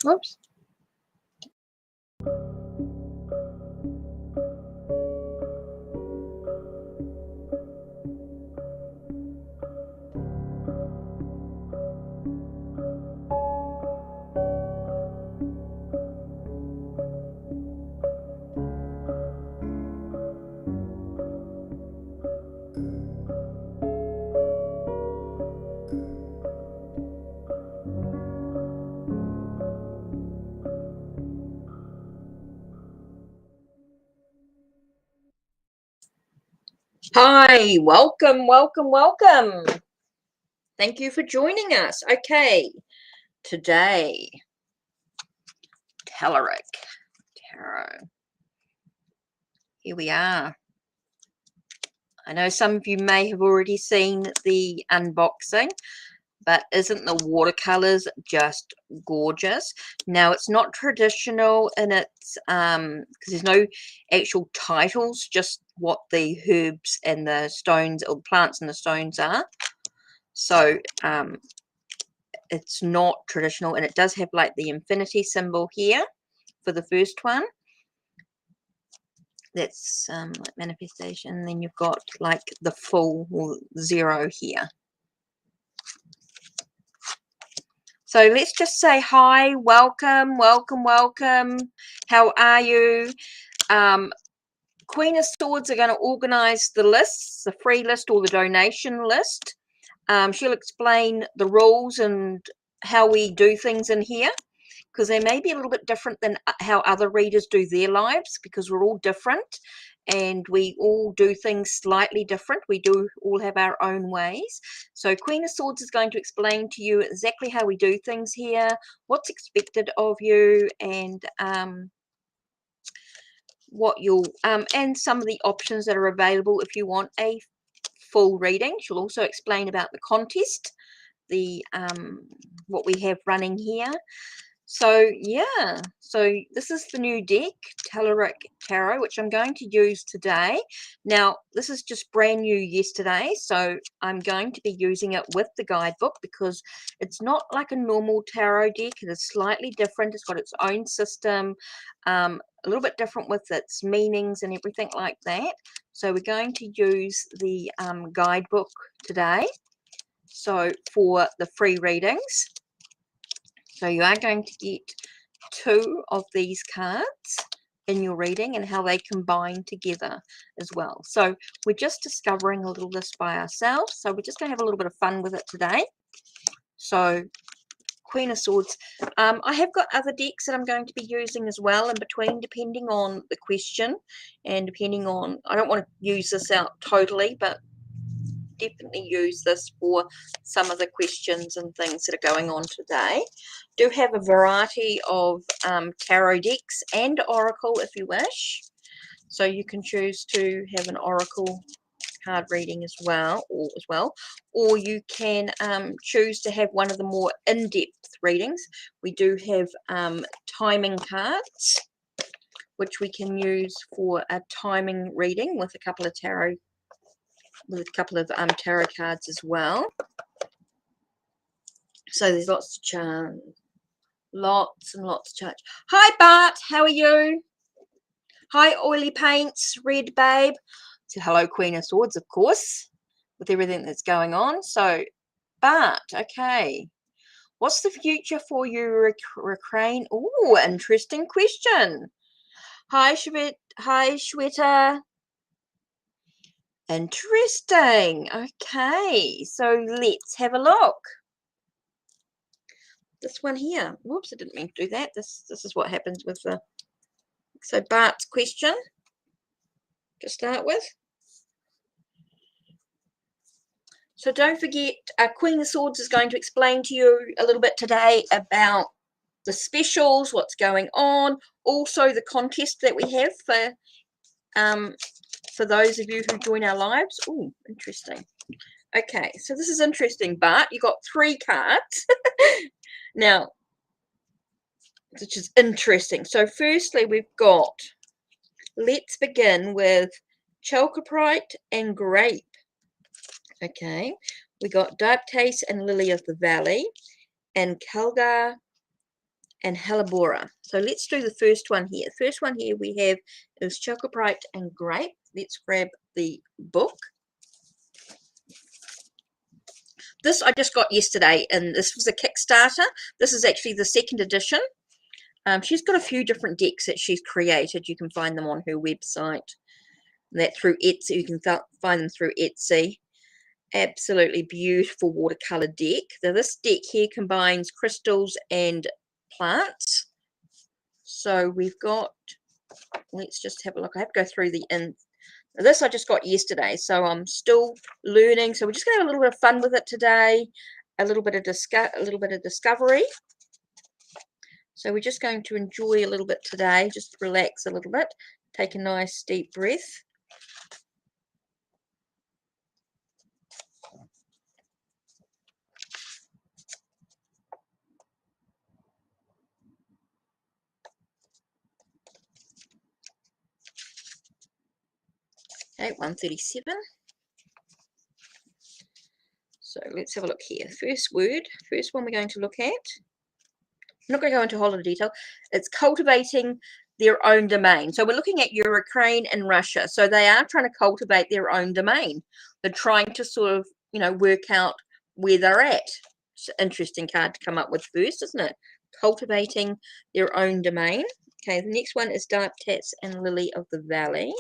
Whoops. Hi, welcome, welcome, welcome. Thank you for joining us. Okay, today, Tarot. Here we are. I know some of you may have already seen the unboxing, but isn't the watercolors just gorgeous? Now, it's not traditional in its because there's no actual titles, just what the herbs and the stones or plants and the stones are. So it's not traditional, and it does have like the infinity symbol here for the first one. That's like manifestation. Then you've got like the full or 0 here. So let's just say hi, welcome, welcome, welcome. How are you? Queen of Swords are going to organize the lists, the free list or the donation list. She'll explain the rules and how we do things in here, because they may be a little bit different than how other readers do their lives, because we're all different and we all do things slightly different. We do all have our own ways. So Queen of Swords is going to explain to you exactly how we do things here, what's expected of you, and what you'll and some of the options that are available if you want a full reading. She'll also explain about the contest, the what we have running here. So yeah, so this is the new deck, Tarot, which I'm going to use today. Now, this is just brand new yesterday, so I'm going to be using it with the guidebook because it's not like a normal tarot deck. It is slightly different. It's got its own system, a little bit different with its meanings and everything like that. So we're going to use the guidebook today. So for the free readings. So you are going to get 2 of these cards in your reading and how they combine together as well. So we're just discovering a little list by ourselves. So we're just going to have a little bit of fun with it today. So Queen of Swords. I have got other decks that I'm going to be using as well in between, depending on the question and depending on, I don't want to use this out totally, but definitely use this for some of the questions and things that are going on today. Do have a variety of tarot decks and oracle if you wish, so you can choose to have an oracle card reading as well, or you can choose to have one of the more in-depth readings. We do have timing cards, which we can use for a timing reading with a couple of tarot cards as well. So there's lots to charge, lots and lots to charge. Hi Bart, how are you? Hi Oily Paints, Red Babe. So hello Queen of Swords, of course, with everything that's going on. So Bart, okay, what's the future for you, Ukraine? Oh, interesting question. Hi Shweta. Interesting. Okay, so let's have a look. This one here. Whoops, I didn't mean to do that. This is what happens with the... So Bart's question to start with. So don't forget, Queen of Swords is going to explain to you a little bit today about the specials, what's going on, also the contest that we have for those of you who join our lives. Oh, interesting. Okay, so this is interesting, Bart. You got 3 cards. Now, which is interesting. So firstly, we've got, let's begin with chalcoprite and grape. Okay, we got Dark Taste and Lily of the Valley, and Kalgar and hellebore. So let's do the first one here. The first one here we have is chocolate and grape. Let's grab the book. This I just got yesterday, and this was a Kickstarter. This is actually the second edition. She's got a few different decks that she's created. You can find them on her website. That through Etsy, you can find them through Etsy. Absolutely beautiful watercolor deck. Now this deck here combines crystals and plants. So we've got, let's just have a look. I have to go through this I just got yesterday, so I'm still learning. So we're just gonna have a little bit of fun with it today, a little bit of discovery. So we're just going to enjoy a little bit today, just relax a little bit, take a nice deep breath. Okay, 137. So let's have a look here. First one we're going to look at. I'm not going to go into a whole lot of detail. It's cultivating their own domain. So we're looking at Ukraine and Russia. So they are trying to cultivate their own domain. They're trying to sort of, work out where they're at. It's an interesting card to come up with first, isn't it? Cultivating their own domain. Okay, the next one is Dark Tats and Lily of the Valley.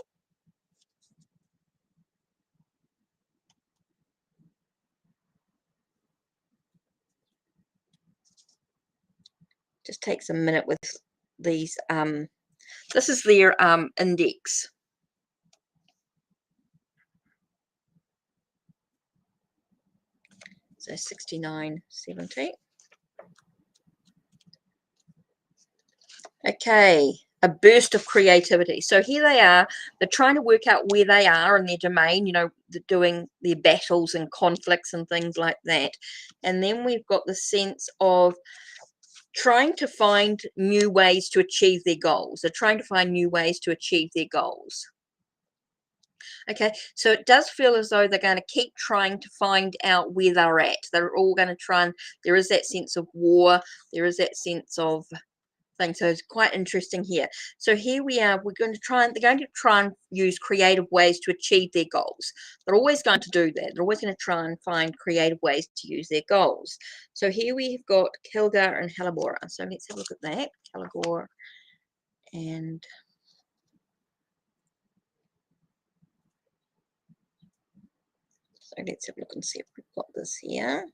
Just takes a minute with these. This is their index. So 69, 70. Okay, a burst of creativity. So here they are. They're trying to work out where they are in their domain, they're doing their battles and conflicts and things like that. And then we've got the sense of trying to find new ways to achieve their goals. They're trying to find new ways to achieve their goals. Okay, so it does feel as though they're going to keep trying to find out where they're at. They're all going to try and there is that sense of war. There is that sense of thing. So it's quite interesting here. So here we are. They're going to try and use creative ways to achieve their goals. They're always going to do that. They're always going to try and find creative ways to use their goals. So here we've got Kilgar and hellebore. So let's have a look at that. Kilgar and so let's have a look and see if we've got this here.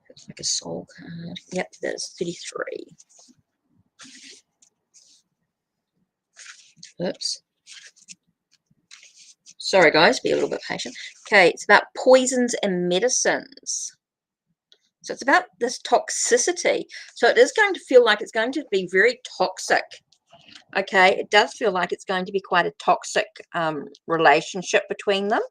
Looks like a soul card. Yep, that's 33. Oops. Sorry, guys, be a little bit patient. Okay, it's about poisons and medicines. So it's about this toxicity. So it is going to feel like it's going to be very toxic. Okay, it does feel like it's going to be quite a toxic relationship between them.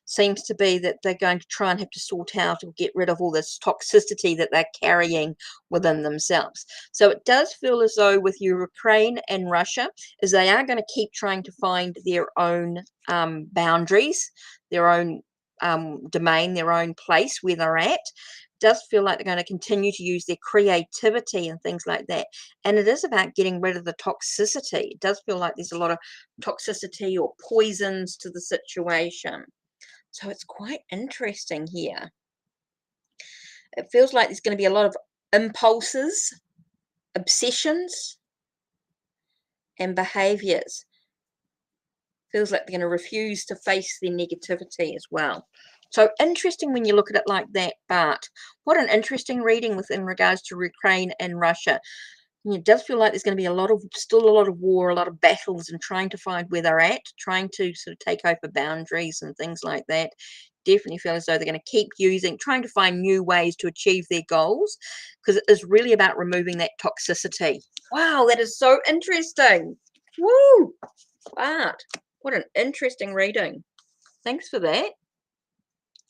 Seems to be that they're going to try and have to sort out or get rid of all this toxicity that they're carrying within themselves. So it does feel as though with Ukraine and Russia, is they are going to keep trying to find their own boundaries, their own domain, their own place where they're at. Does feel like they're going to continue to use their creativity and things like that. And it is about getting rid of the toxicity. It does feel like there's a lot of toxicity or poisons to the situation. So it's quite interesting here. It feels like there's going to be a lot of impulses, obsessions, and behaviors. Feels like they're going to refuse to face their negativity as well. So interesting when you look at it like that, but what an interesting reading within regards to Ukraine and Russia. It does feel like there's going to be still a lot of war, a lot of battles, and trying to find where they're at, trying to sort of take over boundaries and things like that. Definitely feel as though they're going to keep trying to find new ways to achieve their goals, because it is really about removing that toxicity. Wow, that is so interesting. Woo! But what an interesting reading. Thanks for that.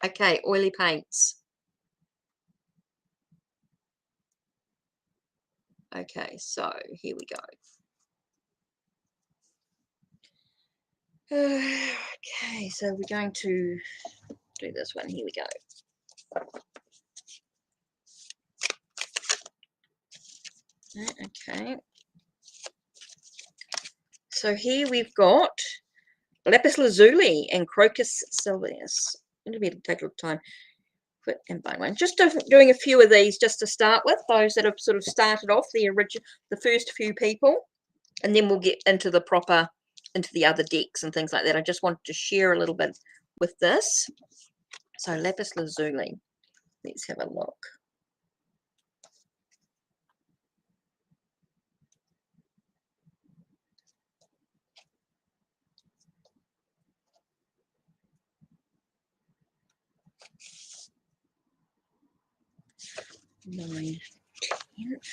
Okay, oily paints. Okay, so here we go. Okay, so we're going to do this one. Here we go. Okay. So here we've got lapis lazuli and crocus sylvanus. It'll be take a little time. Quit and bind one. Just doing a few of these just to start with. Those that have sort of started off the first few people, and then we'll get into the other decks and things like that. I just wanted to share a little bit with this. So lapis lazuli. Let's have a look.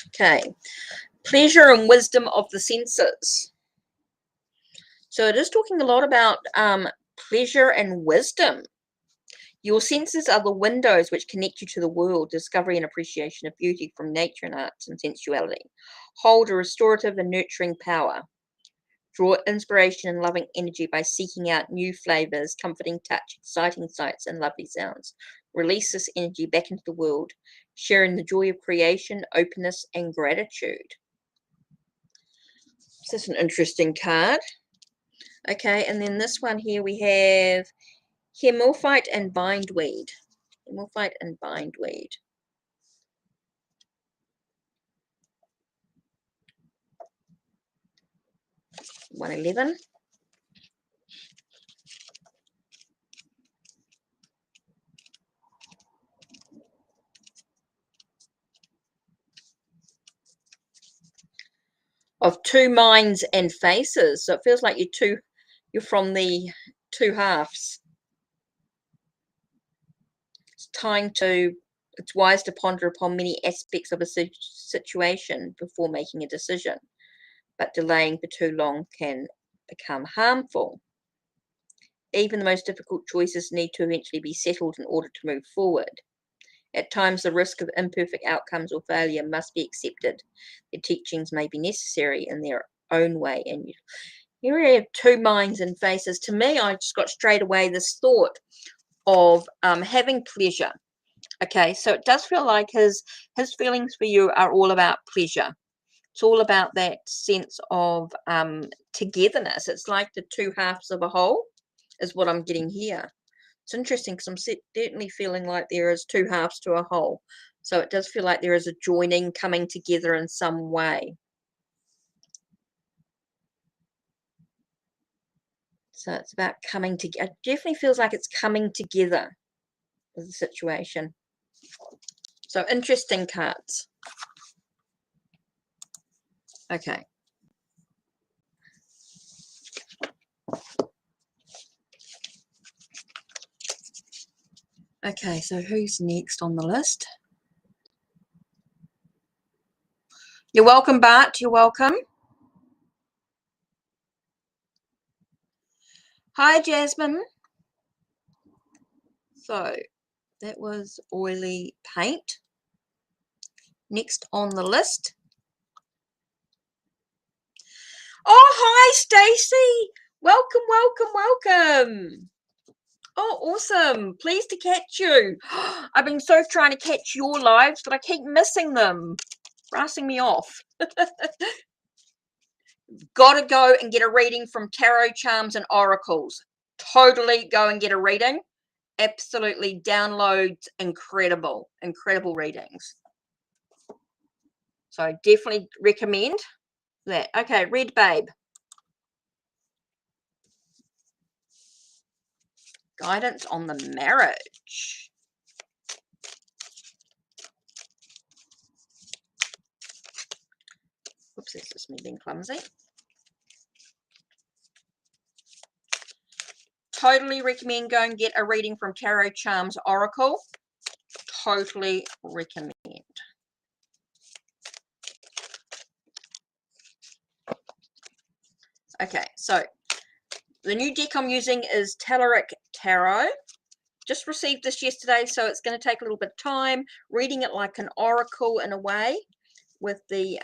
Okay, pleasure and wisdom of the senses. So it is talking a lot about pleasure and wisdom. Your senses are the windows which connect you to the world, discovery and appreciation of beauty from nature and arts and sensuality. Hold a restorative and nurturing power. Draw inspiration and loving energy by seeking out new flavors, comforting touch, exciting sights, and lovely sounds. Release this energy back into the world, sharing the joy of creation, openness, and gratitude. So that's an interesting card. Okay, and then this one here we have Hemorphite and Bindweed. Hemorphite and Bindweed. $111. Of two minds and faces. So it feels like you're from the two halves. It's wise to ponder upon many aspects of a situation before making a decision, but delaying for too long can become harmful. Even the most difficult choices need to eventually be settled in order to move forward. At times, the risk of imperfect outcomes or failure must be accepted. The teachings may be necessary in their own way. And here we have two minds and faces. To me, I just got straight away this thought of having pleasure. Okay, so it does feel like his feelings for you are all about pleasure. It's all about that sense of togetherness. It's like the two halves of a whole is what I'm getting here. It's interesting because I'm certainly feeling like there is two halves to a whole. So it does feel like there is a joining, coming together in some way. So it's about coming together. It definitely feels like it's coming together with the situation. So interesting cards. Okay. Okay, so who's next on the list? You're welcome, Bart. You're welcome. Hi, Jasmine. So that was oily paint. Next on the list. Oh, hi, Stacy. Welcome, welcome, welcome. Oh, awesome. Pleased to catch you. I've been so trying to catch your lives, but I keep missing them. Rassing me off. Gotta go and get a reading from Tarot Charms and Oracles. Totally go and get a reading. Absolutely downloads incredible readings. So I definitely recommend that. Okay, Red Babe. Guidance on the marriage. Oops, this is me being clumsy. Totally recommend go and get a reading from Tarot Charms Oracle. Totally recommend. Okay, so the new deck I'm using is Telluric Tarot. Just received this yesterday, so it's going to take a little bit of time reading it like an oracle in a way. with the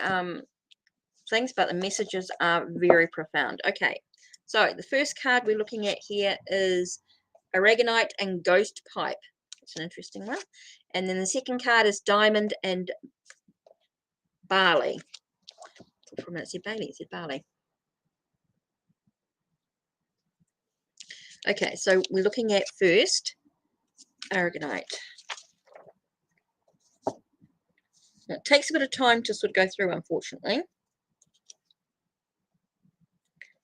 things, but the messages are very profound. Okay, so the first card we're looking at here is Aragonite and Ghost Pipe. It's an interesting one. And then the second card is Diamond and Barley. For a minute, it said Bailey, it said Barley. Okay, so we're looking at first Aragonite. It takes a bit of time to sort of go through, unfortunately.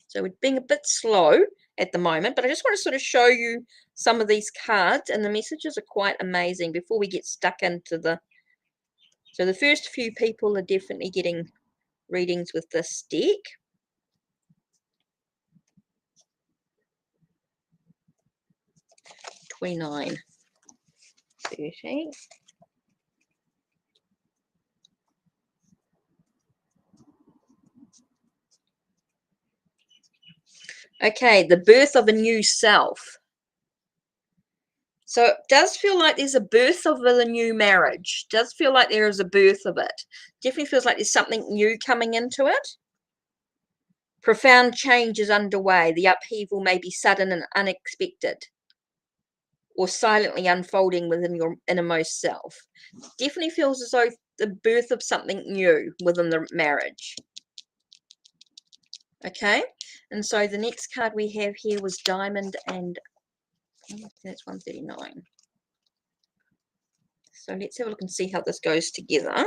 So we're being a bit slow at the moment, but I just want to sort of show you some of these cards, and the messages are quite amazing before we get stuck into the... So the first few people are definitely getting readings with this deck. $29.30. Okay, the birth of a new self. So it does feel like there's a birth of a new marriage. Does feel like there is a birth of it. Definitely feels like there's something new coming into it. Profound change is underway. The upheaval may be sudden and unexpected, or silently unfolding within your innermost self. Definitely feels as though the birth of something new within the marriage. Okay, and so the next card we have here was Diamond and... that's 139. So let's have a look and see how this goes together.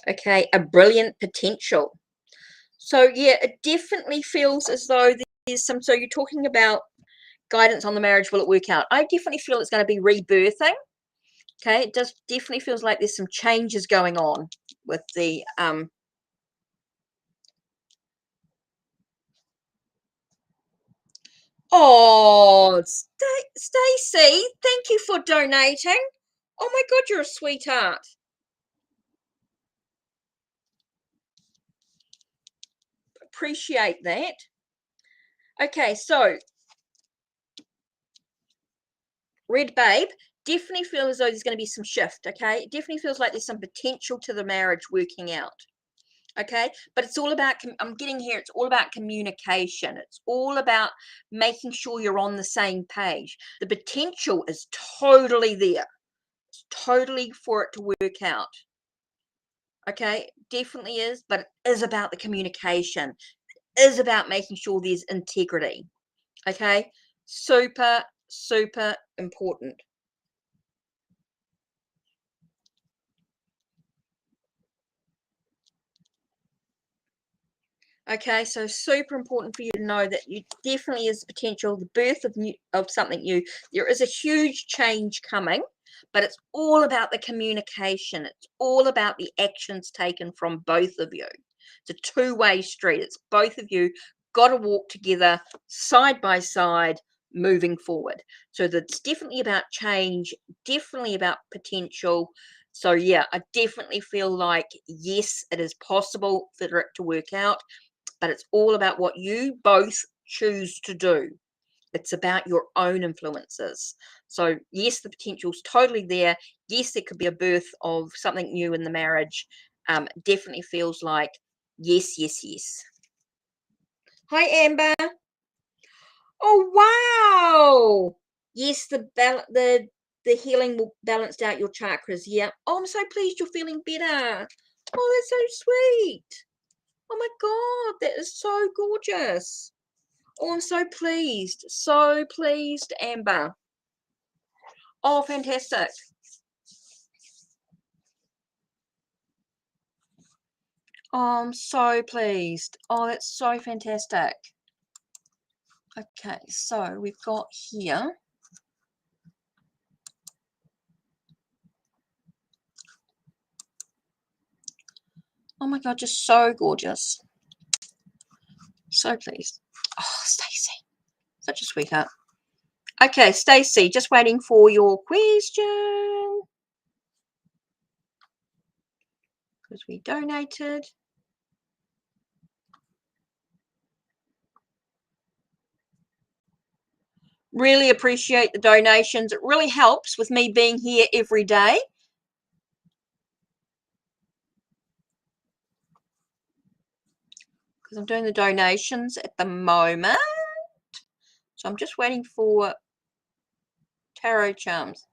Okay, a brilliant potential. So yeah, it definitely feels as though there's some... So you're talking about guidance on the marriage, will it work out? I definitely feel it's going to be rebirthing. Okay, it does definitely feels like there's some changes going on with the oh, Stacey, thank you for donating. Oh my God, you're a sweetheart. Appreciate that. Okay, so Red Babe, definitely feel as though there's going to be some shift. Okay, it definitely feels like there's some potential to the marriage working out. Okay, but it's all about... I'm getting here, it's all about communication. It's all about making sure you're on the same page. The potential is totally there. It's totally for it to work out. Okay, definitely is, but it is about the communication. It is about making sure there's integrity. Okay, super important. Okay, so super important for you to know that you definitely is potential, the birth of something new. There is a huge change coming, but it's all about the communication. It's all about the actions taken from both of you. It's a two-way street. It's both of you got to walk together side by side, moving forward. So that's definitely about change, definitely about potential. So yeah, I definitely feel like, yes, it is possible for it to work out, but it's all about what you both choose to do. It's about your own influences. So yes, the potential's totally there. Yes, there could be a birth of something new in the marriage. Definitely feels like yes. Hi, Amber. Oh wow. Yes, the healing will balance out your chakras. Yeah. Oh, I'm so pleased you're feeling better. Oh, that's so sweet. Oh my God, that is so gorgeous. Oh, I'm so pleased. So pleased, Amber. Oh, fantastic. Oh, I'm so pleased. Oh, that's so fantastic. Okay, so we've got here. Oh my God, just so gorgeous. So pleased. Oh, Stacey. Such a sweetheart. Okay, Stacey, just waiting for your question. Because we donated. Really appreciate the donations. It really helps with me being here every day. Because I'm doing the donations at the moment. So I'm just waiting for tarot charms.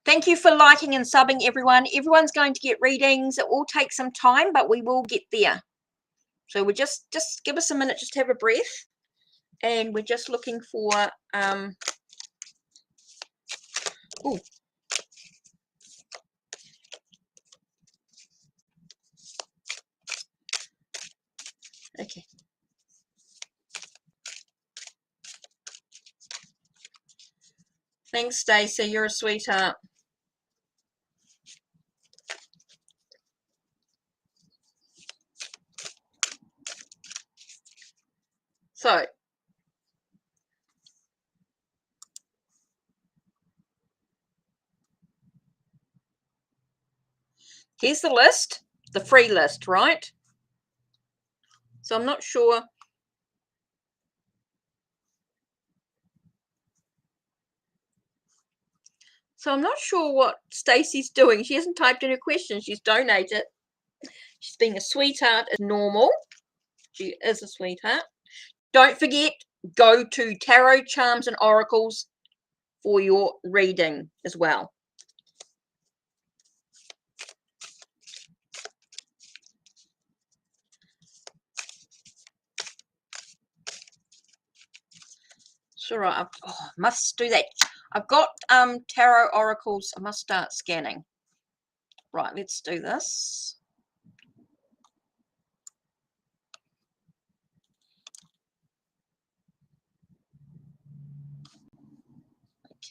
Thank you for liking and subbing, everyone. Everyone's going to get readings. It will take some time, but we will get there. So we're just give us a minute, just have a breath. And we're just looking for oh, okay. Thanks, Stacey. You're a sweetheart. So here's the list, the free list, right? So I'm not sure. So I'm not sure what Stacey's doing. She hasn't typed in her question. She's donated. She's being a sweetheart as normal. She is a sweetheart. Don't forget, go to Tarot Charms and Oracles for your reading as well. Sure, I must do that. I've got tarot oracles. I must start scanning. Right, let's do this.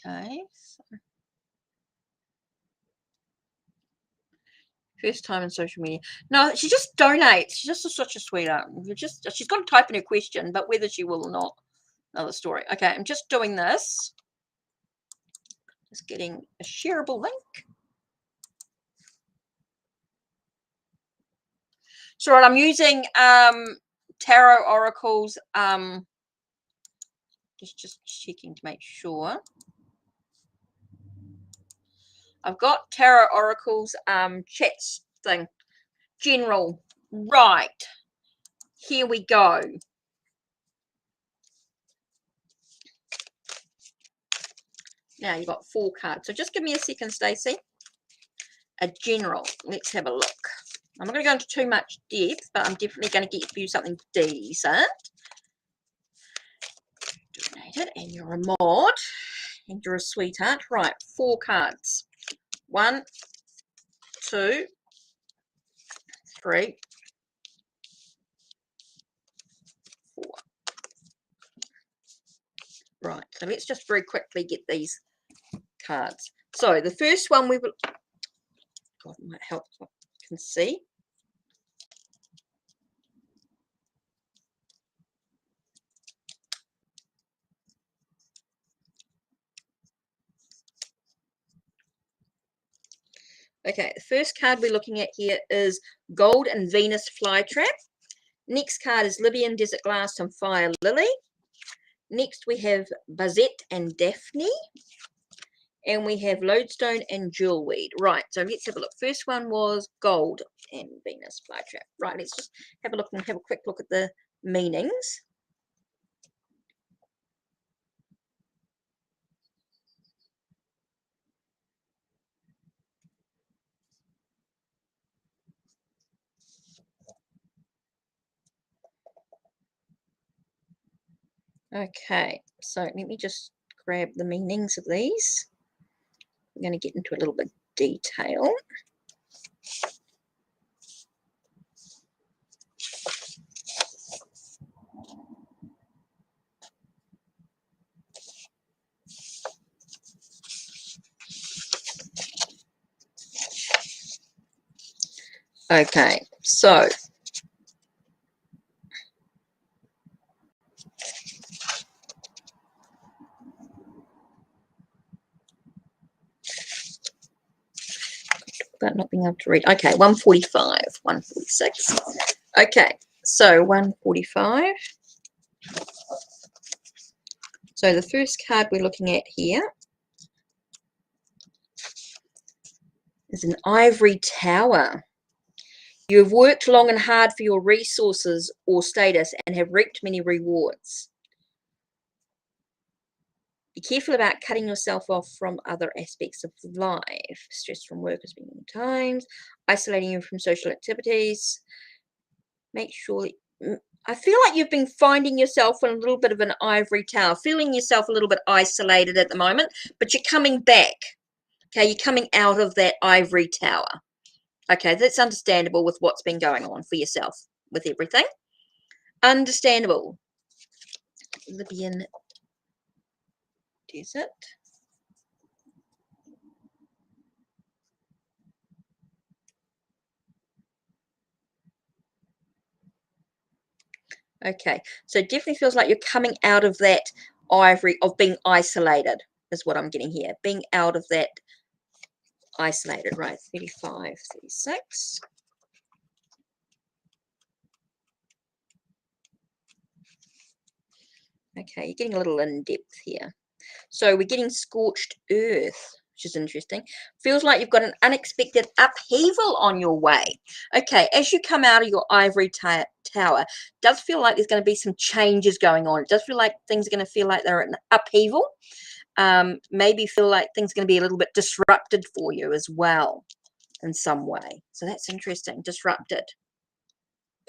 Okay. So first time in social media. No, she just donates. She's just such a sweetheart. She's got to type in her question, but whether she will or not, another story. Okay, I'm just doing this. Just getting a shareable link. So right, I'm using tarot oracles. Just checking to make sure. I've got tarot oracles chats thing. General. Right. Here we go. Now you've got 4 cards. So just give me a second, Stacey. A general. Let's have a look. I'm not going to go into too much depth, but I'm definitely going to get you something decent. Donate it, and you're a mod, and you're a sweetheart. Right, 4 cards. 1, 2, 3, 4. Right, so let's just very quickly get these cards. So the first one we will, God, it might help if I can see. Okay, the first card we're looking at here is Gold and Venus Flytrap. Next card is Libyan Desert Glass and Fire Lily. Next we have Bazette and Daphne. And we have Lodestone and Jewelweed. Right, so let's have a look. First one was Gold and Venus Flytrap. Right, let's just have a look and have a quick look at the meanings. Okay, so let me just grab the meanings of these. I'm going to get into a little bit of detail. Okay, so But not being able to read. Okay, 145, 146. Okay, so 145. So the first card we're looking at here is an ivory tower. You have worked long and hard for your resources or status and have reaped many rewards. Be careful about cutting yourself off from other aspects of life. Stress from work has been many times. Isolating you from social activities. Make sure I feel like you've been finding yourself in a little bit of an ivory tower, feeling yourself a little bit isolated at the moment, but you're coming back. Okay, you're coming out of that ivory tower. Okay, that's understandable with what's been going on for yourself with everything. Understandable. Libyan desert. Okay, so it definitely feels like you're coming out of that ivory of being isolated is what I'm getting here. Being out of that isolated, right? 35, 36. Okay, you're getting a little in depth here. So we're getting scorched earth, which is interesting. Feels like you've got an unexpected upheaval on your way. Okay, as you come out of your ivory tower, does feel like there's going to be some changes going on. It does feel like things are going to feel like they're an upheaval. Maybe feel like things are going to be a little bit disrupted for you as well in some way. So that's interesting. Disrupted.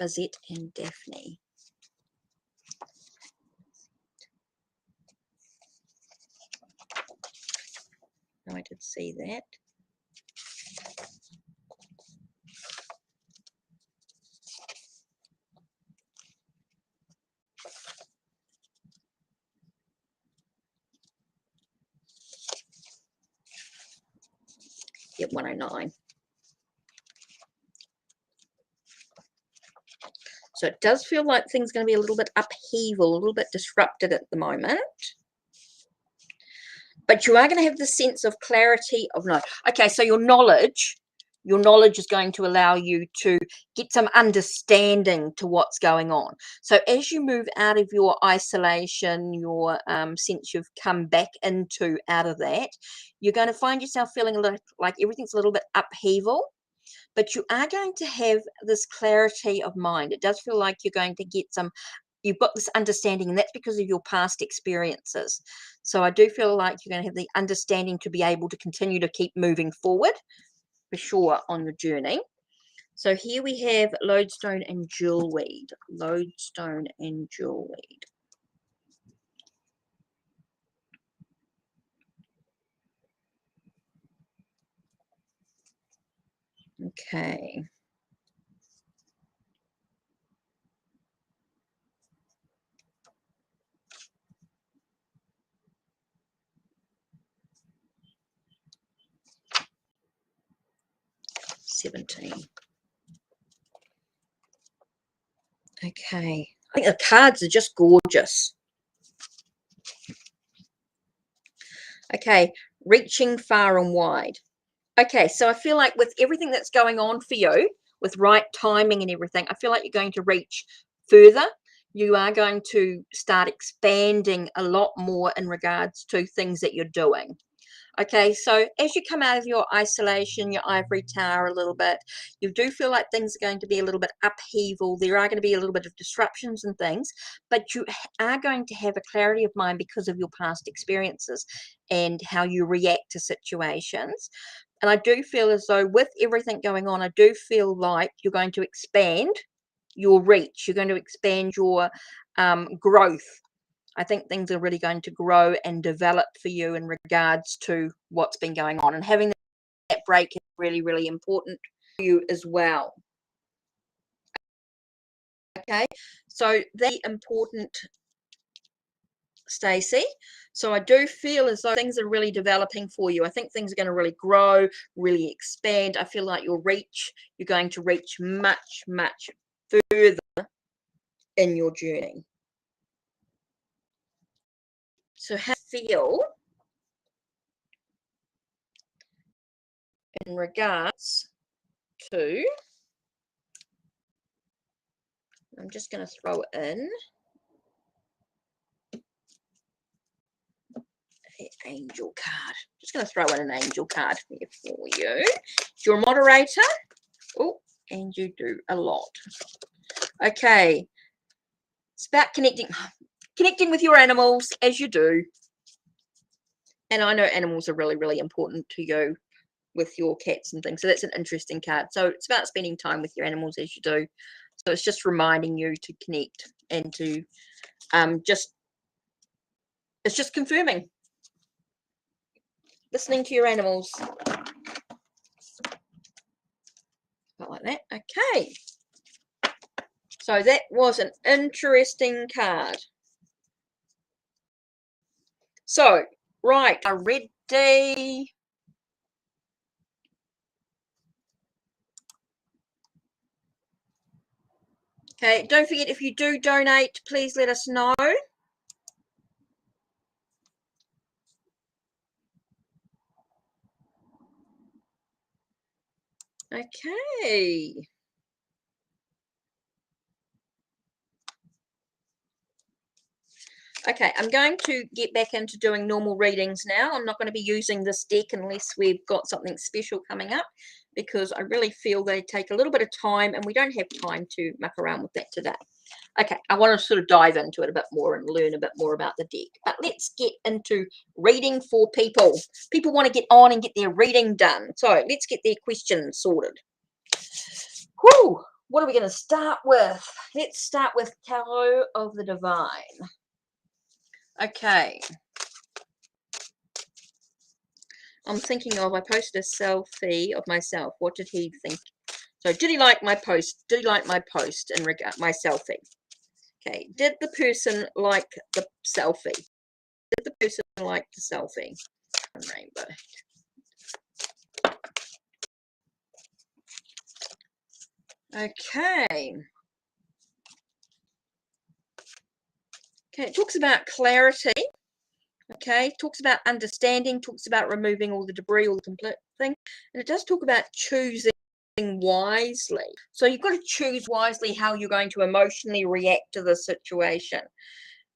Bazette and Daphne. No, I did see that. Yep, 109. So it does feel like things are going to be a little bit upheaval, a little bit disrupted at the moment. But you are going to have the sense of clarity of no. Okay, so your knowledge is going to allow you to get some understanding to what's going on. So as you move out of your isolation, your sense you've come back into out of that, you're going to find yourself feeling a little like everything's a little bit upheaval. But you are going to have this clarity of mind. It does feel like you're going to get you've got this understanding, and that's because of your past experiences. So I do feel like you're going to have the understanding to be able to continue to keep moving forward for sure on your journey. So here we have lodestone and jewelweed. Lodestone and jewelweed. Okay. $17. Okay. I think the cards are just gorgeous. Okay. Reaching far and wide. Okay, so I feel like with everything that's going on for you, with right timing and everything, I feel like you're going to reach further. You are going to start expanding a lot more in regards to things that you're doing. Okay, so as you come out of your isolation, your ivory tower a little bit, you do feel like things are going to be a little bit upheaval. There are going to be a little bit of disruptions and things, but you are going to have a clarity of mind because of your past experiences and how you react to situations. And I do feel as though with everything going on, I do feel like you're going to expand your reach. You're going to expand your growth. I think things are really going to grow and develop for you in regards to what's been going on. And having that break is really, really important for you as well. Okay, so that's important, Stacey. So I do feel as though things are really developing for you. I think things are going to really grow, really expand. I feel like you're going to reach much, much further in your journey. So how do you feel in regards to, I'm just going to throw in an angel card. Just going to throw in an angel card here for you. You're a moderator. Oh, and you do a lot. Okay. It's about connecting with your animals as you do. And I know animals are really, really important to you with your cats and things. So that's an interesting card. So it's about spending time with your animals as you do. So it's just reminding you to connect and to it's just confirming. Listening to your animals. Like that. Okay. So that was an interesting card. So, right, I'm ready. Okay, don't forget, if you do donate, please let us know. Okay. Okay, I'm going to get back into doing normal readings now. I'm not going to be using this deck unless we've got something special coming up, because I really feel they take a little bit of time and we don't have time to muck around with that today. Okay, I want to sort of dive into it a bit more and learn a bit more about the deck. But let's get into reading for people. People want to get on and get their reading done. So let's get their questions sorted. Whew, what are we going to start with? Let's start with Tarot of the Divine. Okay. I'm thinking of, I posted a selfie of myself. What did he think? So did he like my post? Did he like my post in regard my selfie? Okay. Did the person like the selfie? Did the person like the selfie? Rainbow. Okay. Okay, it talks about clarity. Okay, talks about understanding, talks about removing all the debris, all the complete thing. And it does talk about choosing wisely. So you've got to choose wisely how you're going to emotionally react to the situation.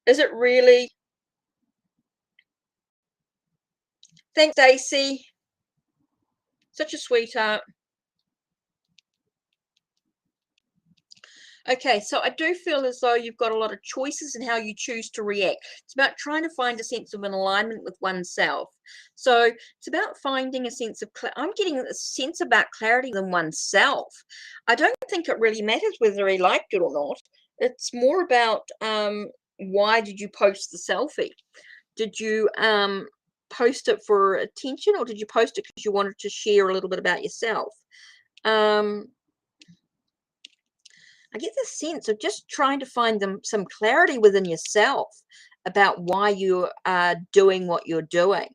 Is it really? Thanks, Daisy. Such a sweetheart. Okay, so I do feel as though you've got a lot of choices in how you choose to react. It's about trying to find a sense of an alignment with oneself. So it's about finding a sense of, I'm getting a sense about clarity than oneself. I don't think it really matters whether he liked it or not. It's more about why did you post the selfie? Did you post it for attention, or did you post it because you wanted to share a little bit about yourself? I get the sense of just trying to find some clarity within yourself about why you are doing what you're doing.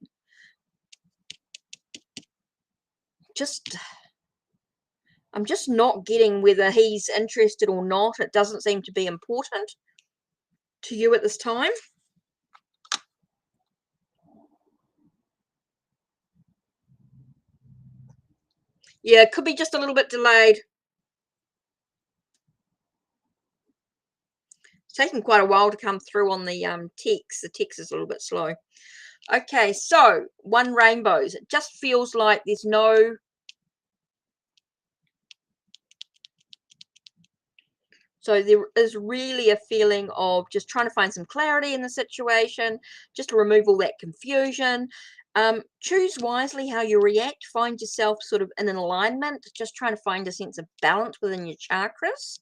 I'm just not getting whether he's interested or not. It doesn't seem to be important to you at this time. Yeah, it could be just a little bit delayed. It's taken quite a while to come through on the text. The text is a little bit slow. Okay, so one rainbows. It just feels like there's no... So there is really a feeling of just trying to find some clarity in the situation, just to remove all that confusion. Choose wisely how you react. Find yourself sort of in an alignment, just trying to find a sense of balance within your chakras.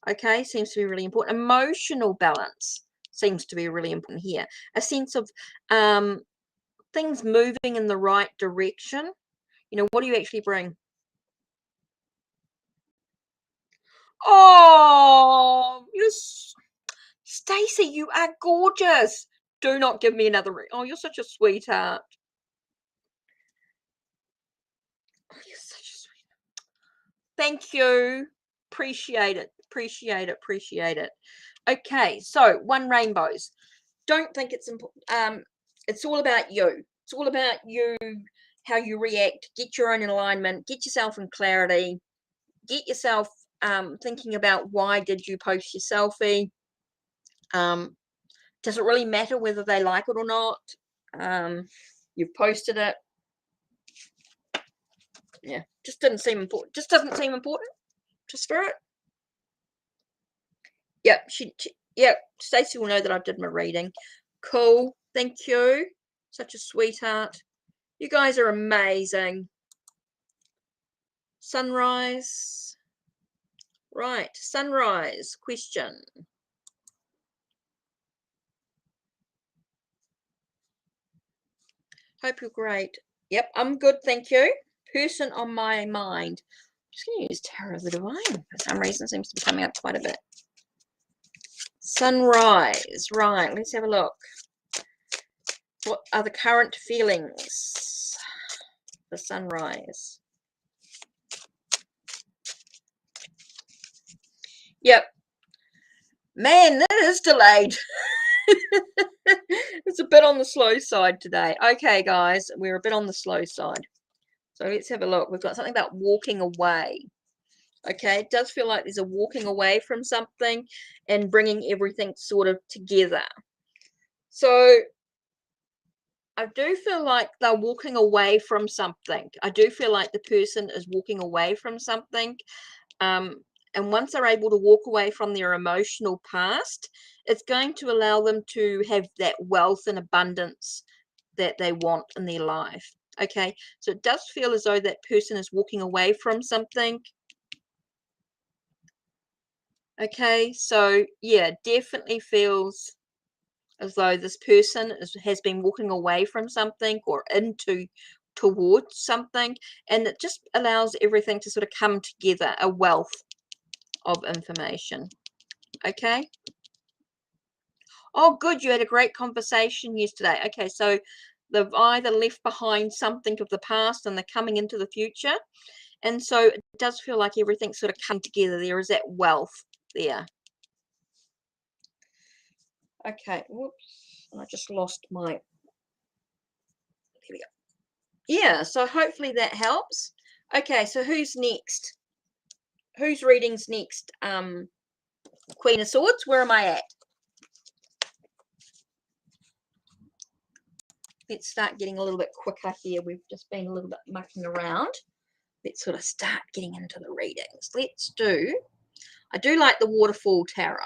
Okay, seems to be really important. Emotional balance seems to be really important here. A sense of things moving in the right direction. You know, what do you actually bring? Oh, Stacey, you are gorgeous. Do not give me another ring. Oh, you're such a sweetheart. Oh, you're such a sweetheart. Thank you. Appreciate it. Appreciate it. Appreciate it. Okay, so one rainbows. Don't think it's important. It's all about you. It's all about you how you react, get your own alignment, get yourself in clarity, get yourself thinking about why did you post your selfie. Does it really matter whether they like it or not? You've posted it. Yeah, just didn't seem important. Just doesn't seem important to Spirit. Yep, yep. Stacey will know that I did my reading. Cool. Thank you. Such a sweetheart. You guys are amazing. Sunrise. Right, sunrise question. Hope you're great. Yep, I'm good, thank you. Person on my mind. I'm just going to use Tarot of the Divine. For some reason, seems to be coming up quite a bit. Sunrise. Right, let's have a look. What are the current feelings for sunrise? Yep. Man, that is delayed. It's a bit on the slow side today. Okay, guys, we're a bit on the slow side. So let's have a look. We've got something about walking away. Okay, it does feel like there's a walking away from something and bringing everything sort of together. So I do feel like they're walking away from something. I do feel like the person is walking away from something. And once they're able to walk away from their emotional past, it's going to allow them to have that wealth and abundance that they want in their life. Okay, so it does feel as though that person is walking away from something. Okay, so yeah, definitely feels as though this person has been walking away from something or towards something, and it just allows everything to sort of come together, a wealth of information. Okay. Oh, good. You had a great conversation yesterday. Okay, so they've either left behind something of the past and they're coming into the future. And so it does feel like everything's sort of come together. There is that wealth there. Okay. Whoops. I just lost my... Here we go. Yeah, so hopefully that helps. Okay, so who's next? Whose reading's next? Queen of Swords, where am I at? Let's start getting a little bit quicker here. We've just been a little bit mucking around. Let's sort of start getting into the readings. Let's do... I do like the Waterfall Tarot.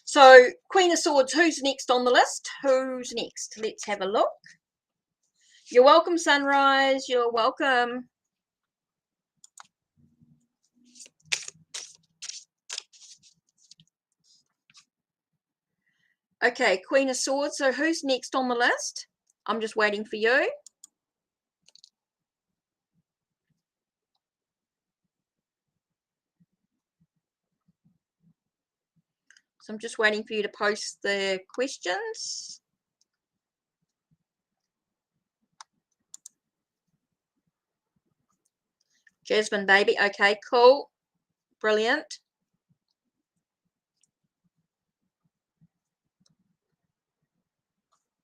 So, Queen of Swords, who's next on the list? Who's next? Let's have a look. You're welcome, Sunrise. You're welcome. Okay, Queen of Swords. So who's next on the list? I'm just waiting for you. So I'm just waiting for you to post the questions. Jasmine, baby. Okay, cool. Brilliant.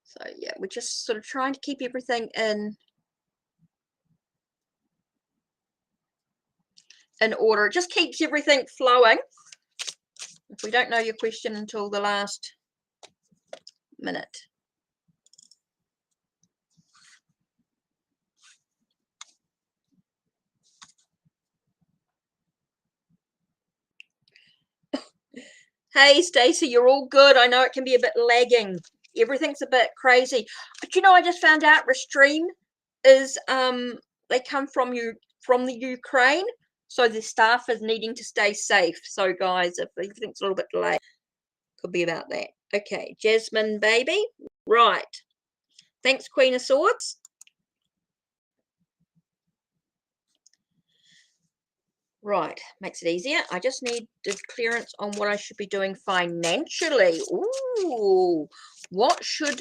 So, yeah, we're just sort of trying to keep everything in order. It just keeps everything flowing. If we don't know your question until the last minute. Hey, Stacey, you're all good. I know it can be a bit lagging. Everything's a bit crazy. But you know, I just found out Restream is they come from the Ukraine, so the staff is needing to stay safe. So guys, if everything's a little bit delayed, could be about that. Okay, Jasmine, baby. Right. Thanks, Queen of Swords. Right, makes it easier. I just need the clearance on what I should be doing financially. Ooh, what should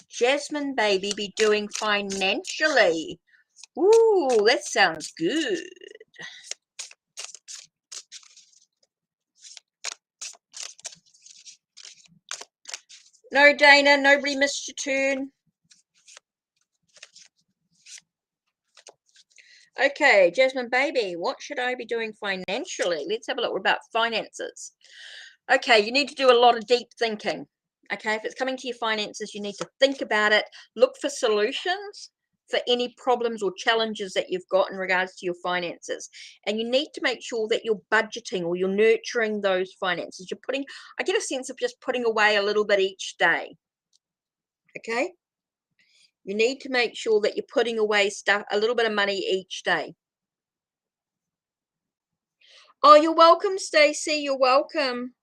Jasmine, baby, be doing financially? Ooh, that sounds good. No, Dana, nobody missed your turn. Okay, Jasmine baby, what should I be doing financially? Let's have a look about finances. Okay, you need to do a lot of deep thinking. Okay, if it's coming to your finances, you need to think about it, look for solutions for any problems or challenges that you've got in regards to your finances. And you need to make sure that you're budgeting or you're nurturing those finances. You're putting, I get a sense of just putting away a little bit each day. Okay, you need to make sure that you're putting away stuff, a little bit of money each day. Oh, you're welcome, Stacey. You're welcome.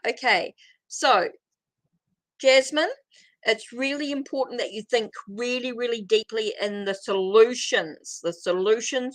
Okay, so Jasmine, it's really important that you think really, really deeply in the solutions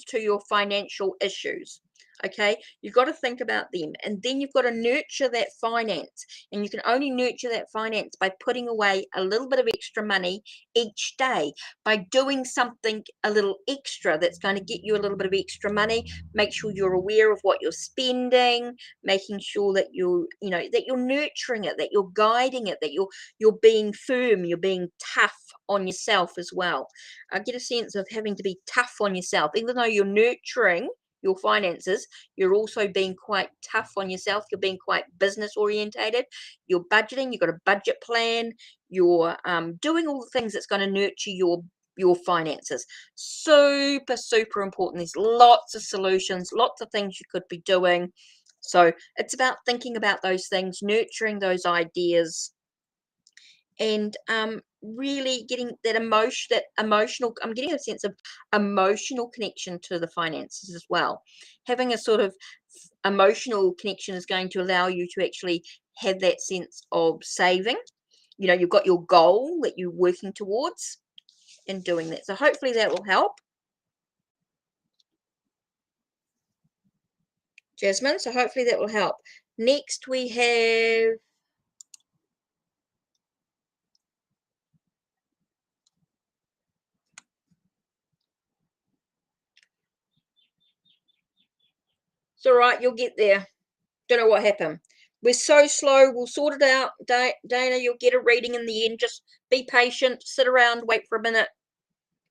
to your financial issues. Okay, you've got to think about them, and then you've got to nurture that finance, and you can only nurture that finance by putting away a little bit of extra money each day, by doing something a little extra that's going to get you a little bit of extra money. Make sure you're aware of what you're spending, making sure that that you're nurturing it, that you're guiding it, that you're being firm, you're being tough on yourself as well. I get a sense of having to be tough on yourself, even though you're nurturing your finances, you're also being quite tough on yourself. You're being quite business orientated. You're budgeting, you've got a budget plan, you're doing all the things that's going to nurture your finances. Super, super important. There's lots of solutions, lots of things you could be doing. So it's about thinking about those things, nurturing those ideas, and really getting that emotional, I'm getting a sense of emotional connection to the finances as well. Having a sort of emotional connection is going to allow you to actually have that sense of saving. You've got your goal that you're working towards in doing that. So hopefully that will help, Jasmine. So hopefully that will help. Next we have it's all right, you'll get there. Don't know what happened. We're so slow. We'll sort it out. Dana, you'll get a reading in the end. Just be patient. Sit around. Wait for a minute.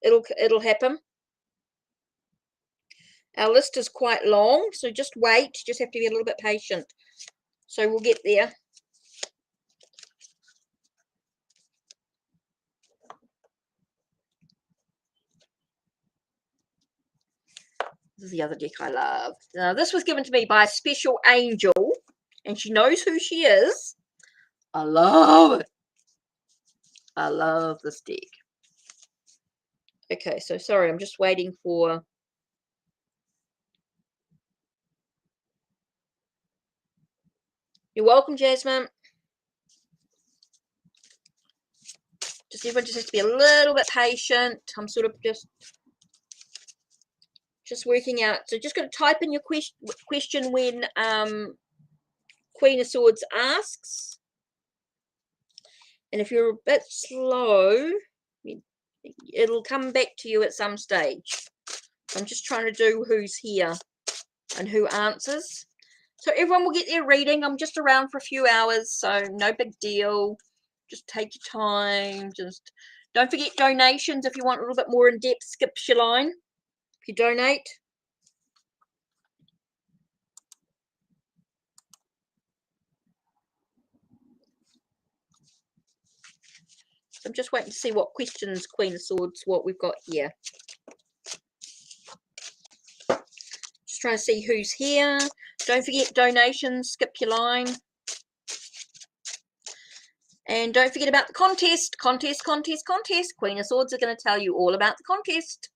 It'll happen. Our list is quite long, so just wait. Just have to be a little bit patient. So we'll get there. This is the other deck I love. Now, this was given to me by a special angel, and she knows who she is. I love it. I love this deck. Okay, so sorry, I'm just waiting for... You're welcome, Jasmine. Everyone just has to be a little bit patient. I'm sort of just working out. So just going to type in your question when Queen of Swords asks. And if you're a bit slow, it'll come back to you at some stage. I'm just trying to do who's here and who answers. So everyone will get their reading. I'm just around for a few hours, so no big deal. Just take your time. Just don't forget donations. If you want a little bit more in-depth, skip your line if you donate. So I'm just waiting to see what questions, Queen of Swords, what we've got here. Just trying to see who's here. Don't forget donations, skip your line. And don't forget about the contest. Contest. Queen of Swords are going to tell you all about the contest.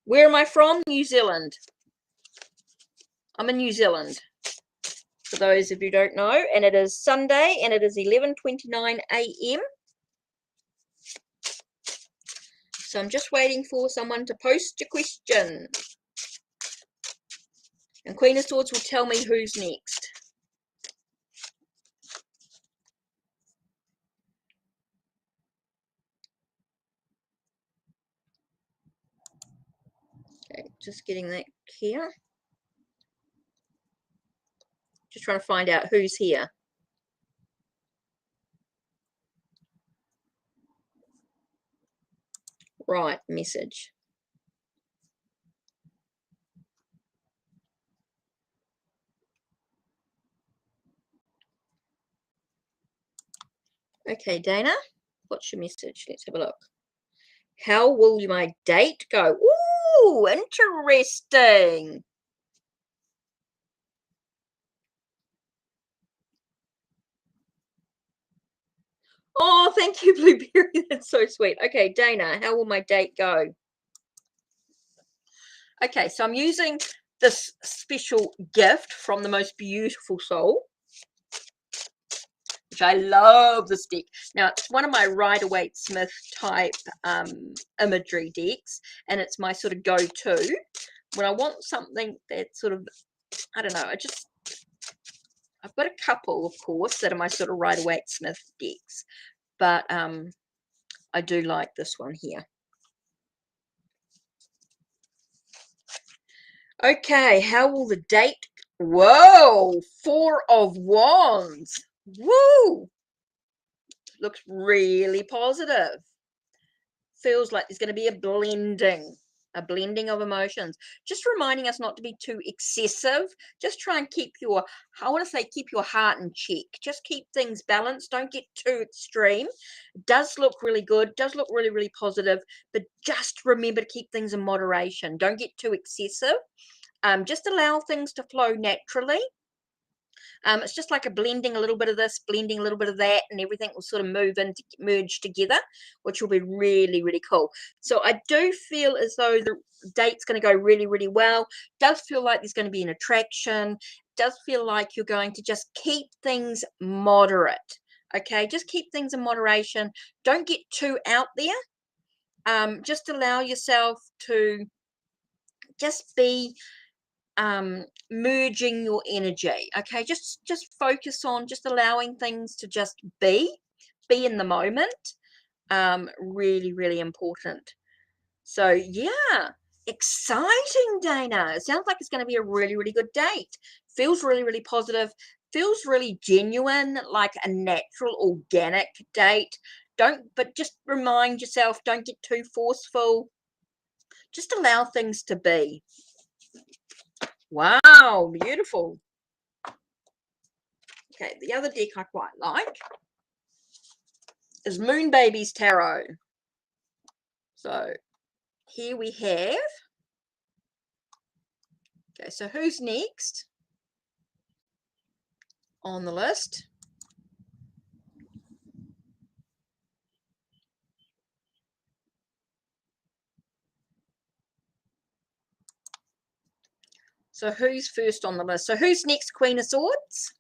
Where am I from? New Zealand. I'm in New Zealand, for those of you who don't know. And it is Sunday, and it is 11:29 a.m. So I'm just waiting for someone to post your question. And Queen of Swords will tell me who's next. Okay, just getting that here. Just trying to find out who's here. Right, message. Okay, Dana, what's your message? Let's have a look. How will my date go? Ooh, interesting. Oh, thank you, Blueberry. That's so sweet. Okay, Dana, how will my date go? Okay, so I'm using this special gift from the most beautiful soul, which I love this deck. Now, it's one of my Rider-Waite-Smith type imagery decks, and it's my sort of go-to when I want something that sort of, I don't know, I've got a couple, of course, that are my sort of Rider-Waite-Smith decks, but I do like this one here. Okay, how will the date? Whoa, 4 of Wands. Woo! Looks really positive. Feels like there's going to be a blending of emotions. Just reminding us not to be too excessive. Just try and keep your, I want to say, keep your heart in check. Just keep things balanced. Don't get too extreme. It does look really good. Does look really, really positive. But just remember to keep things in moderation. Don't get too excessive. Just allow things to flow naturally. It's just like a blending a little bit of this, blending a little bit of that, and everything will sort of merge together, which will be really, really cool. So I do feel as though the date's going to go really, really well. Does feel like there's going to be an attraction. Does feel like you're going to just keep things moderate. Okay, just keep things in moderation. Don't get too out there. Just allow yourself to just be merging your energy. Okay, just focus on just allowing things to just be in the moment. Really, really important. So yeah, exciting, Dana. It sounds like it's going to be a really, really good date. Feels really, really positive. Feels really genuine, like a natural, organic date. But just remind yourself, don't get too forceful. Just allow things to be. Wow, beautiful. Okay, the other deck I quite like is Moon Baby's Tarot. So here we have, okay, so who's next on the list? So who's first on the list? So who's next? Queen of Swords?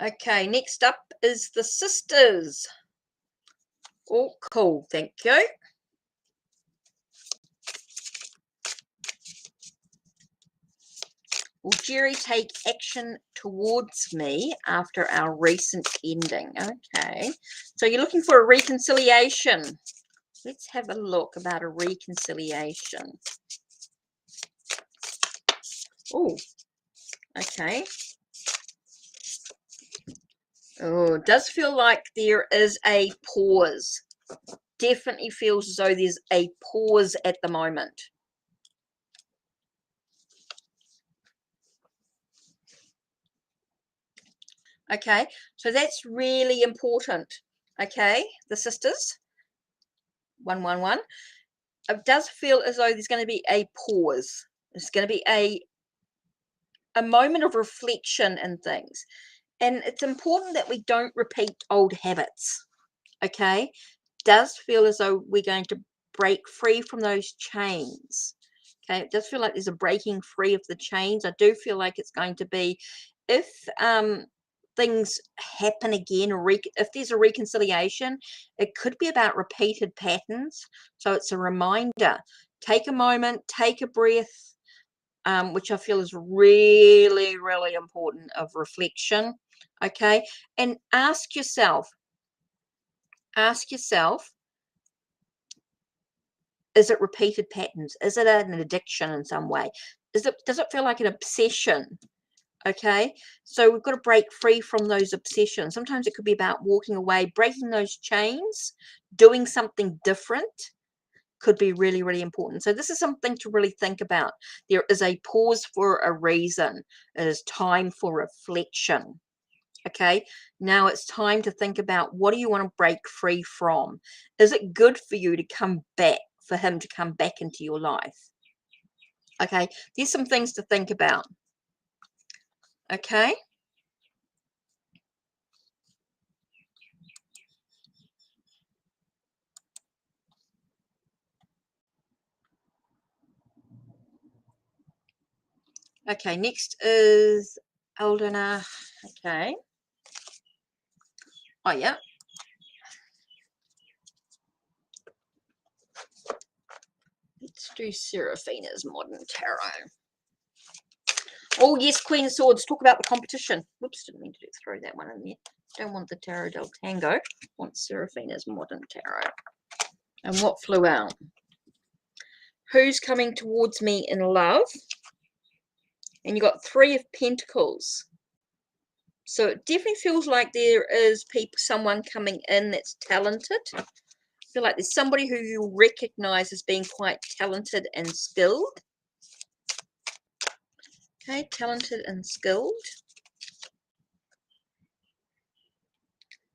Okay, next up is the Sisters. Oh, cool. Thank you. Will Jerry take action towards me after our recent ending? Okay, so you're looking for a reconciliation. Let's have a look about a reconciliation. Oh, okay. Oh, it does feel like there is a pause. Definitely feels as though there's a pause at the moment. Okay, so that's really important. Okay, the Sisters. 111. It does feel as though there's going to be a pause. There's going to be a moment of reflection and things. And it's important that we don't repeat old habits. Okay, does feel as though we're going to break free from those chains. Okay, it does feel like there's a breaking free of the chains. I do feel like it's going to be, if things happen again, or if there's a reconciliation, it could be about repeated patterns. So it's a reminder. Take a moment, take a breath, which I feel is really, really important, of reflection. Okay, and ask yourself, Is it repeated patterns? Is it an addiction in some way? Does it feel like an obsession? Okay, so we've got to break free from those obsessions. Sometimes it could be about walking away, breaking those chains, doing something different could be really, really important. So this is something to really think about. There is a pause for a reason. It is time for reflection. Okay, now it's time to think about, what do you want to break free from? Is it good for you to come back, for him to come back into your life? Okay, there's some things to think about. Okay. Okay, next is Eldona. Okay. Oh, yeah. Let's do Seraphina's Modern Tarot. Oh, yes, Queen of Swords. Talk about the competition. Whoops, didn't mean to throw that one in there. Don't want the Tarot del Tango. Want Seraphina's Modern Tarot. And what flew out? Who's coming towards me in love? And you got Three of Pentacles. So it definitely feels like there is someone coming in that's talented. I feel like there's somebody who you recognize as being quite talented and skilled. Okay, talented and skilled.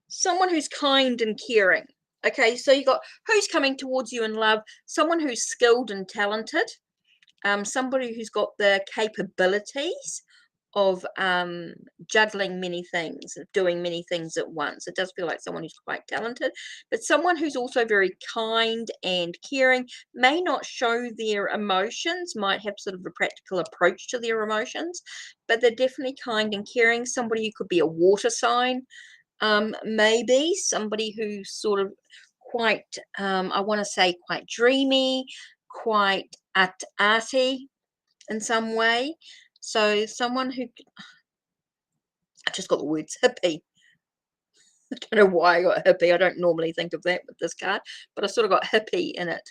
Someone who's kind and caring. Okay, so you got who's coming towards you in love, someone who's skilled and talented, somebody who's got the capabilities of juggling many things, of doing many things at once. It does feel like someone who's quite talented, but someone who's also very kind and caring, may not show their emotions, might have sort of a practical approach to their emotions, but they're definitely kind and caring. Somebody who could be a water sign, maybe somebody who's sort of quite, I want to say quite dreamy, quite arty in some way. So someone who, I just got the words hippie. I don't know why I got hippie. I don't normally think of that with this card, but I sort of got hippie in it.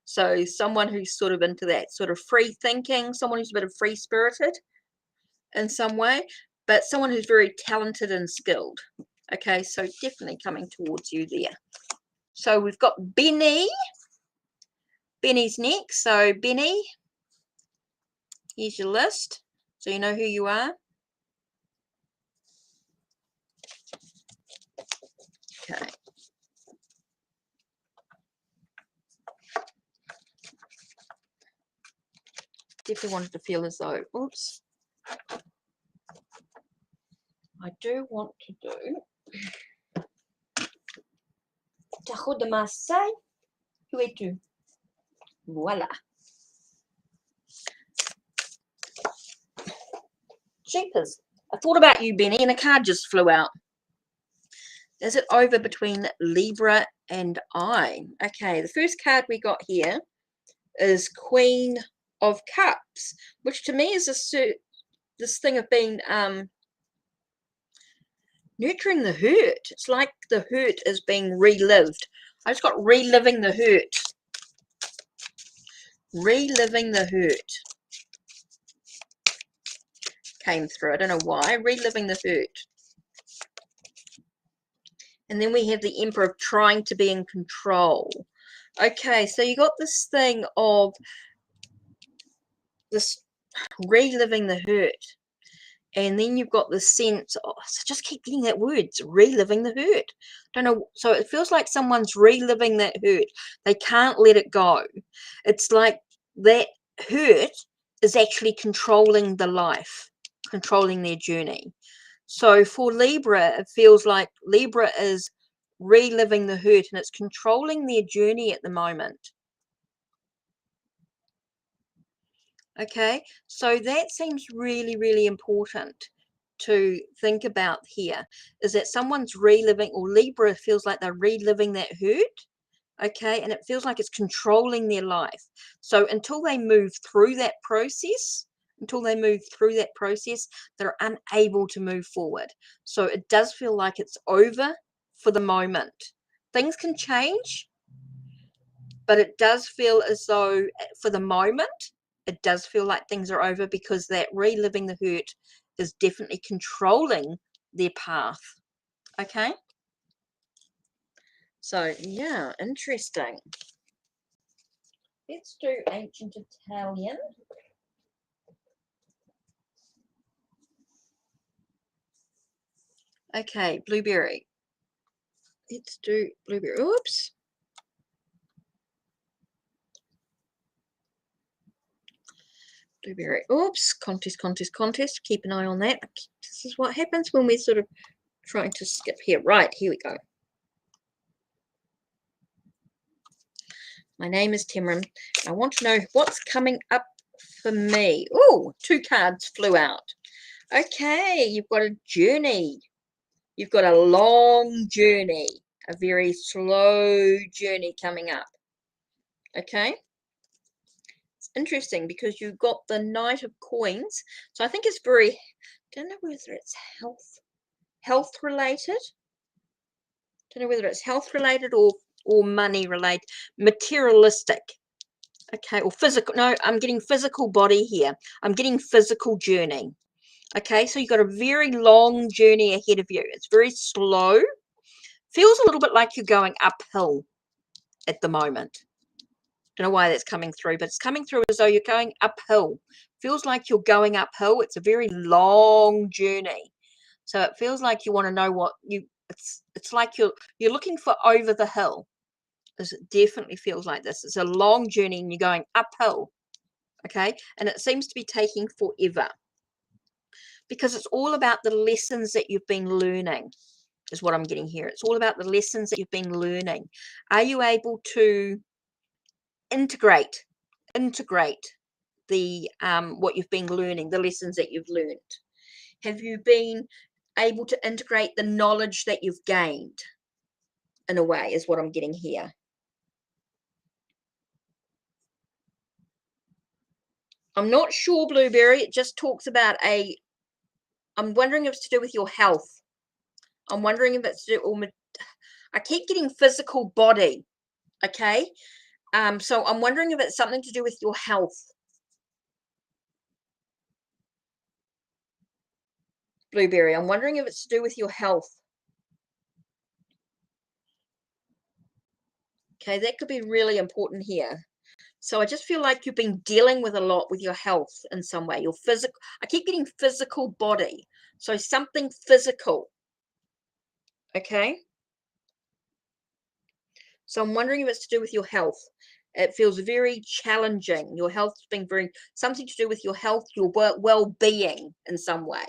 So someone who's sort of into that sort of free thinking, someone who's a bit of free spirited in some way, but someone who's very talented and skilled. Okay, so definitely coming towards you there. So we've got Benny. Benny's next. So Benny, here's your list, so you know who you are. Okay. Definitely wanted to feel as though, oops, I do want to do Tajo de Marseille. Où es-tu? Voila. Jeepers. I thought about you, Benny, and a card just flew out. Is it over between Libra and I? Okay, the first card we got here is Queen of Cups, which to me is this thing of being nurturing the hurt. It's like the hurt is being relived. I just got reliving the hurt. Reliving the hurt came through. I don't know why. Reliving the hurt. And then we have the Emperor trying to be in control. Okay, so you got this thing of this reliving the hurt. And then you've got the sense of, so just keep getting that word, it's reliving the hurt. Don't know. So it feels like someone's reliving that hurt. They can't let it go. It's like that hurt is actually controlling the life, controlling their journey. So for Libra, it feels like Libra is reliving the hurt and it's controlling their journey at the moment. Okay, so that seems really, really important to think about here, is that someone's reliving, or Libra feels like they're reliving that hurt. Okay, and it feels like it's controlling their life. So until they move through that process, they're unable to move forward. So it does feel like it's over for the moment. Things can change, but it does feel as though for the moment, it does feel like things are over, because that reliving the hurt is definitely controlling their path. Okay. So, yeah, interesting. Let's do ancient Italian. Okay, blueberry. Let's do blueberry. Oops. Blueberry. Oops. Contest. Keep an eye on that. This is what happens when we're sort of trying to skip here. Right, here we go. My name is Timron. I want to know what's coming up for me. Oh, 2 cards flew out. Okay, you've got a journey. You've got a long journey, a very slow journey coming up. Okay. It's interesting because you've got the Knight of Coins. So I think it's very, I don't know whether it's health related. Don't know whether it's health related or money related, materialistic. Okay, or physical. No, I'm getting physical body here. I'm getting physical journey. Okay, so you've got a very long journey ahead of you. It's very slow. Feels a little bit like you're going uphill at the moment. Don't know why that's coming through, but it's coming through as though you're going uphill. Feels like you're going uphill. It's a very long journey. So it feels like you want to know what you, it's like you're looking for over the hill. It definitely feels like this. It's a long journey and you're going uphill. Okay, and it seems to be taking forever, because it's all about the lessons that you've been learning, is what I'm getting here. It's all about the lessons that you've been learning. Are you able to integrate the what you've been learning, the lessons that you've learned? Have you been able to integrate the knowledge that you've gained, in a way, is what I'm getting here. I'm not sure, Blueberry. It just talks about I'm wondering if it's to do with your health. I'm wondering if it's to do, I keep getting physical body. Okay. So I'm wondering if it's something to do with your health. Blueberry, I'm wondering if it's to do with your health. Okay, that could be really important here. So I just feel like you've been dealing with a lot with your health in some way. Your physical, I keep getting physical body. So something physical. Okay. So I'm wondering if it's to do with your health. It feels very challenging. Your health's been very, something to do with your health, your well-being in some way.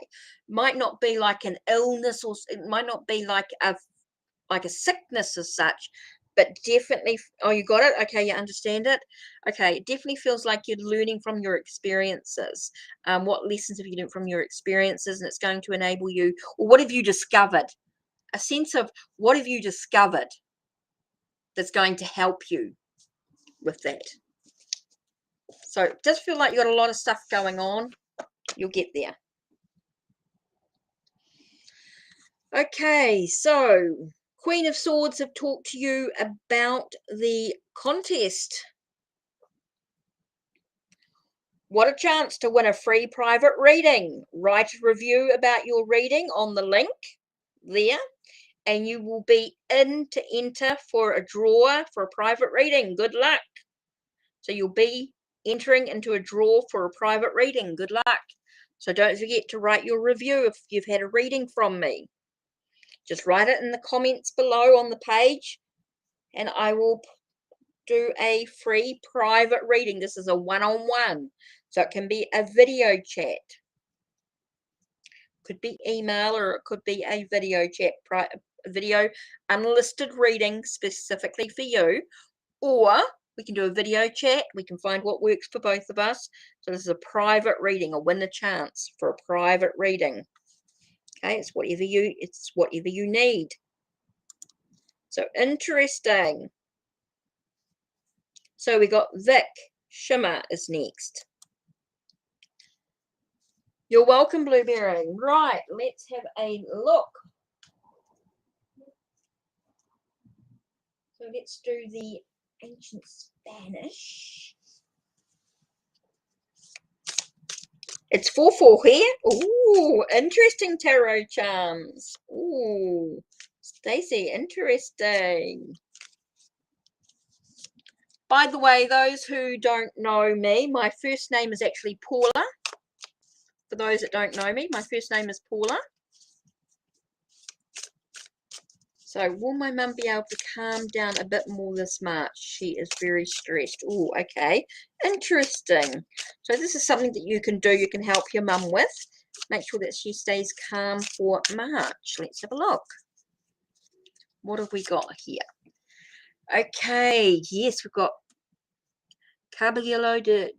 Might not be like an illness, or it might not be like a sickness as such, but definitely, oh, you got it? Okay, you understand it? Okay, it definitely feels like you're learning from your experiences. What lessons have you learned from your experiences? And it's going to enable you, or what have you discovered? A sense of what have you discovered that's going to help you with that. So it does feel like you got a lot of stuff going on. You'll get there. Okay, so Queen of Swords have talked to you about the contest. What a chance to win a free private reading. Write a review about your reading on the link there, and you will be in to enter for a draw for a private reading. Good luck. So you'll be entering into a draw for a private reading. Good luck. So don't forget to write your review if you've had a reading from me. Just write it in the comments below on the page, and I will do a free private reading. This is a one-on-one, so it can be a video chat. Could be email, or it could be a video chat, video unlisted reading specifically for you, or we can do a video chat. We can find what works for both of us. So this is a private reading, a win a chance for a private reading. Okay, it's whatever you need. So interesting. So we got Vic Shimmer is next. You're welcome, Blueberry. Right, let's have a look. So let's do the ancient Spanish. It's 4/4 here. Ooh, interesting tarot charms. Ooh, Stacey, interesting. By the way, those who don't know me, my first name is actually Paula. For those that don't know me, my first name is Paula. So will my mum be able to calm down a bit more this March? She is very stressed. Oh, okay. Interesting. So this is something that you can do. You can help your mum with. Make sure that she stays calm for March. Let's have a look. What have we got here? Okay. Yes, we've got Caballero de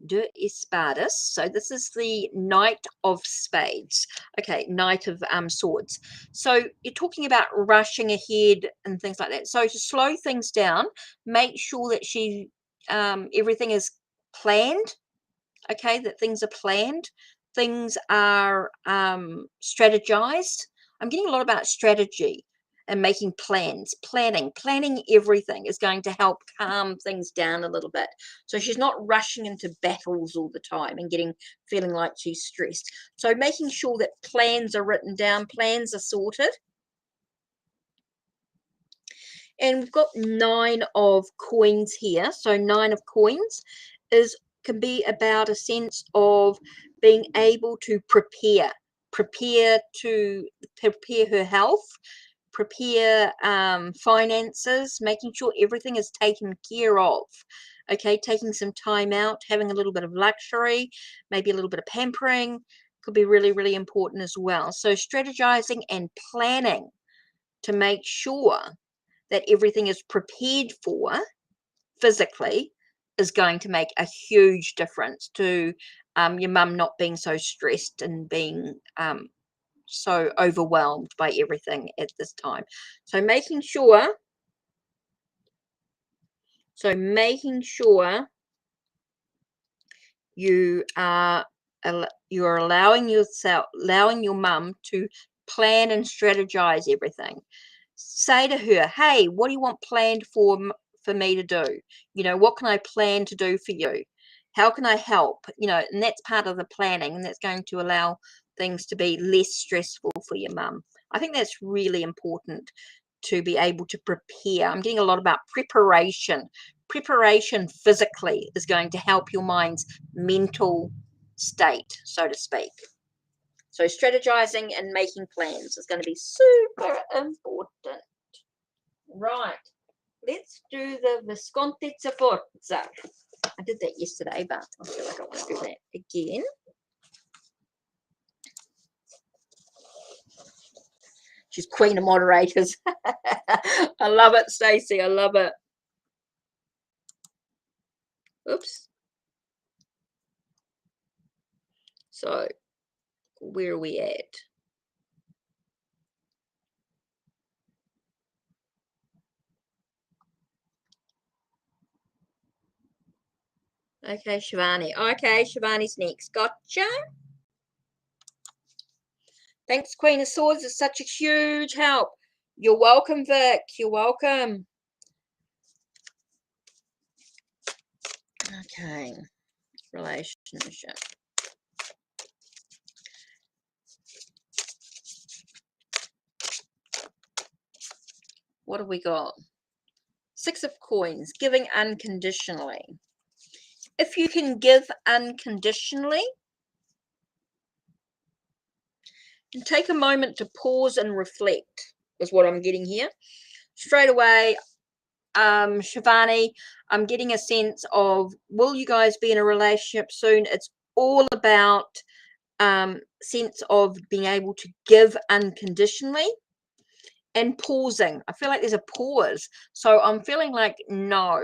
Espadas. So this is the Knight of Spades. Okay, Knight of Swords. So you're talking about rushing ahead and things like that. So to slow things down, make sure that everything is planned. Okay, that things are planned. Things are strategized. I'm getting a lot about strategy and making plans. Planning everything is going to help calm things down a little bit. So she's not rushing into battles all the time and feeling like she's stressed. So making sure that plans are written down, plans are sorted. And we've got 9 of coins here. So 9 of coins can be about a sense of being able to prepare her health, prepare finances, making sure everything is taken care of. Okay, taking some time out, having a little bit of luxury, maybe a little bit of pampering could be really, really important as well. So strategizing and planning to make sure that everything is prepared for physically is going to make a huge difference to your mum not being so stressed and being so overwhelmed by everything at this time. So making sure you are allowing your mum to plan and strategize everything. Say to her, hey, what do you want planned for me to do? You know, what can I plan to do for you? How can I help? You know, and that's part of the planning, and that's going to allow things to be less stressful for your mum. I think that's really important to be able to prepare. I'm getting a lot about preparation. Preparation physically is going to help your mind's mental state, so to speak. So strategizing and making plans is going to be super important. Right. Let's do the Visconti Forza. I did that yesterday, but I feel like I want to do that again. She's queen of moderators. I love it, Stacey. I love it. Oops. So, where are we at? Okay, Shivani. Okay, Shivani's next. Gotcha. Thanks, Queen of Swords. It's such a huge help. You're welcome, Vic. You're welcome. Okay. Relationship. What have we got? 6 of coins. Giving unconditionally. If you can give unconditionally, and take a moment to pause and reflect, is what I'm getting here. Straight away, Shivani, I'm getting a sense of, will you guys be in a relationship soon? It's all about sense of being able to give unconditionally and pausing. I feel like there's a pause. So I'm feeling like, no,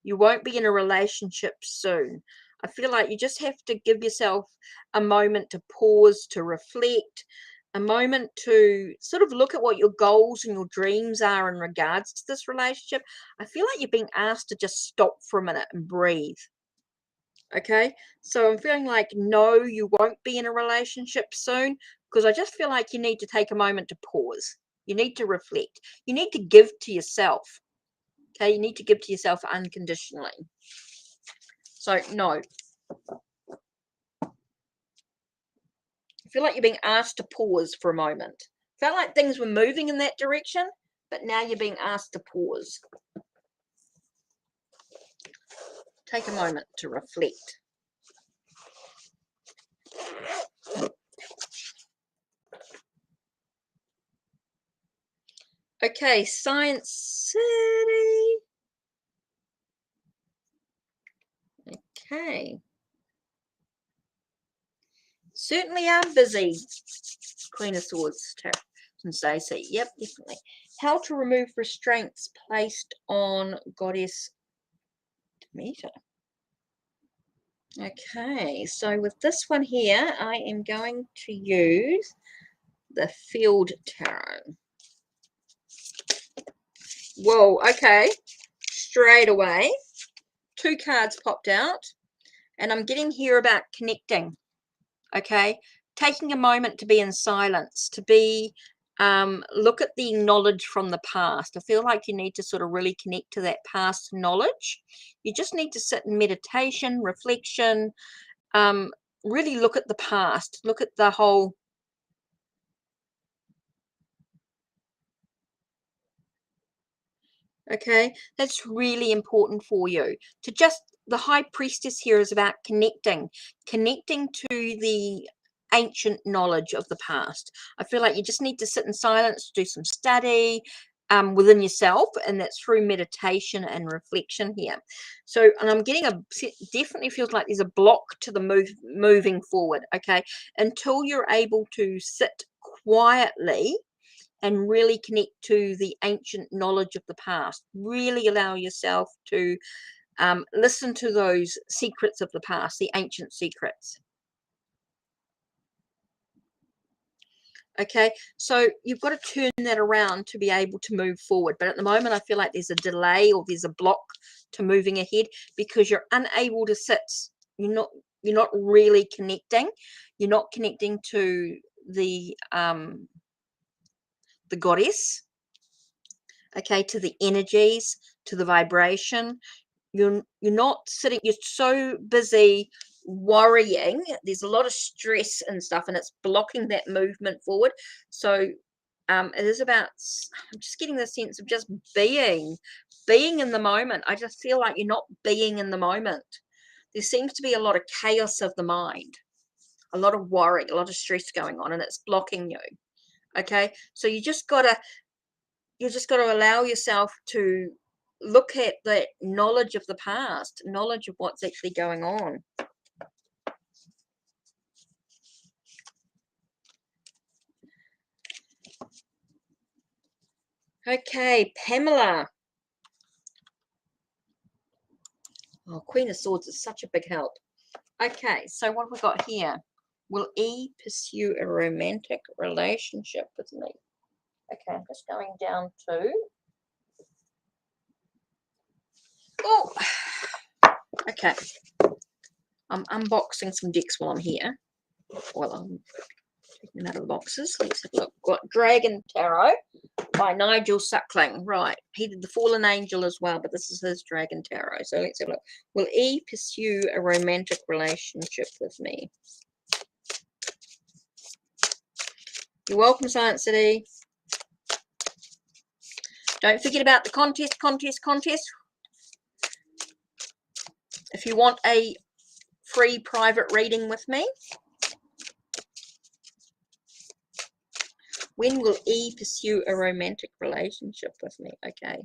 you won't be in a relationship soon. I feel like you just have to give yourself a moment to pause, to reflect, a moment to sort of look at what your goals and your dreams are in regards to this relationship. I feel like you're being asked to just stop for a minute and breathe. Okay, so I'm feeling like, no, you won't be in a relationship soon, because I just feel like you need to take a moment to pause. You need to reflect. You need to give to yourself. Okay, you need to give to yourself unconditionally. So no. I feel like you're being asked to pause for a moment. Felt like things were moving in that direction, but now you're being asked to pause. Take a moment to reflect. Okay, Science City. Okay. Certainly are busy. Queen of Swords, and Stacey. Yep, definitely. How to remove restraints placed on Goddess Demeter. Okay, so with this one here, I am going to use the Field Tarot. Whoa, okay. Straight away, 2 cards popped out, and I'm getting here about connecting. Okay, taking a moment to be in silence, to be look at the knowledge from the past. I feel like you need to sort of really connect to that past knowledge. You just need to sit in meditation, reflection, really look at the past, look at the whole. Okay, that's really important for you to just, the High Priestess here is about connecting to the ancient knowledge of the past. I feel like you just need to sit in silence, do some study within yourself, and that's through meditation and reflection here. So, and I'm getting definitely feels like there's a block to the moving forward. Okay, until you're able to sit quietly and really connect to the ancient knowledge of the past. Really allow yourself to listen to those secrets of the past, the ancient secrets. Okay, so you've got to turn that around to be able to move forward. But at the moment, I feel like there's a delay or there's a block to moving ahead because you're unable to sit. You're not really connecting. You're not connecting to the goddess. Okay, to the energies, to the vibration. You're not sitting, you're so busy worrying. There's a lot of stress and stuff, and it's blocking that movement forward. So it is about, I'm just getting the sense of just being in the moment. I just feel like you're not being in the moment. There seems to be a lot of chaos of the mind, a lot of worry, a lot of stress going on, and it's blocking you. Okay, so you just got to allow yourself to look at that knowledge of the past, knowledge of what's actually going on. Okay, Pamela. Oh, Queen of Swords is such a big help. Okay, so what have we got here? Will E pursue a romantic relationship with me? Okay, I'm just going down to... Oh, okay. I'm unboxing some decks while I'm here. Well, I'm taking them out of the boxes. Let's have a look. Got Dragon Tarot by Nigel Suckling. Right, he did the Fallen Angel as well, but this is his Dragon Tarot. So let's have a look. Will E pursue a romantic relationship with me? You're welcome, Science City. Don't forget about the contest. If you want a free private reading with me. When will E pursue a romantic relationship with me? Okay,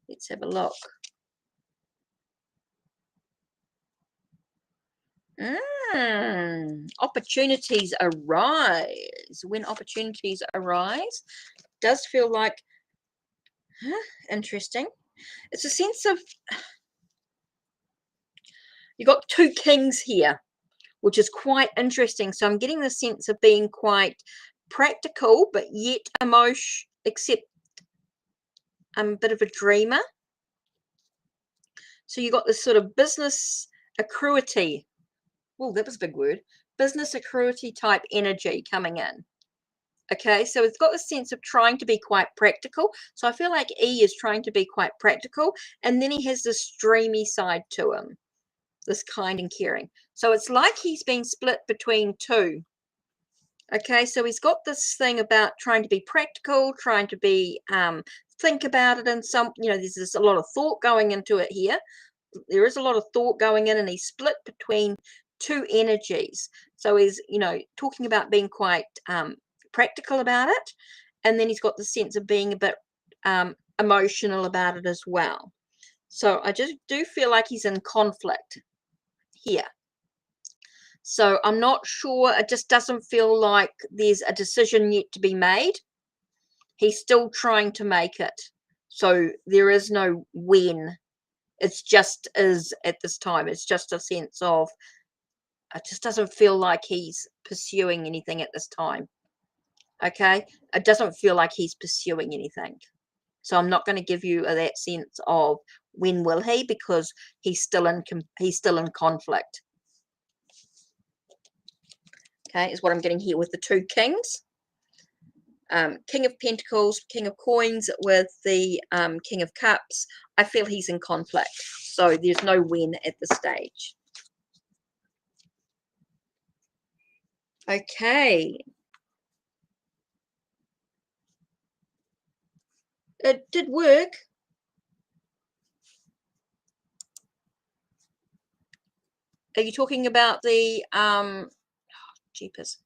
let's have a look. Opportunities arise. When opportunities arise, does feel like interesting. It's a sense of, you got 2 kings here, which is quite interesting. So I'm getting the sense of being quite practical, but yet except I'm a bit of a dreamer. So you got this sort of business accruity. Oh, that was a big word. Business accruity type energy coming in. Okay, so it's got a sense of trying to be quite practical. So I feel like E is trying to be quite practical, and then he has this dreamy side to him, this kind and caring. So it's like he's been split between two. Okay, so he's got this thing about trying to be practical, trying to be think about it, and there's a lot of thought going into it here. There is a lot of thought going in, and he's split between two energies. So he's talking about being quite practical about it, and then he's got the sense of being a bit emotional about it as well. So I just do feel like he's in conflict here. So I'm not sure. It just doesn't feel like there's a decision yet to be made. He's still trying to make it. So there is no when. It's just is at this time. It's just a sense of, it just doesn't feel like he's pursuing anything at this time. Okay? It doesn't feel like he's pursuing anything. So I'm not going to give you that sense of when will he, because he's still in conflict. Okay, is what I'm getting here with the two kings. King of Pentacles, King of Coins with the King of Cups. I feel he's in conflict. So there's no win at this stage. Okay. It did work. Are you talking about the jeepers?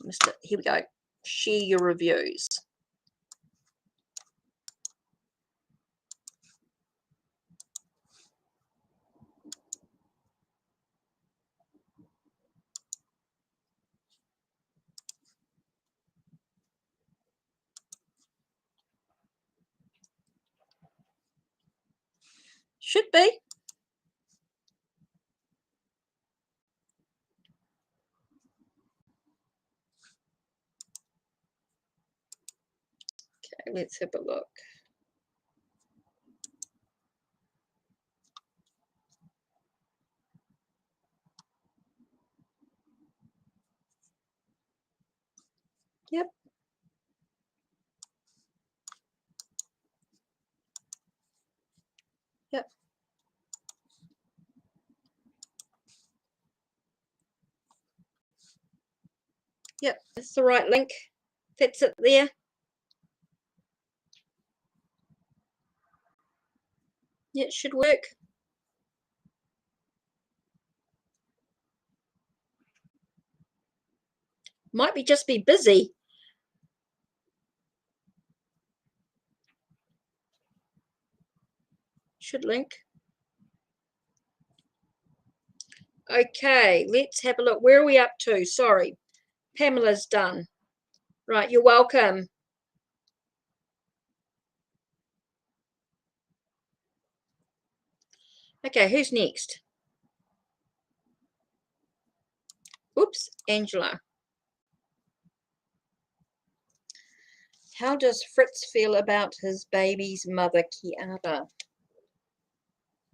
Missed it. Here we go. Share your reviews. Should be. Okay, let's have a look. Yep. Yep. Yep, that's the right link. That's it there. Yeah, it should work. Might be just be busy. Should link. Okay, let's have a look. Where are we up to? Sorry. Pamela's done. Right, you're welcome. Okay, who's next? Oops, Angela. How does Fritz feel about his baby's mother, Kiara?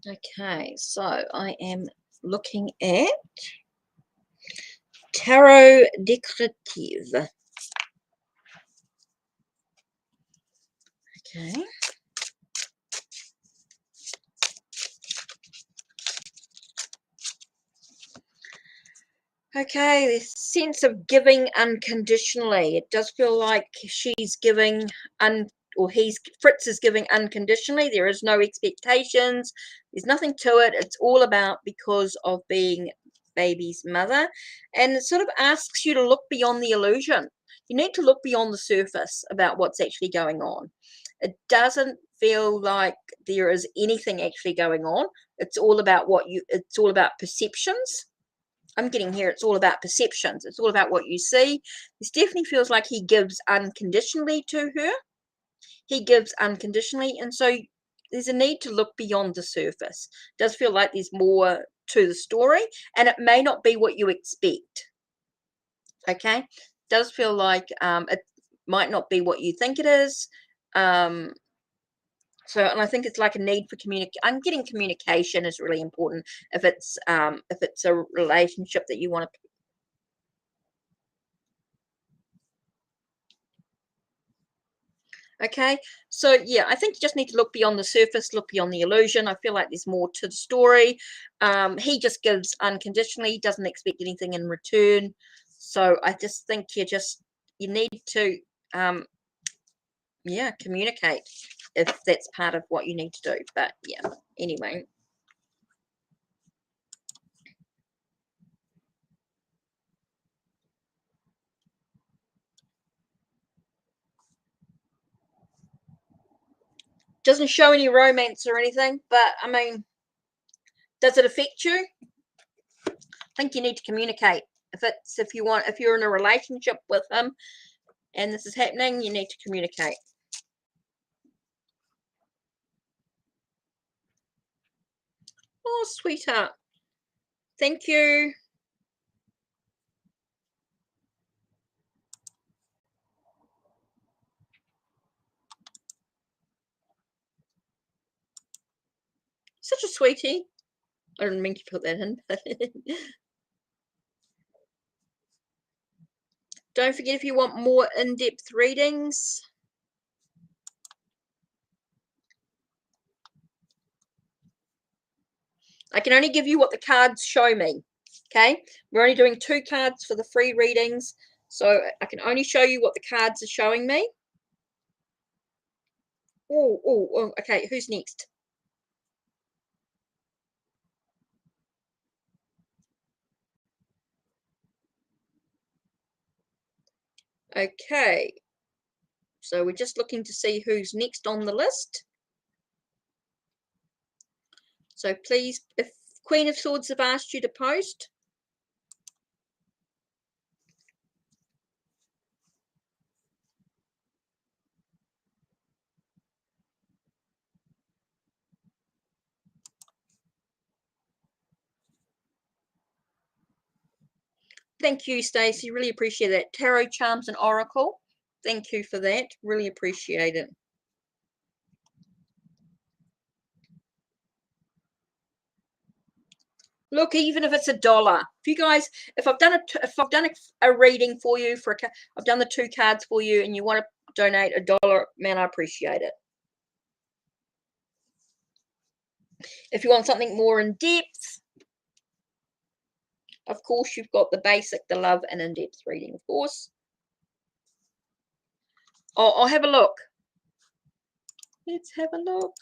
Okay, so I am looking at Tarot Decorative. Okay. Okay, this sense of giving unconditionally. It does feel like she's giving Fritz is giving unconditionally. There is no expectations. There's nothing to it. It's all about because of being baby's mother. And it sort of asks you to look beyond the illusion. You need to look beyond the surface about what's actually going on. It doesn't feel like there is anything actually going on. It's all about it's all about perceptions. I'm getting here, it's all about perceptions. It's all about what you see. This definitely feels like he gives unconditionally to her. He gives unconditionally. And so there's a need to look beyond the surface. It does feel like there's more to the story. And it may not be what you expect. Okay? It does feel like it might not be what you think it is. And I think it's like a need for communication. I'm getting communication is really important if it's a relationship that you want to. Okay, so yeah, I think you just need to look beyond the surface, look beyond the illusion. I feel like there's more to the story. He just gives unconditionally, doesn't expect anything in return. So I just think you need to yeah, communicate if that's part of what you need to do. But yeah, anyway. Doesn't show any romance or anything, but I mean, does it affect you? I think you need to communicate. If you're in a relationship with him and this is happening, you need to communicate. Oh, sweetheart. Thank you. Such a sweetie. I didn't mean to put that in. Don't forget, if you want more in-depth readings, I can only give you what the cards show me. Okay, we're only doing 2 cards for the free readings, so I can only show you what the cards are showing me. Oh, okay, who's next? Okay, so we're just looking to see who's next on the list. So please, if Queen of Swords have asked you to post. Thank you, Stacey. Really appreciate that. Tarot, Charms, and Oracle. Thank you for that. Really appreciate it. Look, even if it's $1, if you guys, if I've done a reading for you I've done the 2 cards for you, and you want to donate $1, man, I appreciate it. If you want something more in depth, of course, you've got the basic, the love, and in depth reading, of course. I'll have a look. Let's have a look.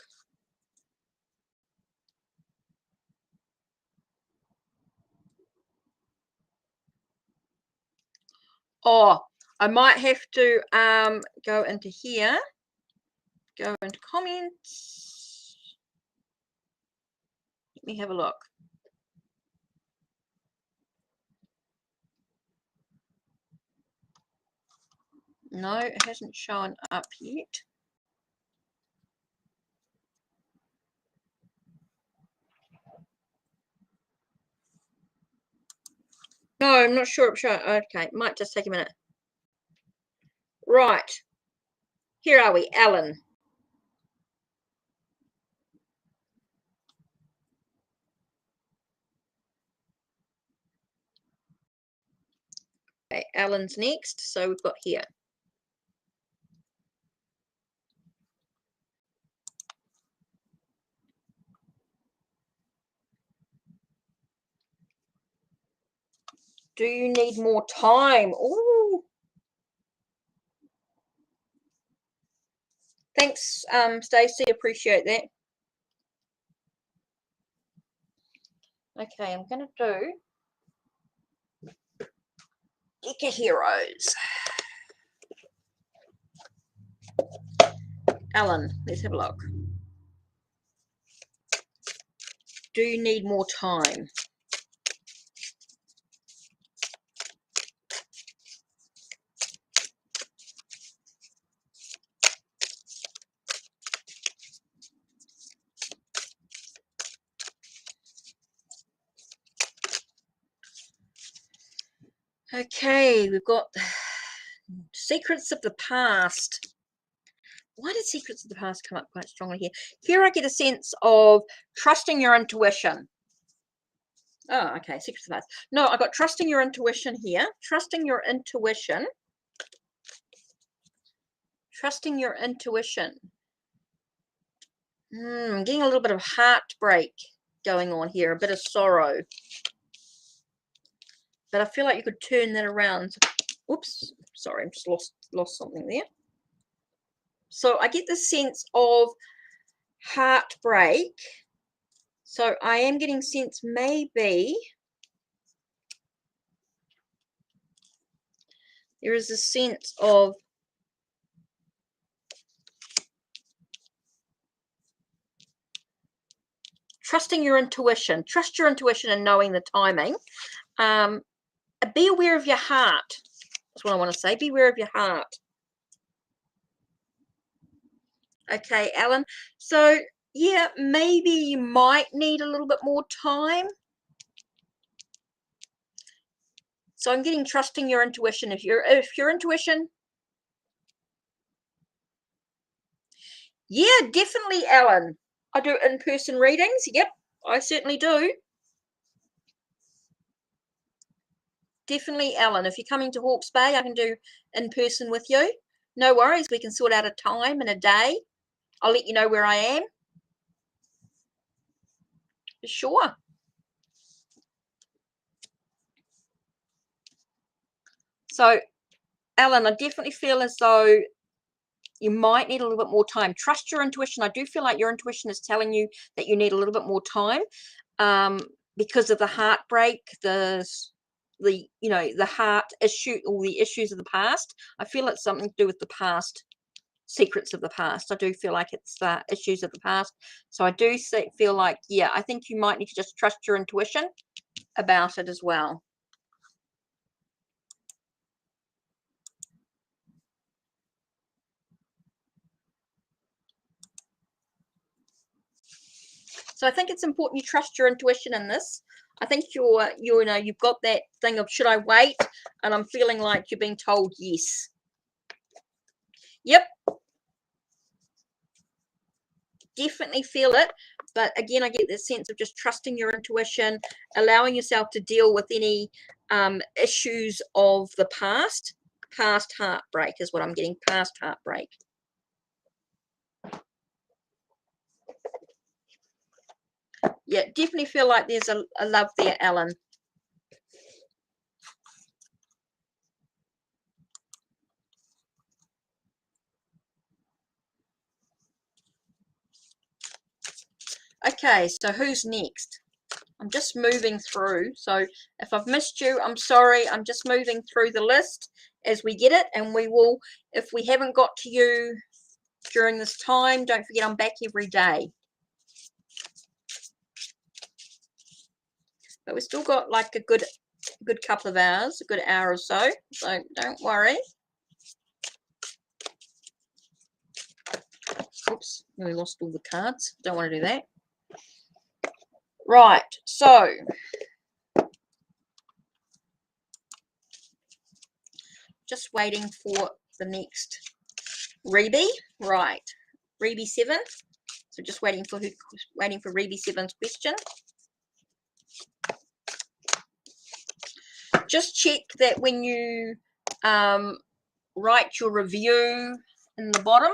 Oh, I might have to go into here, go into comments. Let me have a look. No, it hasn't shown up yet. No, I'm not sure it's showing. Okay, might just take a minute. Right. Here are we, Alan. Okay, Alan's next, so we've got here. Do you need more time? Oh, thanks, Stacey. Appreciate that. Okay, I'm going to do Deck of Heroes. Alan, let's have a look. Do you need more time? Okay, we've got Secrets of the Past. Why did Secrets of the Past come up quite strongly here? Here I get a sense of trusting your intuition. Oh, okay, Secrets of the Past. No, I got trusting your intuition here. Trusting your intuition. Trusting your intuition. I'm getting a little bit of heartbreak going on here, a bit of sorrow. But I feel like you could turn that around. Oops, sorry, I just lost something there. So I get the sense of heartbreak. So I am getting sense maybe there is a sense of trusting your intuition. Trust your intuition and knowing the timing. Be aware of your heart. That's what I want to say. Be aware of your heart. Okay, Alan. So, yeah, maybe you might need a little bit more time. So I'm getting trusting your intuition. If your intuition, yeah, definitely, Alan. I do in-person readings. Yep, I certainly do. Definitely, Alan. If you're coming to Hawke's Bay, I can do in-person with you. No worries. We can sort out a time and a day. I'll let you know where I am. Sure. So, Alan, I definitely feel as though you might need a little bit more time. Trust your intuition. I do feel like your intuition is telling you that you need a little bit more time because of the heartbreak, the heart issue, all the issues of the past. I feel it's something to do with the past, secrets of the past. I do feel like it's the issues of the past. So I do feel like, yeah, I think you might need to just trust your intuition about it as well. So I think it's important you trust your intuition in this. I think you've got that thing of should I wait? And I'm feeling like you're being told yes. Yep. Definitely feel it. But again, I get this sense of just trusting your intuition, allowing yourself to deal with any issues of the past. Past heartbreak is what I'm getting, past heartbreak. Yeah, definitely feel like there's a love there, Alan. Okay, so who's next? I'm just moving through. So if I've missed you, I'm sorry. I'm just moving through the list as we get it. And we will, if we haven't got to you during this time, don't forget I'm back every day. But we've still got like a good couple of hours, a good hour or so. So don't worry. Oops, we lost all the cards. Don't want to do that. Right, so just waiting for the next Reby. Right, Reby 7. So just waiting for Reby 7's question. Just check that when you write your review in the bottom,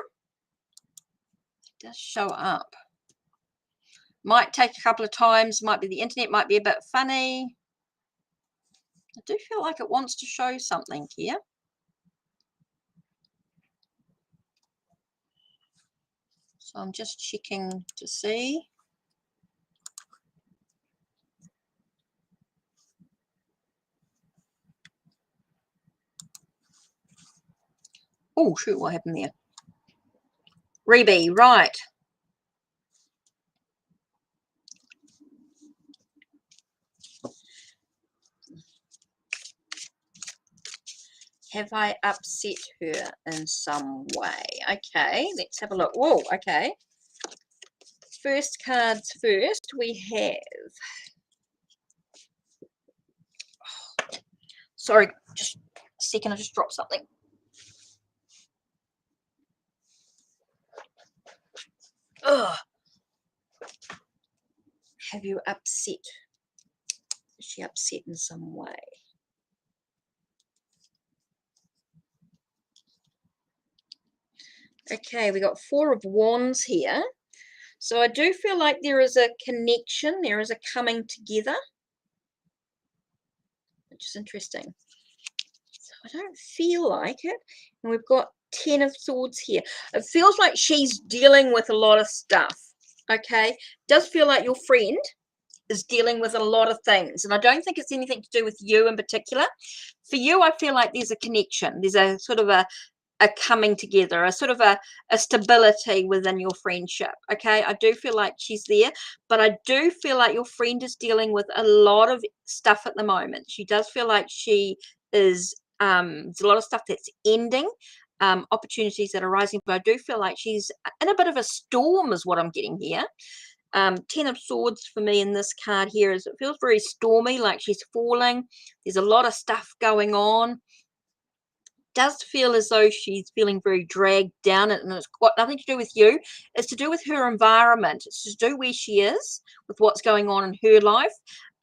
it does show up. Might take a couple of times, might be the internet, might be a bit funny. I do feel like it wants to show something here. So I'm just checking to see. Oh, shoot, what happened there? Reby, right. Have I upset her in some way? Okay, let's have a look. Whoa, okay. First cards first, we have... Oh, sorry, just a second, I just dropped something. Ugh. Have you upset? Is she upset in some way? Okay, we got Four of Wands here. So I do feel like there is a connection, there is a coming together, which is interesting. So I don't feel like it. And we've got Ten of Swords here. It feels like she's dealing with a lot of stuff. Okay, does feel like your friend is dealing with a lot of things, and I don't think it's anything to do with you in particular. For you, I feel like there's a connection, there's a sort of a coming together, a sort of a stability within your friendship. Okay, I do feel like she's there, but I do feel like your friend is dealing with a lot of stuff at the moment. She does feel like she is there's a lot of stuff that's ending, opportunities that are rising, but I do feel like she's in a bit of a storm is what I'm getting here. Ten of Swords for me in this card here is it feels very stormy, like she's falling. There's a lot of stuff going on. Does feel as though she's feeling very dragged down, and it's got nothing to do with you. It's to do with her environment. It's to do where she is, with what's going on in her life.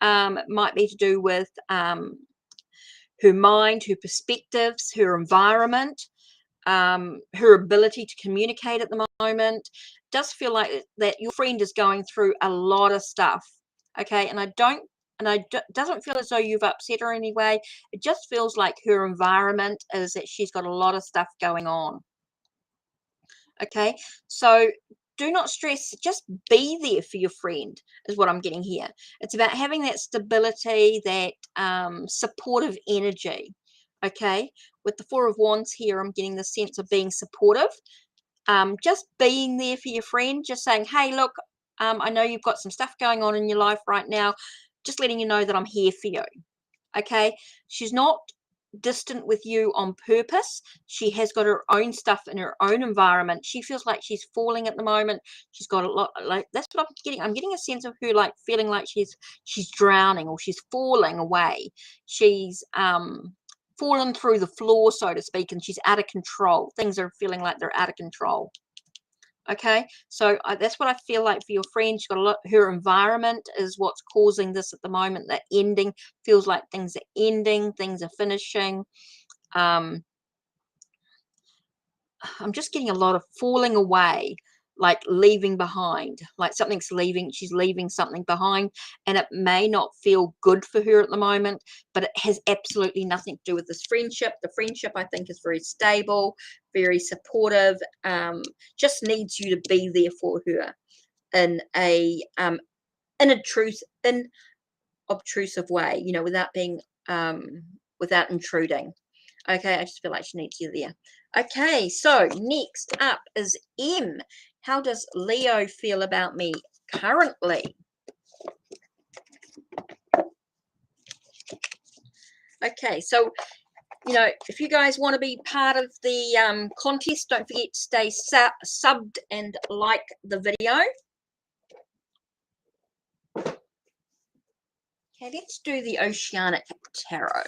It might be to do with her mind, her perspectives, her environment, her ability to communicate at the moment. Does feel like that your friend is going through a lot of stuff. Okay, and doesn't feel as though you've upset her anyway. It just feels like her environment is that she's got a lot of stuff going on. Okay, so do not stress, just be there for your friend is what I'm getting here. It's about having that stability, that supportive energy. Okay, with the Four of Wands here, I'm getting the sense of being supportive, just being there for your friend, just saying, hey, look, I know you've got some stuff going on in your life right now, just letting you know that I'm here for you. Okay, she's not distant with you on purpose. She has got her own stuff in her own environment. She feels like she's falling at the moment. She's got a lot, like that's what I'm getting. I'm getting a sense of her like feeling like she's drowning or she's falling away. She's fallen through the floor, so to speak, and she's out of control. Things are feeling like they're out of control. Okay, so that's what I feel like for your friend. She's got a lot, her environment is what's causing this at the moment. That ending feels like things are ending, things are finishing. I'm just getting a lot of falling away, like leaving behind, like something's leaving, she's leaving something behind, and it may not feel good for her at the moment, but it has absolutely nothing to do with this friendship. The friendship, I think, is very stable, very supportive, just needs you to be there for her in a obtrusive way, you know, without being without intruding. Okay, I just feel like she needs you there. Okay, so next up is M. How does Leo feel about me currently? Okay, so, you know, if you guys want to be part of the contest, don't forget to stay subbed and like the video. Okay, let's do the Oceanic Tarot.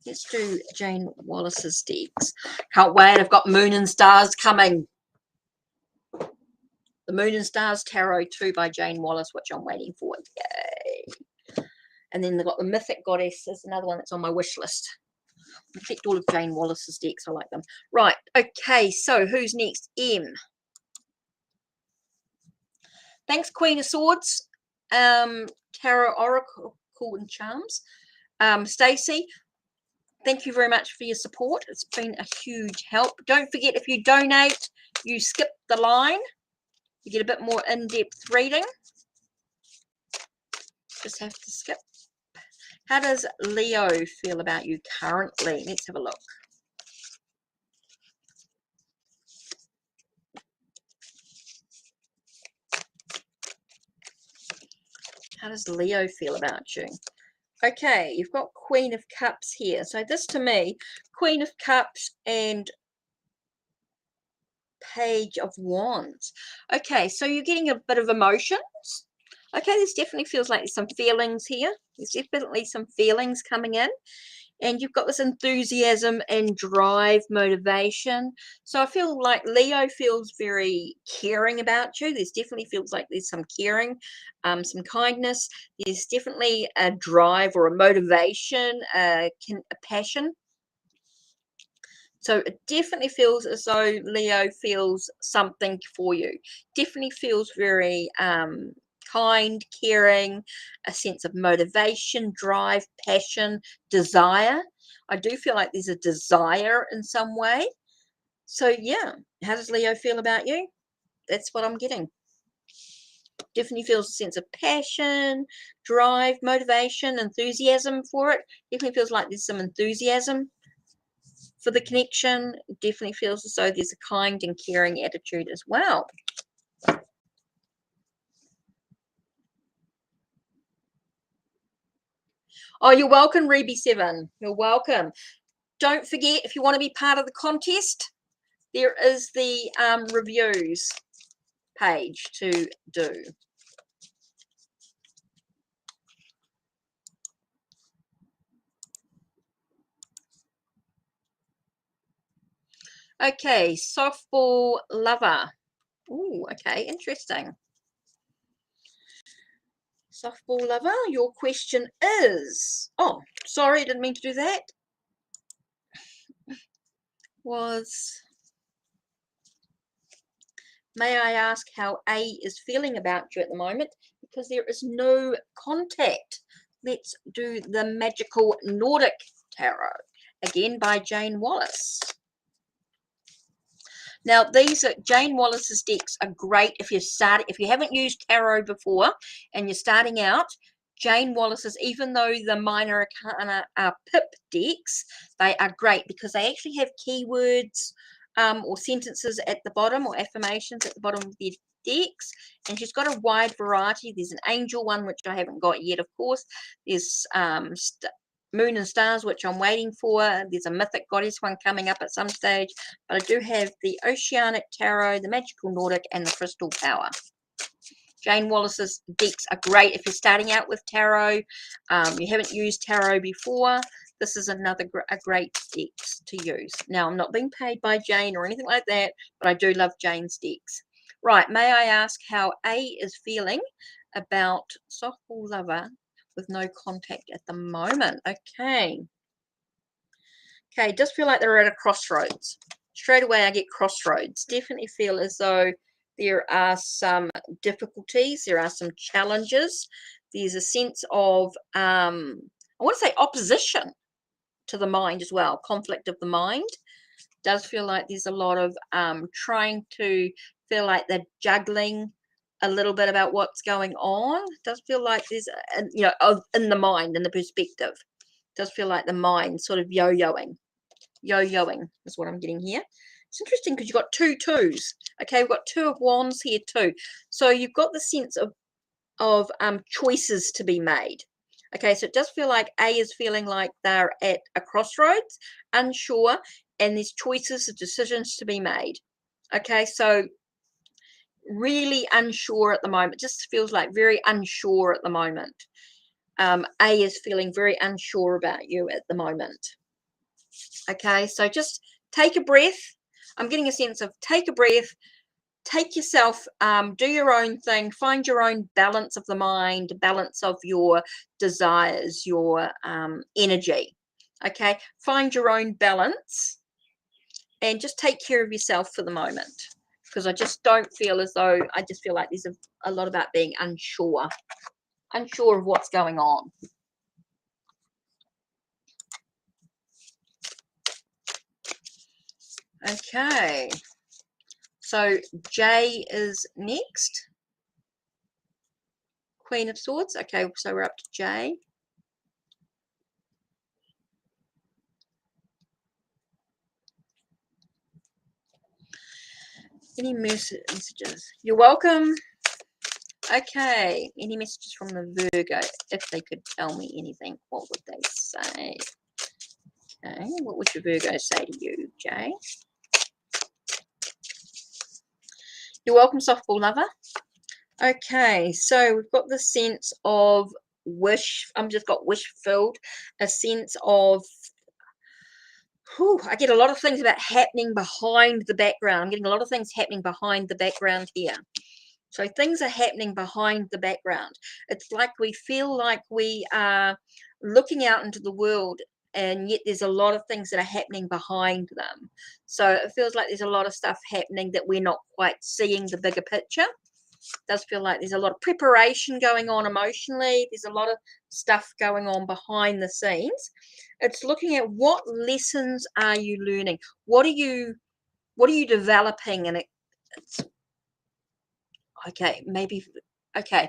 Let's do Jane Wallace's decks. Can't wait. I've got Moon and Stars coming. The Moon and Stars Tarot 2 by Jane Wallace, which I'm waiting for. Yay. And then they've got the Mythic Goddess. There's another one that's on my wish list. I've picked all of Jane Wallace's decks. I like them. Right. Okay. So who's next? M. Thanks, Queen of Swords. Tarot Oracle and Charms. Stacey, thank you very much for your support. It's been a huge help. Don't forget, if you donate, you skip the line. You get a bit more in-depth reading. Just have to skip. How does Leo feel about you currently? Let's have a look. How does Leo feel about you? Okay, you've got Queen of Cups here. So this to me, Queen of Cups and Page of Wands. Okay, so you're getting a bit of emotions. Okay, this definitely feels like there's some feelings here. There's definitely some feelings coming in. And you've got this enthusiasm and drive, motivation. So I feel like Leo feels very caring about you. There's definitely feels like there's some caring, some kindness. There's definitely a drive or a motivation, a passion. So it definitely feels as though Leo feels something for you. Definitely feels very kind, caring, a sense of motivation, drive, passion, desire. I do feel like there's a desire in some way. So yeah, how does Leo feel about you? That's what I'm getting. Definitely feels a sense of passion, drive, motivation, enthusiasm for it. Definitely feels like there's some enthusiasm for the connection. Definitely feels as though there's a kind and caring attitude as well. Oh, you're welcome, Ruby7. You're welcome. Don't forget, if you want to be part of the contest, there is the reviews page to do. Okay, softball lover. Oh, okay, interesting. Softball lover, your question is, oh, sorry, I didn't mean to do that. May I ask how A is feeling about you at the moment? Because there is no contact. Let's do the Magical Nordic Tarot, again by Jane Wallace. Now, these are Jane Wallace's decks are great if you haven't used tarot before and you're starting out. Jane Wallace's, even though the minor arcana are pip decks, they are great because they actually have keywords or sentences at the bottom, or affirmations at the bottom of their decks, and she's got a wide variety. There's an angel one, which I haven't got yet, of course. There's moon and stars, which I'm waiting for. There's a mythic goddess one coming up at some stage, but I do have the Oceanic Tarot, the Magical Nordic, and the Crystal Power. Jane Wallace's decks are great if you're starting out with tarot. You haven't used tarot before. This is a great deck to use. Now, I'm not being paid by Jane or anything like that, but I do love Jane's decks. Right, may I ask how A is feeling about softball lover with no contact at the moment? Okay. Okay, just feel like they're at a crossroads. Straight away, I get crossroads. Definitely feel as though there are some difficulties. There are some challenges. There's a sense of, I want to say opposition to the mind as well. Conflict of the mind. Does feel like there's a lot of trying to feel like they're juggling a little bit about what's going on. Does feel like there's, in the mind, in the perspective. Does feel like the mind sort of yo-yoing. Yo-yoing is what I'm getting here. It's interesting because you've got two twos. Okay, we've got two of wands here too. So you've got the sense of choices to be made. Okay, so it does feel like A is feeling like they're at a crossroads, unsure, and there's choices, decisions to be made. Okay, so really unsure at the moment. Just feels like very unsure at the moment. A is feeling very unsure about you at the moment. Okay, so just take a breath. I'm getting a sense of take a breath, take yourself, do your own thing, find your own balance of the mind, balance of your desires, your energy. Okay, find your own balance and just take care of yourself for the moment, because I just don't feel as though, I just feel like there's a lot about being unsure of what's going on. Okay, so J is next. Queen of Swords. Okay, so we're up to J. Any messages? You're welcome. Okay, any messages from the Virgo? If they could tell me anything, what would they say? Okay, what would your Virgo say to you, Jay? You're welcome, softball lover. Okay, so we've got the sense of wish. I'm just got wish filled. A sense of, I get a lot of things about happening behind the background. I'm getting a lot of things happening behind the background here. So things are happening behind the background. It's like we feel like we are looking out into the world and yet there's a lot of things that are happening behind them. So it feels like there's a lot of stuff happening that we're not quite seeing the bigger picture. It does feel like there's a lot of preparation going on emotionally. There's a lot of stuff going on behind the scenes. It's looking at what lessons are you learning? What are you developing? And it's okay, maybe okay.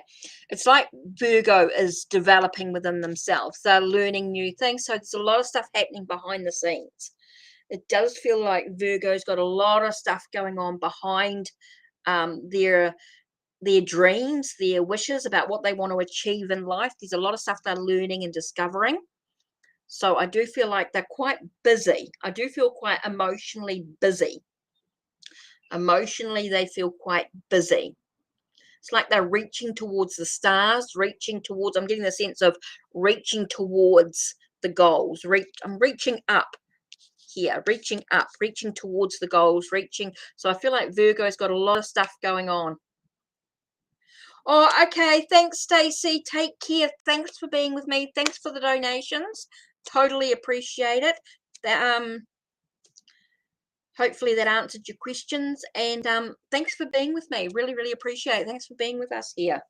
It's like Virgo is developing within themselves. They're learning new things. So there's a lot of stuff happening behind the scenes. It does feel like Virgo's got a lot of stuff going on behind their dreams, their wishes about what they want to achieve in life. There's a lot of stuff they're learning and discovering. So I do feel like they're quite busy. I do feel quite emotionally busy. Emotionally, they feel quite busy. It's like they're reaching towards the stars, reaching towards, I'm getting the sense of reaching towards the goals. I'm reaching up here, reaching up, reaching towards the goals, reaching. So I feel like Virgo's got a lot of stuff going on. Oh, okay. Thanks, Stacey. Take care. Thanks for being with me. Thanks for the donations. Totally appreciate it. Hopefully that answered your questions, and thanks for being with me. Really, really appreciate it. Thanks for being with us here.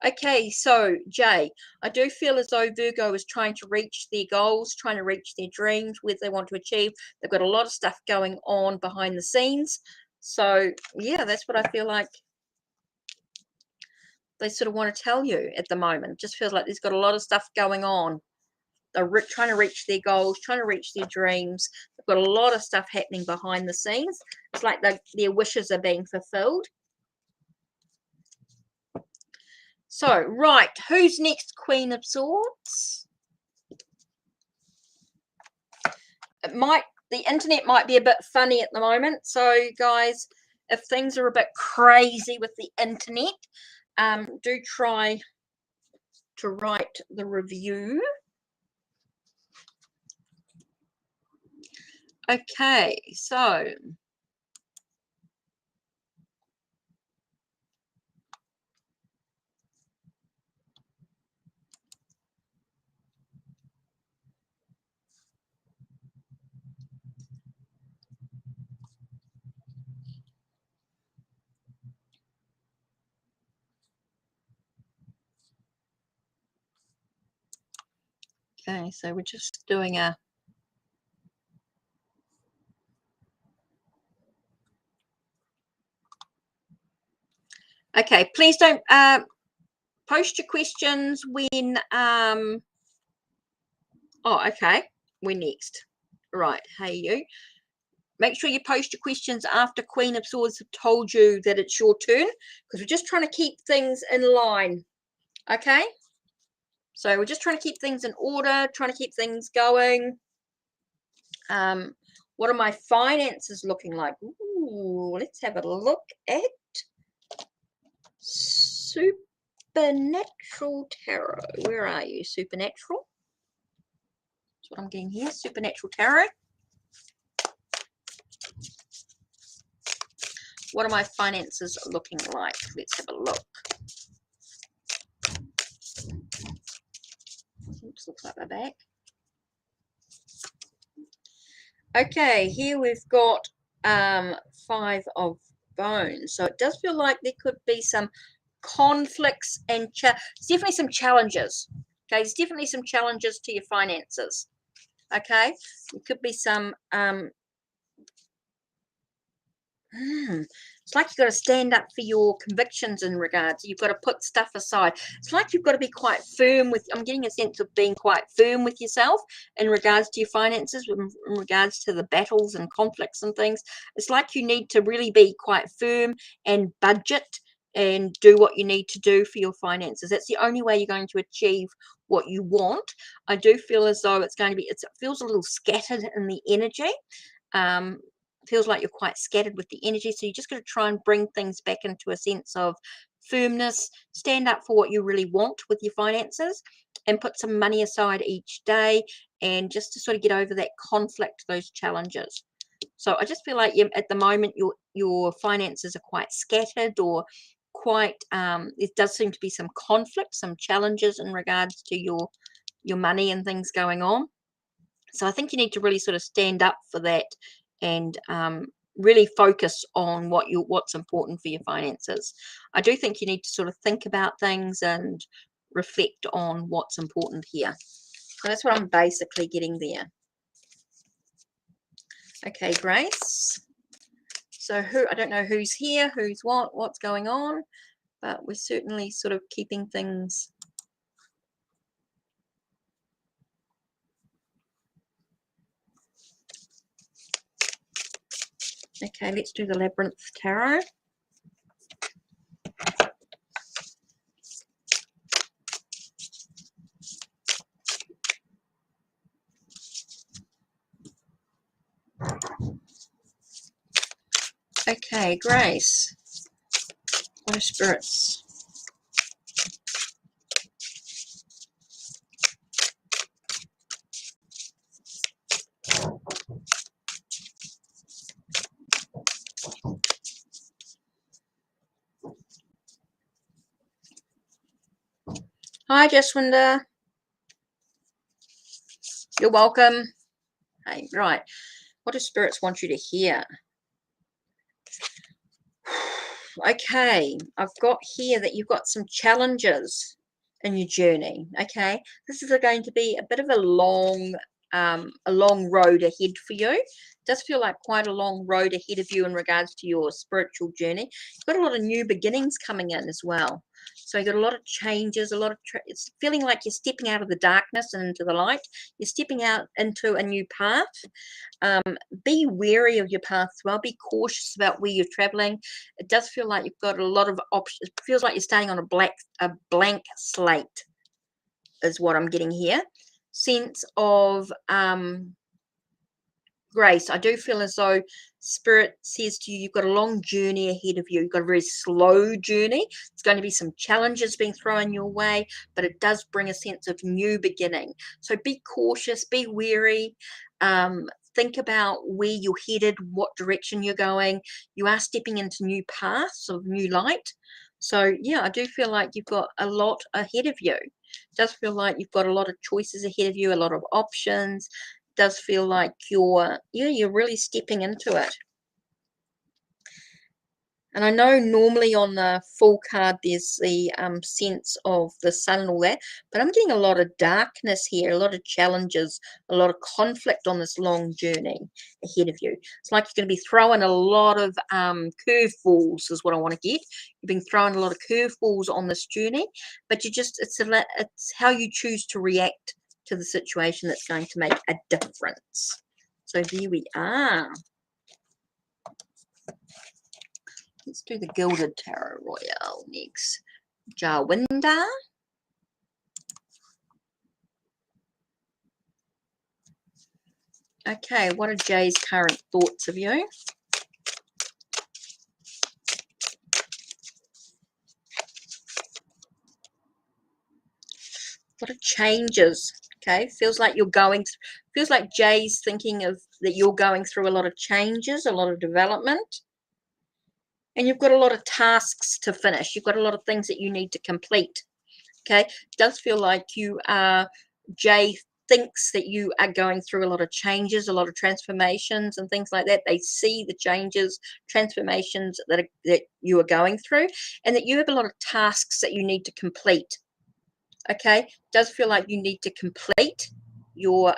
Okay, so Jay, I do feel as though Virgo is trying to reach their goals, trying to reach their dreams, what they want to achieve. They've got a lot of stuff going on behind the scenes. So yeah, that's what I feel like they sort of want to tell you at the moment. Just feels like there's got a lot of stuff going on. They're trying to reach their goals, trying to reach their dreams. They've got a lot of stuff happening behind the scenes. It's like their wishes are being fulfilled. So, right, who's next, Queen of Swords? The internet might be a bit funny at the moment. So, guys, if things are a bit crazy with the internet, do try to write the review. Okay, so okay, so we're just doing a okay, please don't post your questions when oh, okay, we're next. Right, hey you. Make sure you post your questions after Queen of Swords have told you that it's your turn, because we're just trying to keep things in line. Okay? So we're just trying to keep things in order, trying to keep things going. What are my finances looking like? Ooh, let's have a look at Supernatural Tarot. Where are you, Supernatural? That's what I'm getting here, Supernatural Tarot. What are my finances looking like? Let's have a look. Oops, looks like my back. Okay, here we've got 5 of Bones. So it does feel like there could be some conflicts and definitely some challenges. Okay, there's definitely some challenges to your finances. Okay, there could be some it's like you've got to stand up for your convictions in regards. You've got to put stuff aside. It's like you've got to be quite firm with, I'm getting a sense of being quite firm with yourself in regards to your finances, in regards to the battles and conflicts and things. It's like you need to really be quite firm and budget and do what you need to do for your finances. That's the only way you're going to achieve what you want. I do feel as though it's going to be, it feels a little scattered in the energy. Feels like you're quite scattered with the energy, so you just got to try and bring things back into a sense of firmness, stand up for what you really want with your finances, and put some money aside each day, and just to sort of get over that conflict, those challenges. So I just feel like at the moment your finances are quite scattered, or quite it does seem to be some conflict, some challenges in regards to your money and things going on. So I think you need to really sort of stand up for that and really focus on what's important for your finances. I do think you need to sort of think about things and reflect on what's important here. So that's what I'm basically getting there. Okay, Grace. So I don't know who's here, who's what's going on, but we're certainly sort of keeping things. Okay, let's do the Labyrinth Tarot. Okay, Grace. What are spirits? Hi, Jaswinda. You're welcome. Hey, right. What do spirits want you to hear? Okay, I've got here that you've got some challenges in your journey. Okay, this is going to be a bit of a long road ahead for you. It does feel like quite a long road ahead of you in regards to your spiritual journey. You've got a lot of new beginnings coming in as well. So you've got a lot of changes, a lot of it's feeling like you're stepping out of the darkness and into the light. You're stepping out into a new path. Be wary of your path as well. Be cautious about where you're traveling. It does feel like you've got a lot of options. It feels like you're starting on a blank slate is what I'm getting here. Sense of grace. I do feel as though Spirit says to you, you've got a long journey ahead of you. You've got a very slow journey. There's going to be some challenges being thrown your way, but it does bring a sense of new beginning. So be cautious, be wary. Think about where you're headed, what direction you're going. You are stepping into new paths of new light. So yeah, I do feel like you've got a lot ahead of you. It does feel like you've got a lot of choices ahead of you, a lot of options. Does feel like you're really stepping into it. And I know normally on the full card there's the sense of the sun and all that, but I'm getting a lot of darkness here, a lot of challenges, a lot of conflict on this long journey ahead of you. It's like you're going to be throwing a lot of curveballs is what I want to get. You've been throwing a lot of curveballs on this journey, but it's how you choose to react to the situation that's going to make a difference. So there we are. Let's do the Gilded Tarot Royale next. Jawinda. Okay, what are Jay's current thoughts of you? What are changes? Okay, feels like Jay's thinking of that you're going through a lot of changes, a lot of development. And you've got a lot of tasks to finish. You've got a lot of things that you need to complete. Okay, it does feel like Jay thinks that you are going through a lot of changes, a lot of transformations and things like that. They see the changes, transformations that you are going through, and that you have a lot of tasks that you need to complete. Okay, it does feel like you need to complete your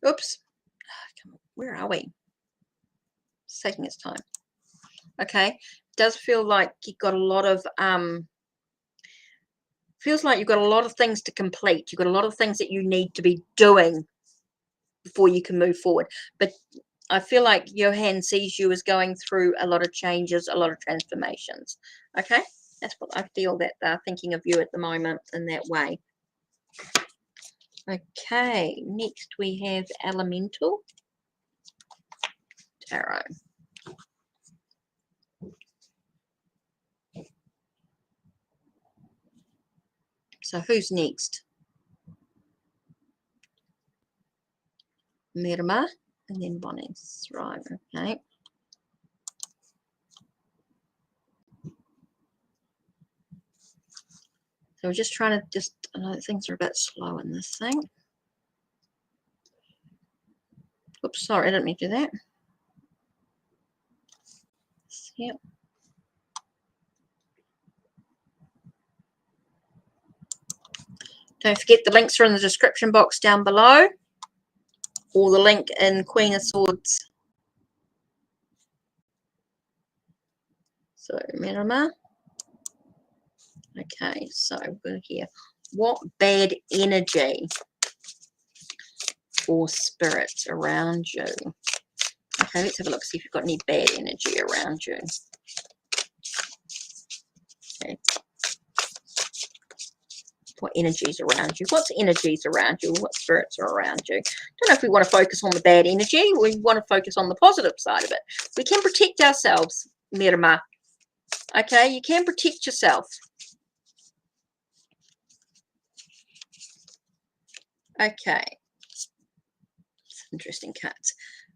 oops, where are we? It's taking its time. Okay, does feel like you've got a lot of feels like you've got a lot of things to complete. You've got a lot of things that you need to be doing before you can move forward. But I feel like Johan sees you as going through a lot of changes, a lot of transformations. Okay, that's what I feel that they're thinking of you at the moment in that way. Okay, next we have Elemental Tarot. So who's next? Mirma and then Bonnie's. Right, okay. So we're just trying to I know things are a bit slow in this thing. Oops, sorry, I didn't mean to do that. Yep. Don't forget the links are in the description box down below, or the link in Queen of Swords. So Merima. Okay, so we're going here. What bad energy or spirits around you? Okay, let's have a look, see if you've got any bad energy around you. Okay. What energies around you? What's energies around you? What spirits are around you? Don't know if we want to focus on the bad energy. We want to focus on the positive side of it. We can protect ourselves, Merima. Okay, you can protect yourself. Okay. Interesting cards.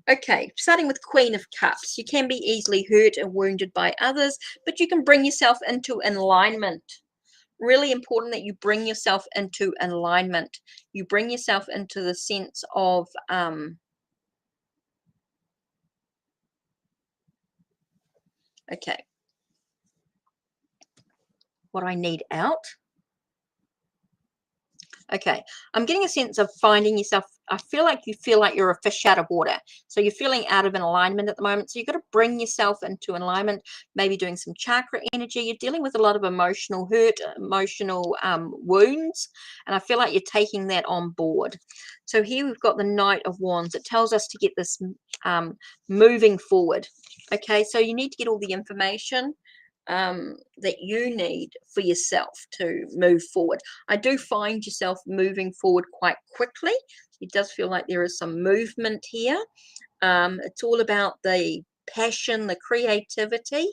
Okay, starting with Queen of Cups. You can be easily hurt and wounded by others, but you can bring yourself into alignment. Really important that you bring yourself into alignment. You bring yourself into the sense of okay, what I need out. Okay, I'm getting a sense of finding yourself. I feel like you're a fish out of water. So you're feeling out of an alignment at the moment. So you've got to bring yourself into alignment, maybe doing some chakra energy. You're dealing with a lot of emotional hurt, emotional wounds. And I feel like you're taking that on board. So here we've got the Knight of Wands. It tells us to get this moving forward. Okay, so you need to get all the information that you need for yourself to move forward. I do find yourself moving forward quite quickly. It does feel like there is some movement here. It's all about the passion, the creativity,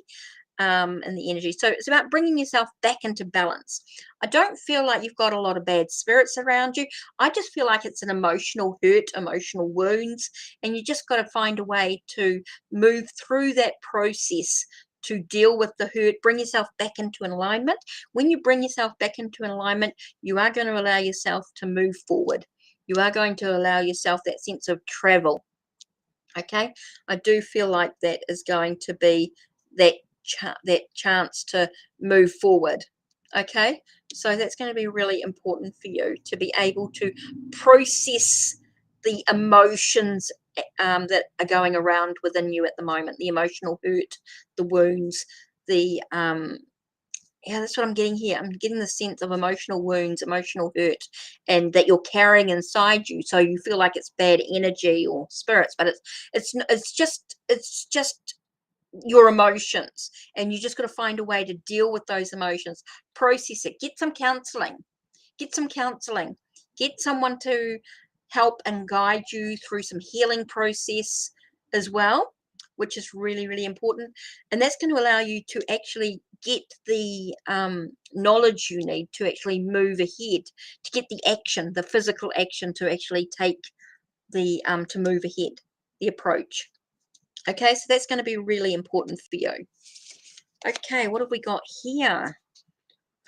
and the energy. So it's about bringing yourself back into balance. I don't feel like you've got a lot of bad spirits around you. I just feel like it's an emotional hurt, emotional wounds, and you just got to find a way to move through that process to deal with the hurt, bring yourself back into alignment. When you bring yourself back into alignment, you are going to allow yourself to move forward. You are going to allow yourself that sense of travel. Okay, I do feel like that is going to be that chance to move forward. Okay, so that's going to be really important for you to be able to process the emotions that are going around within you at the moment, the emotional hurt, the wounds, the yeah, that's what I'm getting here. I'm getting the sense of emotional wounds, emotional hurt, and that you're carrying inside you. So you feel like it's bad energy or spirits, but it's just your emotions, and you just got to find a way to deal with those emotions, process it, get some counseling, get someone to help and guide you through some healing process as well, which is really, really important. And that's going to allow you to actually get the knowledge you need to actually move ahead, to get the action, the physical action to actually take the to move ahead, the approach. Okay, so that's going to be really important for you. Okay, what have we got here?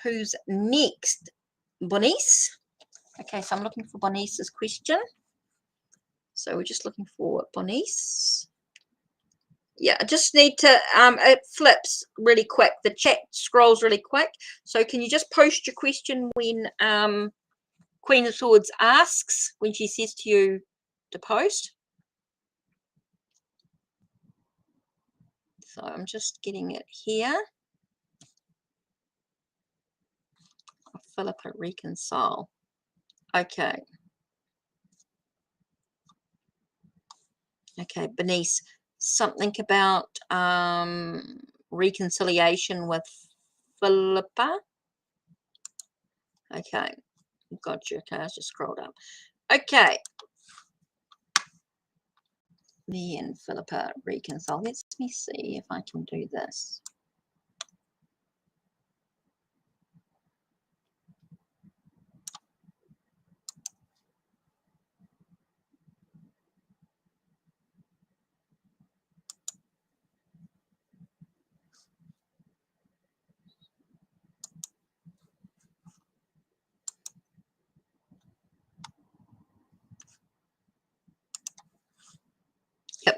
Who's next? Bonice. Okay, so I'm looking for Bonice's question. So we're just looking for Bonice. Yeah, I just need to, it flips really quick. The chat scrolls really quick. So can you just post your question when Queen of Swords asks, when she says to you to post? So I'm just getting it here. Philippa, reconcile. Okay. Okay, Benice, something about reconciliation with Philippa. Okay, got you. Okay, I just scrolled up. Okay. Me and Philippa reconcile. Let me see if I can do this.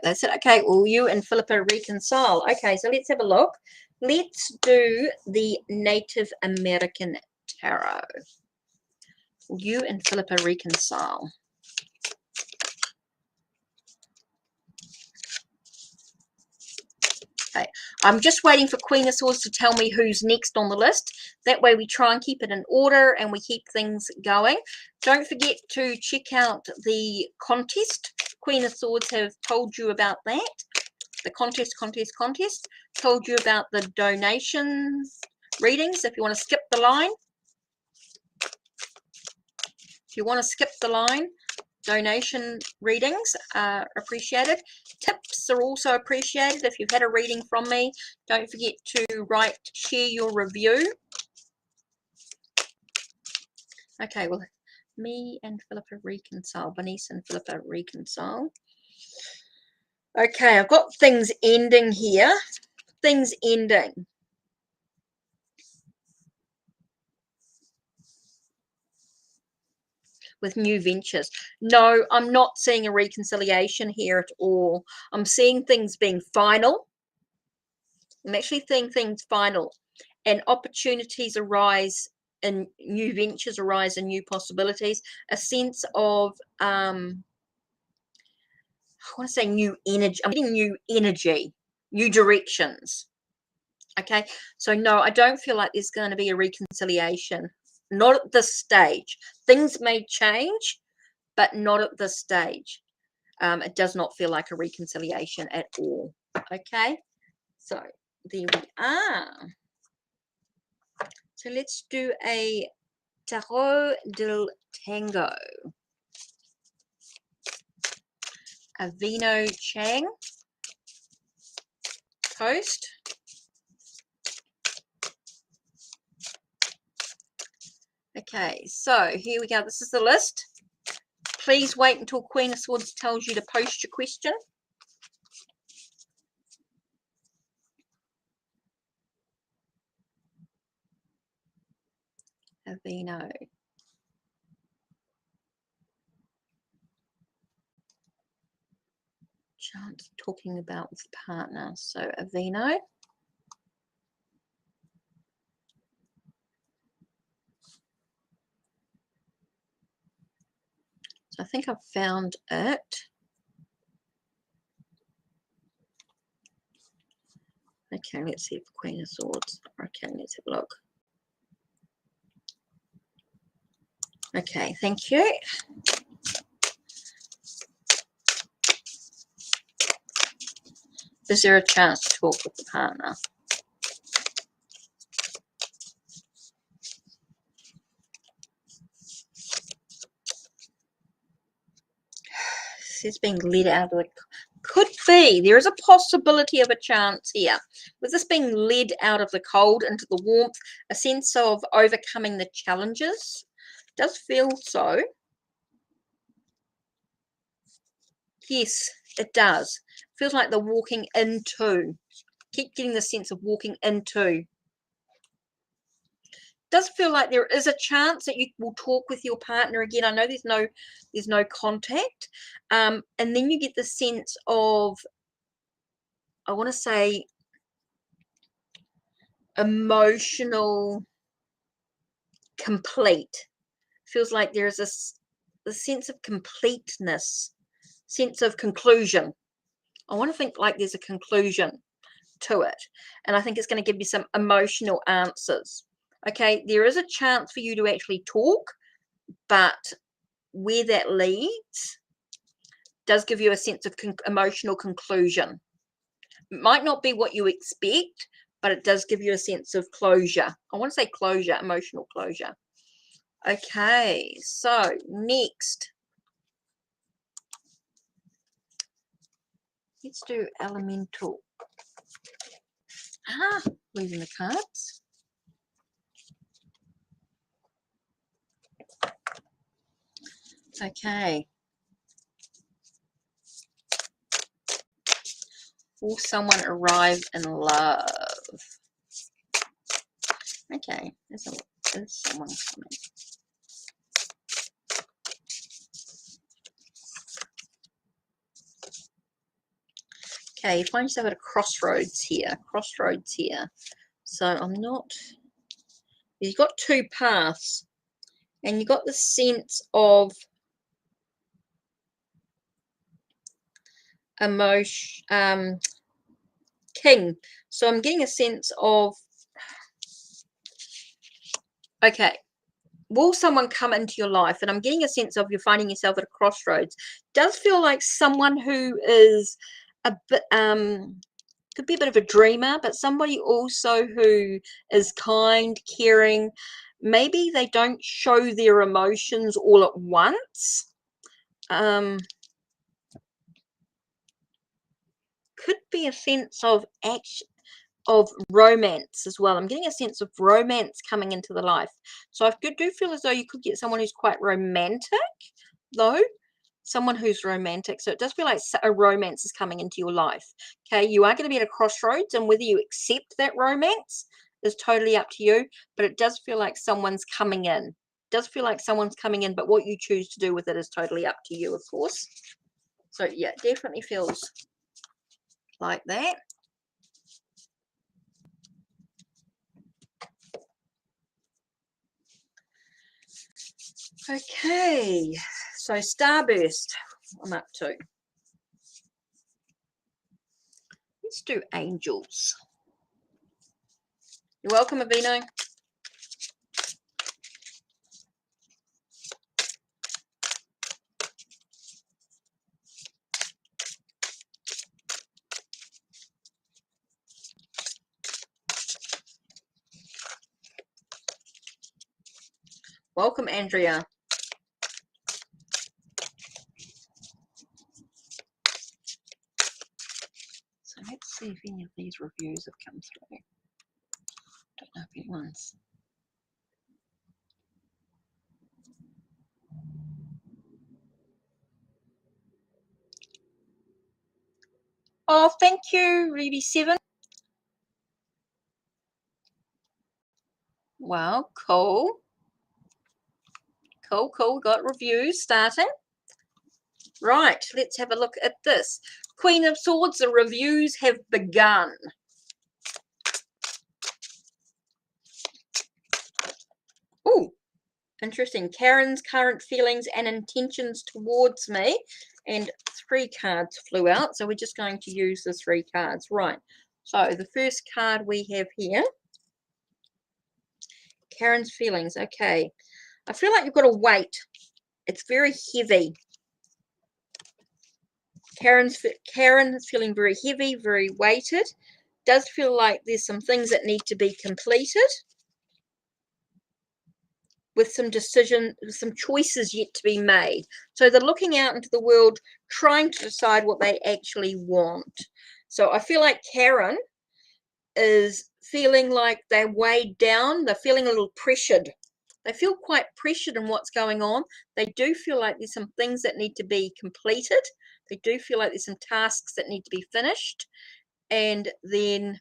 that's it. Okay, well, you and Philippa reconcile. Okay, so let's have a look. Let's do the Native American Tarot. You and Philippa reconcile. Okay, I'm just waiting for Queen of Swords to tell me who's next on the list. That way we try and keep it in order and we keep things going. Don't forget to check out the contest. Queen of Swords have told you about that. The contest. Told you about the donations readings. If you want to skip the line. Donation readings are appreciated. Tips are also appreciated. If you've had a reading from me, don't forget to share your review. Okay, well, me and Philippa reconcile. Bernice and Philippa reconcile. Okay, I've got things ending here. Things ending. With new ventures. No, I'm not seeing a reconciliation here at all. I'm seeing things being final. I'm actually seeing things final, and opportunities arise and new ventures arise and new possibilities. A sense of I want to say new energy. I'm getting new energy, new directions. Okay, so no, I don't feel like there's going to be a reconciliation. Not at this stage. Things may change, but not at this stage. It does not feel like a reconciliation at all. Okay, so there we are. So let's do a Tarot del Tango. Avino Chang post. Okay, so here we go. This is the list. Please wait until Queen of Swords tells you to post your question. Avino. Chance talking about with partner. So Avino. So I think I've found it. Okay, let's see if Queen of Swords. Okay, let's have a look. Okay, thank you. Is there a chance to talk with the partner? It's being led out of the... Could be. There is a possibility of a chance here. With this being led out of the cold into the warmth, a sense of overcoming the challenges. Does feel so. Yes, it does. Feels like they're walking into. Keep getting the sense of walking into. Does feel like there is a chance that you will talk with your partner again. I know there's no contact, and then you get the sense of, I want to say, emotional complete. Feels like there's a sense of completeness, sense of conclusion. I want to think like there's a conclusion to it, and I think it's going to give you some emotional answers. Okay, there is a chance for you to actually talk, but where that leads does give you a sense of emotional conclusion. It might not be what you expect, but it does give you a sense of closure. I want to say closure, emotional closure. Okay, so next, let's do elemental. Losing the cards. Okay. Will someone arrive in love? Okay, there's someone coming. Okay, you find yourself at a crossroads here. So I'm not... You've got two paths. And you've got the sense of emotion, king. So I'm getting a sense of... Okay. Will someone come into your life? And I'm getting a sense of you're finding yourself at a crossroads. Does feel like someone who is a bit... could be a bit of a dreamer, but somebody also who is kind, caring. Maybe they don't show their emotions all at once. Could be a sense of action, of romance as well. I'm getting a sense of romance coming into the life. So I do feel as though you could get someone who's quite romantic, though. Someone who's romantic. So it does feel like a romance is coming into your life. Okay, you are going to be at a crossroads, and whether you accept that romance is totally up to you. But it does feel like someone's coming in. It does feel like someone's coming in, but what you choose to do with it is totally up to you, of course. So yeah, it definitely feels like that. Okay, so Starburst, I'm up to. Let's do angels. You're welcome, Avino. Welcome, Andrea. So let's see if any of these reviews have come through. Don't know if anyone's. Oh, thank you, Ruby7. Wow, cool. Cool. Got reviews starting. Right, let's have a look at this. Queen of Swords, the reviews have begun. Oh, interesting. Karen's current feelings and intentions towards me. And 3 cards flew out, so we're just going to use the 3 cards. Right, so the first card we have here, Karen's feelings. Okay, I feel like you've got a weight. It's very heavy. Karen is feeling very heavy, very weighted. Does feel like there's some things that need to be completed, with some choices yet to be made. So they're looking out into the world, trying to decide what they actually want. So I feel like Karen is feeling like they're weighed down. They're feeling a little pressured. They feel quite pressured in what's going on. They do feel like there's some things that need to be completed. They do feel like there's some tasks that need to be finished. And then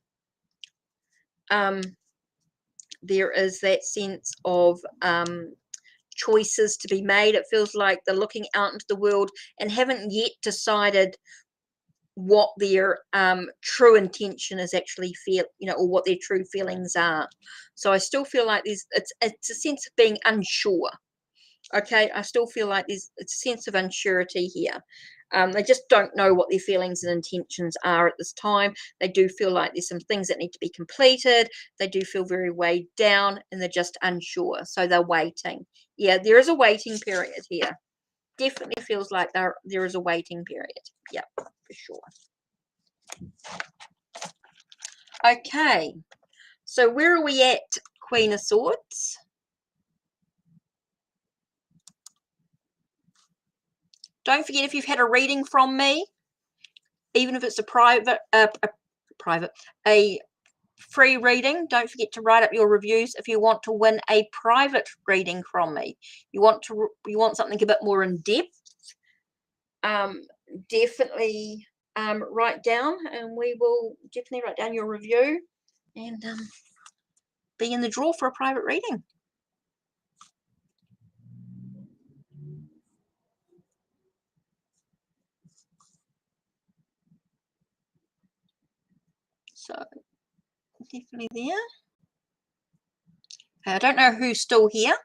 there is that sense of choices to be made. It feels like they're looking out into the world and haven't yet decided what their true intention is actually or what their true feelings are. So I still feel like it's a sense of being unsure. Okay, I still feel like it's a sense of unsurety here. They just don't know what their feelings and intentions are at this time. They do feel like there's some things that need to be completed. They do feel very weighed down, and they're just unsure. So they're waiting. Yeah, there is a waiting period here. Definitely feels like there is a waiting period. Yeah, for sure. Okay, so where are we at, Queen of Swords? Don't forget, if you've had a reading from me, even if it's a free reading, don't forget to write up your reviews if you want to win a private reading from me. You want something a bit more in depth, definitely write down, and we will definitely write down your review and be in the draw for a private reading. So definitely there. Okay, I don't know who's still here.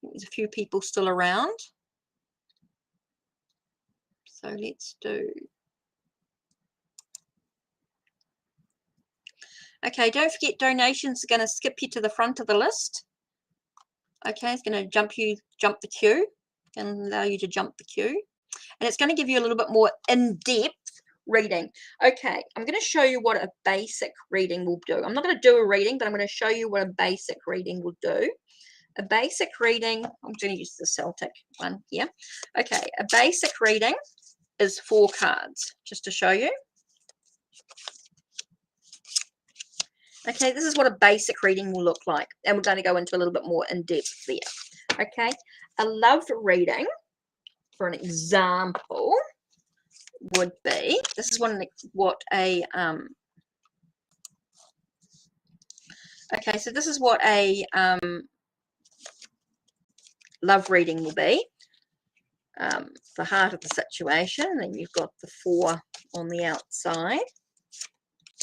There's a few people still around. So let's do. Okay, don't forget donations are going to skip you to the front of the list. Okay, it's going to jump the queue and allow you to jump the queue. And it's going to give you a little bit more in-depth reading. Okay, I'm going to show you what a basic reading will do. I'm not going to do a reading, but I'm going to show you what a basic reading will do. A basic reading, I'm going to use the Celtic one here. Okay, a basic reading is 4 cards, just to show you. Okay, this is what a basic reading will look like. And we're going to go into a little bit more in depth there. Okay, a love reading, for an example, would be, this is what a, okay, so this is what a love reading will be. The heart of the situation, and then you've got the 4 on the outside.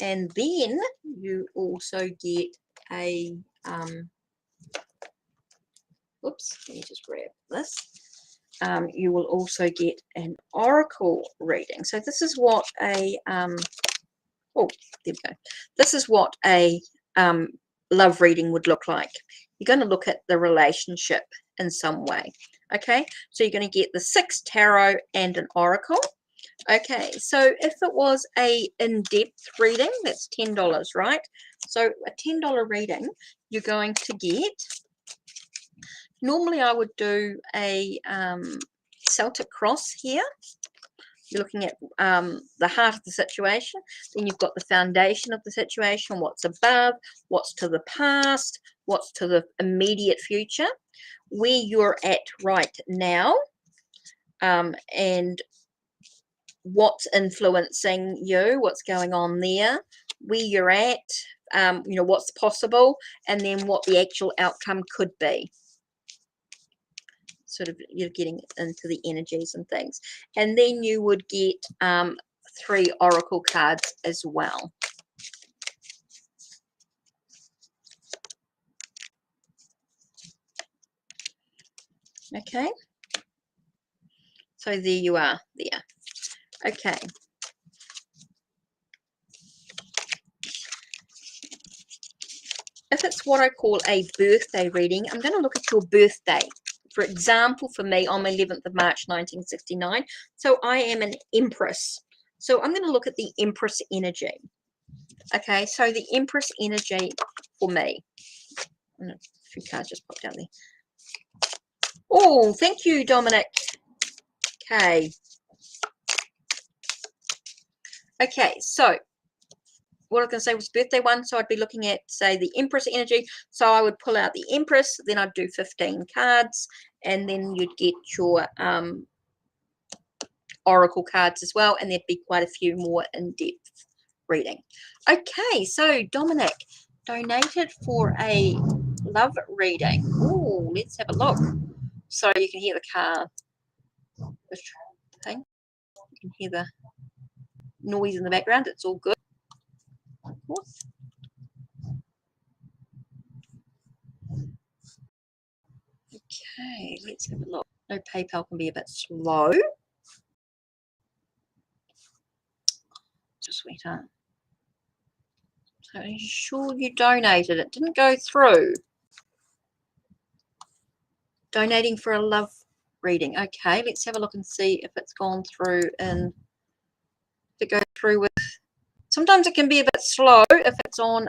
And then you also get a, oops, let me just grab this. You will also get an oracle reading. So this is what a, oh, there we go. This is what a love reading would look like. You're going to look at the relationship in some way. Okay, so you're going to get the 6 tarot and an oracle. Okay, so if it was a in-depth reading, that's $10, right? So a $10 reading, you're going to get, normally I would do a Celtic cross here. You're looking at the heart of the situation. Then you've got the foundation of the situation, what's above, what's to the past, what's to the immediate future, where you're at right now, and what's influencing you, what's going on there, where you're at, you know, what's possible, and then what the actual outcome could be. Sort of, you're getting into the energies and things. And then you would get 3 oracle cards as well. Okay, so there you are there. Okay, if it's what I call a birthday reading, I'm going to look at your birthday. For example, for me, on the 11th of March 1969, so I am an Empress, so I'm going to look at the Empress energy. Okay, so the Empress energy for me, a few cards just popped out there. Oh, thank you, Dominic. Okay. Okay, so what I was going to say was birthday one, so I'd be looking at, say, the Empress energy. So I would pull out the Empress, then I'd do 15 cards, and then you'd get your oracle cards as well, and there'd be quite a few more in-depth reading. Okay, so Dominic donated for a love reading. Oh, let's have a look. So you can hear the car thing. You can hear the noise in the background. It's all good. Of course. Okay, let's have a look. No, PayPal can be a bit slow. Sweetheart. So are you sure you donated? It didn't go through. Donating for a love reading. Okay, let's have a look and see if it's gone through, and if it goes through with, sometimes it can be a bit slow if it's on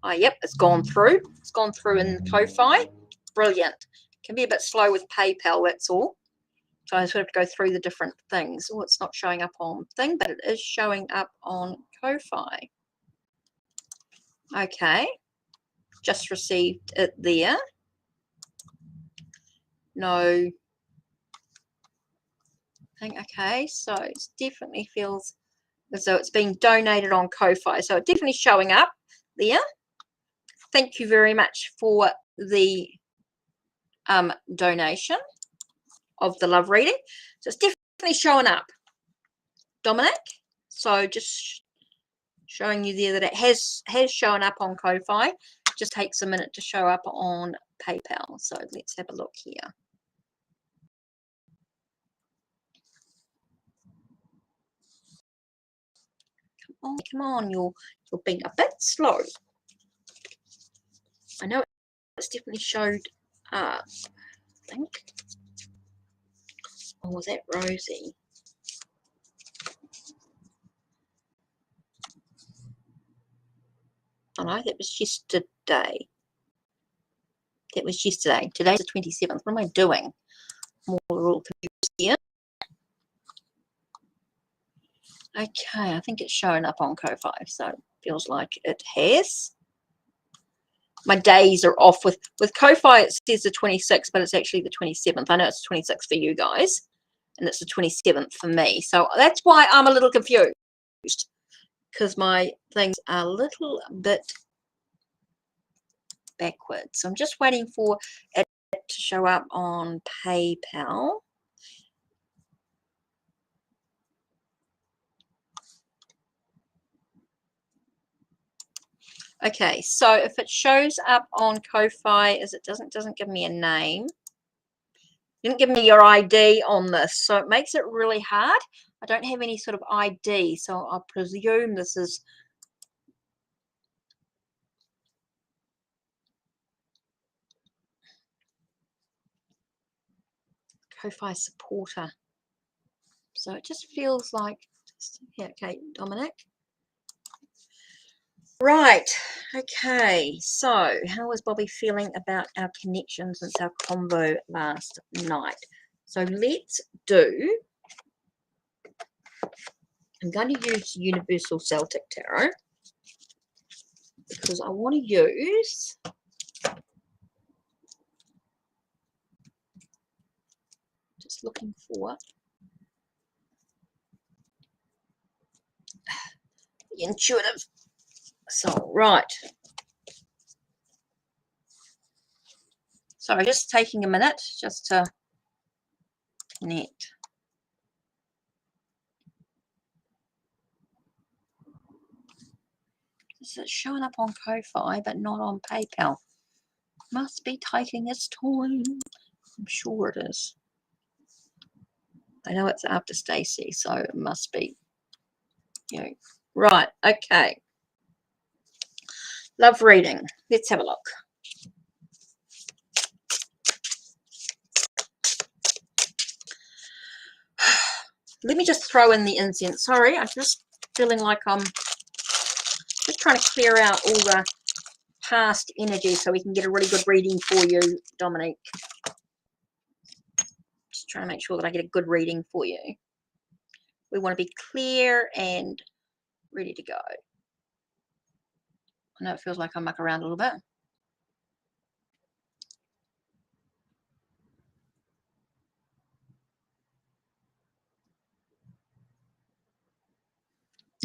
oh, yep, it's gone through. It's gone through in Ko-Fi. Brilliant. Can be a bit slow with PayPal, that's all. So I sort of have to go through the different things. Oh, it's not showing up on thing, but it is showing up on Ko-Fi. Okay. Just received it there. No thing. Okay, so it definitely feels as though it's being donated on Ko-Fi. So it's definitely showing up there. Thank you very much for the donation. of the love reading. So it's definitely showing up, Dominic. So just showing you there that it has shown up on Ko-Fi. Just takes a minute to show up on PayPal. So let's have a look here. Come on, you're being a bit slow. I know it's definitely showed up, I think. Or was that Rosie? Oh no, that was yesterday. That was yesterday. Today's the 27th. What am I doing? More all confused here. Okay, I think it's showing up on Ko-Fi, so it feels like it has. My days are off with Ko-Fi. It says the 26th, but it's actually the 27th. I know it's the 26th for you guys, and it's the 27th for me. So that's why I'm a little confused, because my things are a little bit backwards. So I'm just waiting for it to show up on PayPal. Okay, so if it shows up on Ko-Fi, as it doesn't give me a name. It didn't give me your ID on this, so it makes it really hard. I don't have any sort of ID, so I presume this is Ko-Fi supporter. So it just feels like, yeah, okay, Dominic. Right, okay, so how is Bobby feeling about our connection since our convo last night? So let's do, I'm going to use Universal Celtic Tarot because I want to use just looking for the intuitive. So, right. Sorry, just taking a minute just to connect. This is showing up on Ko-Fi, but not on PayPal. Must be taking its time. I'm sure it is. I know it's after Stacey, so it must be. You know. Right, okay. Love reading. Let's have a look. Let me just throw in the incense. Sorry, I'm just feeling like I'm just trying to clear out all the past energy so we can get a really good reading for you, Dominique. Just trying to make sure that I get a good reading for you. We want to be clear and ready to go. I know it feels like I muck around a little bit.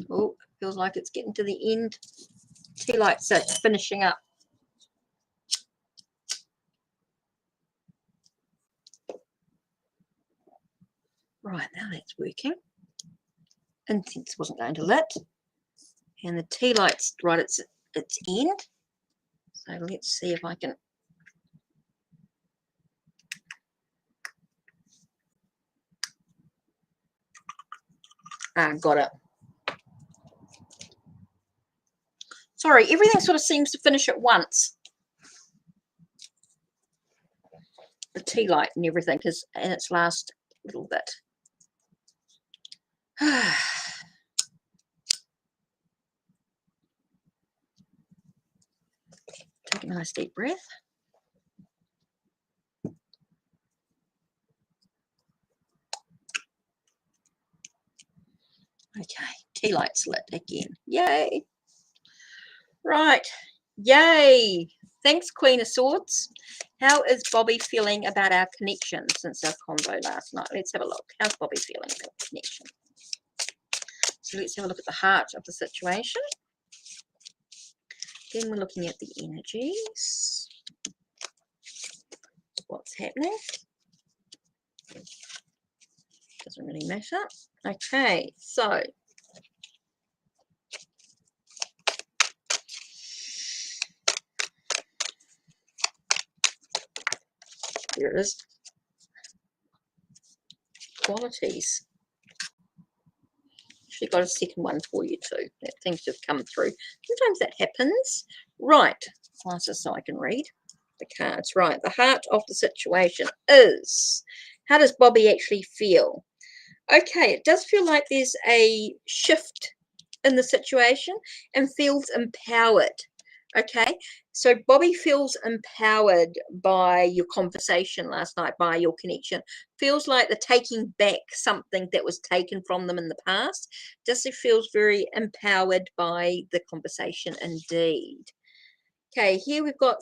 Oh, feels like it's getting to the end. Tea lights are finishing up. Right, now that's working. Incense wasn't going to lit. And the tea light's right at its end. So let's see if I can. Got it. Sorry, everything sort of seems to finish at once. The tea light and everything is in its last little bit. Take a nice deep breath. Okay, tea light's lit again. Yay. Right. Yay. Thanks, Queen of Swords. How is Bobby feeling about our connection since our convo last night? Let's have a look. How's Bobby feeling about the connection? So let's have a look at the heart of the situation. Then we're looking at the energies. What's happening? doesn't really matter. Okay, so there is qualities. Actually got a second one for you too. That seems to have come through. Sometimes that happens. Right, glasses so I can read the cards. Right, the heart of the situation is, how does Bobby actually feel? Okay, it does feel like there's a shift in the situation and feels empowered. Okay, so Bobby feels empowered by your conversation last night, by your connection. Feels like they're taking back something that was taken from them in the past. Just feels very empowered by the conversation indeed. Okay, here we've got,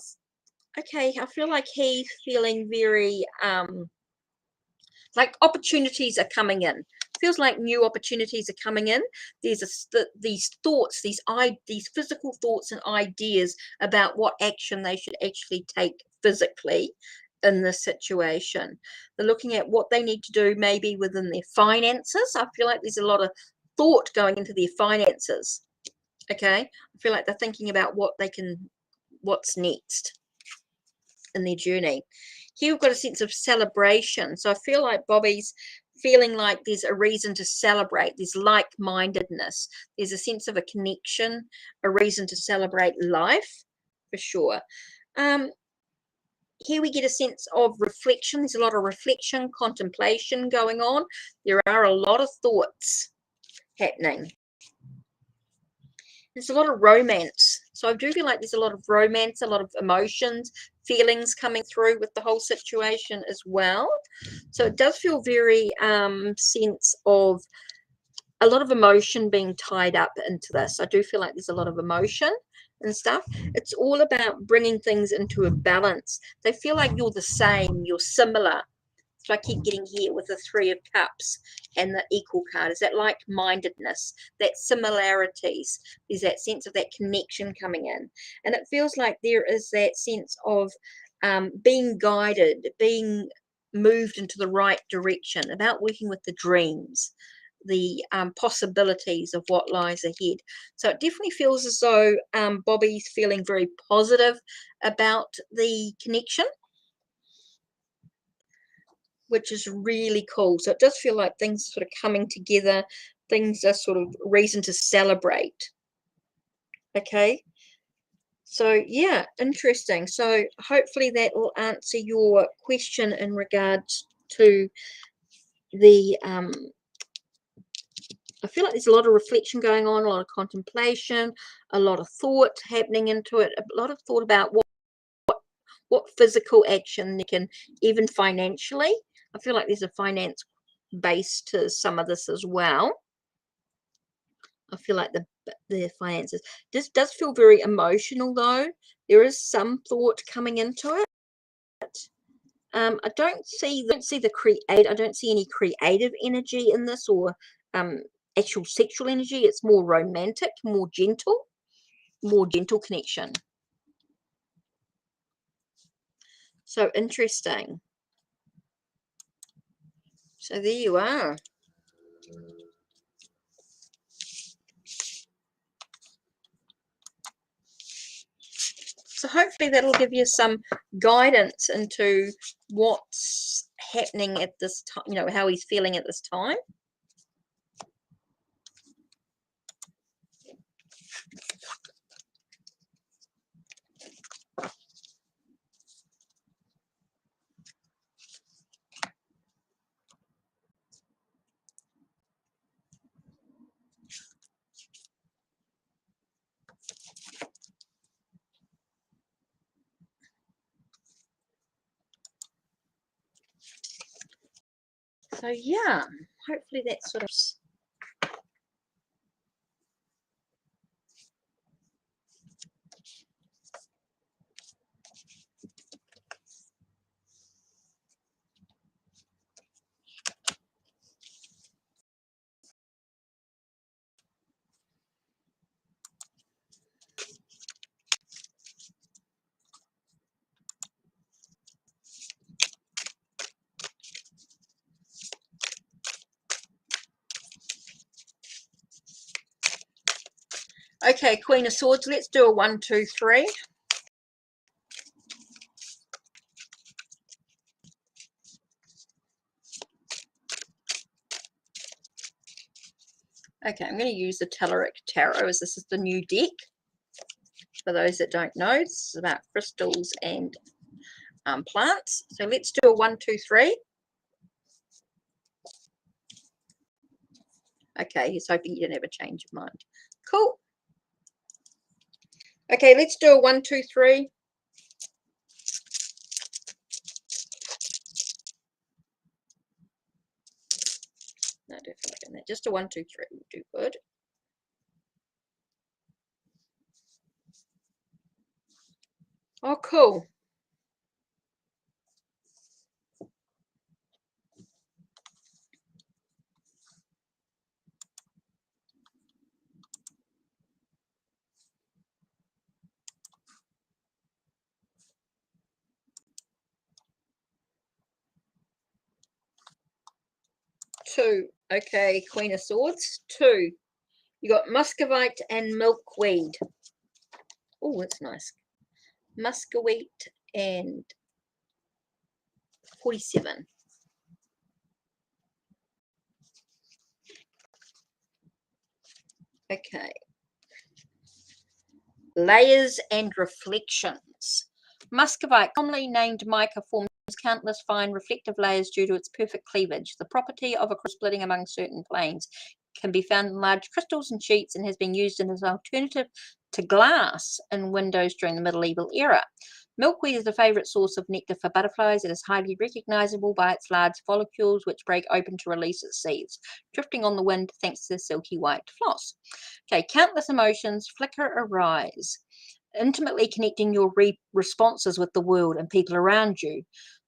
okay, I feel like he's feeling very like opportunities are coming in. Feels like new opportunities are coming in. There's these thoughts, these physical thoughts and ideas about what action they should actually take physically in this situation. They're looking at what they need to do maybe within their finances. I feel like there's a lot of thought going into their finances. Okay, I feel like they're thinking about what's next in their journey. Here we've got a sense of celebration. So I feel like Bobby's feeling like there's a reason to celebrate. There's like-mindedness. There's a sense of a connection, a reason to celebrate life, for sure. Here we get a sense of reflection. There's a lot of reflection, contemplation going on. There are a lot of thoughts happening. There's a lot of romance. So I do feel like there's a lot of romance, a lot of emotions, feelings coming through with the whole situation as well. So it does feel very sense of a lot of emotion being tied up into this. I do feel like there's a lot of emotion and stuff. It's all about bringing things into a balance. They feel like you're the same, you're similar. So I keep getting here with the Three of Cups and the equal card. Is that like-mindedness, that similarities? There's that sense of that connection coming in. And it feels like there is that sense of being guided, being moved into the right direction, about working with the dreams, the possibilities of what lies ahead. So it definitely feels as though Bobby's feeling very positive about the connection, which is really cool. So it does feel like things sort of coming together, things are sort of reason to celebrate. Okay, so yeah, interesting. So hopefully that will answer your question in regards to the I feel like there's a lot of reflection going on, a lot of contemplation, a lot of thought happening into it, a lot of thought about what physical action they can, even financially. I feel like there's a finance base to some of this as well. I feel like the finances. This does feel very emotional though. There is some thought coming into it. I don't see the create. I don't see any creative energy in this, or actual sexual energy. It's more romantic, more gentle connection. So interesting. So there you are. So hopefully that'll give you some guidance into what's happening at this time, you know, how he's feeling at this time. So yeah, hopefully that sort of. Okay, Queen of Swords. Let's do a 1, 2, 3. Okay, I'm going to use the Telluric Tarot as this is the new deck. For those that don't know, this is about crystals and plants. So let's do a 1, 2, 3. Okay, he's hoping you didn't have a change of mind. Cool. Okay, let's do a 1, 2, 3. No, definitely just a 1, 2, 3 will do good. Oh, cool. Two. Okay, Queen of Swords. 2. You got Muscovite and Milkweed. Oh, that's nice. Muscovite and 47. Okay. Layers and reflections. Muscovite, commonly named mica, forms countless fine reflective layers due to its perfect cleavage. The property of a splitting among certain planes can be found in large crystals and sheets and has been used as an alternative to glass in windows during the medieval era. Milkweed is a favorite source of nectar for butterflies. It is highly recognizable by its large follicles, which break open to release its seeds, drifting on the wind thanks to the silky white floss. Okay, countless emotions flicker arise, intimately connecting your responses with the world and people around you.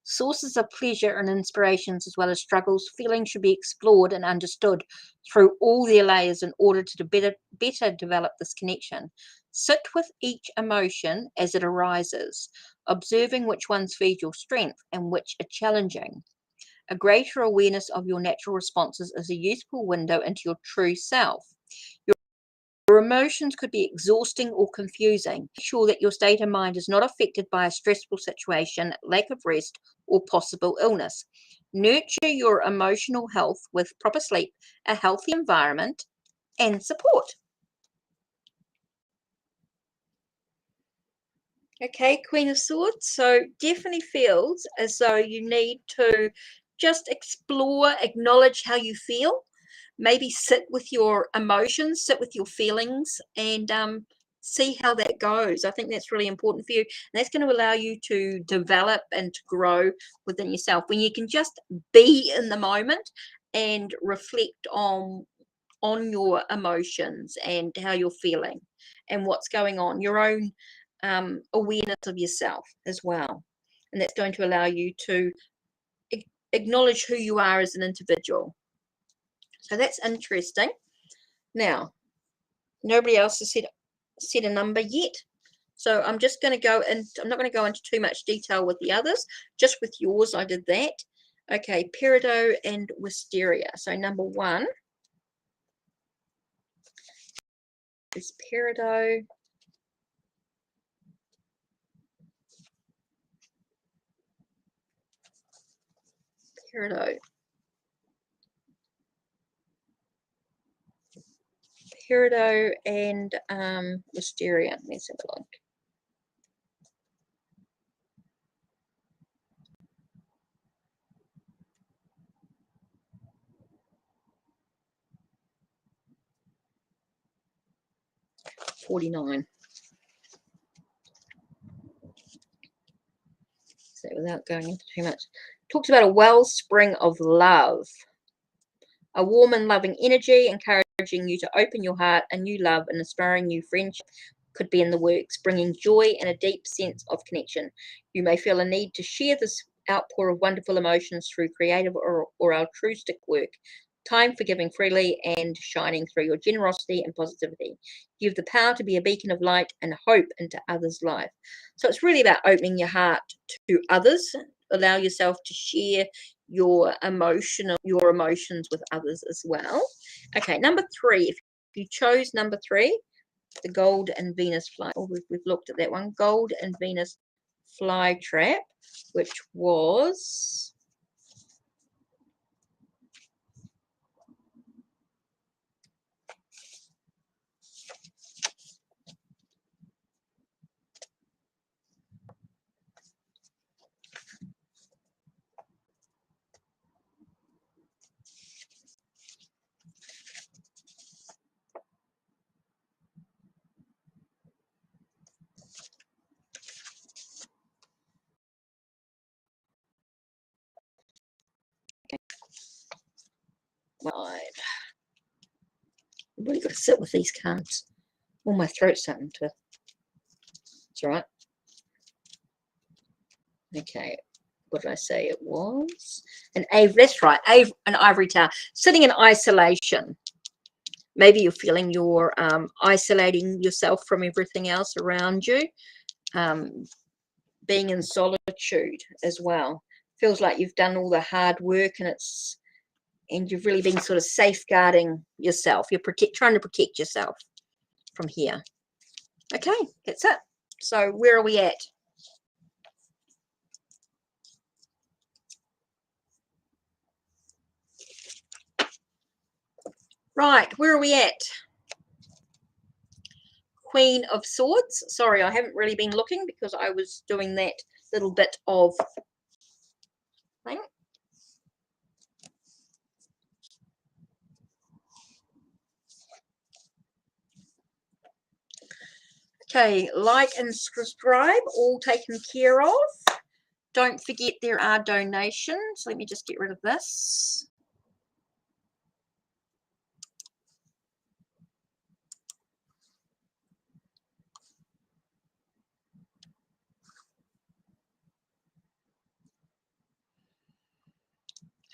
Sources of pleasure and inspirations, as well as struggles, feelings should be explored and understood through all their layers in order to better develop this connection. Sit with each emotion as it arises, observing which ones feed your strength and which are challenging. A greater awareness of your natural responses is a useful window into your true self. Your emotions could be exhausting or confusing. Make sure that your state of mind is not affected by a stressful situation, lack of rest, or possible illness. Nurture your emotional health with proper sleep, a healthy environment, and support. Okay, Queen of Swords. So definitely feels as though you need to just explore, acknowledge how you feel, maybe sit with your emotions, sit with your feelings, and see how that goes. I think that's really important for you. And that's going to allow you to develop and to grow within yourself when you can just be in the moment and reflect on your emotions and how you're feeling and what's going on, your own awareness of yourself as well. And that's going to allow you to acknowledge who you are as an individual. So that's interesting. Now, nobody else has said a number yet. So I'm just going to go, and I'm not going to go into too much detail with the others, just with yours I did that. Okay, Peridot and Wisteria. So number 1 is Peridot. Peridot and Wisteria. Let's have a look. $49. So without going into too much, talks about a wellspring of love, a warm and loving energy, encouraging you to open your heart. A new love and inspiring new friendship could be in the works, bringing joy and a deep sense of connection. You may feel a need to share this outpour of wonderful emotions through creative or altruistic work. Time for giving freely and shining through your generosity and positivity. You have the power to be a beacon of light and hope into others' life. So it's really about opening your heart to others. Allow yourself to share your emotions with others as well. Okay, number 3. If you chose number 3, the gold and Venus fly. Oh, we've looked at that one. Gold and Venus fly trap, which was right. I've really got to sit with these cards. Oh, my throat's starting to. It's all right. Okay. What did I say it was? An ivory. That's right. An ivory tower. Sitting in isolation. Maybe you're feeling you're isolating yourself from everything else around you. Being in solitude as well. Feels like you've done all the hard work and you've really been sort of safeguarding yourself. You're trying to protect yourself from here. Okay, that's it. So where are we at? Right, where are we at? Queen of Swords. Sorry, I haven't really been looking because I was doing that little bit of thing. Okay, like and subscribe, all taken care of. Don't forget there are donations. Let me just get rid of this.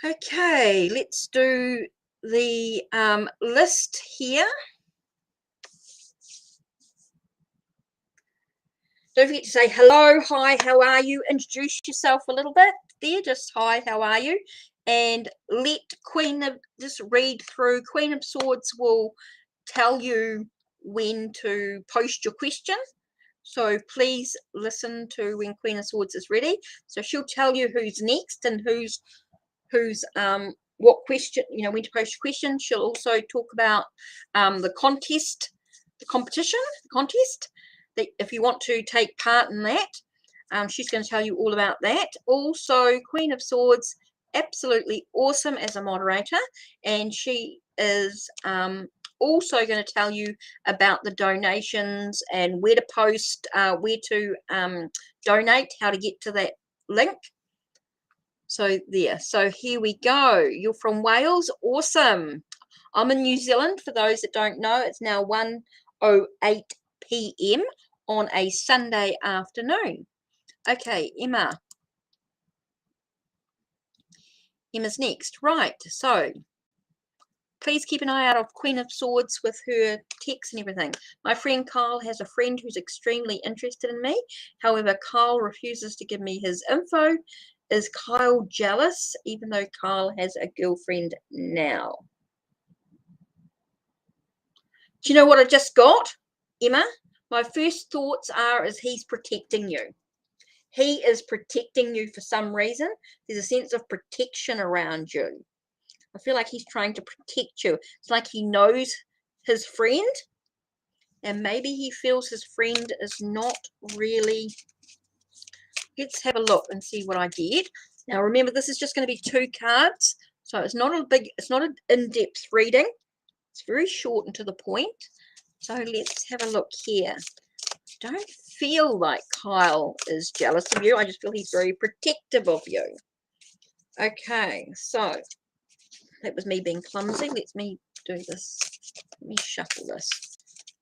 Okay, let's do the list here. Don't forget to say hello, hi, how are you? Introduce yourself a little bit there, just hi, how are you? And let just read through. Queen of Swords will tell you when to post your question. So please listen to when Queen of Swords is ready. So she'll tell you who's next and who's what question, when to post your question. She'll also talk about the contest, the competition, the contest, that if you want to take part in that, she's going to tell you all about that. Also, Queen of Swords, absolutely awesome as a moderator, and she is also going to tell you about the donations and where to post, where to donate, how to get to that link. So there, so here we go. You're from Wales, awesome. I'm in New Zealand, for those that don't know. It's now 1:08 p.m. on a Sunday afternoon. Okay, Emma's next. Right, so please keep an eye out of Queen of Swords with her texts and everything. My friend Carl has a friend who's extremely interested in me. However, Carl refuses to give me his info. Is Kyle jealous, even though Carl has a girlfriend now? Do you know what I just got, Emma? My first thoughts is he's protecting you. He is protecting you for some reason. There's a sense of protection around you. I feel like he's trying to protect you. It's like he knows his friend, and maybe he feels his friend is not really. Let's have a look and see what I get. Now, remember, this is just going to be 2 cards, so it's not an in-depth reading. It's very short and to the point. So let's have a look here. Don't feel like Kyle is jealous of you. I just feel he's very protective of you. Okay, so that was me being clumsy. Let me do this. Let me shuffle this.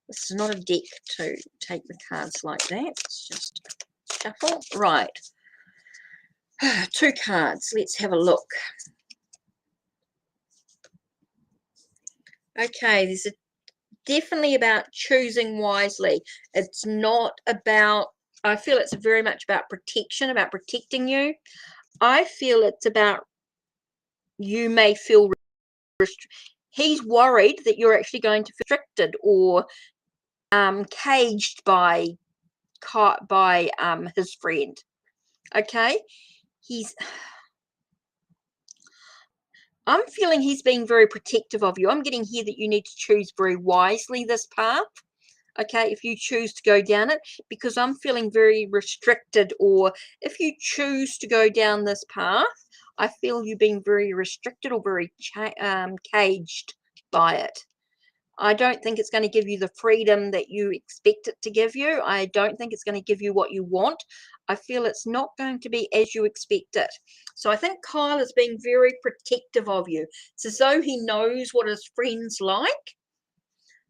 This is not a deck to take the cards like that. It's just shuffle. Right. 2 cards. Let's have a look. Okay, there's definitely about choosing wisely. It's not about, I feel it's very much about protection, about protecting you. I feel it's about, you may feel he's worried that you're actually going to feel restricted or caged by his friend. Okay, I'm feeling he's being very protective of you. I'm getting here that you need to choose very wisely this path. Okay, if you choose to go down it, because I'm feeling very restricted, or if you choose to go down this path, I feel you being very restricted or very caged by it. I don't think it's going to give you the freedom that you expect it to give you. I don't think it's going to give you what you want. I feel it's not going to be as you expect it. So I think Kyle is being very protective of you. It's as though he knows what his friend's like.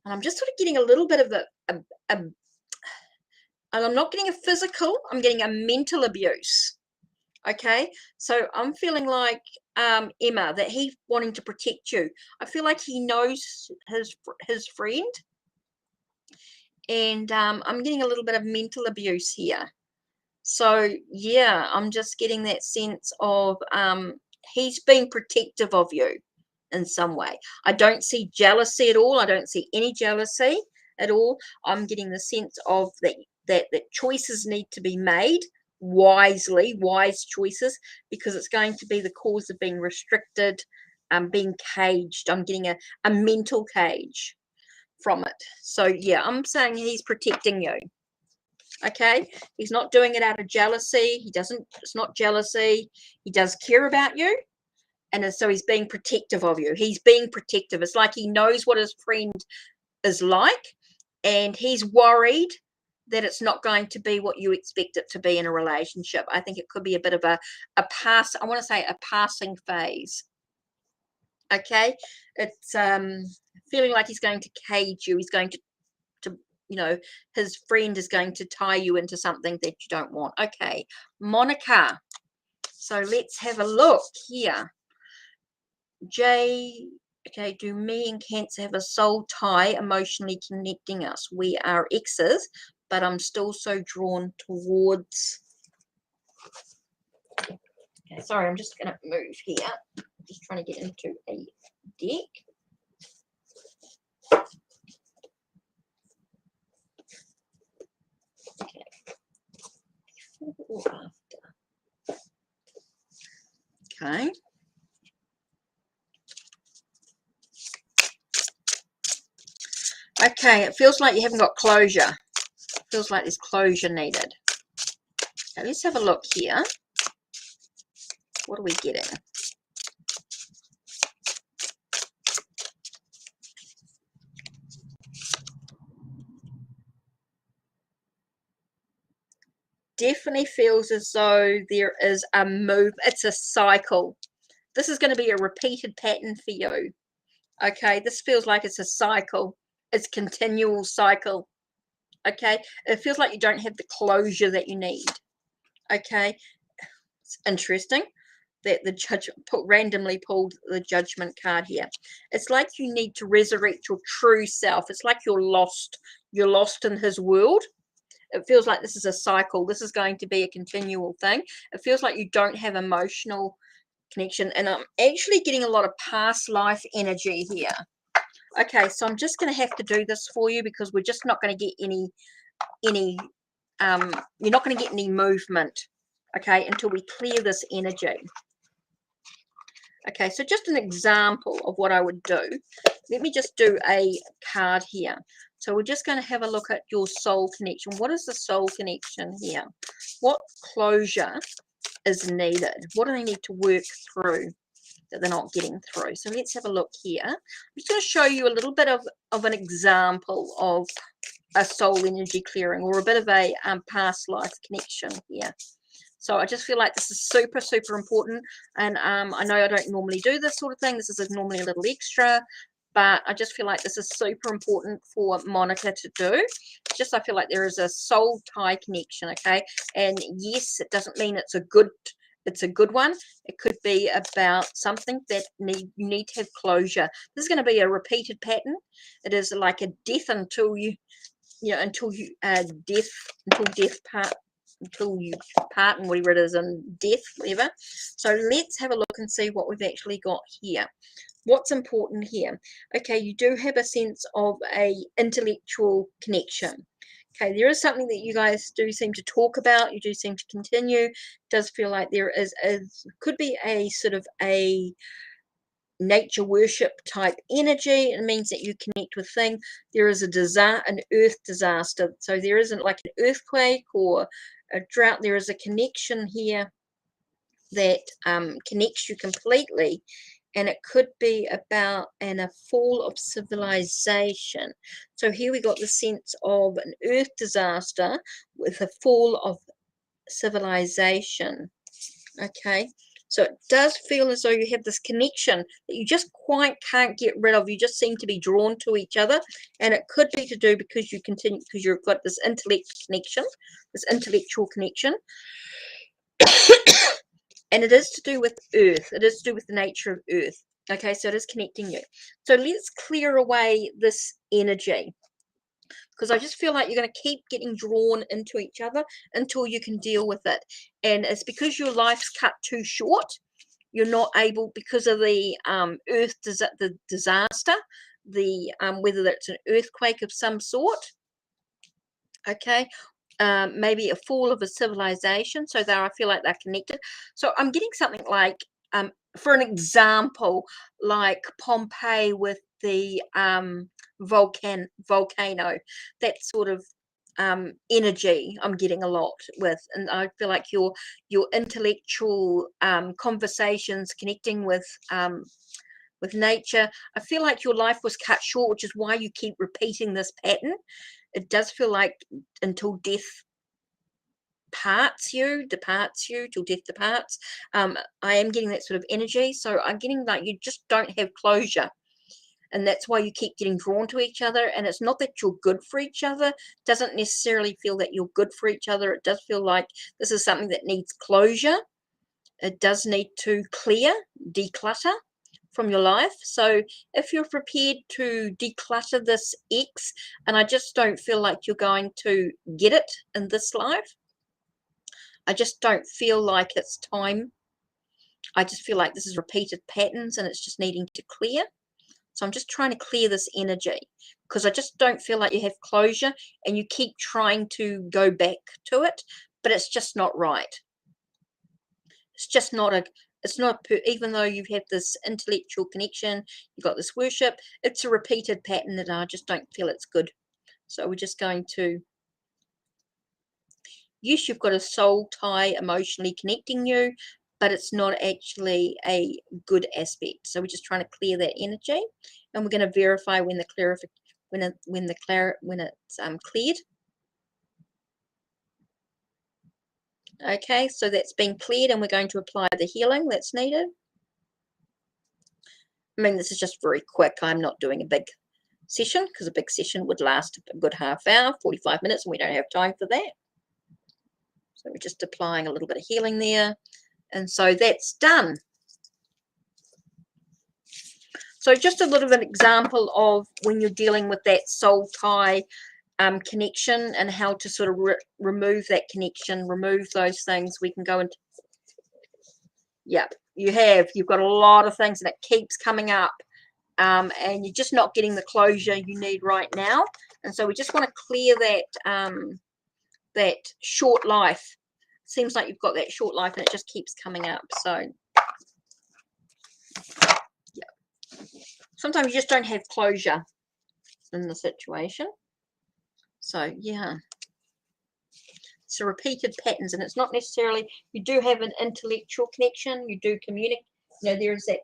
And I'm just sort of getting a little bit of and I'm not getting a physical, I'm getting a mental abuse. Okay, so I'm feeling like Emma, that he's wanting to protect you. I feel like he knows his friend, and I'm getting a little bit of mental abuse here. So yeah, I'm just getting that sense of he's being protective of you in some way. I don't see jealousy at all. I don't see any jealousy at all. I'm getting the sense of that choices need to be made wisely, wise choices, because it's going to be the cause of being restricted, being caged. I'm getting a mental cage from it. So yeah, I'm saying he's protecting you. Okay, he's not doing it out of jealousy. It's not jealousy. He does care about you. And so he's being protective of you. He's being protective. It's like he knows what his friend is like, and he's worried that it's not going to be what you expect it to be in a relationship. I think it could be a bit of a passing phase. Okay, it's feeling like he's going to cage you. He's going to his friend is going to tie you into something that you don't want. Okay, Monica. So let's have a look here. Jay, okay, do me and Cancer have a soul tie emotionally connecting us? We are exes, but I'm still so drawn towards. Okay, sorry, I'm just going to move here. I'm just trying to get into a deck. Okay. Before or after? Okay. Okay, it feels like you haven't got closure. It feels like there's closure needed. Okay, let's have a look here. What are we getting? Definitely feels as though there is a move. It's a cycle. This is going to be a repeated pattern for you. Okay, this feels like it's a cycle. It's continual cycle. Okay, it feels like you don't have the closure that you need. Okay, it's interesting that the judge randomly pulled the judgment card here. It's like you need to resurrect your true self. It's like you're lost in his world. It feels like this is a cycle. This is going to be a continual thing. It feels like you don't have emotional connection, and I'm actually getting a lot of past life energy here. Okay, so I'm just going to have to do this for you, because we're just not going to get any you're not going to get any movement, okay, until we clear this energy. Okay, so just an example of what I would do. Let me just do a card here. So we're just going to have a look at your soul connection. What is the soul connection here? What closure is needed? What do they need to work through that they're not getting through? So let's have a look here. I'm just going to show you a little bit of an example of a soul energy clearing, or a bit of a past life connection here. So I just feel like this is super, super important. And I know I don't normally do this sort of thing. This is normally a little extra, but I just feel like this is super important for Monica to do. Just I feel like there is a soul tie connection, okay? And yes, it doesn't mean it's a good one. It could be about something that you need to have closure. This is going to be a repeated pattern. It is like a death until death until you part and whatever it is, and death, whatever. So let's have a look and see what we've actually got here. What's important here? Okay, you do have a sense of a intellectual connection. Okay, there is something that you guys do seem to talk about. You do seem to continue. It does feel like there is could be a sort of a nature worship type energy. It means that you connect with things. There is an earth disaster. So there isn't like an earthquake or a drought. There is a connection here that connects you completely, and it could be about a fall of civilization. So here we got the sense of an earth disaster with a fall of civilization. Okay, so it does feel as though you have this connection that you just quite can't get rid of. You just seem to be drawn to each other, and it could be to do because you've got this this intellectual connection. And it is to do with earth. It is to do with the nature of earth. Okay, so it is connecting you. So let's clear away this energy, because I just feel like you're going to keep getting drawn into each other until you can deal with it. And it's because your life's cut too short. You're not able, because of the the disaster, whether it's an earthquake of some sort, okay, maybe a fall of a civilization. So I feel like they're connected. So I'm getting something like, for an example, like Pompeii with the volcano, that sort of energy I'm getting a lot with. And I feel like your intellectual conversations connecting with nature. I feel like your life was cut short, which is why you keep repeating this pattern. It does feel like until death departs you till death departs. I am getting that sort of energy. So I'm getting like you just don't have closure, and that's why you keep getting drawn to each other. And it's not that you're good for each other. It doesn't necessarily feel that you're good for each other. It does feel like this is something that needs closure. It does need to declutter from your life. So if you're prepared to declutter this X, and I just don't feel like you're going to get it in this life, I just don't feel like it's time. I just feel like this is repeated patterns and it's just needing to clear. So I'm just trying to clear this energy, because I just don't feel like you have closure, and you keep trying to go back to it, but it's just not right. It's just not even though you have this intellectual connection, you've got this worship, it's a repeated pattern that I just don't feel it's good. So we're just going to, yes, you've got a soul tie emotionally connecting you, but it's not actually a good aspect. So we're just trying to clear that energy, and we're going to verify when it's cleared. Okay, so that's been cleared, and we're going to apply the healing that's needed. I mean, this is just very quick. I'm not doing a big session, because a big session would last a good half hour, 45 minutes, and we don't have time for that. So we're just applying a little bit of healing there. And so that's done. So just a little bit of an example of when you're dealing with that soul tie connection, and how to sort of remove that connection, remove those things. We can go into, yeah, you've got a lot of things, and it keeps coming up, and you're just not getting the closure you need right now. And so we just want to clear that short life. Seems like you've got that short life, and it just keeps coming up. So yeah, sometimes you just don't have closure in the situation. So yeah, so repeated patterns, and it's not necessarily, you do have an intellectual connection, you do communicate, there is that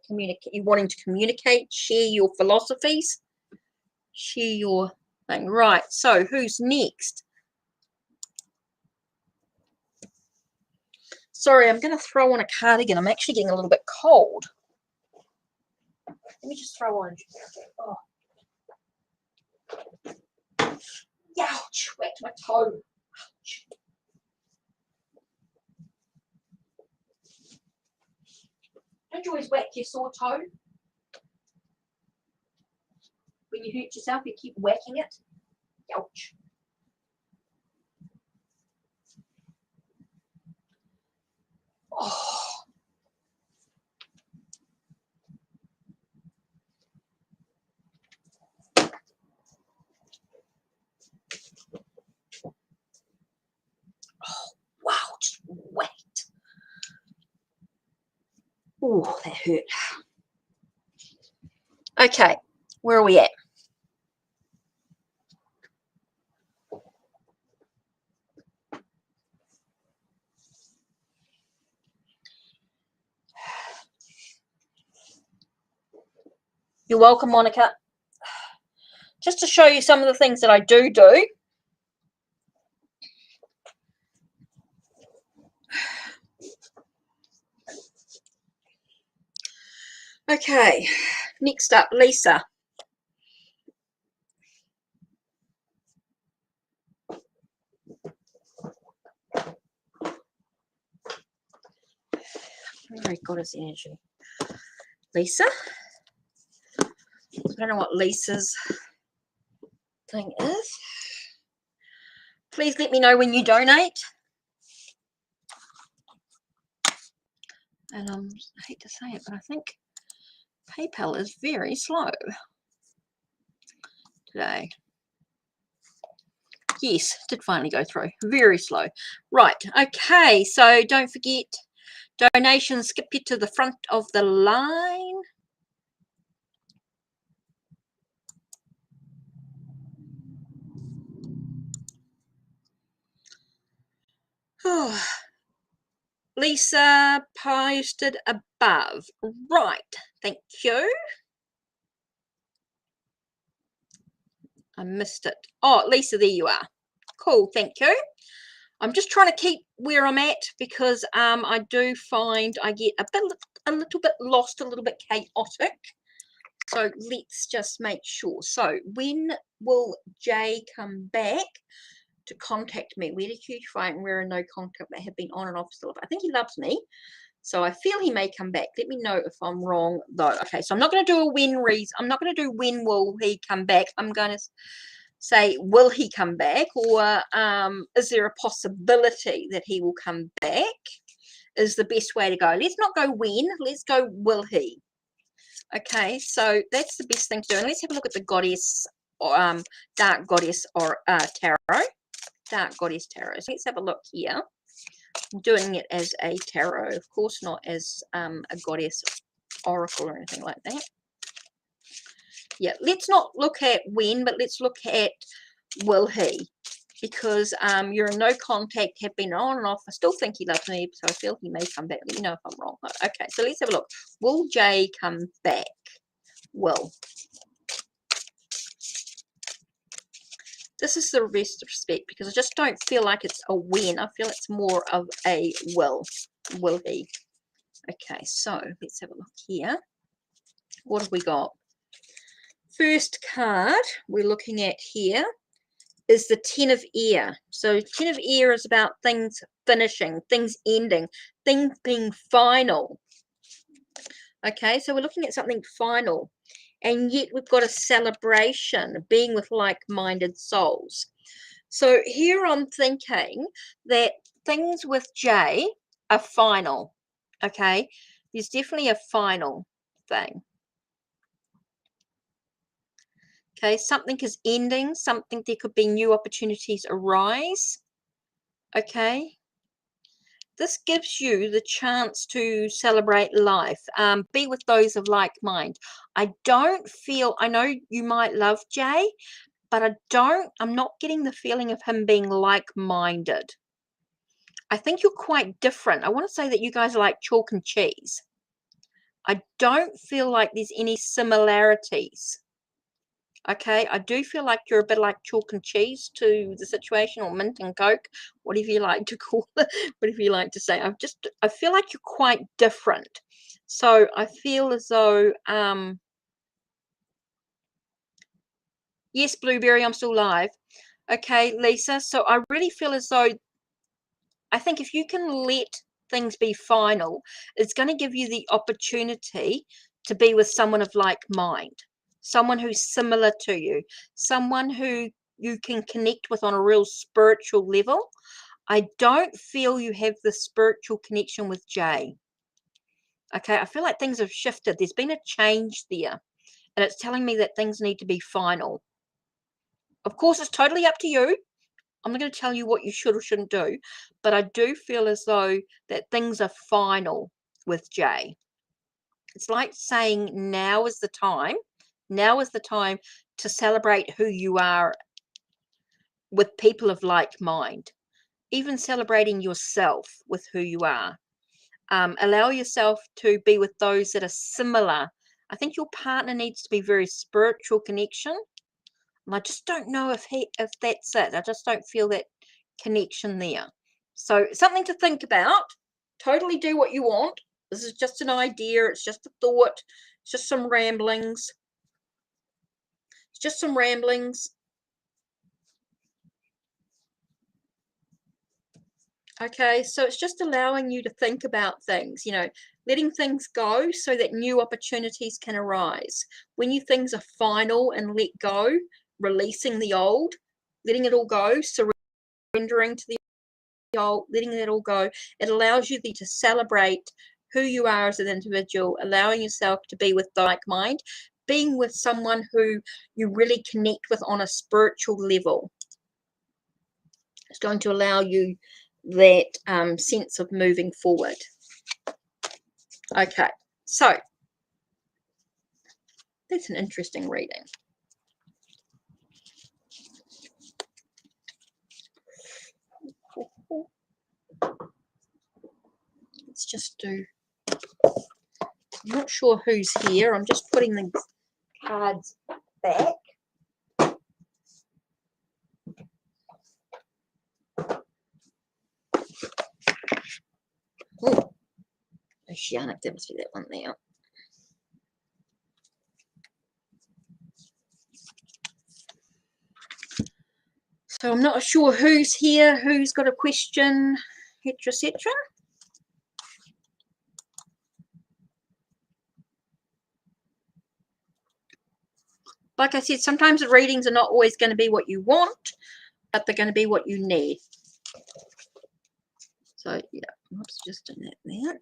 you wanting to communicate, share your philosophies, share your thing. Right, so who's next? Sorry, I'm going to throw on a cardigan. I'm actually getting a little bit cold. Let me just throw on. Oh. Ouch, whacked my toe. Ouch. Don't you always whack your sore toe? When you hurt yourself, you keep whacking it. Ouch. Oh, that hurt. Okay, where are we at? You're welcome, Monica. Just to show you some of the things that I do. Okay, next up, Lisa. Very goddess energy. Lisa. I don't know what Lisa's thing is. Please let me know when you donate. And I hate to say it, but I think PayPal is very slow today. Yes, did finally go through. Very slow. Right, okay, so don't forget, donations skip you to the front of the line. Oh, Lisa posted above. Right, thank you. I missed it. Oh, Lisa, there you are. Cool, thank you. I'm just trying to keep where I'm at because I do find I get a little bit lost, a little bit chaotic. So let's just make sure. So when will Jay come back to contact me? Where did you find we're in no contact? They have been on and off still. I think he loves me. So I feel he may come back. Let me know if I'm wrong though. Okay, so I'm not going to do a when reason. I'm not going to do when will he come back. I'm going to say, will he come back, or is there a possibility that he will come back? Is the best way to go. Let's not go when, let's go will he. Okay, so that's the best thing to do. And let's have a look at the goddess, dark goddess or tarot. Dark goddess tarot. So let's have a look here. I'm doing it as a tarot, of course, not as a goddess oracle or anything like that. Yeah, let's not look at when, but let's look at will he, because you're in no contact, have been on and off. I still think he loves me, so I feel he may come back. Let me know if I'm wrong. Okay, so let's have a look. Will Jay come back? Will. This is the reverse respect, because I just don't feel like it's a when. I feel it's more of a will. Will he? Okay, so let's have a look here. What have we got? First card we're looking at here is the Ten of Air. So Ten of Air is about things finishing, things ending, things being final. Okay, so we're looking at something final. And yet we've got a celebration, being with like-minded souls. So here I'm thinking that things with Jay are final. Okay, there's definitely a final thing. Okay, something is ending, something, there could be new opportunities arise. Okay, this gives you the chance to celebrate life, be with those of like mind. I don't feel, I know you might love Jay, but I'm not getting the feeling of him being like-minded. I think you're quite different. I want to say that you guys are like chalk and cheese. I don't feel like there's any similarities. Okay, I do feel like you're a bit like chalk and cheese to the situation, or mint and coke, whatever you like to call it, whatever you like to say. I feel like you're quite different. So I feel as though, yes, Blueberry, I'm still live. Okay, Lisa, so I really feel as though, I think if you can let things be final, it's going to give you the opportunity to be with someone of like mind. Someone who's similar to you, someone who you can connect with on a real spiritual level. I don't feel you have the spiritual connection with Jay. Okay, I feel like things have shifted. There's been a change there, and it's telling me that things need to be final. Of course, it's totally up to you. I'm not going to tell you what you should or shouldn't do, but I do feel as though that things are final with Jay. It's like saying now is the time. Now is the time to celebrate who you are with people of like mind. Even celebrating yourself with who you are. Allow yourself to be with those that are similar. I think your partner needs to be very spiritual connection. And I just don't know if that's it. I just don't feel that connection there. So something to think about. Totally do what you want. This is just an idea. It's just a thought. It's just some ramblings. It's just some ramblings. Okay, so it's just allowing you to think about things, you know, letting things go so that new opportunities can arise. When you things are final and let go, releasing the old, letting it all go, surrendering to the old, letting it all go, it allows you to celebrate who you are as an individual, allowing yourself to be with the like mind, being with someone who you really connect with on a spiritual level. It's going to allow you that sense of moving forward. Okay, so that's an interesting reading. Let's just do, I'm not sure who's here. I'm just putting the cards back. Oh, Oceanic, there must be that one there. So I'm not sure who's here, who's got a question, etc. Like I said, sometimes the readings are not always going to be what you want, but they're going to be what you need. So yeah, oops, just doing that there.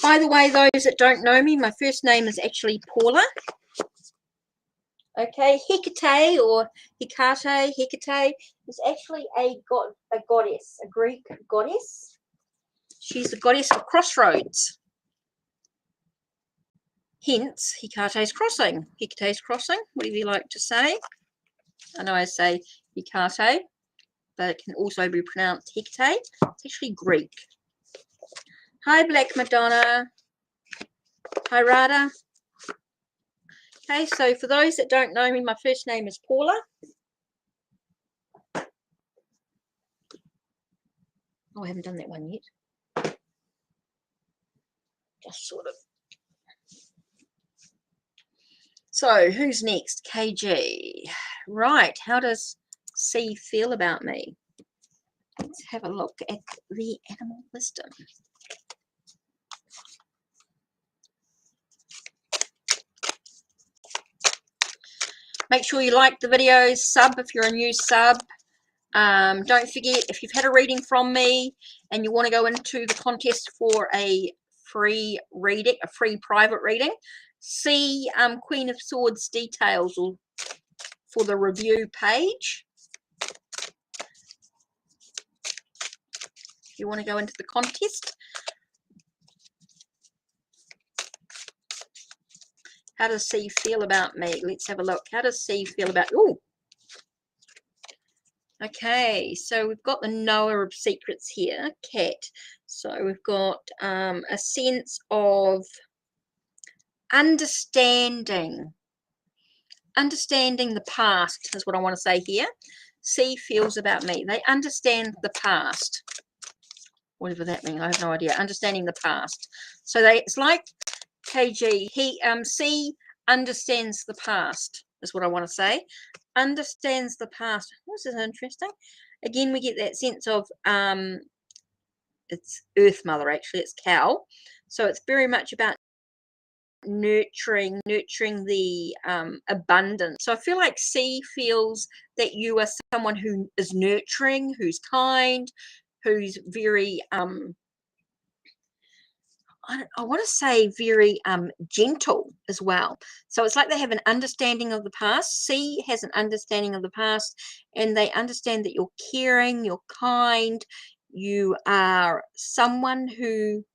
By the way, those that don't know me, my first name is actually Paula. Okay, Hecate or Hecate is actually a goddess, a Greek goddess. She's the goddess of crossroads. Hence, Hecate's crossing. Hecate's crossing, whatever you like to say. I know I say Hecate, but it can also be pronounced Hecate. It's actually Greek. Hi, Black Madonna. Hi, Radha. Okay, so for those that don't know me, my first name is Paula. Oh, I haven't done that one yet. Just sort of. So, who's next? KG. Right, how does C feel about me? Let's have a look at the animal wisdom. Make sure you like the videos, sub if you're a new sub. Don't forget, if you've had a reading from me and you want to go into the contest for a free reading, a free private reading, see Queen of Swords details for the review page. If you want to go into the contest. How does C feel about me? Let's have a look. How does C feel about... Oh, okay. So we've got the knower of secrets here, Cat. So we've got a sense of understanding. Understanding the past is what I want to say here. C feels about me. They understand the past. Whatever that means, I have no idea. Understanding the past. So it's like... KG, C understands the past, is what I want to say. Understands the past. This is interesting. Again, we get that sense of, it's Earth Mother, actually, it's cow. So it's very much about nurturing the abundance. So I feel like C feels that you are someone who is nurturing, who's kind, who's very, I want to say very gentle as well. So it's like they have an understanding of the past. C has an understanding of the past, and they understand that you're caring, you're kind, you are someone who,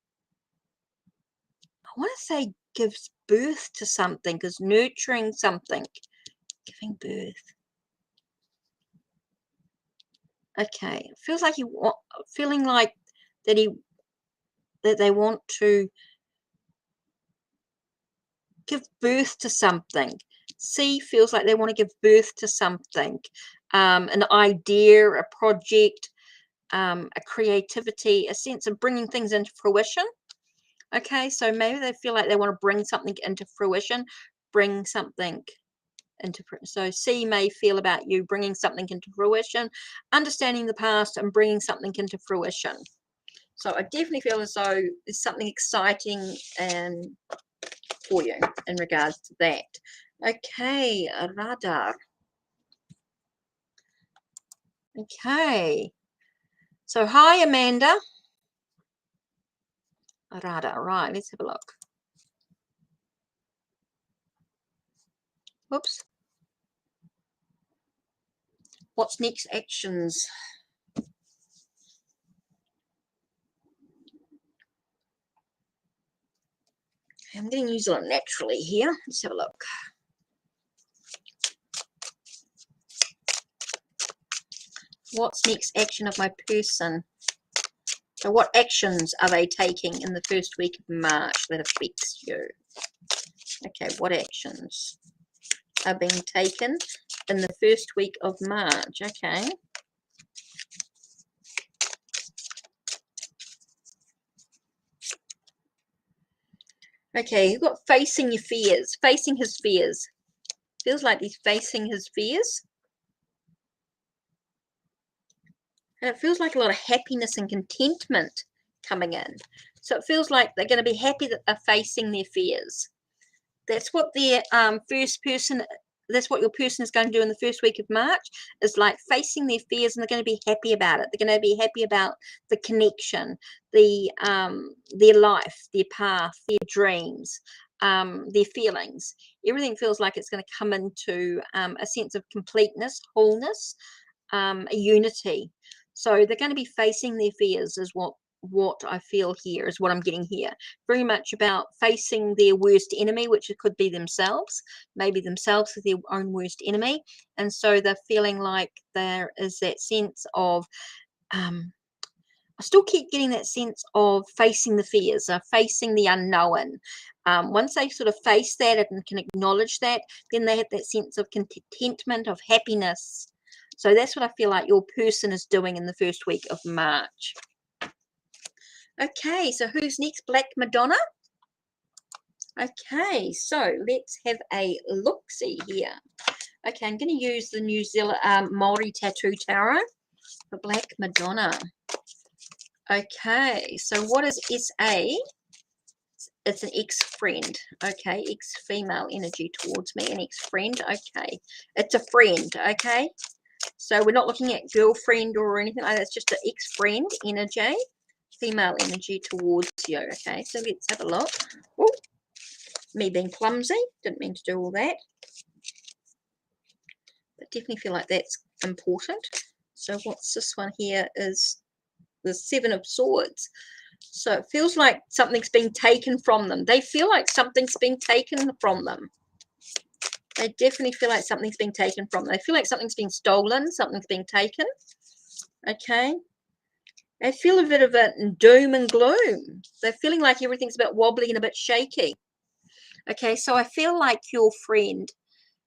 I want to say, gives birth to something, is nurturing something, giving birth. Okay, it feels like feeling like that they want to give birth to something. C feels like they want to give birth to something, an idea, a project, a creativity, a sense of bringing things into fruition. Okay, so maybe they feel like they want to bring something into fruition, bring something into, so C may feel about you bringing something into fruition, understanding the past and bringing something into fruition. So I definitely feel as though there's something exciting for you in regards to that. Okay, radar. Okay, so hi Amanda. Radar, right, let's have a look. Whoops. What's next actions? I'm getting New Zealand naturally here. Let's have a look. What's next action of my person? So what actions are they taking in the first week of March that affects you? Okay, what actions are being taken in the first week of March? Okay. Okay, you've got facing your fears, facing his fears. Feels like he's facing his fears. And it feels like a lot of happiness and contentment coming in. So it feels like they're going to be happy that they're facing their fears. That's what their that's what your person is going to do in the first week of March, is like facing their fears, and they're going to be happy about it. They're going to be happy about the connection, their life, their path, their dreams, their feelings. Everything feels like it's going to come into a sense of completeness, wholeness, a unity. So they're going to be facing their fears, is what I feel here, is what I'm getting here. Very much about facing their worst enemy, which it could be themselves. Maybe themselves are their own worst enemy. And so they're feeling like there is that sense of, I still keep getting that sense of facing the fears, facing the unknown. Once they sort of face that and can acknowledge that, then they have that sense of contentment, of happiness. So that's what I feel like your person is doing in the first week of March. Okay, so who's next? Black Madonna. Okay, so let's have a look-see here. Okay, I'm going to use the New Zealand Māori Tattoo Tarot for Black Madonna. Okay, so what is SA? It's an ex-friend. Okay, ex-female energy towards me, an ex-friend. Okay, it's a friend. Okay, so we're not looking at girlfriend or anything like that. It's just an ex-friend energy. Female energy towards you. Okay, so let's have a look. Ooh, me being clumsy, didn't mean to do all that, but definitely feel like that's important. So what's this one here? Is the Seven of Swords. So it feels like something's been taken from them. They feel like something's been taken from them. They definitely feel like something's been taken from them. They feel like something's been stolen, something's been taken. Okay, they feel a bit of a doom and gloom. They're feeling like everything's a bit wobbly and a bit shaky. Okay, so I feel like your friend,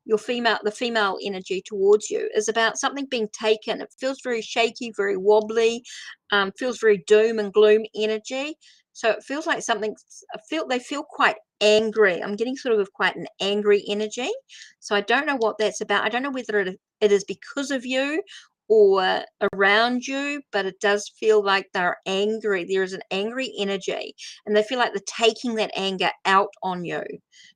the female energy towards you is about something being taken. It feels very shaky, very wobbly, feels very doom and gloom energy. So it feels like they feel quite angry. I'm getting sort of quite an angry energy. So I don't know what that's about. I don't know whether it is because of you or around you, but it does feel like they're angry. There is an angry energy, and they feel like they're taking that anger out on you.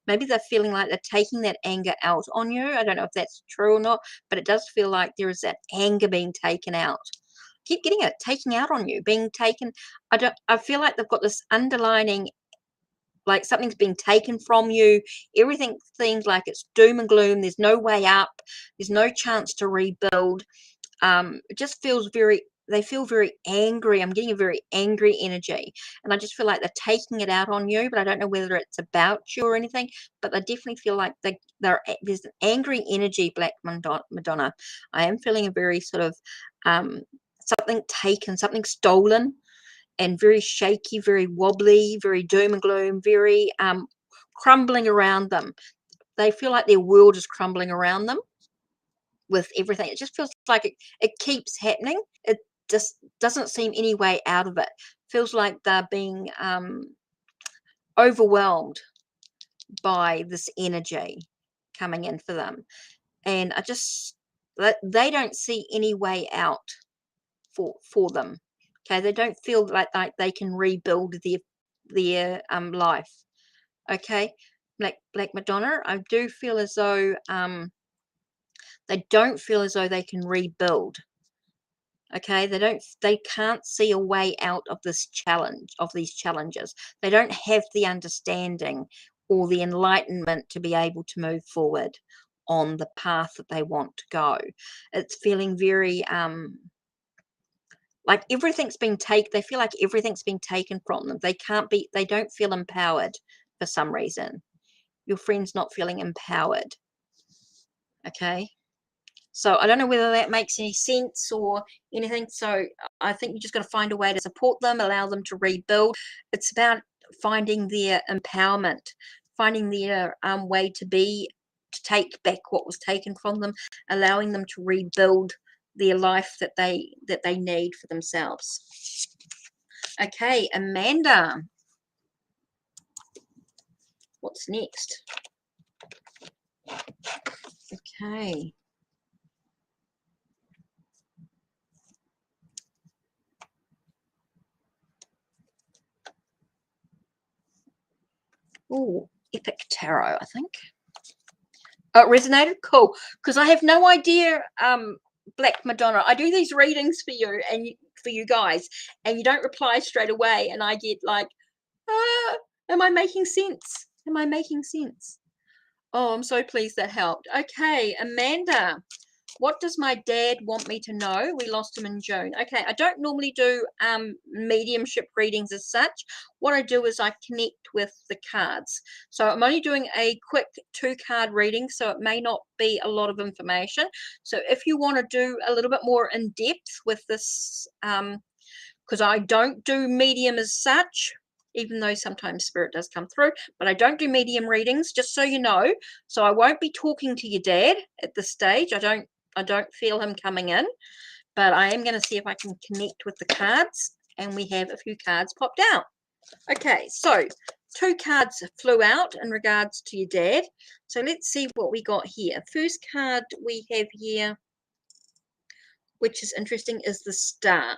Maybe they're feeling like they're taking that anger out on you. I don't know if that's true or not, but it does feel like there is that anger being taken out. Keep getting it, taking out on you, being taken. I feel like they've got this underlining like something's been taken from you. Everything seems like it's doom and gloom. There's no way up. There's no chance to rebuild. It just feels they feel very angry. I'm getting a very angry energy, and I just feel like they're taking it out on you, but I don't know whether it's about you or anything, but I definitely feel like there's an angry energy, Black Madonna. I am feeling a very sort of something taken, something stolen, and very shaky, very wobbly, very doom and gloom, very crumbling around them. They feel like their world is crumbling around them with everything. It just feels like it keeps happening. It just doesn't seem any way out of it. Feels like they're being overwhelmed by this energy coming in for them. And they don't see any way out for them. Okay, they don't feel like they can rebuild their life. Okay, Black Madonna, I do feel as though they don't feel as though they can rebuild. Okay, they can't see a way out of these challenges. They don't have the understanding or the enlightenment to be able to move forward on the path that they want to go. It's feeling very like everything's been taken. They feel like everything's been taken from them. They don't feel empowered for some reason. Your friend's not feeling empowered. Okay. So I don't know whether that makes any sense or anything. So I think you just got to find a way to support them, allow them to rebuild. It's about finding their empowerment, finding their way to take back what was taken from them, allowing them to rebuild their life that they need for themselves. Okay, Amanda. What's next? Okay. Oh, Epic Tarot, I think. Oh, it resonated? Cool. Because I have no idea, Black Madonna. I do these readings for you and for you guys, and you don't reply straight away, and I get like, am I making sense? Am I making sense? Oh, I'm so pleased that helped. Okay, Amanda. What does my dad want me to know? We lost him in June. Okay, I don't normally do mediumship readings as such. What I do is I connect with the cards. So I'm only doing a quick 2-card reading, so it may not be a lot of information. So if you want to do a little bit more in depth with this, because I don't do medium as such, even though sometimes spirit does come through, but I don't do medium readings, just so you know. So I won't be talking to your dad at this stage. I don't feel him coming in, but I am going to see if I can connect with the cards, and we have a few cards popped out. Okay, so 2 cards flew out in regards to your dad. So let's see what we got here. First card we have here, which is interesting, is the Star.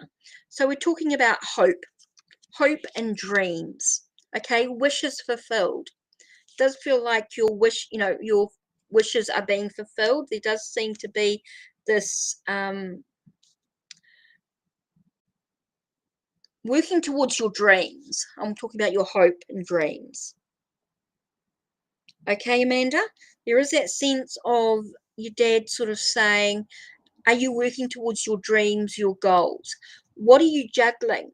So we're talking about hope and dreams. Okay, wishes fulfilled. It does feel like your wishes are being fulfilled. There does seem to be this working towards your dreams. I'm talking about your hope and dreams. Okay, Amanda, there is that sense of your dad sort of saying, are you working towards your dreams, your goals? What are you juggling?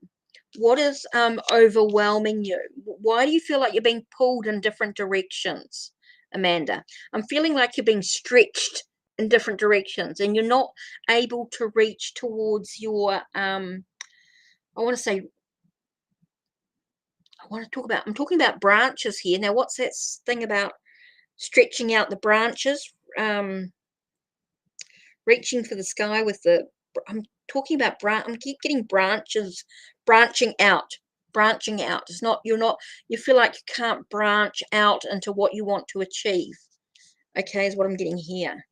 What is overwhelming you? Why do you feel like you're being pulled in different directions, Amanda? I'm feeling like you're being stretched in different directions, and you're not able to reach towards your I'm talking about branches here. Now, what's that thing about stretching out the branches? Reaching for the sky with I'm talking about I keep getting branches, branching out. It's not, you feel like you can't branch out into what you want to achieve. Okay, is what I'm getting here.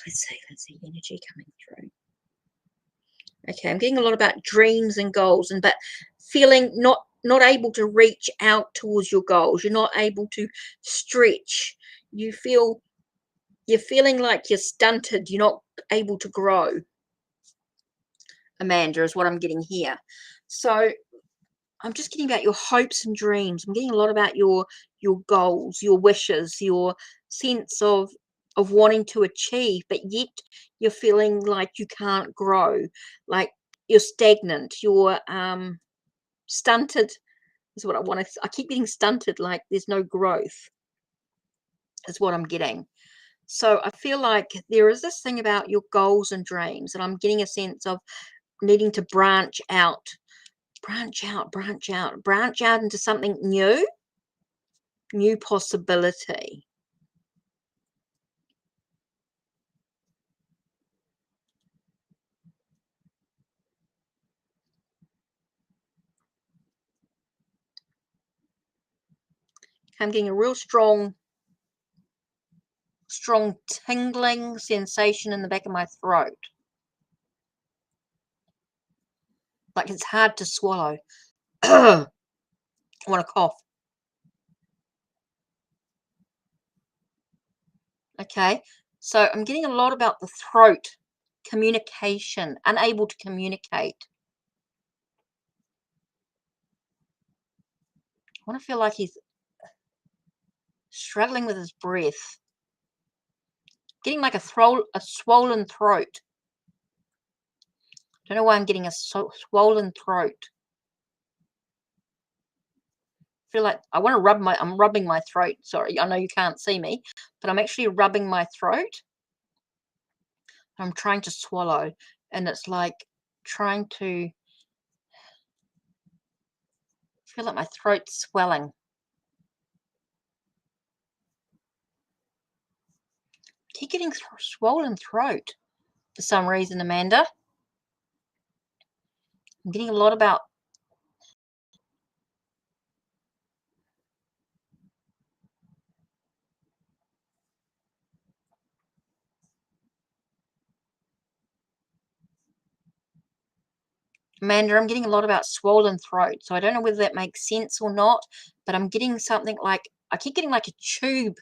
Let's see energy coming through. Okay, I'm getting a lot about dreams and goals, but feeling not able to reach out towards your goals. You're not able to stretch. You're feeling like you're stunted. You're not able to grow, Amanda, is what I'm getting here. So I'm just getting about your hopes and dreams. I'm getting a lot about your goals, your wishes, your sense of wanting to achieve, but yet you're feeling like you can't grow, like you're stagnant, you're stunted is what I want to. I keep getting stunted, like there's no growth. Is what I'm getting. So I feel like there is this thing about your goals and dreams, and I'm getting a sense of needing to branch out, branch out, branch out, branch out into something new, new possibility. I'm getting a real strong tingling sensation in the back of my throat. Like it's hard to swallow. I want to cough. Okay. So I'm getting a lot about the throat, communication, unable to communicate. I want to feel like he's struggling with his breath. Getting like a swollen throat. Don't know why I'm getting a swollen throat. Feel like I want to I'm rubbing my throat. Sorry, I know you can't see me, but I'm actually rubbing my throat. I'm trying to swallow, and it's like trying to feel like my throat's swelling. Keep getting swollen throat for some reason, Amanda. I'm getting a lot about Amanda, I'm getting a lot about swollen throat. So I don't know whether that makes sense or not, but I'm getting something like I keep getting like a tube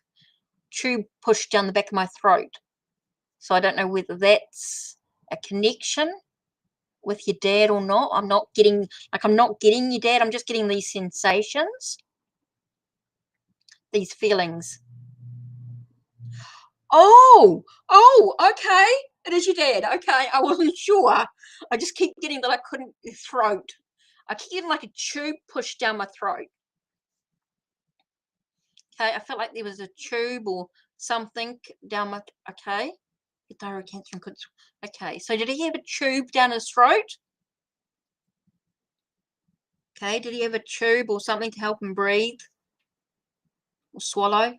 pushed down the back of my throat. So I don't know whether that's a connection with your dad or not. I'm not getting your dad. I'm just getting these sensations, these feelings. Oh, okay. It is your dad. Okay, I wasn't sure. I just keep getting that I couldn't throat. I keep getting like a tube pushed down my throat. Okay, I felt like there was a tube or something down my. Okay, thyroid cancer and could. Okay, so did he have a tube down his throat? Okay, did he have a tube or something to help him breathe or swallow?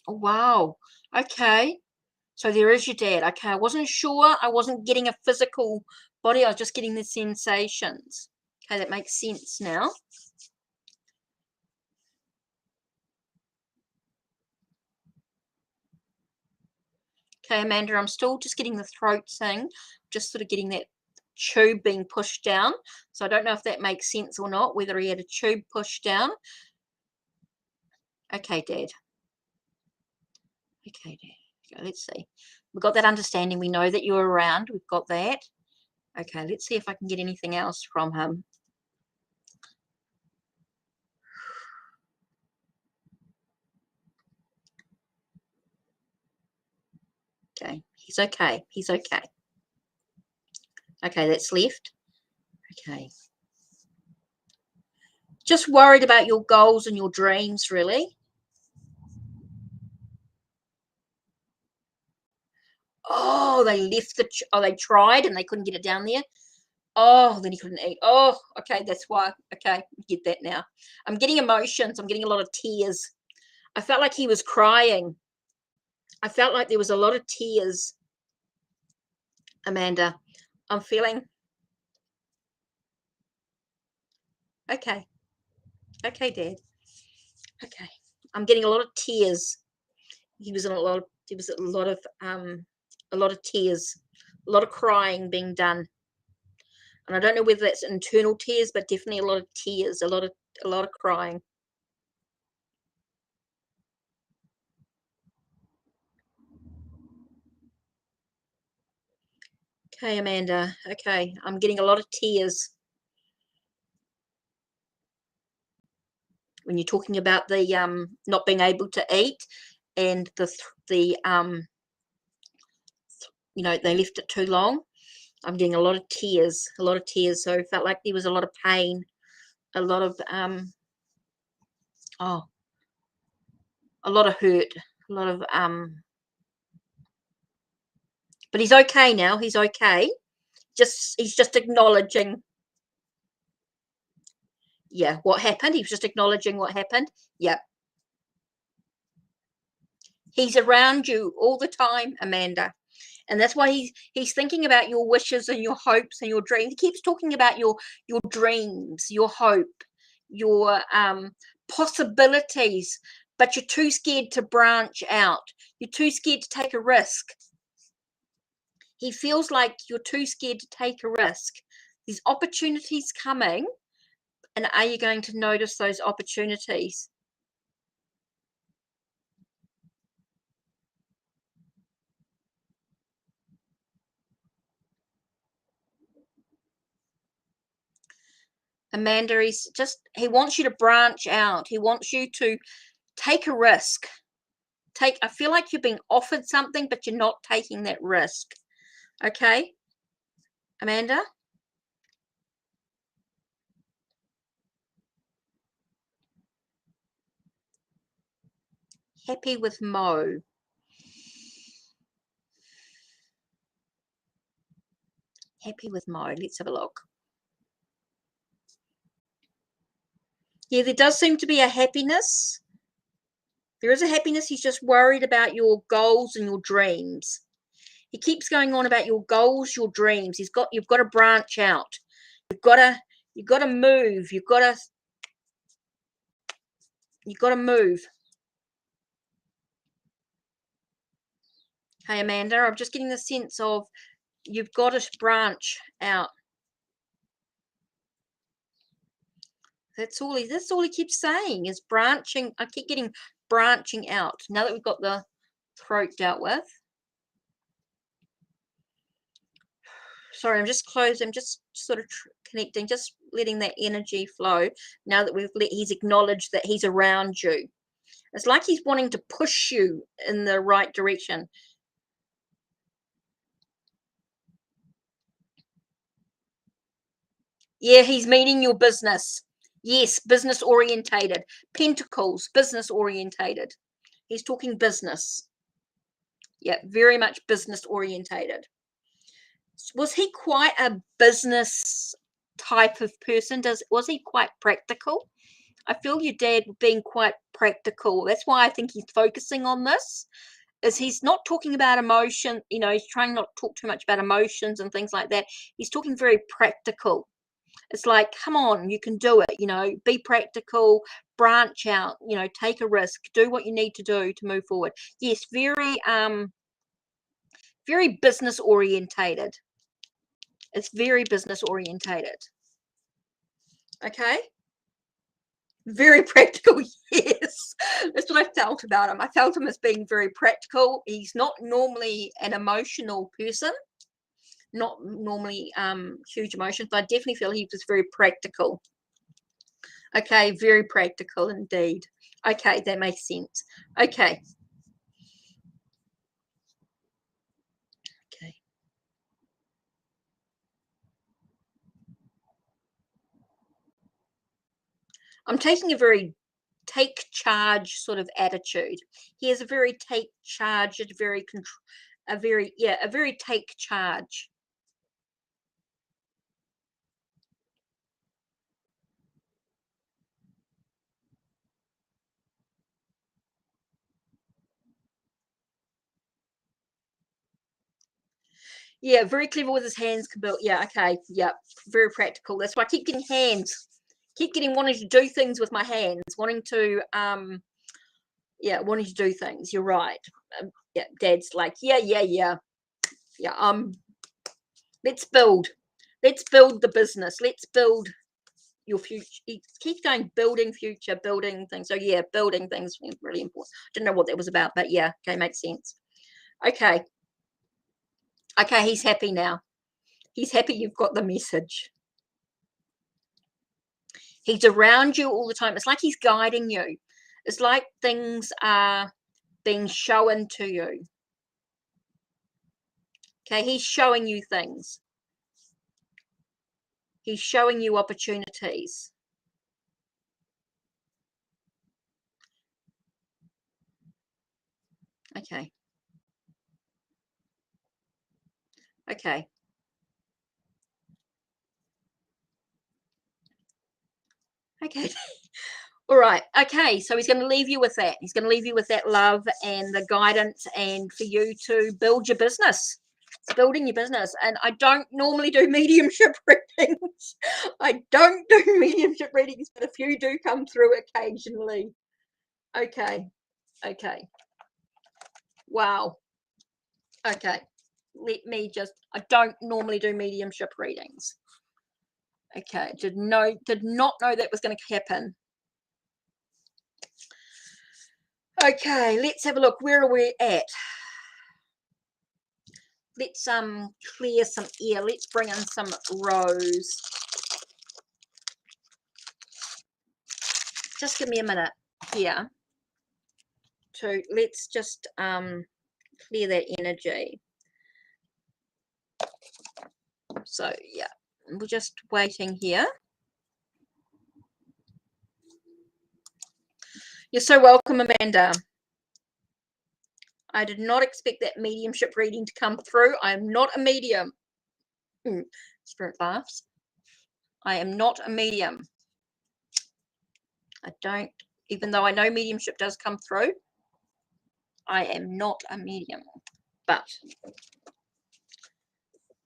Oh, wow. Okay. So there is your dad. Okay, I wasn't sure. I wasn't getting a physical body. I was just getting the sensations. Okay, that makes sense now. Okay, Amanda, I'm still just getting the throat thing. Just sort of getting that tube being pushed down. So I don't know if that makes sense or not, whether he had a tube pushed down. Okay, Dad. Okay, Dad. Okay, let's see. We've got that understanding. We know that you're around. We've got that. Okay, let's see if I can get anything else from him. Okay, he's okay. He's okay. Okay, that's left. Okay. Just worried about your goals and your dreams, really. Oh, they left they tried and they couldn't get it down there. Oh, then he couldn't eat. Oh, okay, that's why. Okay, get that now. I'm getting emotions. I'm getting a lot of tears. I felt like he was crying. I felt like there was a lot of tears, Amanda. I'm feeling okay. Okay, Dad. Okay. I'm getting a lot of tears. He was in a lot of there was a lot of tears, a lot of crying being done. And I don't know whether that's internal tears, but definitely a lot of tears, a lot of crying. Okay, Amanda. Okay, I'm getting a lot of tears. when you're talking about the not being able to eat, and the you know, they left it too long. I'm getting a lot of tears, so it felt like there was a lot of pain, a lot of oh, a lot of hurt, a lot of but he's okay now. He's okay. He's just acknowledging, yeah, what happened. He was just acknowledging what happened. Yeah. He's around you all the time, Amanda. And that's why he's thinking about your wishes and your hopes and your dreams. He keeps talking about your dreams, your hope, your possibilities, but you're too scared to branch out. You're too scared to take a risk. He feels like you're too scared to take a risk. There's opportunities coming, and are you going to notice those opportunities? Amanda, he wants you to branch out. He wants you to take a risk. I feel like you're being offered something, but you're not taking that risk. Okay, Amanda? Happy with Mo. Happy with Mo. Let's have a look. Yeah, there does seem to be a happiness. There is a happiness. He's just worried about your goals and your dreams. He keeps going on about your goals, your dreams. You've got to branch out. You've got to move. You've got to move. Hey, Amanda, I'm just getting the sense of you've got to branch out. That's all he keeps saying is branching. I keep getting branching out. Now that we've got the throat dealt with. Sorry, I'm just closed. I'm just sort of connecting, just letting that energy flow. Now that he's acknowledged that he's around you. It's like he's wanting to push you in the right direction. Yeah, he's meaning your business. Yes, business orientated. Pentacles, business orientated. He's talking business. Yeah, very much business orientated. Was he quite a business type of person? Was he quite practical? I feel your dad being quite practical. That's why I think he's focusing on this. Is he's not talking about emotion, you know, he's trying not to talk too much about emotions and things like that. He's talking very practical. It's like, come on, you can do it, you know, be practical, branch out, you know, take a risk, do what you need to do to move forward. Yes, very business orientated. It's very business orientated. Okay. Very practical, yes. That's what I felt about him. I felt him as being very practical. He's not normally an emotional person, not normally huge emotions, but I definitely feel he was very practical. Okay, very practical indeed. Okay, that makes sense. Okay. Okay. I'm taking a very take charge sort of attitude. He has a very take charge, a very take charge. Yeah, very clever with his hands. Yeah, okay. Yeah, very practical. That's why I keep getting hands. Keep getting wanting to do things with my hands. Wanting to wanting to do things. You're right. Yeah, Dad's like, yeah. Let's build the business. Let's build your future. He keeps going, building future, building things. So yeah, building things is really important. Didn't know what that was about, but yeah, okay, makes sense. Okay, he's happy now. He's happy you've got the message. He's around you all the time. It's like he's guiding you. It's like things are being shown to you. Okay, he's showing you things. He's showing you opportunities. Okay. Okay. Okay. All right. Okay. So he's going to leave you with that. He's going to leave you with that love and the guidance, and for you to build your business. It's building your business. And I don't normally do mediumship readings. I don't do mediumship readings, but a few do come through occasionally. Okay. Okay. Wow. Okay. Let me just, I don't normally do mediumship readings. Okay. Did not know that was going to happen. Okay, let's have a look. Where are we at? Let's clear some air. Let's bring in some rose. Just give me a minute here to, let's just clear that energy. So yeah, we're just waiting here. You're so welcome, Amanda. I did not expect that mediumship reading to come through. I am not a medium. Spirit laughs. I am not a medium. I don't, even though I know mediumship does come through, I am not a medium. But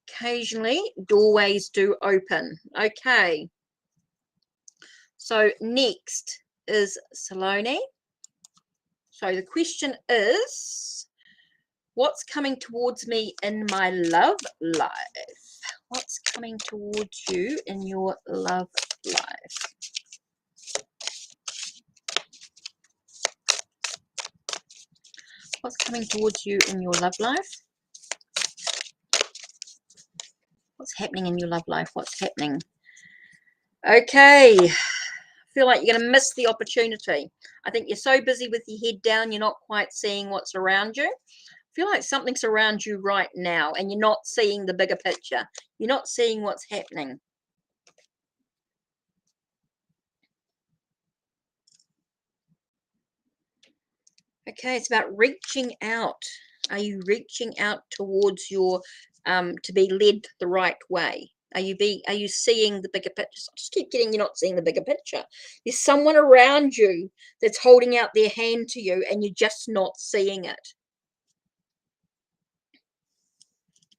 occasionally doorways do open. Okay. So next is Saloni. So the question is, what's coming towards me in my love life? What's coming towards you in your love life? What's coming towards you in your love life? What's happening in your love life? What's happening? Okay. I feel like you're going to miss the opportunity. I think you're so busy with your head down, you're not quite seeing what's around you. I feel like something's around you right now and you're not seeing the bigger picture. You're not seeing what's happening. Okay, it's about reaching out. Are you reaching out towards your to be led the right way? Are you seeing the bigger picture? I just keep getting, you're not seeing the bigger picture. There's someone around you that's holding out their hand to you and you're just not seeing it.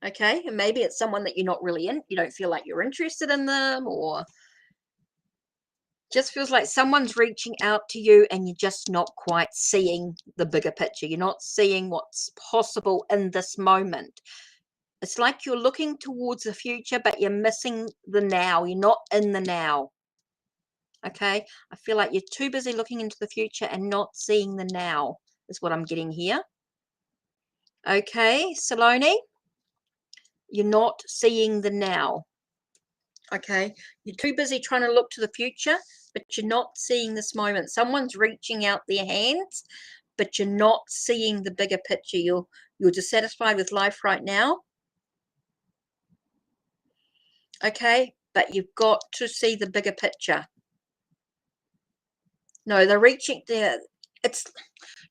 Okay, and maybe it's someone that you're not really in, you don't feel like you're interested in them, or just feels like someone's reaching out to you and you're just not quite seeing the bigger picture. You're not seeing what's possible in this moment. It's like you're looking towards the future, but you're missing the now. You're not in the now. Okay, I feel like you're too busy looking into the future and not seeing the now is what I'm getting here. Okay, Saloni, you're not seeing the now. Okay, you're too busy trying to look to the future, but you're not seeing this moment. Someone's reaching out their hands, but you're not seeing the bigger picture. You're dissatisfied with life right now. Okay, but you've got to see the bigger picture. No, they're reaching there. It's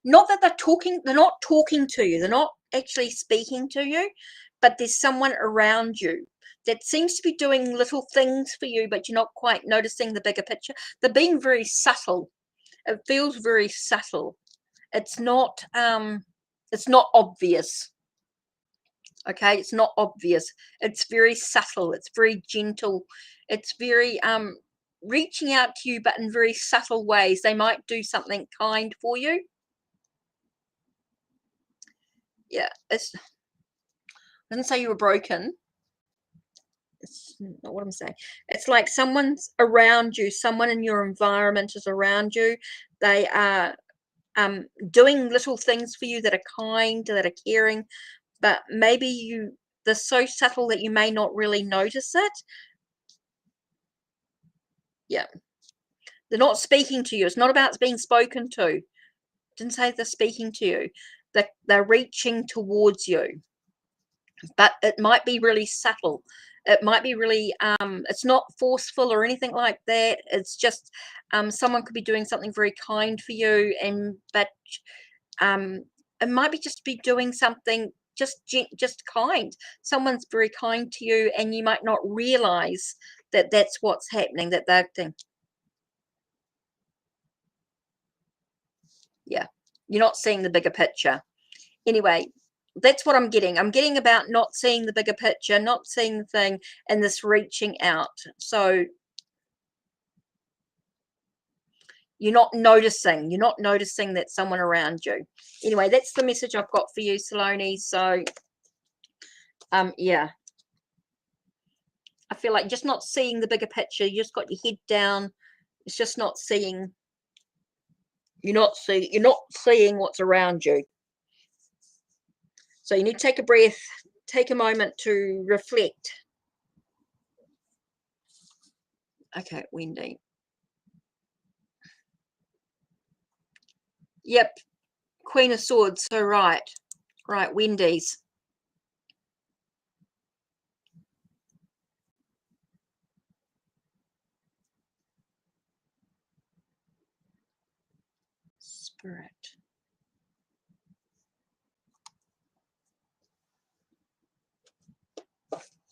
not that they're not talking to you. They're not actually speaking to you, but there's someone around you that seems to be doing little things for you, but you're not quite noticing the bigger picture. They're being very subtle. It feels very subtle. It's not obvious. Okay, it's not obvious. It's very subtle. It's very gentle. It's very reaching out to you, but in very subtle ways. They might do something kind for you. Yeah, I didn't say you were broken. It's not what I'm saying. It's like someone's around you, someone in your environment is around you. They are doing little things for you that are kind, that are caring, but maybe they're so subtle that you may not really notice it. Yeah. They're not speaking to you. It's not about being spoken to. Didn't say they're speaking to you. They're reaching towards you. But it might be really subtle. It might be really, it's not forceful or anything like that. It's just someone could be doing something very kind for you, but it might be just be doing something just kind. Someone's very kind to you, and you might not realize that that's what's happening, that they're acting. Yeah, you're not seeing the bigger picture. Anyway, that's what I'm getting. I'm getting about not seeing the bigger picture, not seeing the thing, and this reaching out. So you're not noticing that someone around you. Anyway, that's the message I've got for you, Saloni. So yeah, I feel like just not seeing the bigger picture. You just got your head down. It's just not seeing. You're not seeing what's around you. So you need to take a breath, take a moment to reflect. Okay, Wendy. Yep, Queen of Swords. So right, Wendy's. Spirit.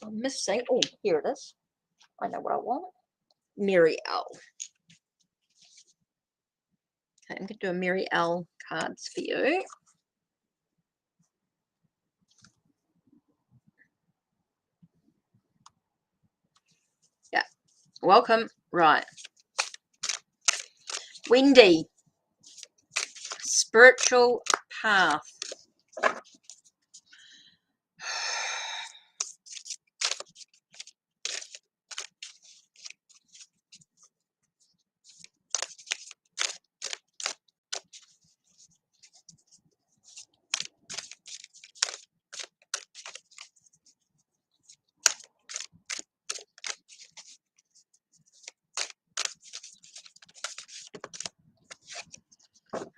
I'm missing. Oh, here it is. I know what I want. Mary L. Okay, I'm going to do a Mary L cards for you. Yeah, welcome. Right. Wendy, spiritual path.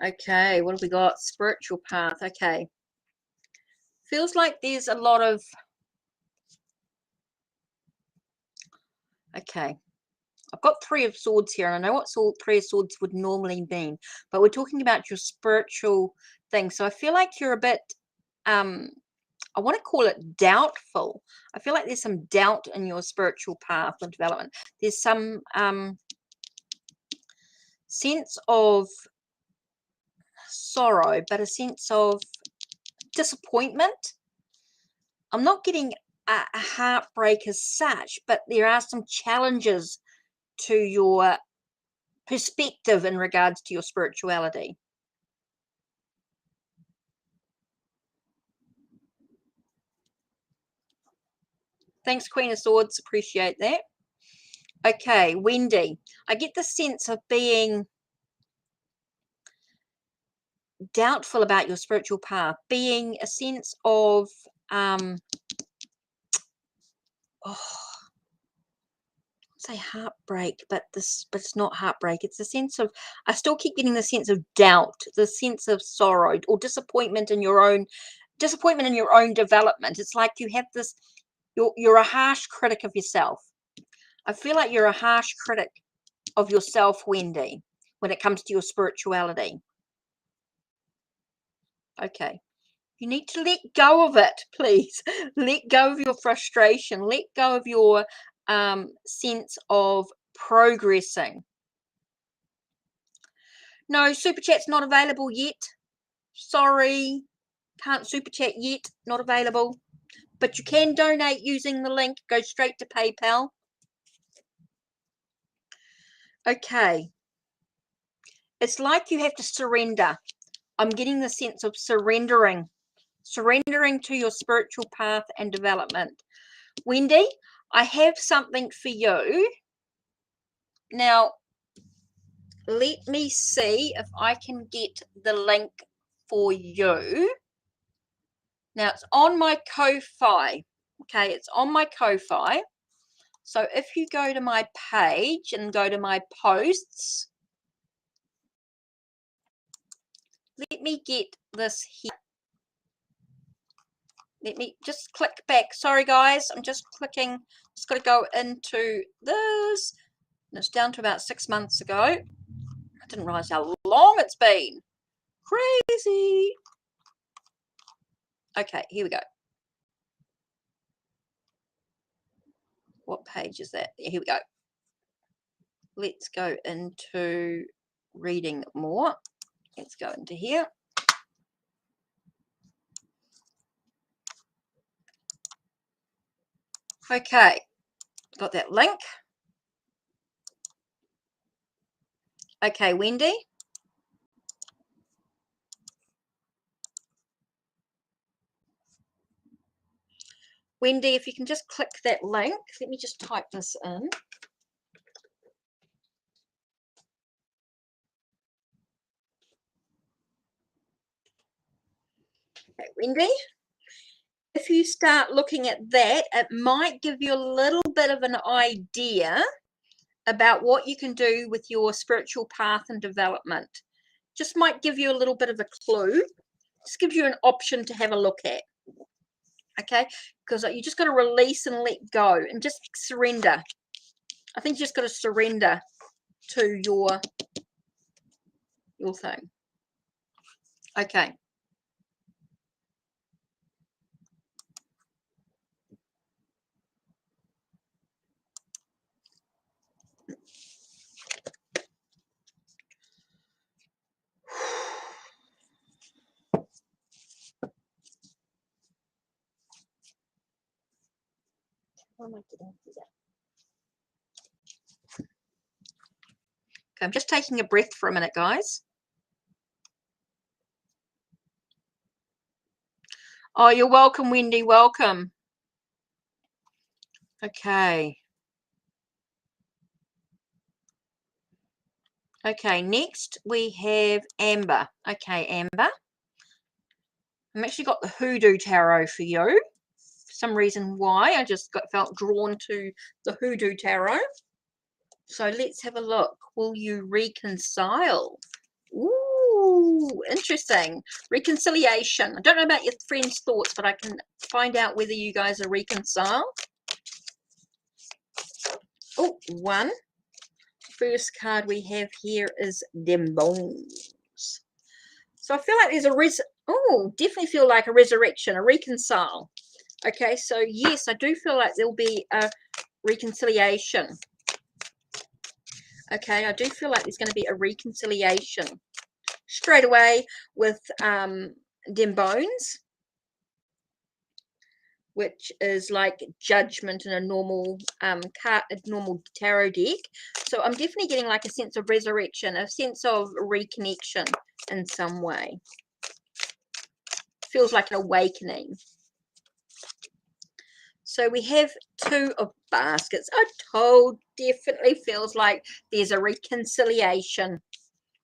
Okay, what have we got? Spiritual path. Okay. Feels like there's a lot of... Okay. I've got Three of Swords here, and I know what Three of Swords would normally mean, but we're talking about your spiritual thing. So I feel like you're a bit... I want to call it doubtful. I feel like there's some doubt in your spiritual path of development. There's some sense of sorrow, but a sense of disappointment. I'm not getting a heartbreak as such, but there are some challenges to your perspective in regards to your spirituality. Thanks, Queen of Swords. Appreciate that. Okay, Wendy, I get the sense of being doubtful about your spiritual path, being a sense of say heartbreak, but it's not heartbreak. It's a sense of... I still keep getting the sense of doubt, the sense of sorrow or disappointment in your own development. It's like you have this... You're a harsh critic of yourself. I feel like you're a harsh critic of yourself, Wendy, when it comes to your spirituality. Okay. You need to let go of it, please. Let go of your frustration. Let go of your sense of progressing. No, Super Chat's not available yet. Sorry. Can't Super Chat yet. Not available. But you can donate using the link. Go straight to PayPal. Okay. It's like you have to surrender. I'm getting the sense of surrendering to your spiritual path and development. Wendy, I have something for you. Now, let me see if I can get the link for you. Now, it's on my Ko-Fi. Okay, it's on my Ko-Fi. So if you go to my page and go to my posts, let me get this here. Let me just click back. Sorry guys, I'm just clicking. Just got to go into this. And it's down to about 6 months ago. I didn't realize how long it's been. Crazy. Okay, here we go. What page is that? Here we go. Let's go into reading more. Let's go into here. Okay, got that link. Okay, Wendy. Wendy, if you can just click that link. Let me just type this in. Okay, Wendy. If you start looking at that, it might give you a little bit of an idea about what you can do with your spiritual path and development. Just might give you a little bit of a clue. Just gives you an option to have a look at. Okay, because you just got to release and let go and just surrender. I think you just got to surrender to your thing. Okay. What am I getting here? Okay, I'm just taking a breath for a minute, guys. Oh, you're welcome, Wendy. Welcome. Okay. Okay, next we have Amber. Okay, Amber. I've actually got the Hoodoo Tarot for you. For some reason why, I just felt drawn to the Hoodoo Tarot. So let's have a look. Will you reconcile? Ooh, interesting. Reconciliation. I don't know about your friend's thoughts, but I can find out whether you guys are reconciled. Oh, one. First card we have here is Them Bones. So I feel like there's definitely feel like a resurrection, a reconcile. Okay, so yes, I do feel like there'll be a reconciliation. Okay, I do feel like there's going to be a reconciliation straight away with Them Bones, which is like judgment in a normal normal tarot deck. So I'm definitely getting like a sense of resurrection, a sense of reconnection in some way. Feels like an awakening. So we have Two of Baskets. Definitely feels like there's a reconciliation.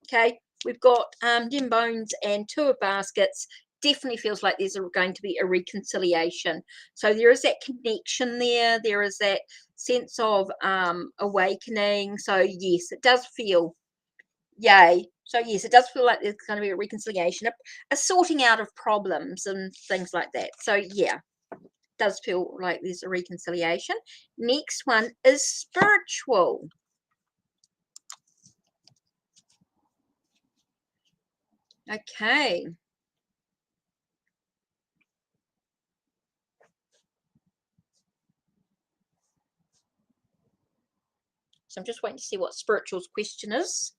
Okay, we've got Them Bones and Two of Baskets. Definitely feels like there's going to be a reconciliation. So there is that connection there. There is that sense of awakening. So yes, it does feel yay. So yes, it does feel like there's going to be a reconciliation, a sorting out of problems and things like that. So yeah, it does feel like there's a reconciliation. Next one is spiritual. Okay. So I'm just waiting to see what spiritual's question is.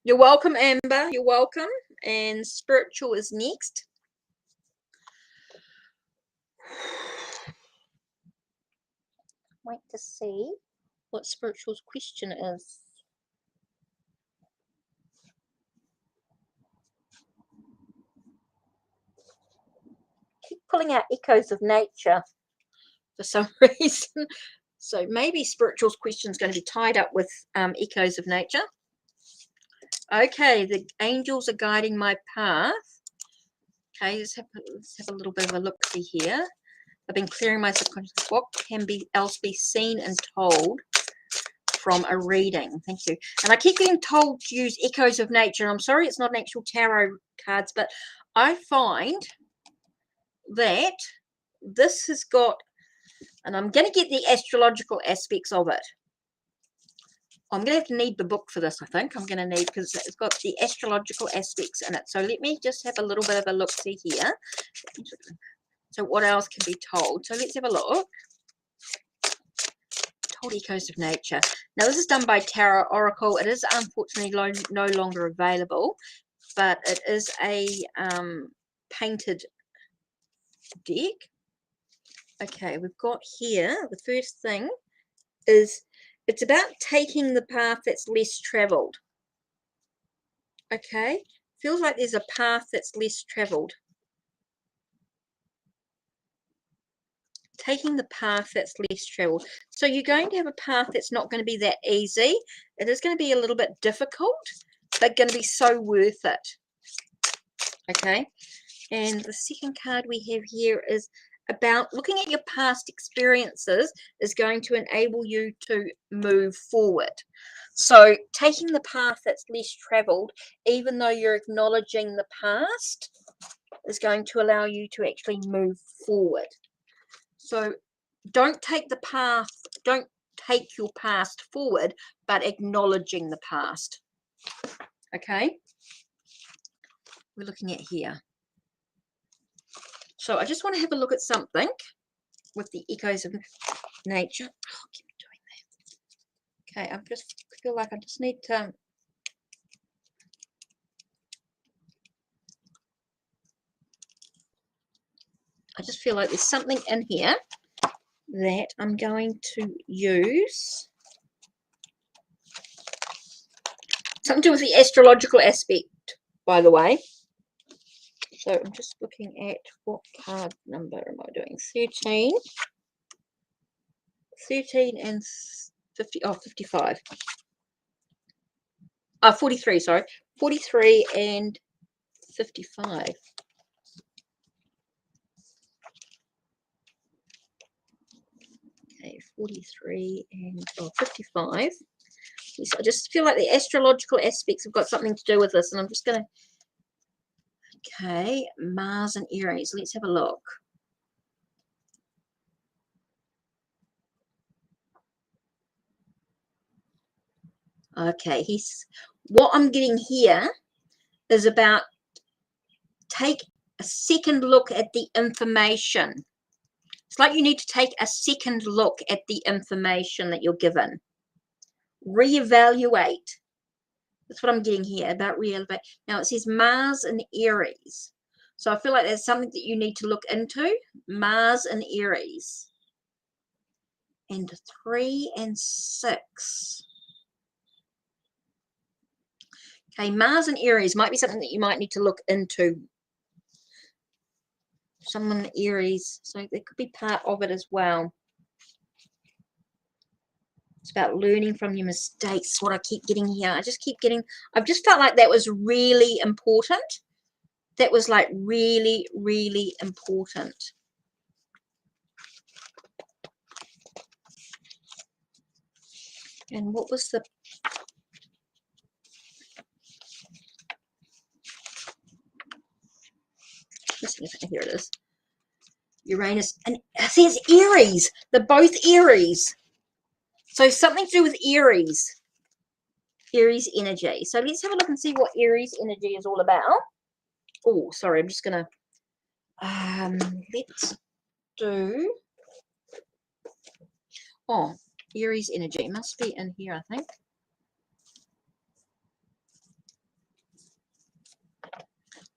You're welcome, Amber. You're welcome. And spiritual is next. Wait to see what spiritual's question is. Keep pulling out echoes of nature for some reason. So maybe spiritual's question is going to be tied up with echoes of nature. Okay, the angels are guiding my path. Okay, let's have a little bit of a look-see here. I've been clearing my subconscious. What can else be seen and told from a reading? Thank you. And I keep getting told to use echoes of nature. I'm sorry, it's not an actual tarot cards, but I find that this has got, and I'm going to get the astrological aspects of it. I'm going to have to need the book for this, I think. I'm going to need, because it's got the astrological aspects in it. So let me just have a little bit of a look-see here. So what else can be told? So let's have a look. Told echoes of nature. Now this is done by Tarot Oracle. It is unfortunately no longer available, but it is a painted deck. Okay, we've got here, the first thing is, it's about taking the path that's less traveled. Okay, feels like there's a path that's less traveled. Taking the path that's less traveled. So you're going to have a path that's not going to be that easy. It is going to be a little bit difficult, but going to be so worth it. Okay, and the second card we have here is about looking at your past experiences is going to enable you to move forward. So taking the path that's less traveled, even though you're acknowledging the past, is going to allow you to actually move forward. So don't take the path, don't take your past forward, but acknowledging the past. Okay, we're looking at here. So I just want to have a look at something with the echoes of nature. Oh, keep doing that. Okay, I just feel like I just need to. I just feel like there's something in here that I'm going to use. Something to do with the astrological aspect, by the way. So I'm just looking at what card number am I doing? 13. 13 and 50. Oh, 55. 43, sorry. 43 and 55. Okay, 43 and 55. Yes, I just feel like the astrological aspects have got something to do with this, and I'm just going to. Okay, Mars and Aries. Let's have a look. Okay, what I'm getting here is about take a second look at the information. It's like you need to take a second look at the information that you're given. Reevaluate. That's what I'm getting here, about reevaluate. Now it says Mars and Aries. So I feel like there's something that you need to look into. Mars and Aries. And 3 and 6. Okay, Mars and Aries might be something that you might need to look into. Someone Aries, so there could be part of it as well. It's about learning from your mistakes, what I keep getting here. I've just felt like that was really important. That was like really, really important. And what was the... Here it is. Uranus. And it says Aries. They're both Aries. So something to do with Aries. Aries energy. So let's have a look and see what Aries energy is all about. Oh, sorry. I'm just going to... let's do... Oh, Aries energy. Must be in here, I think.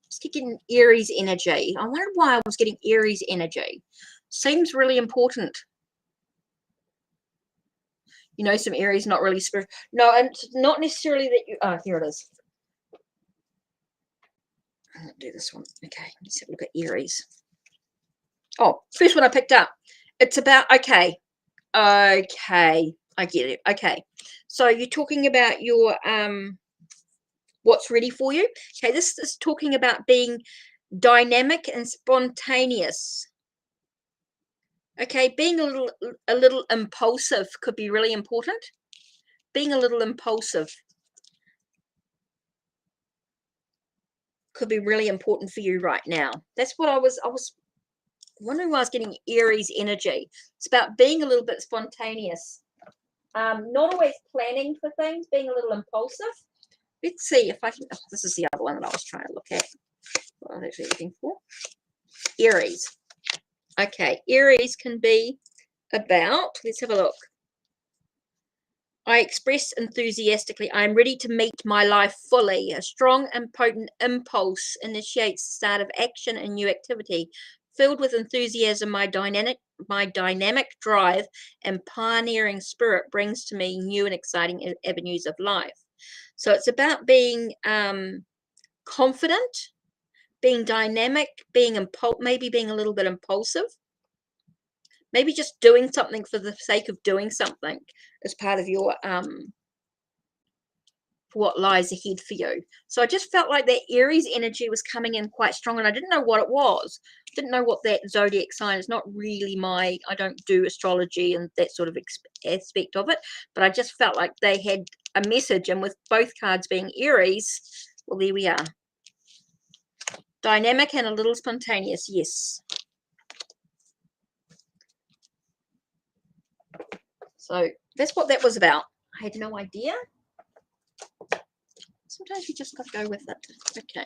Just keep getting Aries energy. I wondered why I was getting Aries energy. Seems really important. You know, some Aries not really spiritual. No, and not necessarily that you... Oh, here it is. I'll do this one. Okay, let's have a look at Aries. Oh, first one I picked up. It's about... Okay, I get it. Okay, so you're talking about your... what's ready for you. Okay, this is talking about being dynamic and spontaneous. Okay, being a little impulsive could be really important. Being a little impulsive could be really important for you right now. That's what I was wondering why I was getting Aries energy. It's about being a little bit spontaneous. Not always planning for things, being a little impulsive. Let's see if I can, oh, this is the other one that I was trying to look at. What I was actually looking for. Aries. Okay, Aries can be about, let's have a look. I express enthusiastically, I am ready to meet my life fully. A strong and potent impulse initiates the start of action and new activity. Filled with enthusiasm, my dynamic drive and pioneering spirit brings to me new and exciting avenues of life. So it's about being confident, being dynamic, being maybe being a little bit impulsive. Maybe just doing something for the sake of doing something as part of your what lies ahead for you. So I just felt like that Aries energy was coming in quite strong, and I didn't know what it was. Didn't know what that zodiac sign is. Not really my, I don't do astrology and that sort of aspect of it, but I just felt like they had a message, and with both cards being Aries, well, there we are. Dynamic and a little spontaneous, yes. So that's what that was about. I had no idea. Sometimes you just got to go with it. Okay.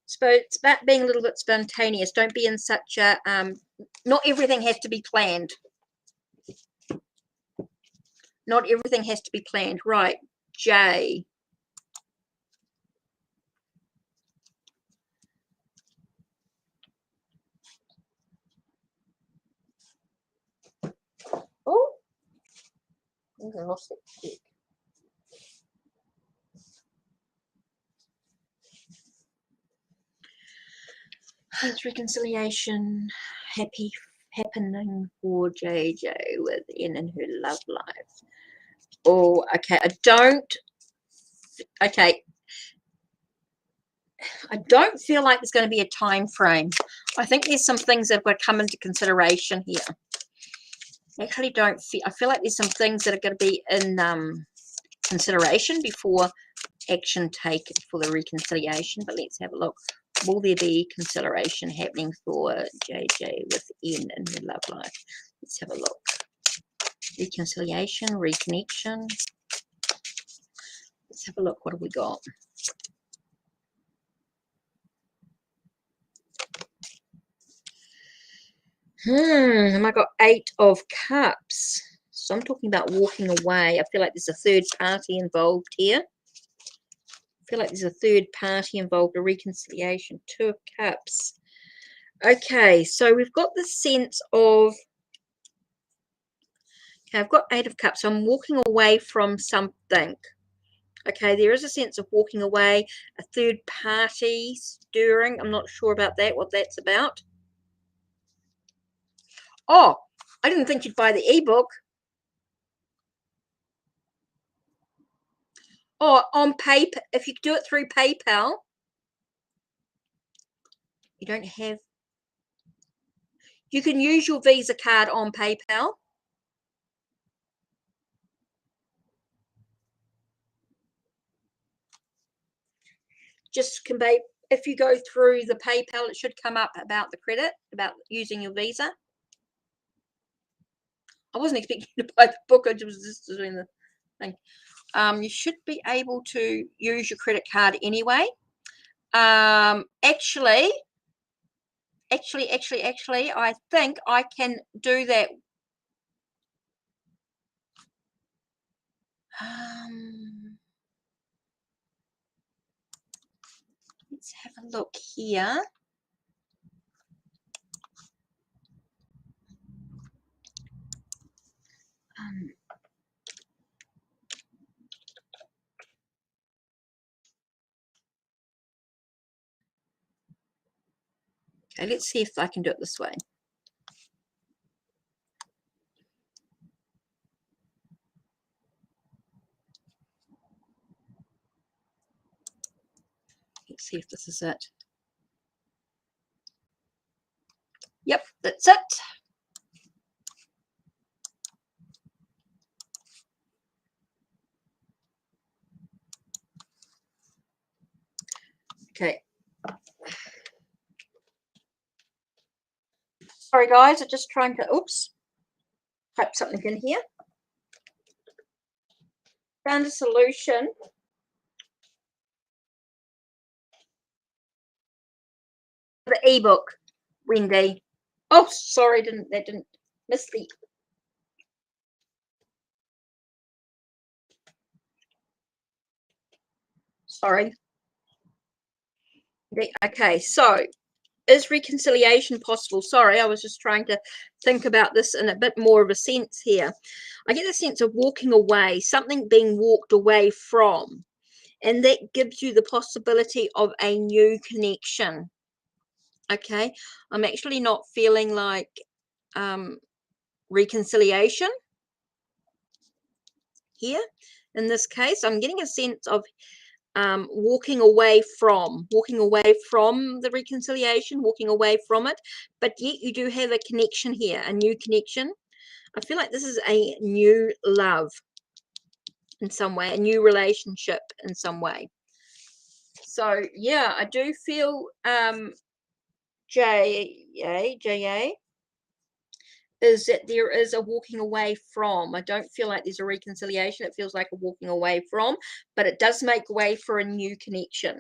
So it's about being a little bit spontaneous. Don't be in such a, not everything has to be planned. Not everything has to be planned. Right, J. Oh, I lost it. It's reconciliation, happening for JJ within in her love life. Oh, okay. I don't feel like there's going to be a time frame. I think there's some things that would come into consideration here. I actually don't feel, I feel like there's some things that are going to be in consideration before action taken for the reconciliation. But let's have a look. Will there be consideration happening for JJ within in her love life? Let's have a look. Reconciliation, reconnection. Let's have a look. What have we got? I got 8 of Cups. So I'm talking about walking away. I feel like there's a third party involved here. I feel like there's a third party involved, a reconciliation. 2 of Cups. Okay, so we've got the sense of, okay, I've got 8 of Cups. So I'm walking away from something. Okay, there is a sense of walking away, a third party stirring. I'm not sure about that, what that's about. Oh, I didn't think you'd buy the ebook. Or on paper, if you do it through PayPal, you don't have, you can use your Visa card on PayPal. Just convey, if you go through the PayPal, it should come up about the credit, about using your Visa. I wasn't expecting you to buy the book, I was just doing the thing. You should be able to use your credit card anyway. Actually, I think I can do that. Let's have a look here. Okay, let's see if I can do it this way. Let's see if this is it. Yep, that's it. Okay. Sorry, guys. I'm just trying to, oops, type something in here. Found a solution. The ebook, Wendy. Oh, sorry, didn't miss the. Sorry. Okay, so is reconciliation possible? Sorry, I was just trying to think about this in a bit more of a sense here. I get the sense of walking away, something being walked away from, and that gives you the possibility of a new connection. Okay, I'm actually not feeling like reconciliation here. In this case, I'm getting a sense of walking away from the reconciliation, walking away from it, but yet you do have a connection here, a new connection. I feel like this is a new love in some way, a new relationship in some way. So yeah, I do feel JA is that there is a walking away from. I don't feel like there's a reconciliation. It feels like a walking away from, but it does make way for a new connection.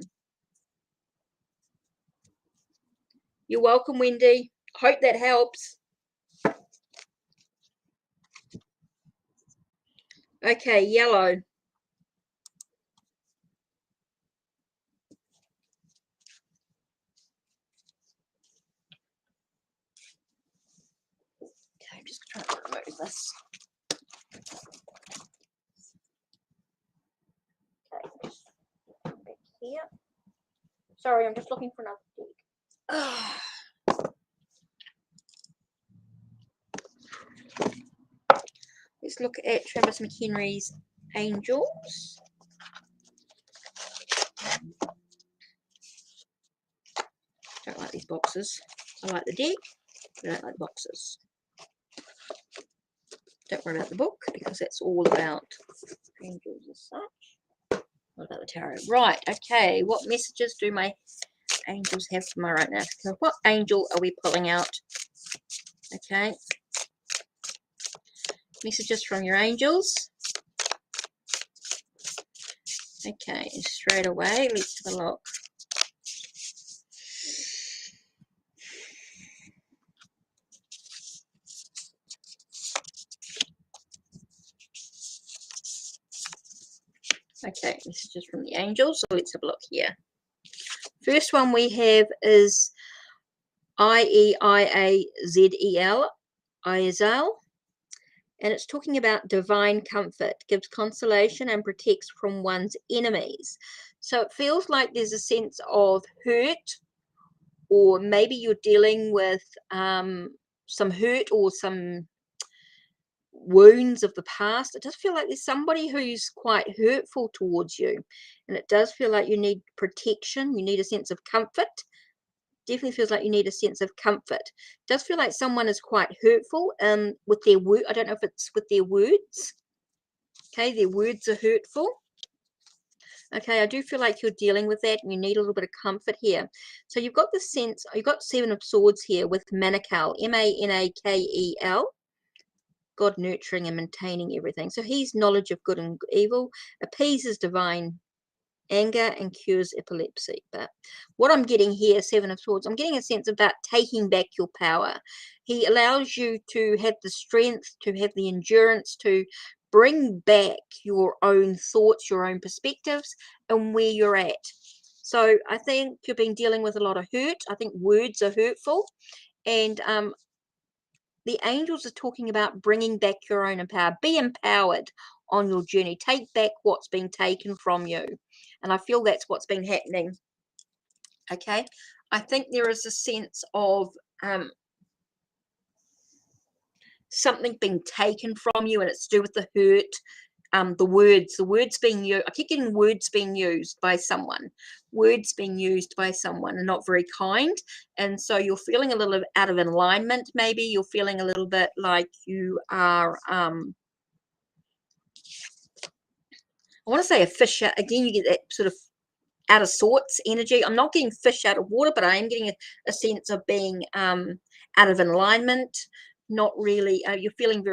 You're welcome, Wendy. Hope that helps. Okay, yellow. Okay, I'm just trying to remove this. Okay, back here. Sorry, I'm just looking for another deck. Let's look at Travis McHenry's Angels. Don't like these boxes. I like the deck, but I don't like the boxes. Don't worry about the book because that's all about angels as such. What about the tarot? Right, okay. What messages do my angels have for me right now? So what angel are we pulling out? Okay. Messages from your angels. Okay, straight away, let's have a look. Okay, messages from the angels. So let's have a look here. First one we have is Ieiazel, Iazel, and it's talking about divine comfort, gives consolation and protects from one's enemies. So it feels like there's a sense of hurt, or maybe you're dealing with some hurt or some wounds of the past. It does feel like there's somebody who's quite hurtful towards you, and it does feel like you need protection, you need a sense of comfort. Definitely feels like you need a sense of comfort. It does feel like someone is quite hurtful with their word. I don't know if it's with their words. Okay, their words are hurtful. Okay, I do feel like you're dealing with that and you need a little bit of comfort here. So you've got the sense, you've got Seven of Swords here with Manakel, Manakel. God nurturing and maintaining everything. So he's knowledge of good and evil, appeases divine anger, and cures epilepsy. But what I'm getting here, Seven of Swords, I'm getting a sense about taking back your power. He allows you to have the strength, to have the endurance, to bring back your own thoughts, your own perspectives, and where you're at. So I think you've been dealing with a lot of hurt. I think words are hurtful, and the angels are talking about bringing back your own power. Be empowered on your journey. Take back what's been taken from you. And I feel that's what's been happening. Okay. I think there is a sense of something being taken from you, and it's to do with the hurt. the words being used. I keep getting words being used by someone, and not very kind. And so you're feeling a little out of alignment. Maybe you're feeling a little bit like you are, I want to say a fish out. Again, you get that sort of out of sorts energy. I'm not getting fish out of water, but I am getting a sense of being out of alignment. Not really. You're feeling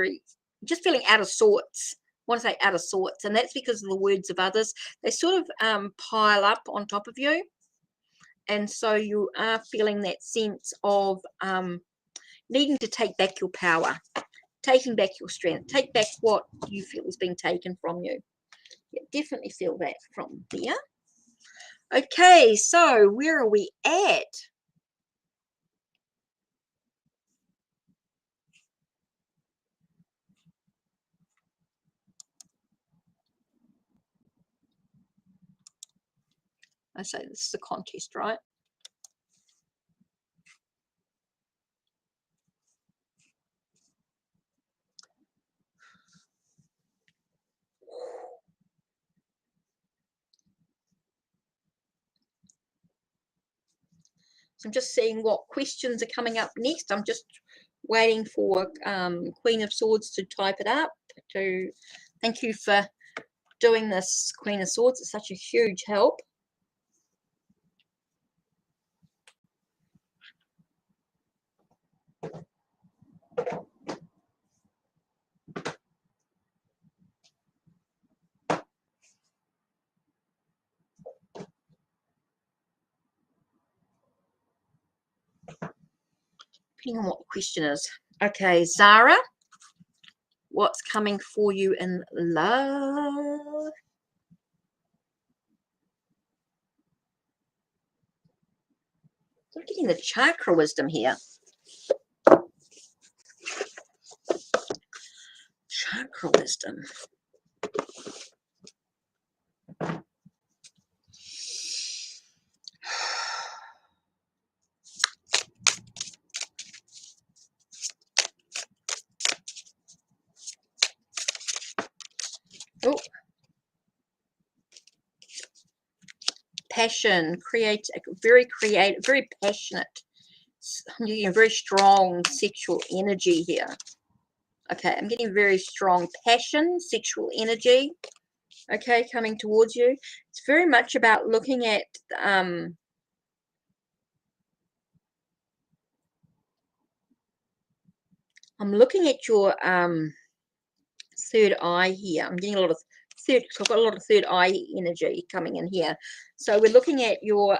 just feeling out of sorts. I want to say out of sorts, and that's because of the words of others. They sort of pile up on top of you, and so you are feeling that sense of needing to take back your power, taking back your strength, take back what you feel is being taken from you. Yeah, definitely feel that from there. Okay, so where are we at? I say this is a contest, right? So I'm just seeing what questions are coming up next. I'm just waiting for Queen of Swords to type it up. Thank you for doing this, Queen of Swords. It's such a huge help. Depending on what the question is. Okay, Zara, what's coming for you in love? I'm getting the chakra wisdom here. Chakra wisdom. Oh, passion, very creative, very passionate. I'm getting a very strong sexual energy here. Okay, I'm getting very strong passion, sexual energy. Okay, coming towards you. It's very much about looking at I'm looking at your third eye here. I'm getting a lot of third, so I've got a lot of third eye energy coming in here. So we're looking at your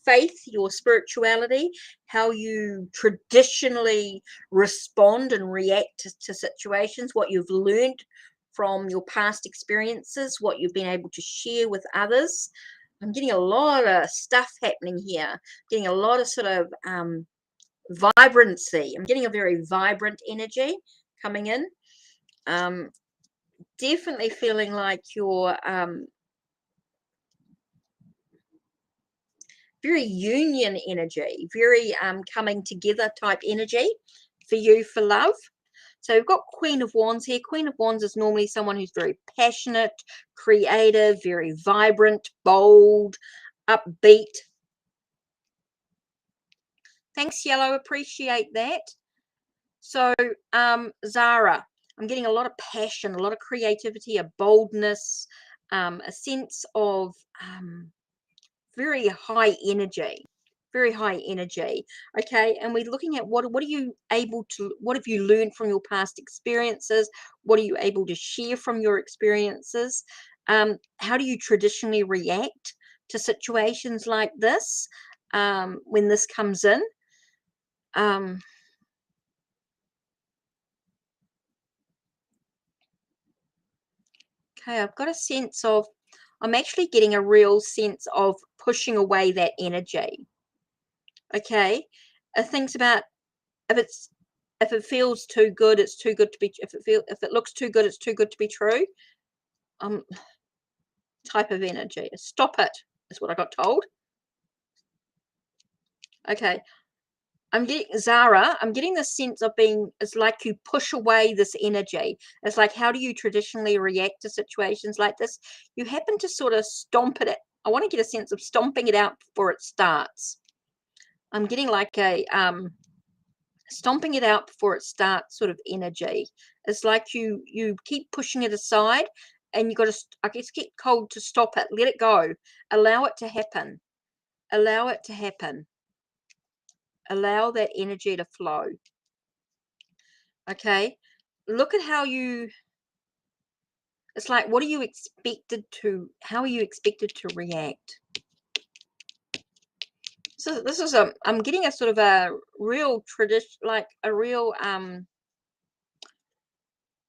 faith, your spirituality, how you traditionally respond and react to situations, what you've learned from your past experiences, what you've been able to share with others. I'm getting a lot of stuff happening here, getting a lot of sort of vibrancy. I'm getting a very vibrant energy coming in. Definitely feeling like you're very union energy, very coming together type energy for you for love. So we've got Queen of Wands here. Queen of Wands is normally someone who's very passionate, creative, very vibrant, bold, upbeat. Thanks, Yellow. Appreciate that. So, Zara, I'm getting a lot of passion, a lot of creativity, a boldness, a sense of very high energy. Very high energy. Okay, and we're looking at what are you able to, what have you learned from your past experiences? What are you able to share from your experiences? How do you traditionally react to situations like this when this comes in? Okay, I've got a sense of, I'm actually getting a real sense of pushing away that energy. Okay, things about, if it feels too good, it's too good to be, if it looks too good, it's too good to be true. Type of energy. Stop it, is what I got told. Okay. I'm getting, Zara, I'm getting the sense of being, it's like you push away this energy. It's like, how do you traditionally react to situations like this? You happen to sort of stomp it. I want to get a sense of stomping it out before it starts. I'm getting like a stomping it out before it starts sort of energy. It's like you keep pushing it aside, and you got to, I guess, get cold to stop it. Let it go. Allow it to happen. Allow it to happen. Allow that energy to flow. Okay, look at how you, it's like, what are you expected to, how are you expected to react? So this is a, I'm getting a sort of a real tradition, like a real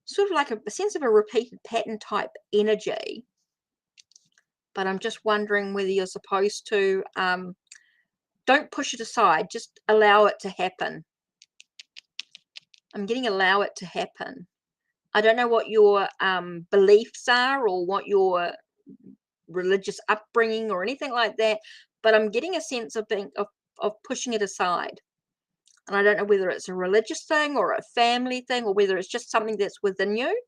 sort of like a sense of a repeated pattern type energy. But I'm just wondering whether you're supposed to, don't push it aside, just allow it to happen. I'm getting allow it to happen. I don't know what your beliefs are or what your religious upbringing or anything like that, but I'm getting a sense of being of pushing it aside. And I don't know whether it's a religious thing or a family thing or whether it's just something that's within you,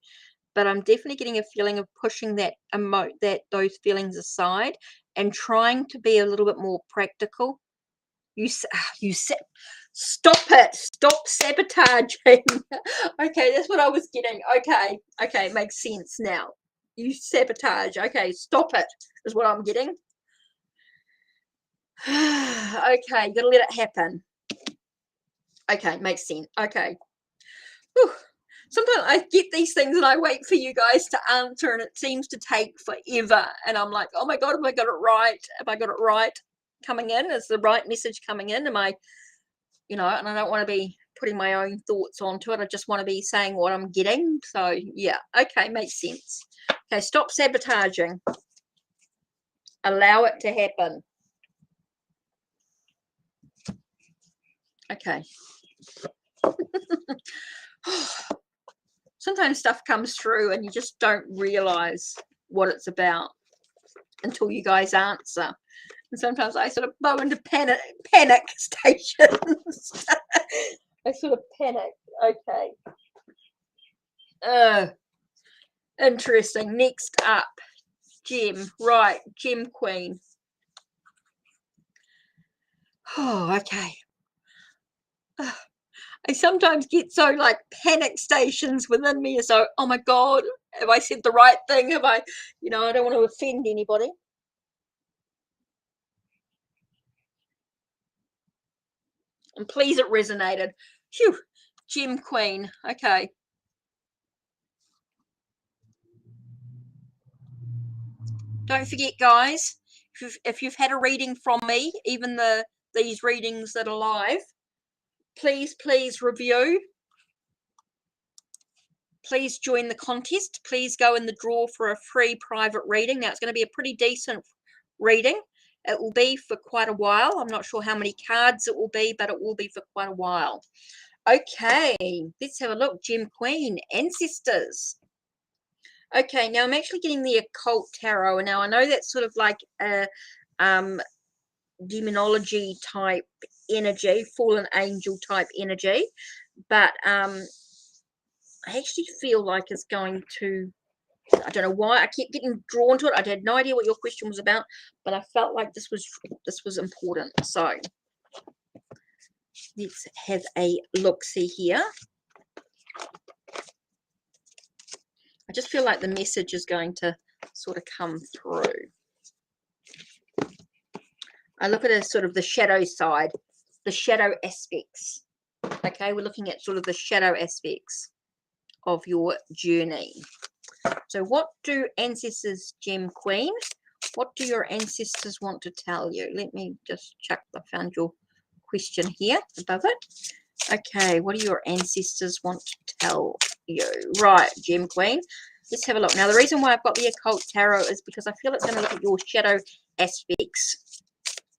but I'm definitely getting a feeling of pushing that those feelings aside and trying to be a little bit more practical. Stop it, stop sabotaging. Okay, that's what I was getting. Okay, makes sense now. You sabotage. Okay, stop it is what I'm getting. Okay, you gotta let it happen. Okay, makes sense. Okay. Whew. Sometimes I get these things and I wait for you guys to answer, and it seems to take forever, and I'm like, oh my god, have I got it right? Have I got it right coming in? Is the right message coming in? Am I, and I don't want to be putting my own thoughts onto it. I just want to be saying what I'm getting. So yeah, okay, makes sense. Okay, stop sabotaging. Allow it to happen. Okay. Sometimes stuff comes through and you just don't realize what it's about until you guys answer. And sometimes I sort of go into panic stations. I sort of panic. Okay. Interesting. Next up, Gem. Right, Gem Queen. Oh, okay. I sometimes get so like panic stations within me. So, oh my God, have I said the right thing? Have I, I don't want to offend anybody. And please, it resonated. Phew, Gem Queen. Okay. Don't forget, guys, if you've had a reading from me, even these readings that are live, please review. Please join the contest. Please go in the draw for a free private reading. Now, it's going to be a pretty decent reading. It will be for quite a while. I'm not sure how many cards it will be, but it will be for quite a while. Okay, let's have a look. Gem Queen, Ancestors. Okay, now I'm actually getting the Occult Tarot. And now I know that's sort of like a demonology type energy, fallen angel type energy. But I actually feel like it's going to, I don't know why I keep getting drawn to it. I had no idea what your question was about, but I felt like this was important. So let's have a look-see here. I just feel like the message is going to sort of come through. I look at it as sort of the shadow side, the shadow aspects. Okay, we're looking at sort of the shadow aspects of your journey. So what do ancestors, Gem Queen, what do your ancestors want to tell you? Let me just check. I found your question here above it. Okay, what do your ancestors want to tell you? Right, Gem Queen. Let's have a look. Now, the reason why I've got the Occult Tarot is because I feel it's going to look at your shadow aspects.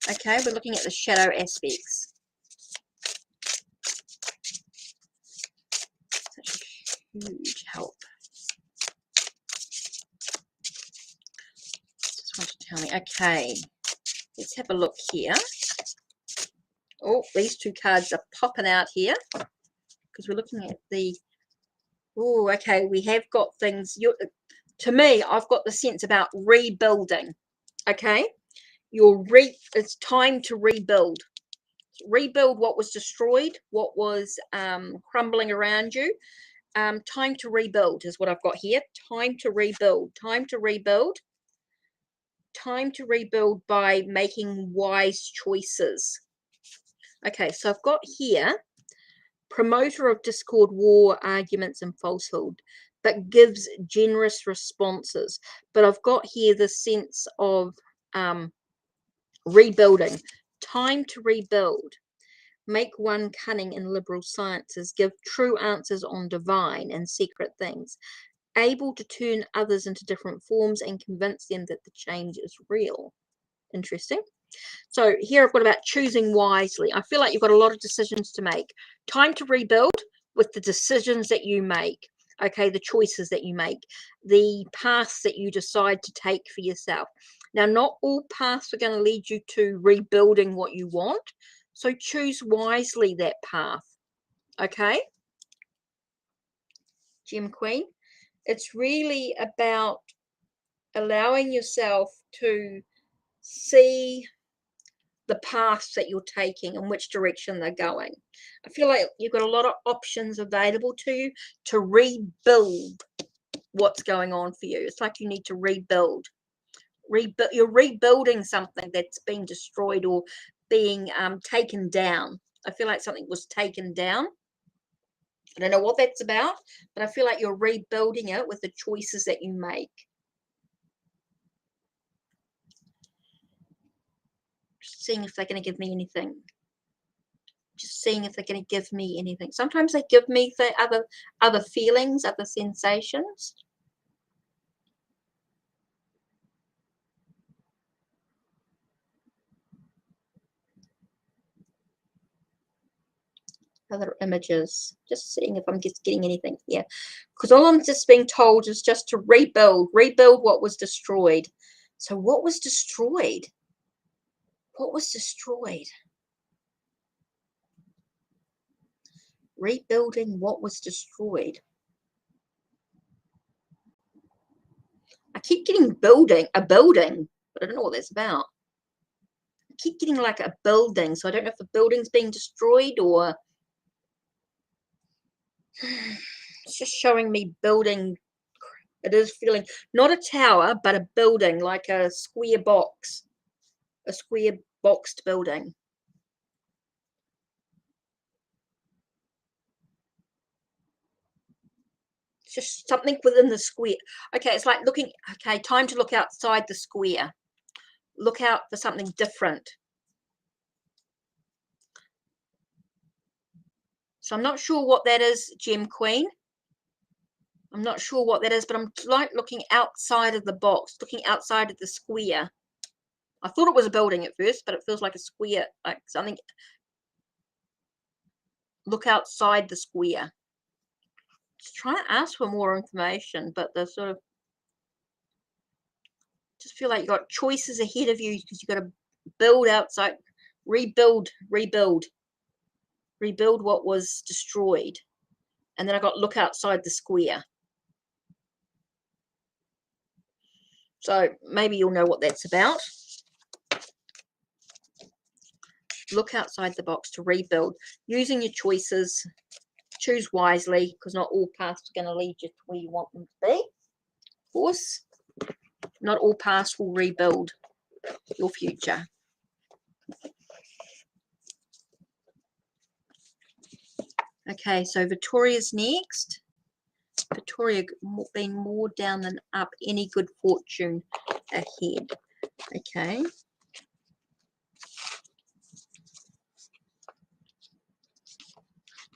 Okay, we're looking at the shadow aspects. Such a huge help. Just want to tell me. Okay, let's have a look here. Oh, these two cards are popping out here because we're looking at the, oh, okay, we have got things. To me, I've got the sense about rebuilding. Okay, it's time to rebuild. Rebuild what was destroyed, what was crumbling around you. Time to rebuild is what I've got here. Time to rebuild. Time to rebuild. Time to rebuild by making wise choices. Okay, so I've got here promoter of discord, war, arguments, and falsehood, but gives generous responses. But I've got here the sense of rebuilding. Time to rebuild. Make one cunning in liberal sciences. Give true answers on divine and secret things. Able to turn others into different forms and convince them that the change is real. Interesting. So here I've got about choosing wisely. I feel like you've got a lot of decisions to make. Time to rebuild with the decisions that you make. Okay, the choices that you make, the paths that you decide to take for yourself. Now, not all paths are going to lead you to rebuilding what you want. So choose wisely that path. Okay, Gem Queen. It's really about allowing yourself to see the paths that you're taking and which direction they're going. I feel like you've got a lot of options available to you to rebuild what's going on for you. It's like you need to rebuild. You're rebuilding something that's been destroyed or being taken down. I feel like something was taken down. I don't know what that's about, but I feel like you're rebuilding it with the choices that you make. Just seeing if they're going to give me anything. Just seeing if they're going to give me anything. Sometimes they give me other feelings, other sensations. Other images. Just seeing if I'm just getting anything here. Because all I'm just being told is just to rebuild what was destroyed. So what was destroyed? What was destroyed? Rebuilding what was destroyed. I keep getting a building, but I don't know what that's about. I keep getting like a building, so I don't know if the building's being destroyed or it's just showing me building. It is feeling not a tower, but a building, like a square box, a square boxed building. Just something within the square. Okay, it's like looking, okay, time to look outside the square. Look out for something different. So I'm not sure what that is, Gem Queen. I'm not sure what that is, but I'm like looking outside of the box, looking outside of the square. I thought it was a building at first, but it feels like a square, like something. Look outside the square. Just trying to ask for more information, but they're sort of just feel like you've got choices ahead of you because you've got to build outside, rebuild what was destroyed. And then I got look outside the square. So maybe you'll know what that's about. Look outside the box to rebuild. Using your choices. Choose wisely, because not all paths are going to lead you to where you want them to be. Of course, not all paths will rebuild your future. Okay, so Victoria's next. Victoria been more down than up. Any good fortune ahead. Okay.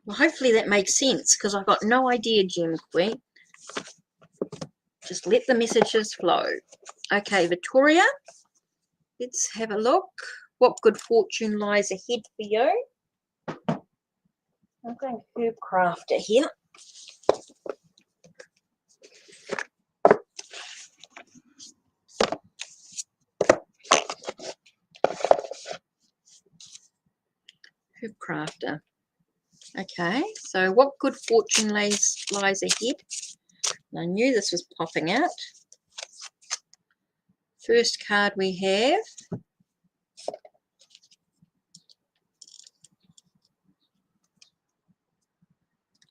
Well, hopefully that makes sense because I've got no idea, Gem Queen. Just let the messages flow. Okay, Victoria, let's have a look. What good fortune lies ahead for you? I'm going herb crafter here. Herb crafter. Okay, so what good fortune lies ahead? I knew this was popping out. First card we have.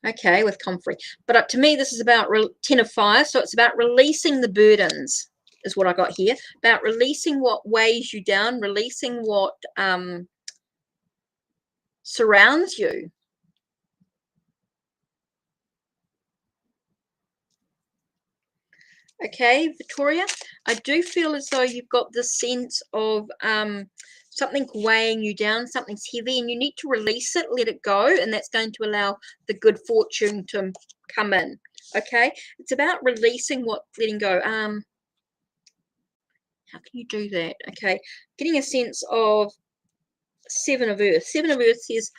Okay, with comfrey. But to me, this is about 10 of fire. So it's about releasing the burdens, is what I got here. About releasing what weighs you down, releasing what surrounds you. Okay, Victoria, I do feel as though you've got this sense of something weighing you down, something's heavy, and you need to release it, let it go, and that's going to allow the good fortune to come in. Okay, it's about releasing what, letting go. How can you do that? Okay, getting a sense of Seven of Earth. Seven of Earth says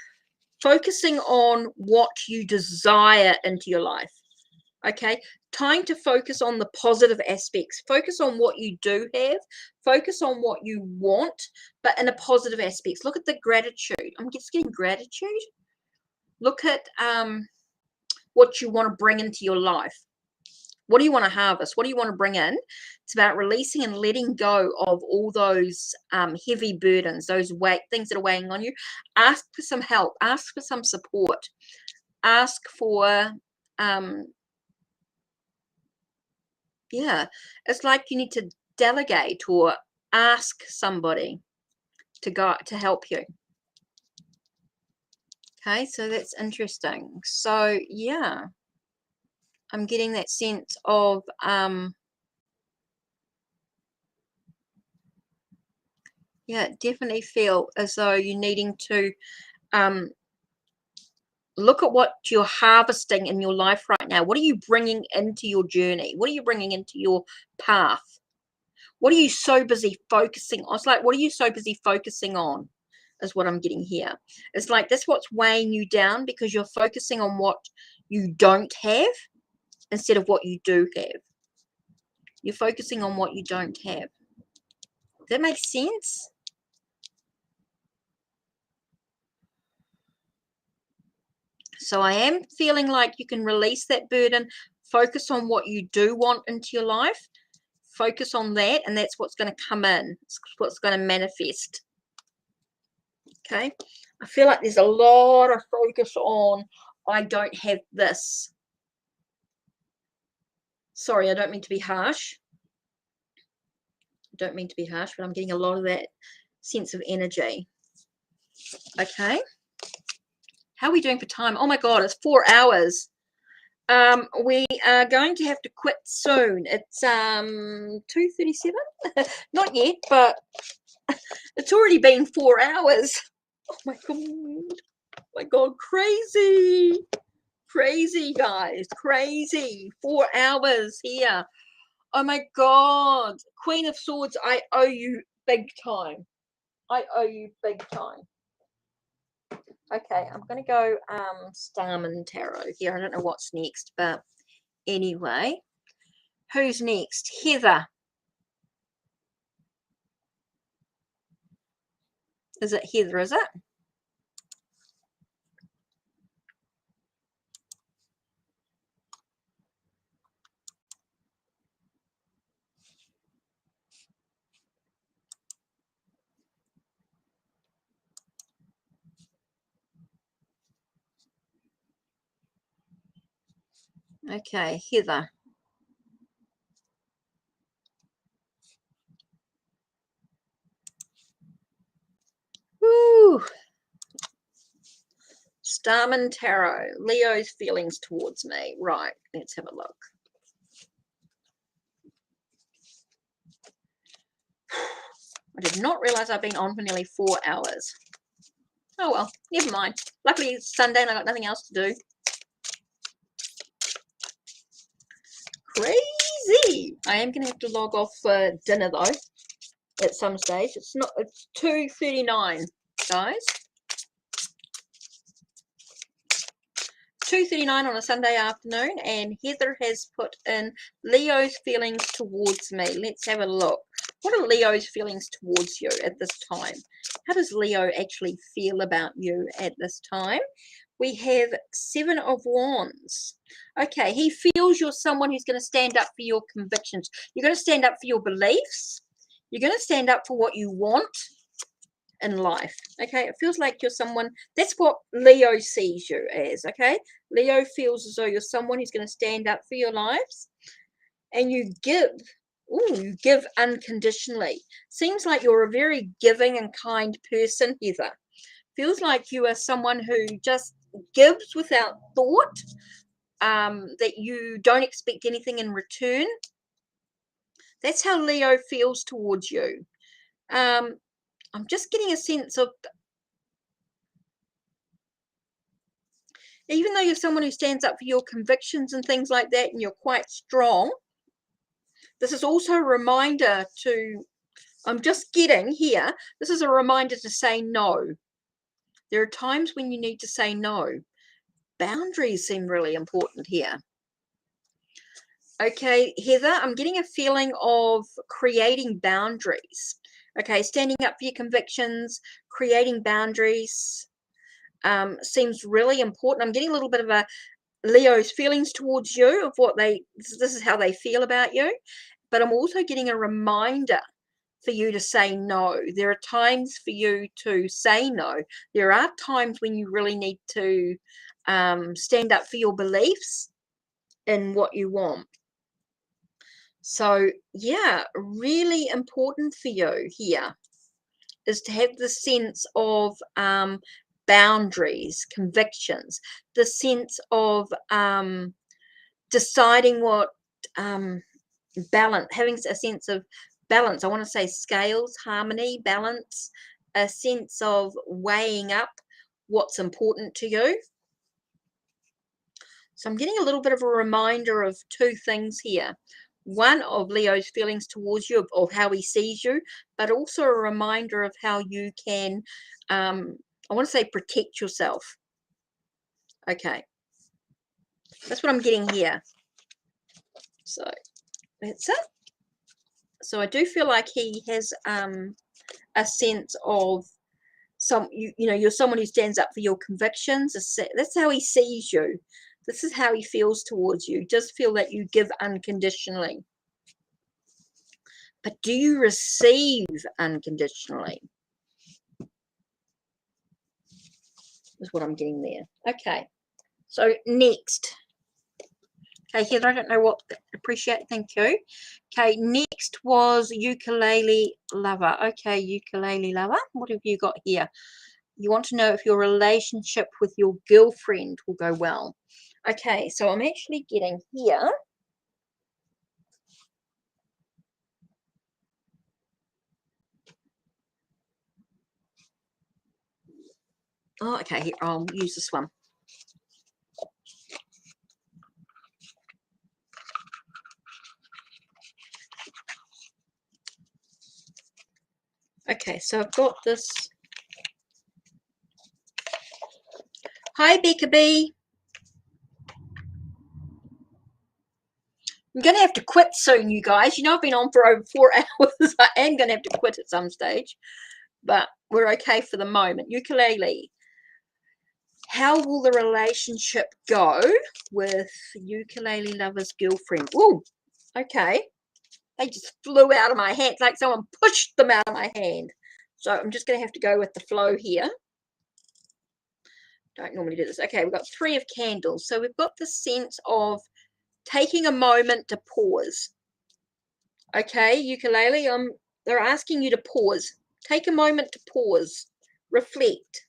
focusing on what you desire into your life. Okay, time to focus on the positive aspects. Focus on what you do have. Focus on what you want, but in a positive aspects. Look at the gratitude. I'm just getting gratitude. Look at what you want to bring into your life. What do you want to harvest? What do you want to bring in? It's about releasing and letting go of all those heavy burdens, those things that are weighing on you. Ask for some help. Ask for some support. Ask for yeah, it's like you need to delegate or ask somebody to help you. Okay, so that's interesting. So yeah, I'm getting that sense of yeah, definitely feel as though you're needing to look at what you're harvesting in your life right now. What are you bringing into your journey? What are you bringing into your path? What are you so busy focusing on? It's like, what are you so busy focusing on is what I'm getting here. It's like that's what's weighing you down because you're focusing on what you don't have instead of what you do have. You're focusing on what you don't have. Does that make sense? So I am feeling like you can release that burden, focus on what you do want into your life, focus on that, and that's what's going to come in. It's what's going to manifest. Okay, I feel like there's a lot of focus on I don't have this. Sorry, I don't mean to be harsh. I don't mean to be harsh, but I'm getting a lot of that sense of energy. Okay. How are we doing for time? Oh my God, it's 4 hours. We are going to have to quit soon. It's 2:37. Not yet, but it's already been 4 hours. Oh my God. Oh my God, crazy. Crazy, guys. Crazy. 4 hours here. Oh my God. Queen of Swords, I owe you big time. I owe you big time. Okay, I'm going to go Starman Tarot here. I don't know what's next, but anyway. Who's next? Heather. Is it Heather, is it? Okay, Heather. Woo! Starman Tarot. Leo's feelings towards me. Right, let's have a look. I did not realize I've been on for nearly 4 hours. Oh well, never mind. Luckily it's Sunday and I got nothing else to do. Crazy. I am going to have to log off for dinner though at some stage. It's 2:39, guys. 2:39 on a Sunday afternoon, and Heather has put in Leo's feelings towards me. Let's have a look. What are Leo's feelings towards you at this time? How does Leo actually feel about you at this time? We have Seven of Wands. Okay, he feels you're someone who's going to stand up for your convictions. You're going to stand up for your beliefs. You're going to stand up for what you want in life. Okay, it feels like you're someone, that's what Leo sees you as. Okay, Leo feels as though you're someone who's going to stand up for your lives, and you give. You give unconditionally. Seems like you're a very giving and kind person, Heather. Feels like you are someone who just gives without thought, that you don't expect anything in return. That's how Leo feels towards you. I'm just getting a sense of, even though you're someone who stands up for your convictions and things like that, and you're quite strong, this is also a reminder to, I'm just getting here, this is a reminder to say no. There are times when you need to say no. Boundaries seem really important here. Okay, Heather, I'm getting a feeling of creating boundaries. Okay, standing up for your convictions, creating boundaries seems really important. I'm getting a little bit of a Leo's feelings towards you, of what this is how they feel about you. But I'm also getting a reminder for you to say no. There are times for you to say no. There are times when you really need to stand up for your beliefs and what you want. So yeah, really important for you here is to have the sense of boundaries, convictions, the sense of deciding what balance, having a sense of balance. I want to say scales, harmony, balance, a sense of weighing up what's important to you. So I'm getting a little bit of a reminder of two things here. One, of Leo's feelings towards you, of how he sees you, but also a reminder of how you can, I want to say, protect yourself. Okay. That's what I'm getting here. So that's it. So I do feel like he has a sense of you know, you're someone who stands up for your convictions. That's how he sees you. This is how he feels towards you. Just feel that you give unconditionally. But do you receive unconditionally? Is what I'm getting there. Okay. So next. Okay, Heather, I don't know what, appreciate, thank you. Okay, next was ukulele lover. Okay, ukulele lover, what have you got here? You want to know if your relationship with your girlfriend will go well. Okay, so I'm actually getting here. Oh, okay, here, I'll use this one. Okay, so I've got this. Hi, Becca B. I'm going to have to quit soon, you guys. You know, I've been on for over 4 hours. I am going to have to quit at some stage, but we're okay for the moment. Ukulele. How will the relationship go with ukulele lover's girlfriend? Oh, okay. They just flew out of my hand. It's like someone pushed them out of my hand. So I'm just going to have to go with the flow here. Don't normally do this. Okay, we've got 3 of candles. So we've got the sense of taking a moment to pause. Okay, ukulele, they're asking you to pause. Take a moment to pause. Reflect.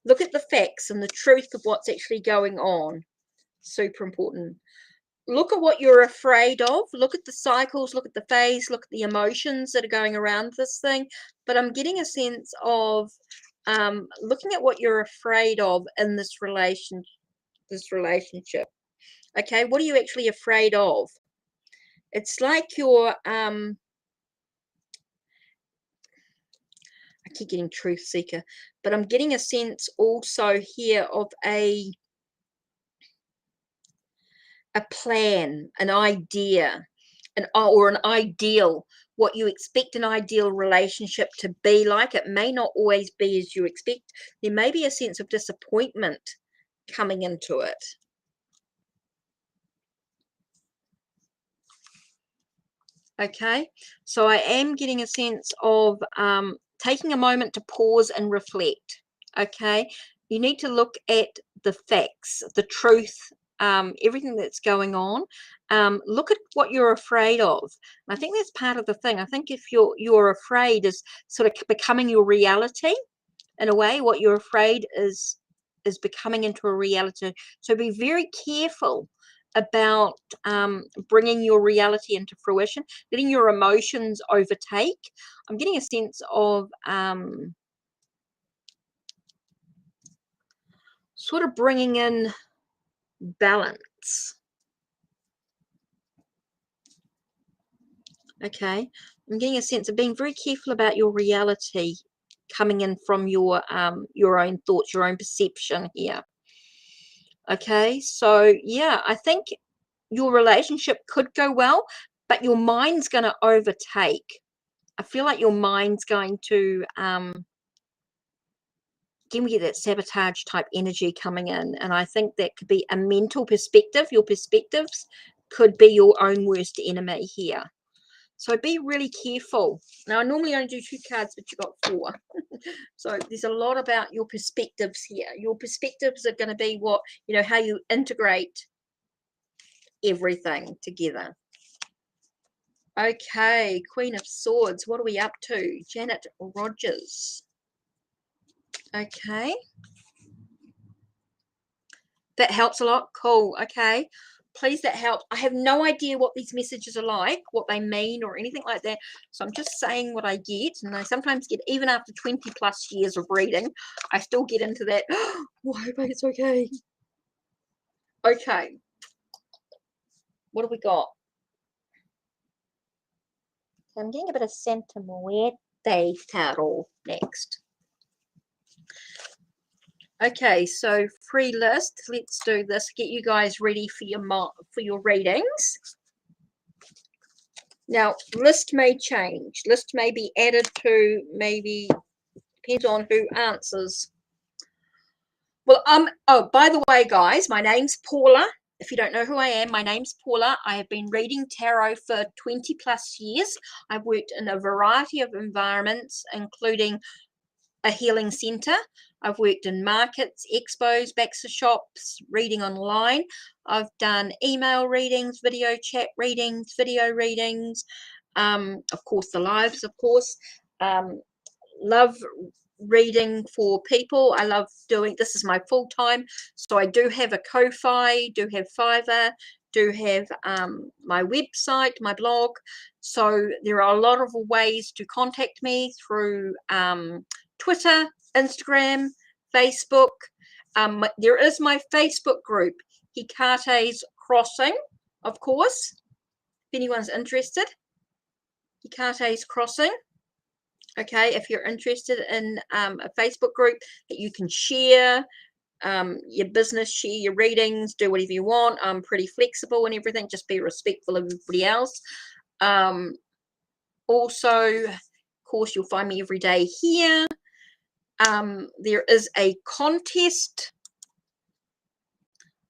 Look at the facts and the truth of what's actually going on. Super important. Look at what you're afraid of. Look at the cycles, look at the phase, look at the emotions that are going around this thing. But I'm getting a sense of looking at what you're afraid of in this relationship. Okay, what are you actually afraid of? It's like you're I keep getting truth seeker, but I'm getting a sense also here of a plan, an idea, or an ideal what you expect an ideal relationship to be like. It may not always be as you expect. There may be a sense of disappointment coming into it. Okay, so I am getting a sense of taking a moment to pause and reflect. Okay, you need to look at the facts, the truth, everything that's going on. Look at what you're afraid of. I think that's part of the thing. I think if you're afraid is sort of becoming your reality in a way. What you're afraid is becoming into a reality. So be very careful about bringing your reality into fruition, letting your emotions overtake. I'm getting a sense of sort of bringing in balance. Okay, I'm getting a sense of being very careful about your reality coming in from your own thoughts, your own perception here. Okay, so yeah, I think your relationship could go well, but your mind's going to overtake. I feel like your mind's going to again, we get that sabotage type energy coming in, and I think that could be a mental perspective. Your perspectives could be your own worst enemy here. So be really careful. Now, I normally only do 2 cards, but you got 4. So there's a lot about your perspectives here. Your perspectives are going to be what, how you integrate everything together. Okay, Queen of Swords. What are we up to? Janet Rogers. Okay. That helps a lot. Cool. Okay. Please, that helps. I have no idea what these messages are like, what they mean or anything like that. So I'm just saying what I get. And I sometimes get, even after 20 plus years of reading, I still get into that. Oh, I hope it's okay. Okay. What have we got? I'm getting a bit of Santa Muerte tarot next. Okay, so free list. Let's do this. Get you guys ready for your readings. Now, list may change. List may be added to, maybe depends on who answers. Well, oh, by the way, guys, my name's Paula. If you don't know who I am, my name's Paula. I have been reading tarot for 20 plus years. I've worked in a variety of environments, including a healing center. I've worked in markets, expos, backs of shops, reading online. I've done email readings, video chat readings, video readings, of course the lives, of course. Love reading for people. I love doing, this is my full time. So I do have a Ko-Fi, do have Fiverr, do have my website, my blog. So there are a lot of ways to contact me through Twitter, Instagram, Facebook. There is my Facebook group, Hecate's Crossing, of course, if anyone's interested. Hecate's Crossing. Okay, if you're interested in a Facebook group that you can share your business, share your readings, do whatever you want. I'm pretty flexible and everything. Just be respectful of everybody else. Also, of course, you'll find me every day here. There is a contest,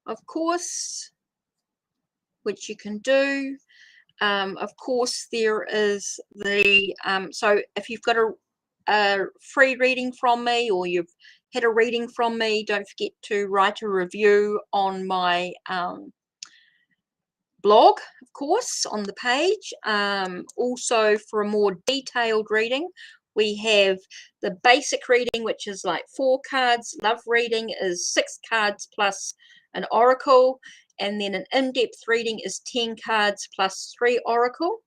of course, which you can do. Of course, there is the so if you've got a free reading from me, or you've had a reading from me, don't forget to write a review on my blog, of course, on the page. Also, for a more detailed reading, we have the basic reading, which is like 4 cards. Love reading is 6 cards plus an oracle, and then an in-depth reading is 10 cards plus 3 oracle.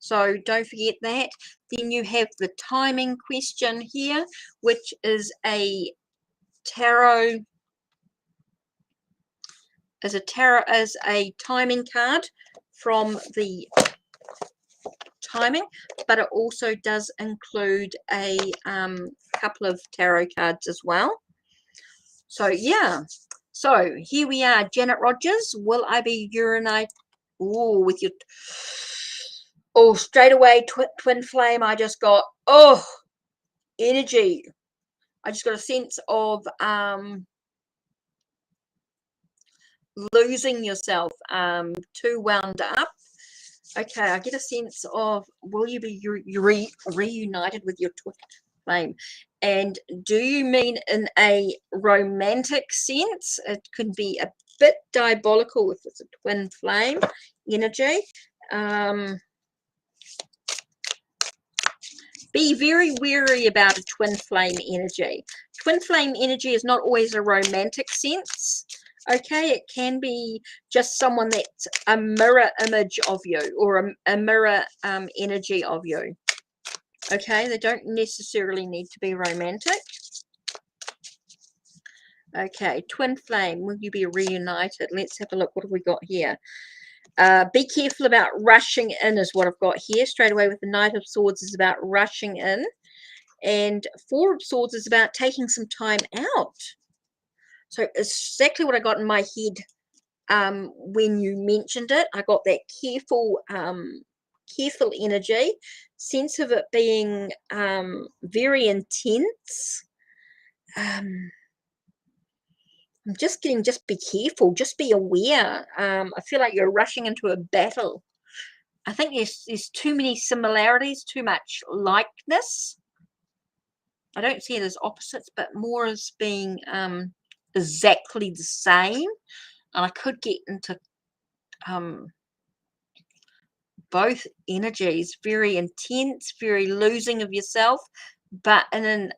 So don't forget that. Then you have the timing question here, which is a tarot, as a timing card from the timing, but it also does include a couple of tarot cards as well. So yeah, so here we are. Janet Rogers, will I be urinate? Oh, with your Oh, straight away, twin flame, I just got, oh, energy. I just got a sense of losing yourself, too wound up. Okay, I get a sense of, will you be reunited with your twin flame? And do you mean in a romantic sense? It could be a bit diabolical if it's a twin flame energy. Be very wary about a twin flame energy. Twin flame energy is not always a romantic sense. Okay, it can be just someone that's a mirror image of you, or a mirror energy of you. Okay, they don't necessarily need to be romantic. Okay, twin flame, will you be reunited? Let's have a look. What have we got here? Be careful about rushing in is what I've got here. Straight away with the Knight of Swords is about rushing in. And Four of Swords is about taking some time out. So exactly what I got in my head when you mentioned it. I got that careful energy, sense of it being very intense. I'm just getting, just be careful, just be aware. I feel like you're rushing into a battle. I think there's too many similarities, too much likeness. I don't see it as opposites, but more as being exactly the same. And I could get into both energies, very intense, very losing of yourself, but in a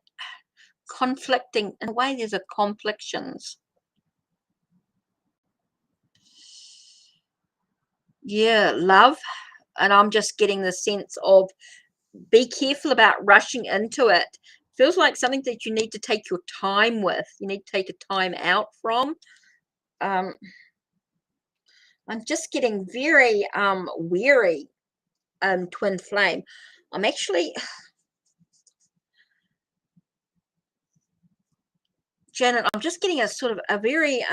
conflicting, in a way there's a conflictions. Yeah, love. And I'm just getting the sense of, be careful about rushing into it. Feels like something that you need to take your time with. You need to take a time out from. I'm just getting very weary, twin flame. I'm actually, Janet, I'm just getting a sort of a very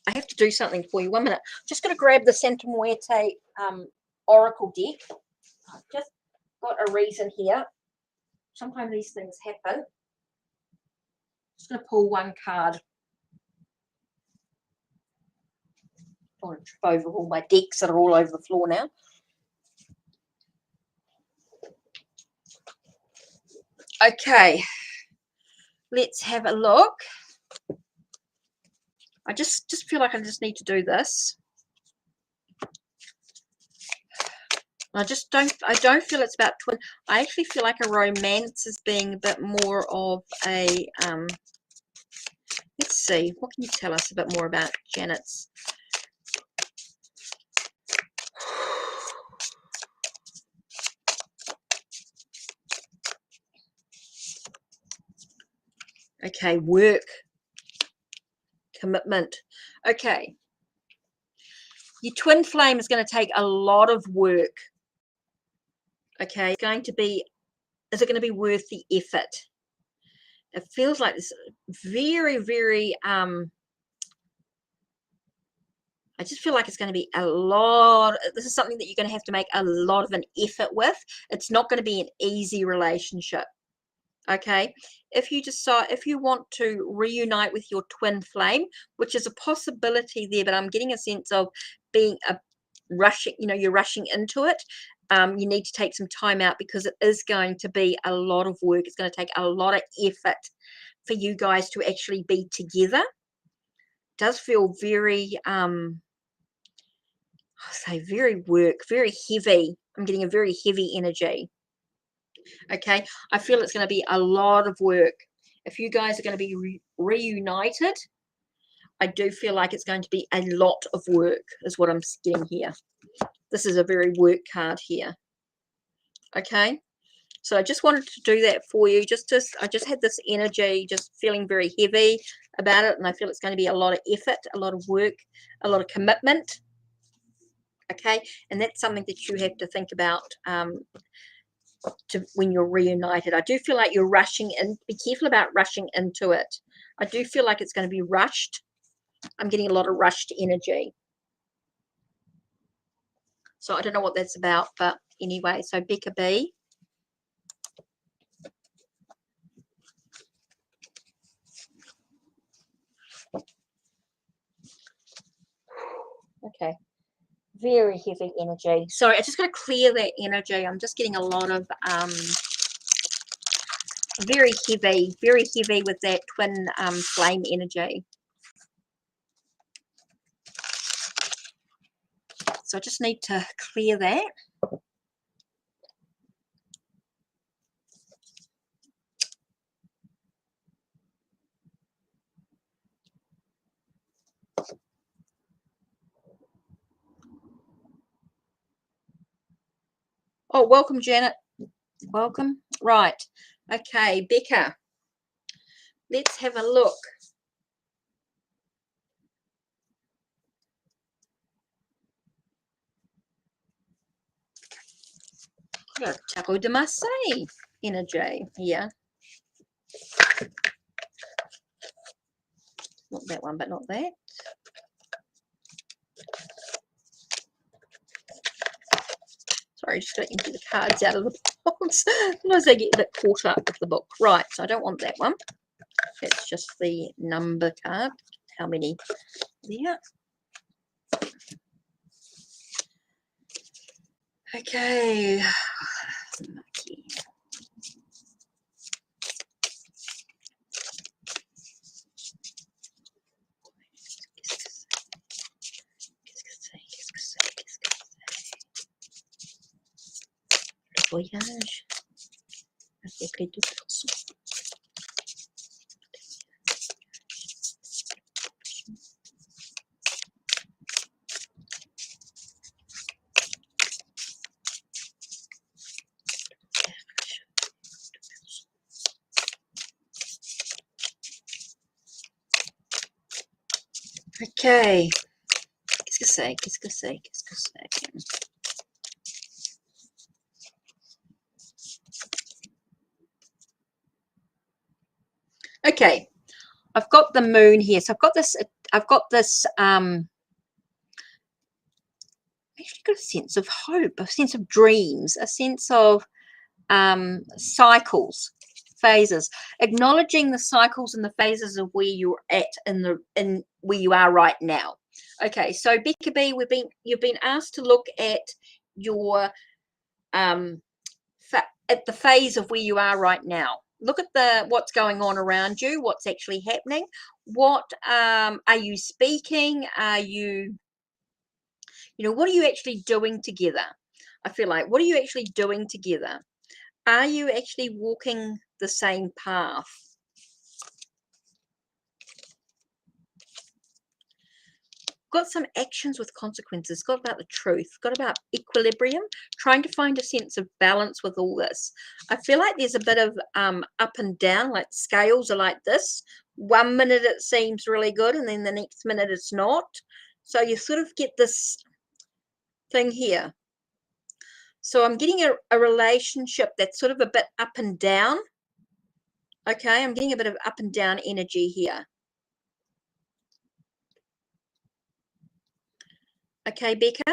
I have to do something for you. 1 minute. I'm just going to grab the Santa Muerte Oracle deck. I've just got a reason here. Sometimes these things happen. Just going to pull one card. I want to trip over all my decks that are all over the floor now. Okay, let's have a look. I just feel like I just need to do this. I don't feel it's about twin. I actually feel like a romance is being a bit more of a let's see, what can you tell us a bit more about Janet's? Okay, work, commitment. Okay, your twin flame is going to take a lot of work. Okay, it's going to be, is it going to be worth the effort? It feels like this very, very I just feel like it's going to be a lot. This is something that you're going to have to make a lot of an effort with. It's not going to be an easy relationship. Okay, if you want to reunite with your twin flame, which is a possibility there, but I'm getting a sense of being a rushing, you're rushing into it. You need to take some time out because it is going to be a lot of work. It's going to take a lot of effort for you guys to actually be together. It does feel very I'll say very heavy. I'm getting a very heavy energy. Okay, I feel it's going to be a lot of work. If you guys are going to be reunited, I do feel like it's going to be a lot of work is what I'm getting here. This is a very work card here. Okay, so I just wanted to do that for you. I just had this energy, just feeling very heavy about it, and I feel it's going to be a lot of effort, a lot of work, a lot of commitment. Okay, and that's something that you have to think about when you're reunited. I do feel like you're rushing in. Be careful about rushing into it. I do feel like it's going to be rushed. I'm getting a lot of rushed energy. So I don't know what that's about, but anyway, so Becca B. Okay. Very heavy energy. Sorry, I just got to clear that energy. I'm just getting a lot of very heavy with that twin flame energy. So I just need to clear that. Oh, welcome, Janet. Welcome. Right. Okay, Becca. Let's have a look. Taco de Marseille energy here. Not that one, but not that. Sorry, just going to empty the cards out of the box. Sometimes they get a bit caught up with the book. Right, so I don't want that one. That's just the number card. How many there? Okay. Voyage. Okay. Qu'est-ce que c'est? Qu'est-ce que c'est? Qu'est-ce que c'est? Okay. I've got the moon here. So I've got this actually got a sense of hope, a sense of dreams, a sense of cycles, phases, acknowledging the cycles and the phases of where you're at in where you are right now. Okay, so Becca B, you've been asked to look at your at the phase of where you are right now. Look at what's going on around you, what's actually happening. What are you speaking? Are you, what are you actually doing together? I feel like, what are you actually doing together? Are you actually walking the same path? Got some actions with consequences, got about the truth, got about equilibrium, trying to find a sense of balance with all this. I feel like there's a bit of up and down, like scales are like this. 1 minute it seems really good, and then the next minute it's not. So you sort of get this thing here. So I'm getting a relationship that's sort of a bit up and down. Okay, I'm getting a bit of up and down energy here. Okay, Becca,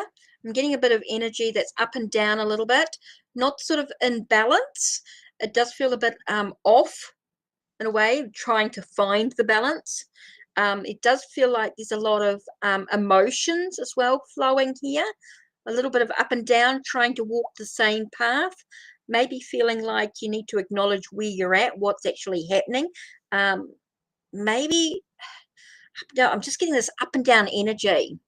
I'm getting a bit of energy that's up and down a little bit, not sort of in balance. It does feel a bit off in a way, trying to find the balance. It does feel like there's a lot of emotions as well flowing here, a little bit of up and down, trying to walk the same path, maybe feeling like you need to acknowledge where you're at, what's actually happening. Maybe, I'm just getting this up and down energy.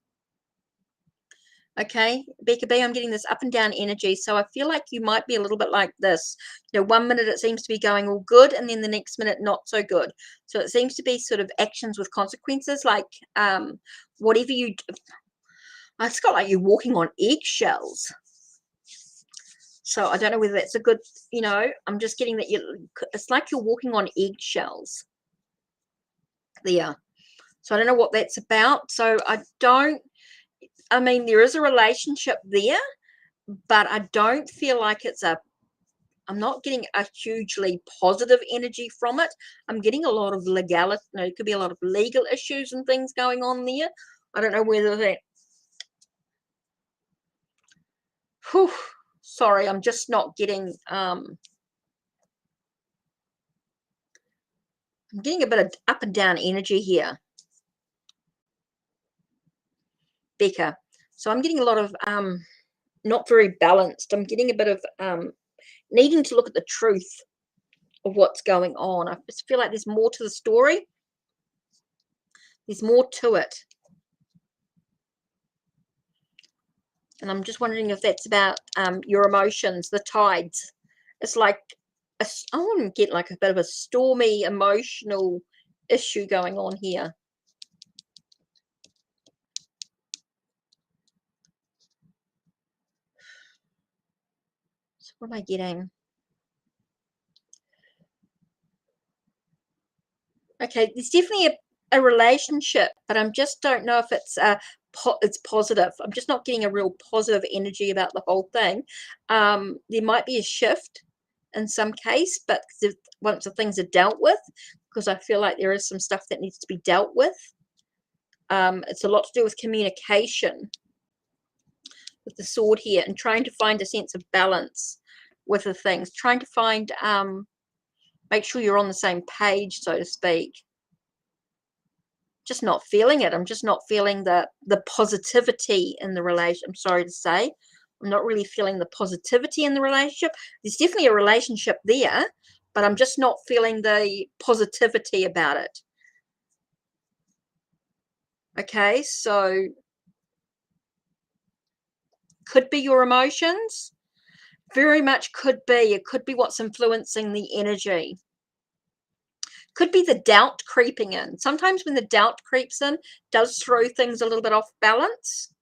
Okay, Becca B, I'm getting this up and down energy. So I feel like you might be a little bit like this. 1 minute it seems to be going all good, and then the next minute not so good. So it seems to be sort of actions with consequences, like whatever you do. It's got like you're walking on eggshells. So I don't know whether that's a good, I'm just getting that it's like you're walking on eggshells there. So I don't know what that's about. So I mean, there is a relationship there, but I don't feel like I'm not getting a hugely positive energy from it. I'm getting a lot of legality. It could be a lot of legal issues and things going on there. I don't know whether that. Whew, sorry, I'm just not getting I'm getting a bit of up and down energy here, Becca. So I'm getting a lot of not very balanced. I'm getting a bit of needing to look at the truth of what's going on. I just feel like there's more to the story. There's more to it. And I'm just wondering if that's about your emotions, the tides. It's like, I want to get like a bit of a stormy emotional issue going on here. So what am I getting? Okay, there's definitely a relationship, but I just don't know if it's positive. I'm just not getting a real positive energy about the whole thing. There might be a shift in some case, but once the things are dealt with, because I feel like there is some stuff that needs to be dealt with. It's a lot to do with communication with the sword here, and trying to find a sense of balance with the things, trying to find make sure you're on the same page, so to speak. Just not feeling it. I'm just not feeling the positivity in the relation. I'm sorry to say, I'm not really feeling the positivity in the relationship. There's definitely a relationship there, but I'm just not feeling the positivity about it. Okay, so could be your emotions. Very much could be. It could be what's influencing the energy. Could be the doubt creeping in. Sometimes when the doubt creeps in, does throw things a little bit off balance.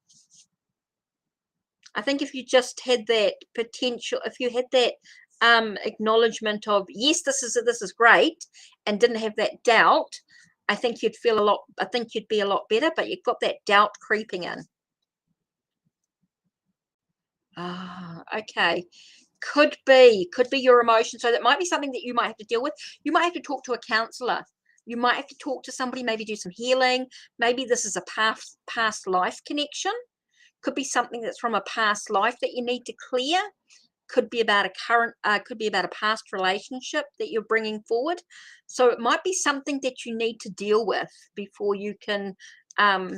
I think if you just had that potential, if you had that acknowledgement of, yes, this is great, and didn't have that doubt, I think you'd feel a lot, I think you'd be a lot better, but you've got that doubt creeping in. Ah, okay. Could be your emotion. So that might be something that you might have to deal with. You might have to talk to a counselor. You might have to talk to somebody, maybe do some healing. Maybe this is a past life connection. Could be something that's from a past life that you need to clear. Could be about a current, could be about a past relationship that you're bringing forward. So it might be something that you need to deal with before you can have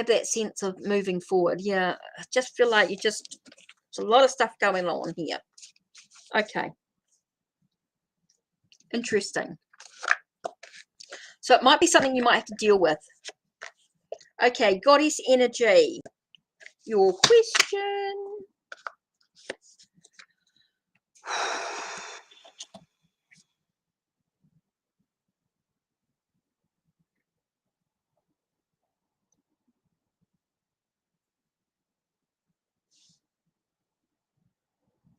that sense of moving forward. Yeah, I just feel like there's a lot of stuff going on here. Okay. Interesting. So it might be something you might have to deal with. Okay, goddess energy. Your question.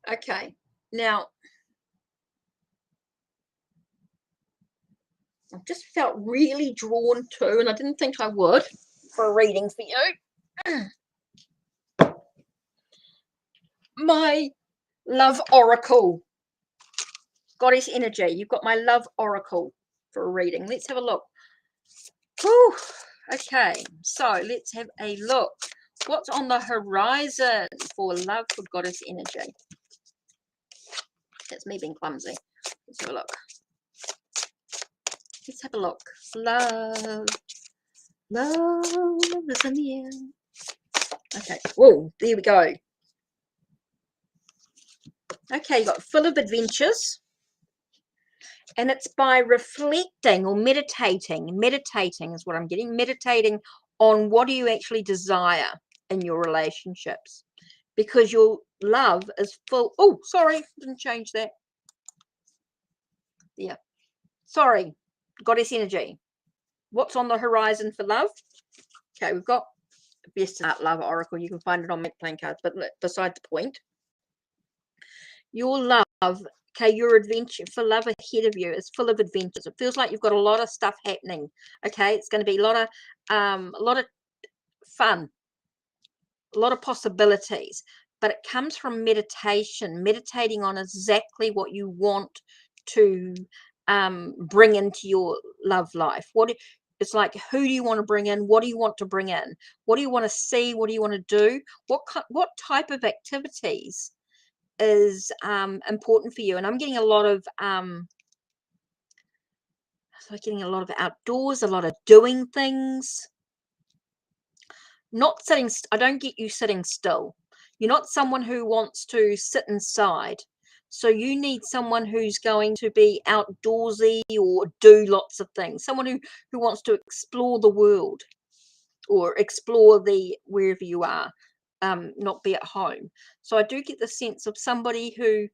Okay, now I've just felt really drawn to, and I didn't think I would, for a reading for you. My love oracle. Goddess energy. You've got my love oracle for a reading. Let's have a look. Whew. Okay, so let's have a look. What's on the horizon for love for goddess energy? That's me being clumsy. Let's have a look. Let's have a look. Love is in the air. Okay. Oh, there we go. Okay, you got full of adventures. And it's by reflecting or meditating. Meditating is what I'm getting. Meditating on what do you actually desire in your relationships. Because your love is full. Oh, sorry. Didn't change that. Yeah. Sorry. Goddess energy. What's on the horizon for love? Okay, we've got Best Love Oracle. You can find it on Make Playing Cards, but beside the point. Your love, okay, your adventure for love ahead of you is full of adventures. It feels like you've got a lot of stuff happening. Okay, it's going to be a lot of fun, a lot of possibilities, but it comes from meditation, meditating on exactly what you want to bring into your love life. it's like, who do you want to bring in? What do you want to bring in? What do you want to see? What do you want to do? What type of activities is important for you? And I'm getting a lot of outdoors, a lot of doing things. Not sitting. I don't get you sitting still. You're not someone who wants to sit inside. So you need someone who's going to be outdoorsy or do lots of things. Someone who wants to explore the world or explore wherever you are, not be at home. So I do get the sense of somebody who,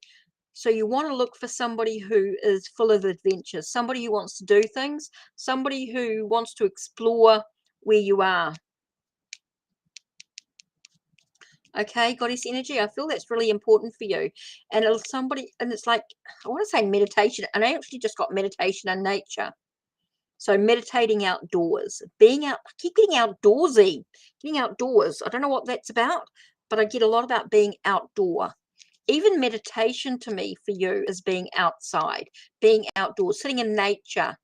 so you want to look for somebody who is full of adventures, somebody who wants to do things, somebody who wants to explore where you are. Okay, goddess energy, I feel that's really important for you. And it's somebody, and it's like, I want to say meditation, and I actually just got meditation and nature. So meditating outdoors, being out, I keep getting outdoorsy, getting outdoors. I don't know what that's about, but I get a lot about being outdoor. Even meditation to me for you is being outside, being outdoors, sitting in nature,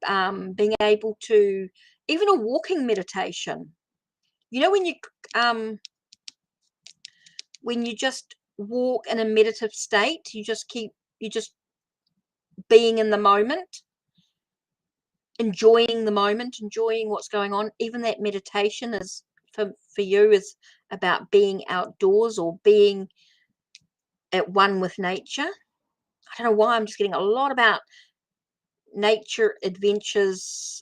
being able to, even a walking meditation. You know, when you just walk in a meditative state, you just being in the moment, enjoying the moment, enjoying what's going on. Even that meditation is for you is about being outdoors or being at one with nature. I don't know why I'm just getting a lot about nature, adventures,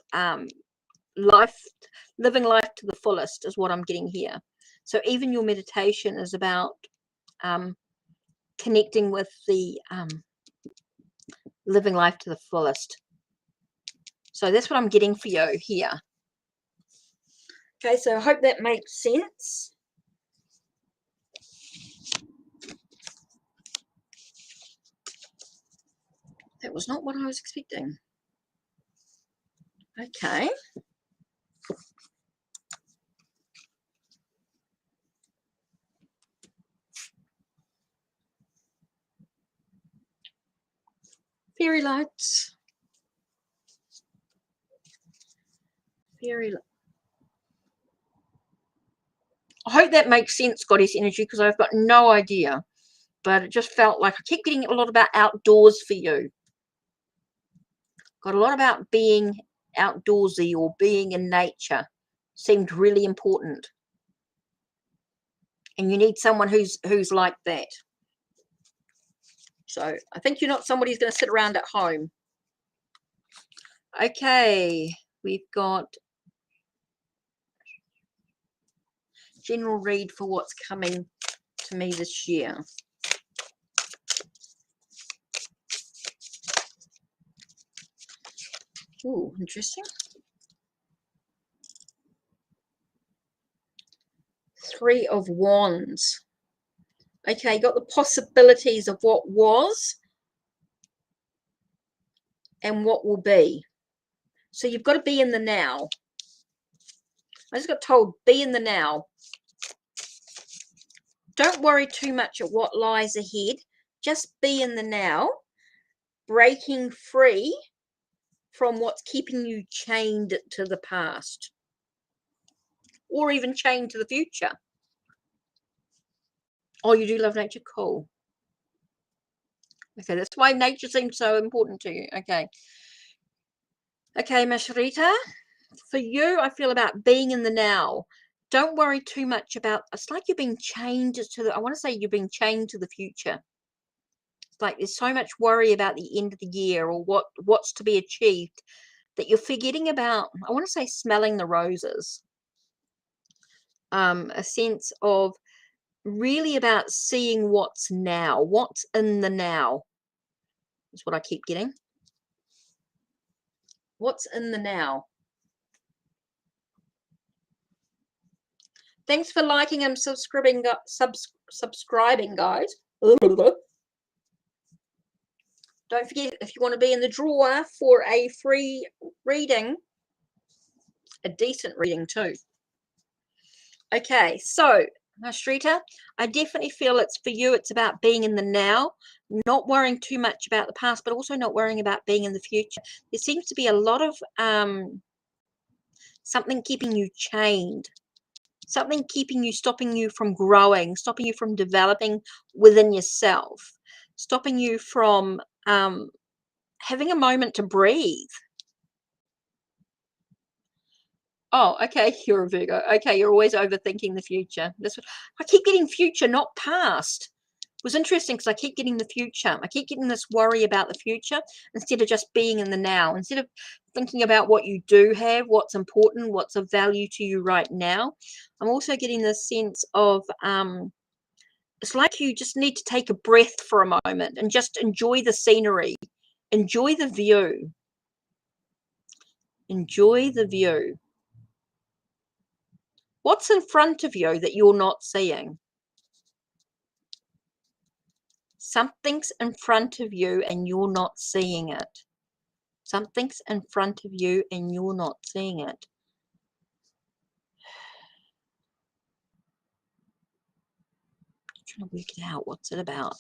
life, living life to the fullest is what I'm getting here. So even your meditation is about connecting with the living life to the fullest. So that's what I'm getting for you here. Okay, so I hope that makes sense. That was not what I was expecting. Okay. Fairy lights. Fairy lights. I hope that makes sense, goddess energy, because I've got no idea. But it just felt like I keep getting a lot about outdoors for you. Got a lot about being outdoorsy or being in nature. Seemed really important. And you need someone who's like that. So I think you're not somebody who's going to sit around at home. Okay, we've got general read for what's coming to me this year. Ooh, interesting. Three of Wands. Okay, you got the possibilities of what was and what will be. So you've got to be in the now. I just got told, be in the now. Don't worry too much at what lies ahead. Just be in the now, breaking free from what's keeping you chained to the past or even chained to the future. Oh, you do love nature? Cool. Okay, that's why nature seems so important to you. Okay. Okay, Masharita, for you, I feel about being in the now. Don't worry too much about, it's like you're being chained to the, I want to say you're being chained to the future. It's like there's so much worry about the end of the year or what's to be achieved that you're forgetting about, I want to say smelling the roses. A sense of really about seeing what's now, what's in the now is what I keep getting. What's in the now? Thanks for liking and subscribing, guys. Don't forget, if you want to be in the draw for a free reading, a decent reading too. Okay, so Mashrita, I definitely feel it's for you. It's about being in the now, not worrying too much about the past, but also not worrying about being in the future. There seems to be a lot of something keeping you chained, something keeping you, stopping you from growing, stopping you from developing within yourself, stopping you from having a moment to breathe. Oh, okay, you're a Virgo. Okay, you're always overthinking the future. I keep getting future, not past. It was interesting because I keep getting the future. I keep getting this worry about the future instead of just being in the now. Instead of thinking about what you do have, what's important, what's of value to you right now. I'm also getting this sense of it's like you just need to take a breath for a moment and just enjoy the scenery, enjoy the view, enjoy the view. What's in front of you that you're not seeing? Something's in front of you and you're not seeing it. Something's in front of you and you're not seeing it. I'm trying to work it out. What's it about?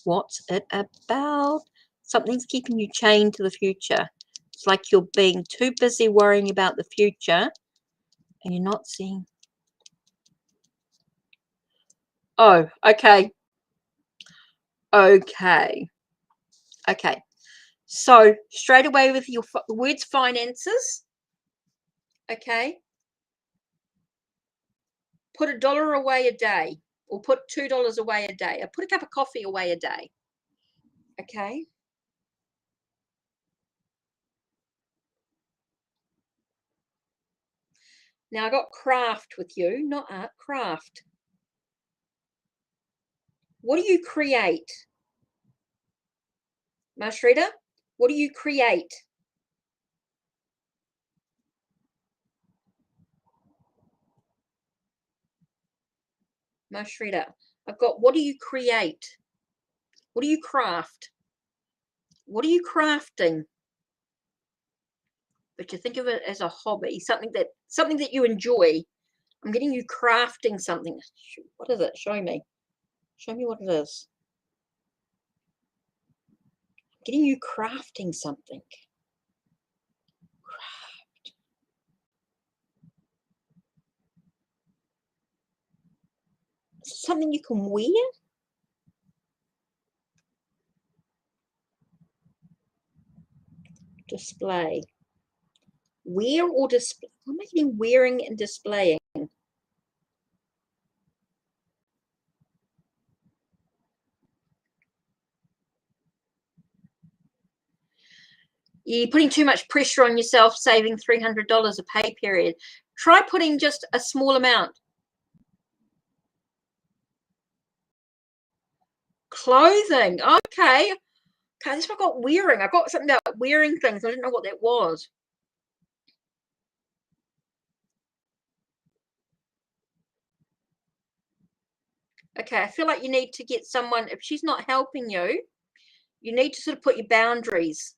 What's it about? Something's keeping you chained to the future. It's like you're being too busy worrying about the future and you're not seeing. Oh, okay. Okay. Okay. So straight away with your words finances. Okay. Put $1 away a day, or put $2 away a day, or put a cup of coffee away a day. Okay. Now I got craft with you, not art, craft. What do you create? Mashrita, what do you create? Mashrita, I've got what do you create? What do you craft? What are you crafting? But you think of it as a hobby, something that you enjoy. I'm getting you crafting something. What is it? Show me. Show me what it is. I'm getting you crafting something. Craft. Something you can wear? Display. Wear or display? What am I getting wearing and displaying? You're putting too much pressure on yourself, saving $300 a pay period. Try putting just a small amount. Clothing. Okay. Okay, this one I got wearing. I got something about wearing things. I didn't know what that was. Okay, I feel like you need to get someone, if she's not helping you, you need to sort of put your boundaries.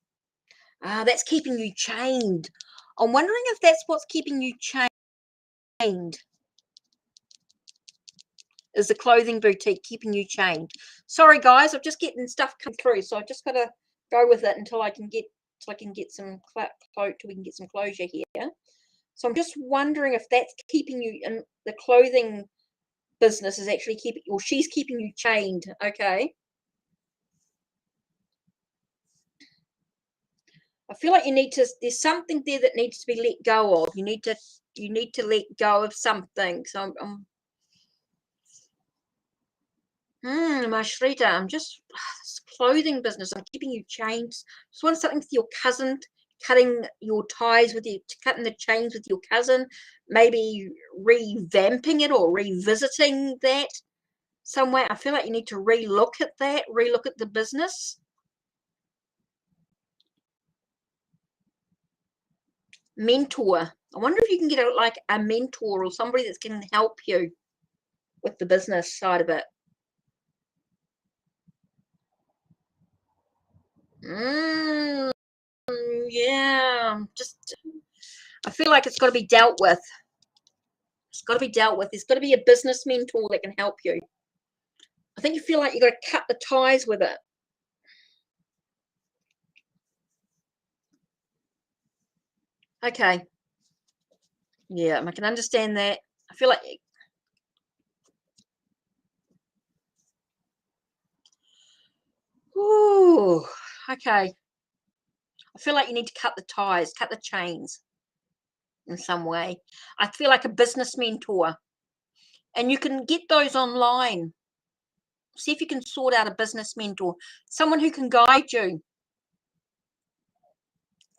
That's keeping you chained. I'm wondering if that's what's keeping you chained. Is the clothing boutique keeping you chained? Sorry guys, I'm just getting stuff come through, so I've just got to go with it until I can get some till we can get some closure here. So I'm just wondering if that's keeping you in the clothing business is actually keeping, or she's keeping you chained. Okay. I feel like you need to, there's something there that needs to be let go of. You need to let go of something. So I'm Mashrita, I'm just this clothing business. I'm keeping you chained. Just want something with your cousin, cutting your ties with you, cutting the chains with your cousin, maybe revamping it or revisiting that somewhere. I feel like you need to relook at that, relook at the business. Mentor. I wonder if you can get like a mentor or somebody that's going to help you with the business side of it. Yeah, just I feel like it's got to be dealt with. It's got to be dealt with. There's got to be a business mentor that can help you. I think you feel like you've got to cut the ties with it. Okay. Yeah, I can understand that. I feel like, ooh, okay. I feel like you need to cut the ties, cut the chains in some way. I feel like a business mentor, and you can get those online. See if you can sort out a business mentor, someone who can guide you,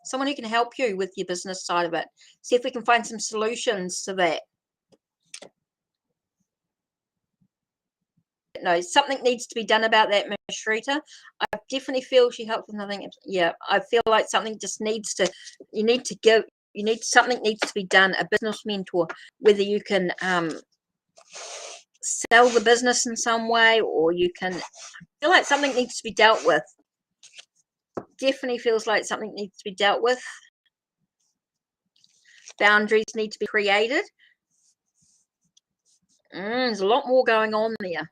someone who can help you with your business side of it. See if we can find some solutions to that. No, something needs to be done about that, Miss Rita. I definitely feel she helps with nothing. Yeah, I feel like something just needs to, something needs to be done, a business mentor, whether you can sell the business in some way, or you can, I feel like something needs to be dealt with. Definitely feels like something needs to be dealt with. Boundaries need to be created. There's a lot more going on there.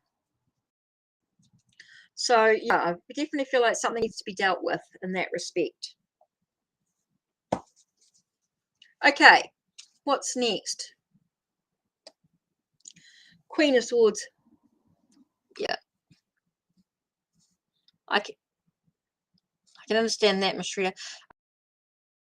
So yeah, I definitely feel like something needs to be dealt with in that respect. Okay, what's next? Queen of Swords. Yeah, I can understand that, Miss Rita.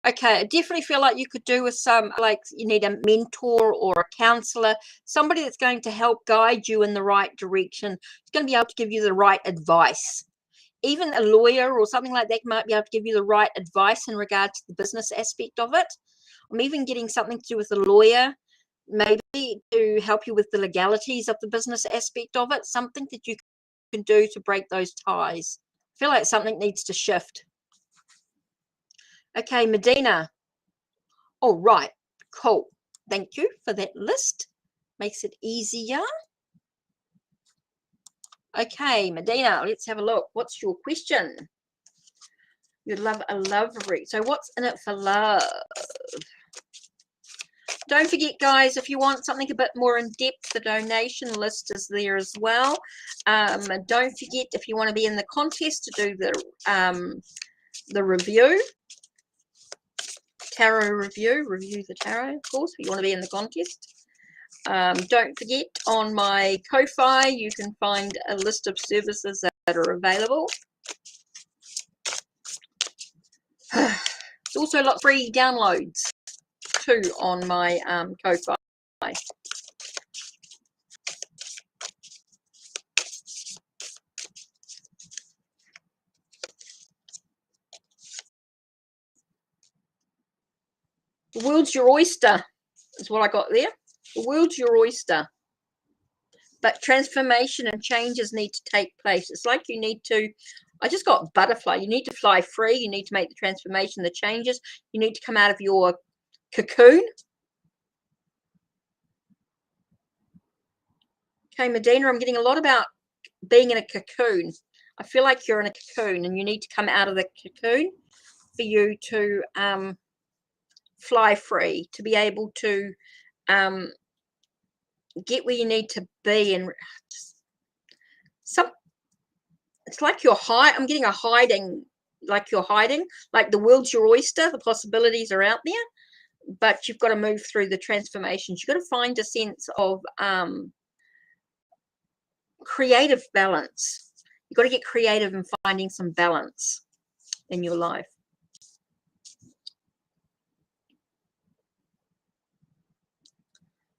Okay, I definitely feel like you could do with some, like you need a mentor or a counselor, somebody that's going to help guide you in the right direction. It's going to be able to give you the right advice. Even a lawyer or something like that might be able to give you the right advice in regard to the business aspect of it. I'm even getting something to do with a lawyer, maybe to help you with the legalities of the business aspect of it, something that you can do to break those ties. I feel like something needs to shift. Okay, Medina. All right, cool. Thank you for that list. Makes it easier. Okay, Medina, let's have a look. What's your question? You'd love a love read. So what's in it for love? Don't forget, guys, if you want something a bit more in depth, the donation list is there as well. Don't forget, if you want to be in the contest, to do the review, tarot review the tarot, of course, if you want to be in the contest. Don't forget, on my Ko-Fi, you can find a list of services that are available. There's also a lot of free downloads too on my Ko-Fi. The world's your oyster is what I got there. The world's your oyster. But transformation and changes need to take place. It's like you need to, I just got butterfly. You need to fly free. You need to make the transformation, the changes. You need to come out of your cocoon. Okay, Medina, I'm getting a lot about being in a cocoon. I feel like you're in a cocoon and you need to come out of the cocoon for you to fly free, to be able to get where you need to be. And it's like you're I'm getting a hiding, like you're hiding, like the world's your oyster. The possibilities are out there, but you've got to move through the transformations. You've got to find a sense of creative balance. You've got to get creative in finding some balance in your life.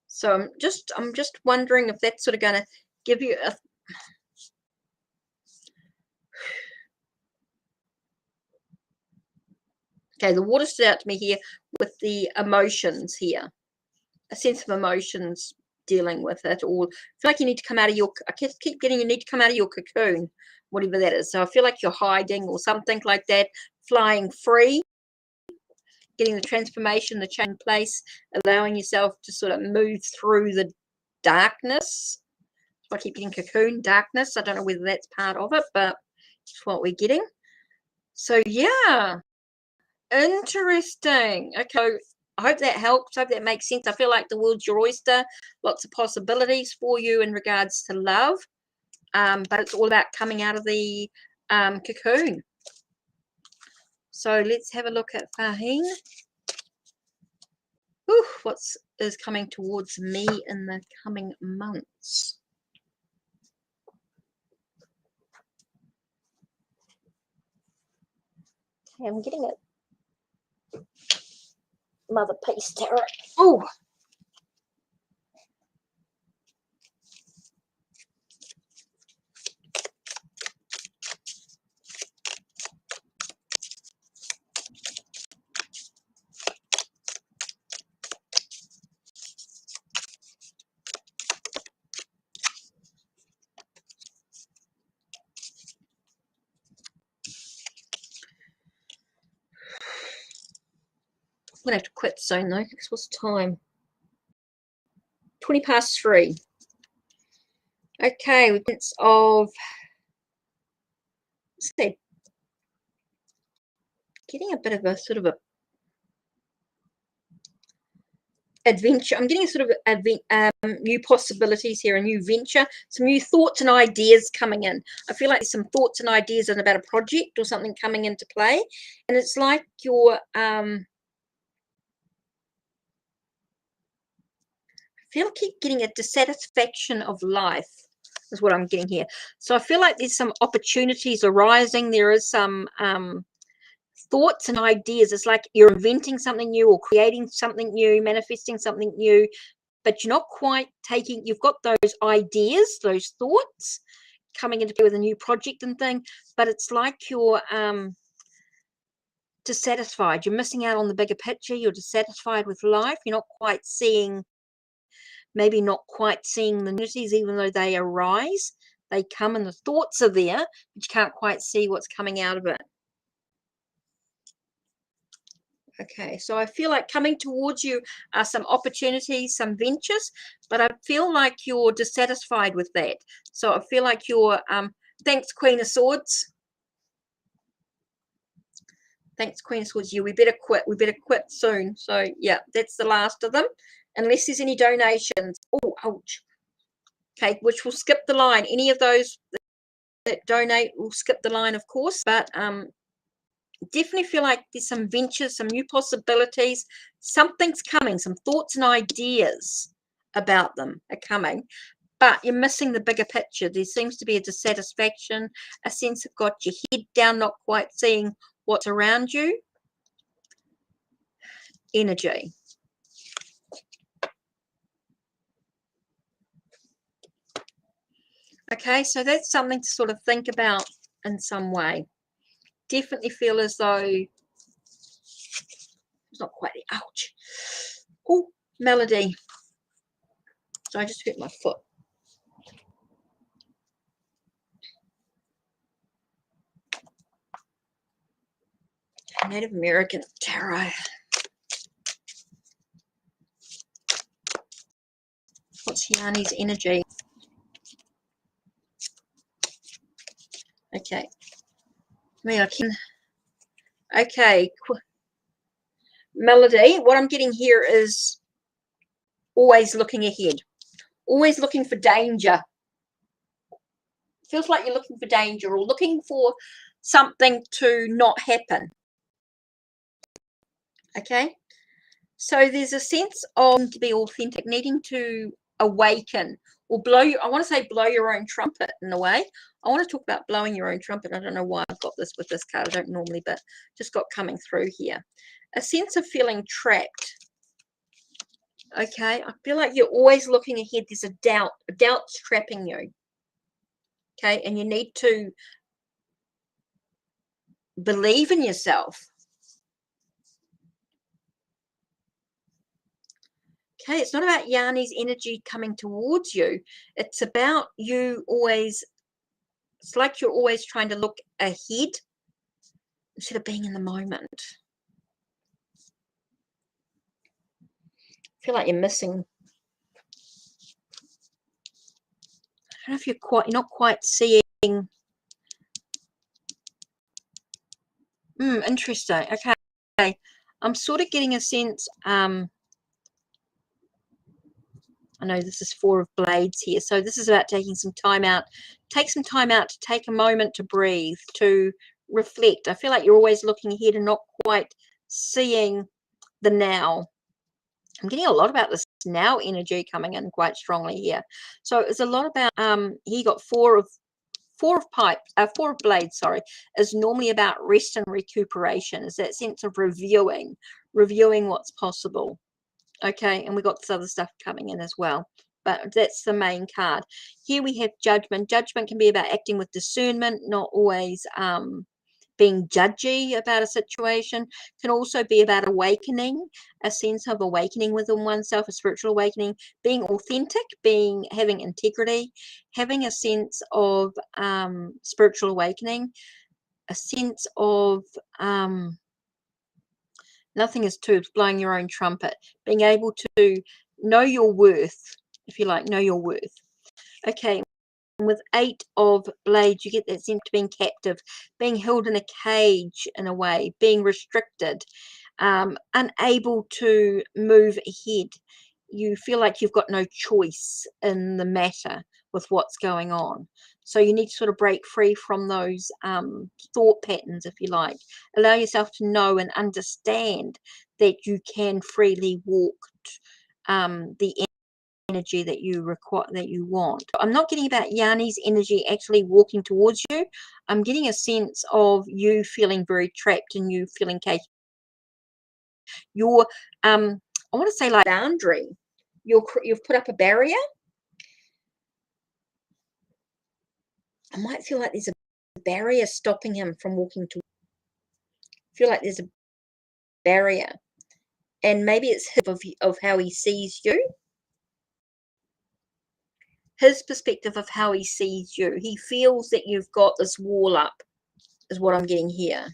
So I'm just wondering if that's sort of going to give you a okay, the water stood out to me here with the emotions here, a sense of emotions dealing with it, or I feel like you need to come out of your, I keep getting you need to come out of your cocoon, whatever that is. So I feel like you're hiding or something like that, flying free, getting the transformation, the change in place, allowing yourself to sort of move through the darkness. So I keep getting cocoon, darkness. I don't know whether that's part of it, but it's what we're getting. So yeah, interesting. Okay, I hope that helps. I hope that makes sense. I feel like the world's your oyster. Lots of possibilities for you in regards to love. But it's all about coming out of the cocoon. So let's have a look at Faheen. What's is coming towards me in the coming months? Okay, I'm getting it. Mother Peace Tarot. Oh, I'm gonna have to quit soon though, because what's the time? 20 past 3. Okay, with sense of, what's that? Getting a bit of a sort of a adventure. I'm getting a sort of new possibilities here, a new venture, some new thoughts and ideas coming in. I feel like there's some thoughts and ideas about a project or something coming into play, and it's like you're I feel like keep getting a dissatisfaction of life is what I'm getting here. So I feel like there's some opportunities arising. There is some thoughts and ideas. It's like you're inventing something new or creating something new, manifesting something new, but you're not quite taking, you've got those ideas, those thoughts coming into play with a new project and thing, but it's like you're dissatisfied. You're missing out on the bigger picture. You're dissatisfied with life. You're not quite seeing, maybe not quite seeing the opportunities, even though they arise. They come and the thoughts are there, but you can't quite see what's coming out of it. Okay, so I feel like coming towards you are some opportunities, some ventures, but I feel like you're dissatisfied with that. So I feel like you're, thanks, Queen of Swords. Thanks, Queen of Swords. Yeah, we better quit. We better quit soon. So yeah, that's the last of them. Unless there's any donations. Oh, ouch. Okay, which will skip the line. Any of those that donate will skip the line, of course. But definitely feel like there's some ventures, some new possibilities. Something's coming. Some thoughts and ideas about them are coming. But you're missing the bigger picture. There seems to be a dissatisfaction, a sense of got your head down, not quite seeing what's around you. Energy. Okay, so that's something to sort of think about in some way. Definitely feel as though it's not quite the ouch. Oh, melody. So I just hurt my foot. Native American tarot. What's Yanni's energy? Okay. I can. Okay. Melody. What I'm getting here is always looking ahead. Always looking for danger. Feels like you're looking for danger or looking for something to not happen. Okay. So there's a sense of to be authentic, needing to awaken or blow your, I want to say blow your own trumpet in a way. I want to talk about blowing your own trumpet. I don't know why I've got this with this card. I don't normally, but just got coming through here. A sense of feeling trapped. Okay. I feel like you're always looking ahead. There's a doubt's trapping you. Okay. And you need to believe in yourself. Okay, it's not about Yanni's energy coming towards you. It's about you always, it's like you're always trying to look ahead instead of being in the moment. I feel like you're missing. I don't know if you're not quite seeing. Interesting. Okay. I'm sort of getting a sense, I know this is 4 of Blades here. So this is about taking some time out. Take some time out to take a moment to breathe, to reflect. I feel like you're always looking ahead and not quite seeing the now. I'm getting a lot about this now energy coming in quite strongly here. So it's a lot about he got four of blades, sorry, is normally about rest and recuperation, is that sense of reviewing what's possible. Okay, and we got this other stuff coming in as well, but that's the main card. Here we have judgment. Judgment can be about acting with discernment, not always being judgy about a situation. Can also be about awakening, a sense of awakening within oneself, a spiritual awakening, being authentic, having integrity, having a sense of spiritual awakening, a sense of nothing is true, it's blowing your own trumpet, being able to know your worth, if you like, know your worth. Okay, with 8 of blades, you get that sense of being captive, being held in a cage in a way, being restricted, unable to move ahead. You feel like you've got no choice in the matter with what's going on. So you need to sort of break free from those thought patterns, if you like. Allow yourself to know and understand that you can freely walk the energy that you require, that you want. I'm not getting about Yanni's energy actually walking towards you. I'm getting a sense of you feeling very trapped and you feeling capable. You're I want to say like boundary. You've put up a barrier. I might feel like there's a barrier stopping him from walking to. I feel like there's a barrier, and maybe it's of how he sees you. His perspective of how he sees you. He feels that you've got this wall up, is what I'm getting here.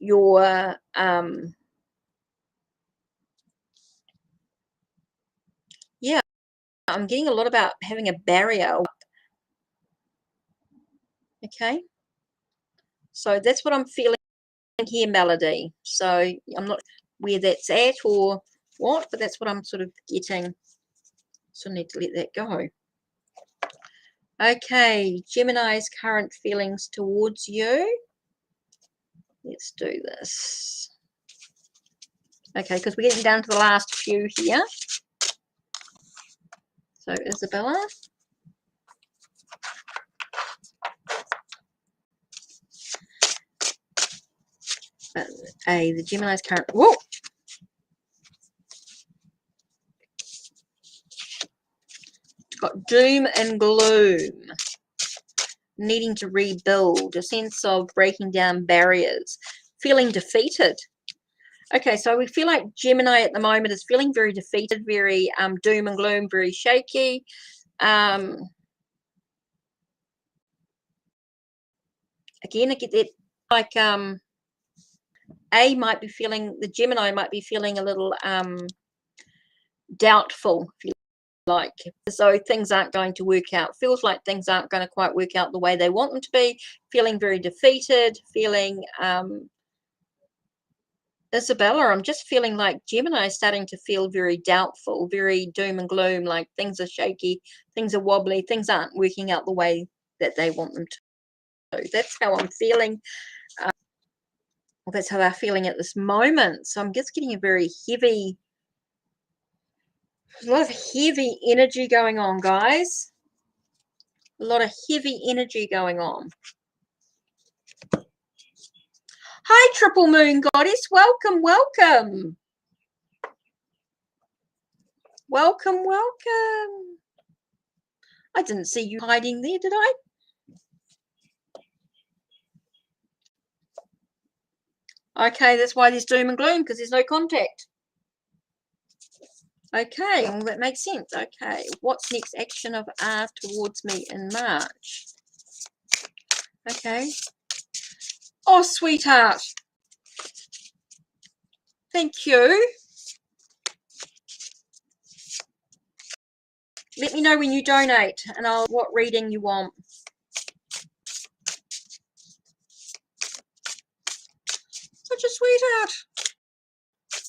You're yeah, I'm getting a lot about having a barrier. Okay, so that's what I'm feeling here, Melody. So I'm not where that's at or what, but that's what I'm sort of getting. So I need to let that go. Okay, Gemini's current feelings towards you. Let's do this. Okay, because we're getting down to the last few here. So Isabella. The Gemini's current. Whoa! Got doom and gloom. Needing to rebuild, a sense of breaking down barriers, feeling defeated. Okay, so we feel like Gemini at the moment is feeling very defeated, very doom and gloom, very shaky. Again, I get that like the Gemini might be feeling a little doubtful, if you like, as though things aren't going to work out. Feels like things aren't going to quite work out the way they want them to be. Feeling very defeated, feeling Isabella, I'm just feeling like Gemini is starting to feel very doubtful, very doom and gloom, like things are shaky, things are wobbly, things aren't working out the way that they want them to. That's how I'm feeling. Well, that's how they're feeling at this moment. So I'm just getting a very heavy, a lot of heavy energy going on, guys. A lot of heavy energy going on. Hi, Triple Moon Goddess. Welcome, welcome. Welcome, welcome. I didn't see you hiding there, did I? Okay, that's why there's doom and gloom, because there's no contact. Okay, well, that makes sense. Okay, what's next action of R towards me in March? Okay. Oh, sweetheart. Thank you. Let me know when you donate and what reading you want. Such a sweetheart.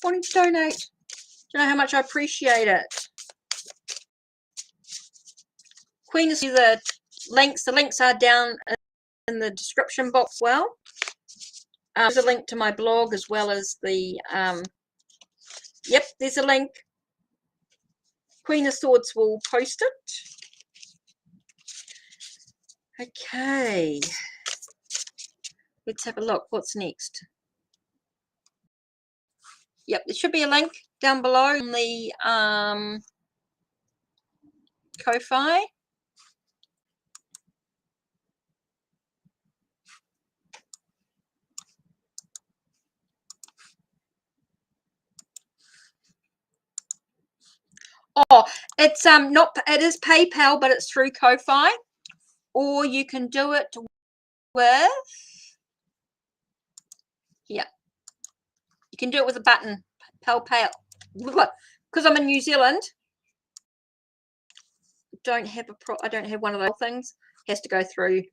Wanting to donate. You know how much I appreciate it. Queen is the links. The links are down in the description box. Well, there's a link to my blog as well as the. Yep, there's a link Queen of Swords will post it. Okay. Let's have a look. What's next? Yep, there should be a link down below in the Ko-Fi. Oh, it's not, it is PayPal, but it's through Ko-Fi, or you can do it with, yeah, you can do it with a button, PayPal, because I'm in New Zealand. I don't have one of those things. It has to go through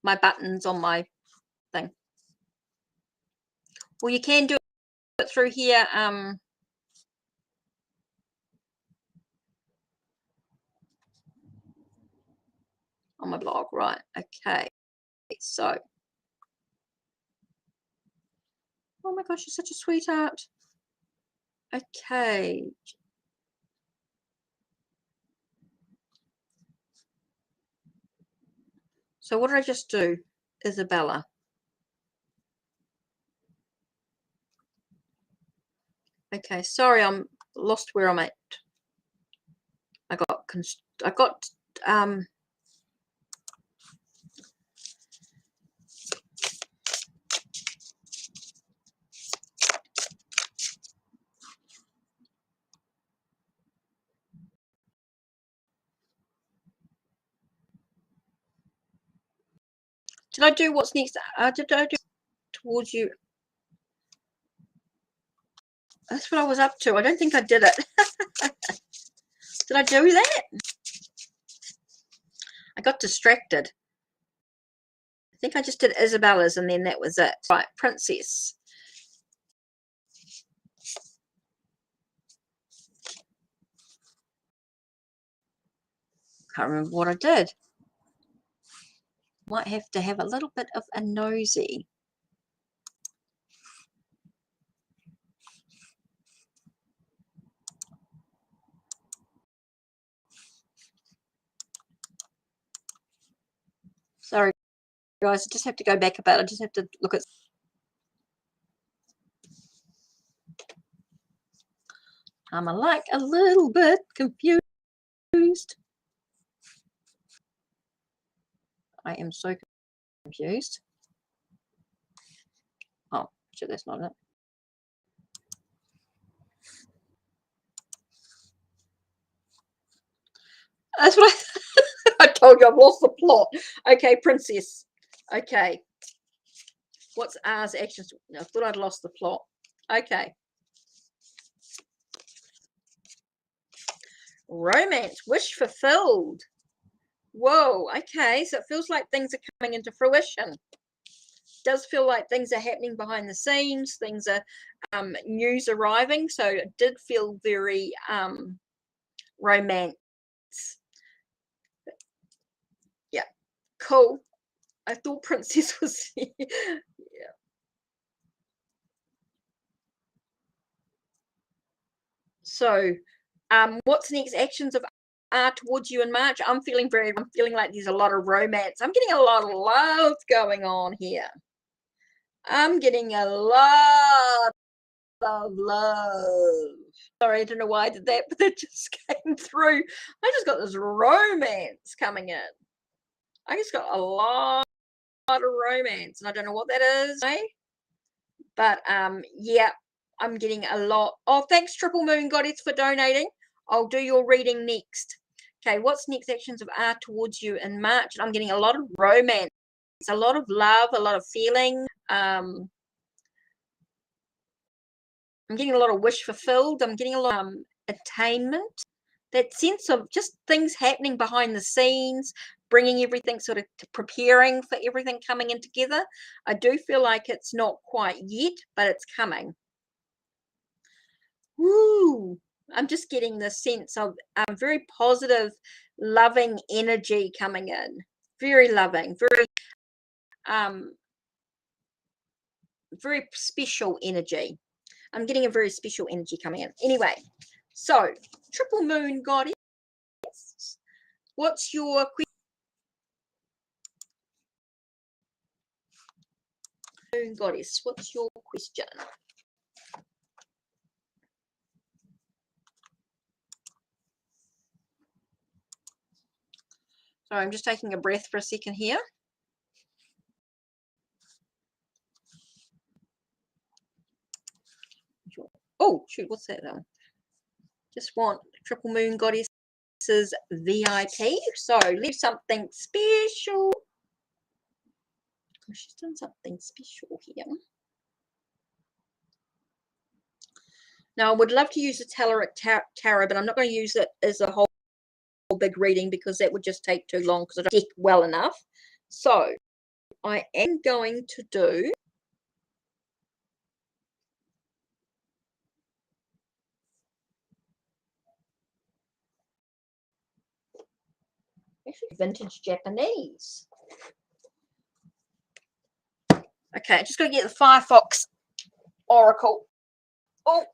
my buttons on my thing. Well, you can do it through here. On my blog, right? Okay, so, oh my gosh, you're such a sweetheart. Okay. So what did I just do, Isabella? Okay, sorry, I'm lost where I'm at. I got did I do what's next? Did I do towards you? That's what I was up to. I don't think I did it. Did I do that? I got distracted. I think I just did Isabella's and then that was it. Right, Princess. Can't remember what I did. Might have to have a little bit of a nosy. Sorry, guys. I just have to go back a bit. I just have to look at. I'm like a little bit confused. I am so confused. Oh, shit, that's not it. That's what I told you. I've lost the plot. Okay, Princess. Okay. What's ours actions? I thought I'd lost the plot. Okay. Romance. Wish fulfilled. Whoa. Okay. So it feels like things are coming into fruition. Does feel like things are happening behind the scenes. Things are news arriving. So it did feel very romance. Yeah. Cool. I thought Princess was here. Yeah. So, what's next? Actions of art towards you in March. I'm feeling like there's a lot of romance. I'm getting a lot of love going on here. I'm getting a lot of love. Sorry, I don't know why I did that, but that just came through. I just got this romance coming in. I just got a lot of romance, and I don't know what that is, eh? But yeah, I'm getting a lot. Oh, thanks, Triple Moon Goddess, for donating. I'll do your reading next. Okay, what's next? Actions of art towards you in March. I'm getting a lot of romance, a lot of love, a lot of feeling. I'm getting a lot of wish fulfilled. I'm getting a lot of attainment. That sense of just things happening behind the scenes, bringing everything sort of preparing for everything coming in together. I do feel like it's not quite yet, but it's coming. Woo! I'm just getting the sense of very positive, loving energy coming in. Very loving, very special energy. I'm getting a very special energy coming in. Anyway, So, triple moon goddess, what's your question? Moon goddess, what's your question? Sorry, I'm just taking a breath for a second here. Oh, shoot, what's that? Just want triple moon goddess's VIP. So, leave something special. She's done something special here. Now, I would love to use the tarot, but I'm not going to use it as a whole big reading because that would just take too long because I don't deck well enough. So, I am going to do actually vintage Japanese. Okay, just got to get the Firefox Oracle. Oh,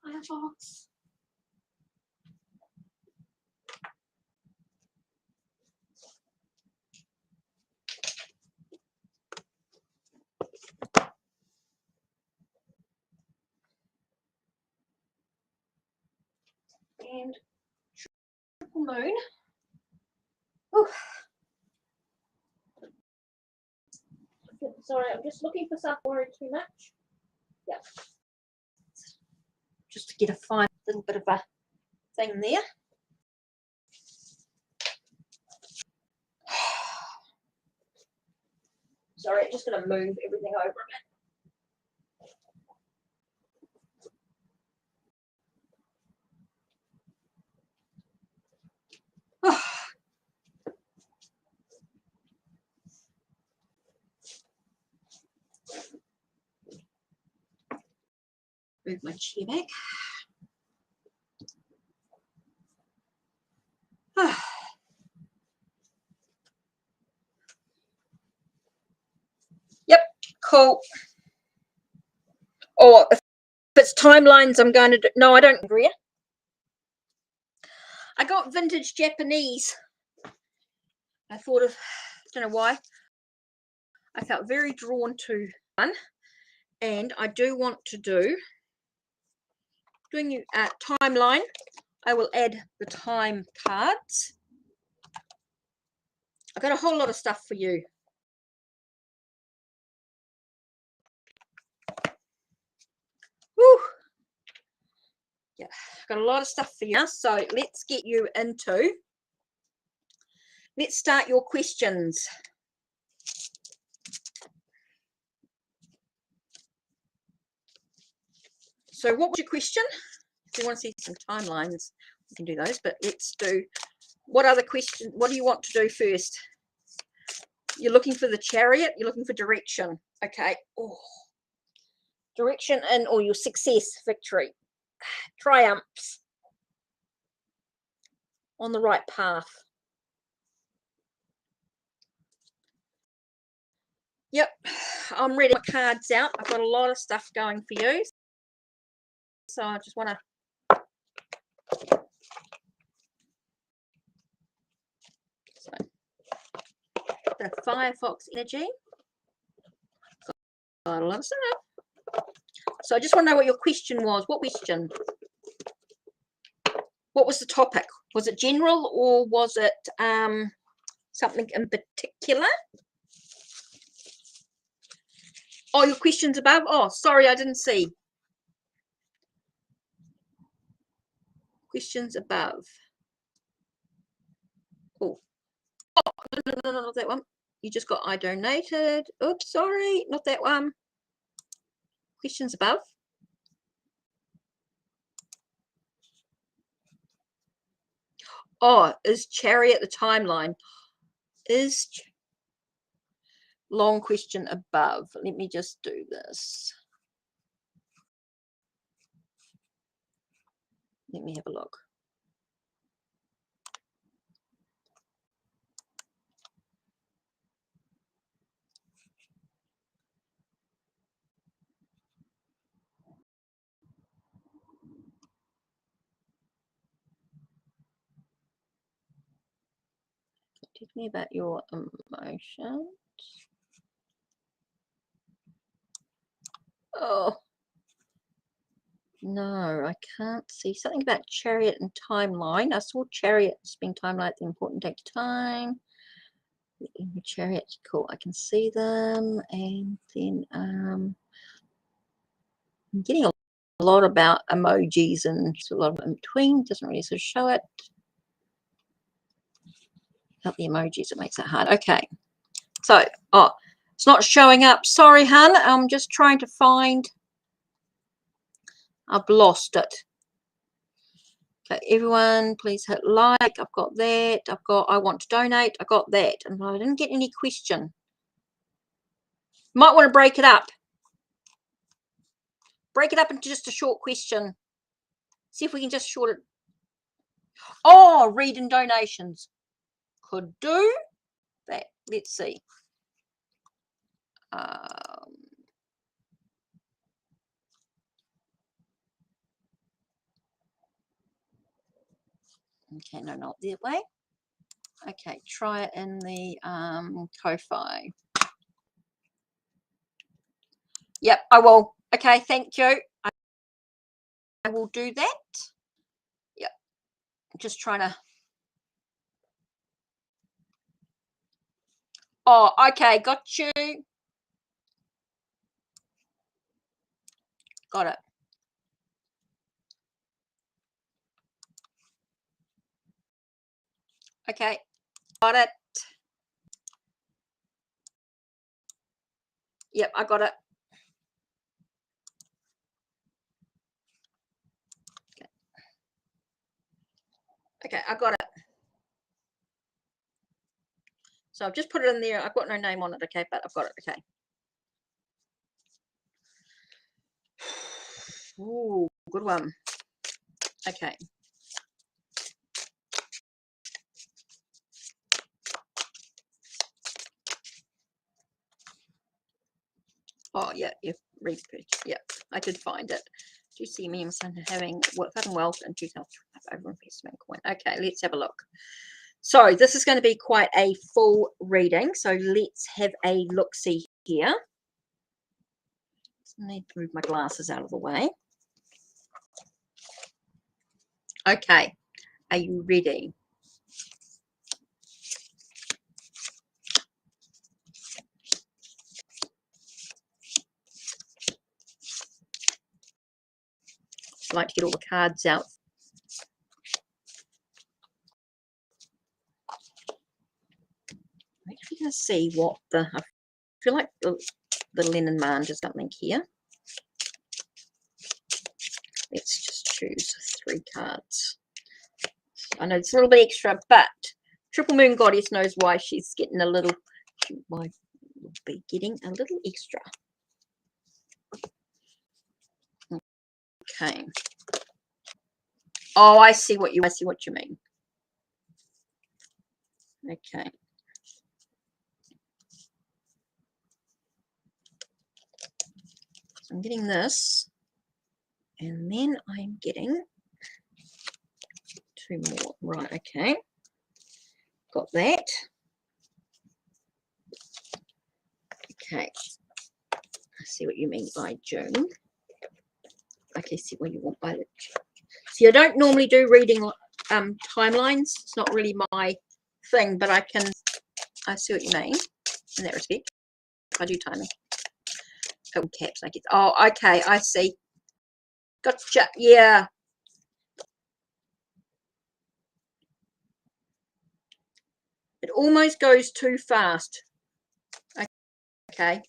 Firefox. And triple moon. Ooh. Sorry, I'm just looking for something worried too much. Yeah. Just to get a fine little bit of a thing there. Sorry, I'm just going to move everything over a bit. Move my chair back. Yep, cool. Or if it's timelines, I'm going to do. No, I don't agree. I got vintage Japanese. I thought of, I don't know why. I felt very drawn to one, and I do want to do doing you timeline. I will add the time cards. I've got a whole lot of stuff for you. Woo. Yeah, I've got a lot of stuff for you. So let's get you into. Let's start your questions. So what was your question? If you want to see some timelines, we can do those, but let's do, what other question, what do you want to do first? You're looking for the Chariot, you're looking for direction. Okay. Oh. Direction and or your success, victory, triumphs, on the right path. Yep, I'm ready. My cards out. I've got a lot of stuff going for you. So I just want to the Firefox energy. Got a lot of stuff. So I just want to know what your question was. What question? What was the topic? Was it general or was it something in particular? Oh, your questions above? Oh, sorry, I didn't see. Questions above. Oh, no, not that one. You just got I donated. Oops, sorry, not that one. Questions above. Oh, is Chariot the timeline? Is long question above. Let me just do this. Let me have a look. Tell me about your emotions. Oh, no, I can't see. Something about Chariot and timeline. I saw Chariots being timeline at the important take time. Chariot, cool. I can see them. And then I'm getting a lot about emojis and a lot of in between. Doesn't really sort of show it. Not the emojis, it makes it hard. Okay. So, oh, it's not showing up. Sorry, hun. I'm just trying to find. I've lost it. Okay, everyone, please hit like. I've got that. I've got I want to donate. I got that. And I didn't get any question. Might want to break it up. Break it up into just a short question. See if we can just short it. Oh, read and donations. Could do that. Let's see. Okay, no, not that way. Okay, try it in the Ko-Fi. Yep, I will. Okay, thank you. I will do that. Yep. I'm just trying to. Oh, okay, got you. Got it. Okay, got it. Yep, I got it. Okay, I got it. So I've just put it in there. I've got no name on it, okay, but I've got it, okay. Ooh, good one. Okay. Oh, yeah, you've research. Yeah, I did find it. Do you see me having sudden wealth in 2005 over investment coin? Okay, let's have a look. So this is going to be quite a full reading. So let's have a look-see here. I need to move my glasses out of the way. Okay, are you ready? I'd like to get all the cards out. If you can see what I feel like the Lennon Man just something here. Let's just choose 3 cards. I know it's a little bit extra, but Triple Moon Goddess knows why she's getting a little. She might be getting a little extra. Okay. Oh, I see what you mean. Okay. So I'm getting this, and then I'm getting 2 more. Right, okay. Got that. Okay. I see what you mean by June. Okay, see what you want by the. See, I don't normally do reading timelines. It's not really my thing, but I see what you mean in that respect. I do timing. Oh, caps, I get. Oh, okay, I see. Gotcha. Yeah. It almost goes too fast. Okay.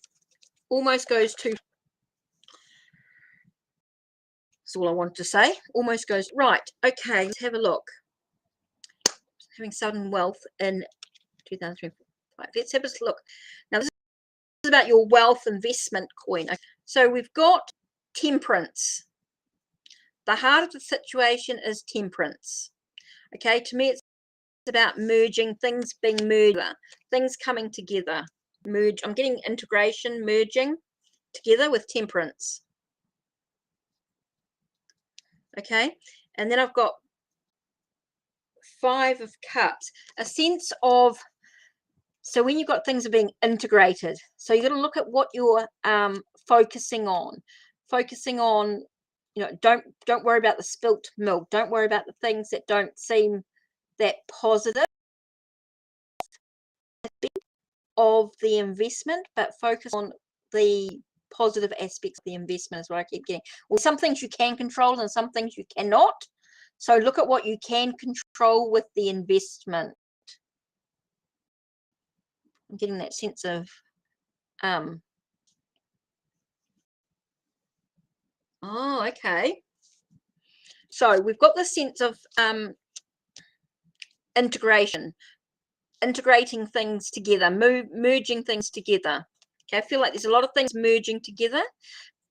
Almost goes too. That's all I wanted to say. Almost goes right. Okay, let's have a look. Having sudden wealth in 2025. Let's have a look. Now this is about your wealth investment coin. So we've got temperance. The heart of the situation is temperance. Okay, to me it's about merging, things being merged, things coming together. Merge. I'm getting integration, merging together with temperance. Okay, and then I've got 5 of Cups, a sense of So when you've got things are being integrated, so you're going to look at what you're focusing on. Focusing on, you know, don't worry about the spilt milk. Don't worry about the things that don't seem that positive of the investment, but focus on the positive aspects of the investment is what I keep getting. Well, some things you can control and some things you cannot. So look at what you can control with the investment. I'm getting that sense of oh, okay. So we've got the sense of integration, integrating things together, merging things together. Okay, I feel like there's a lot of things merging together.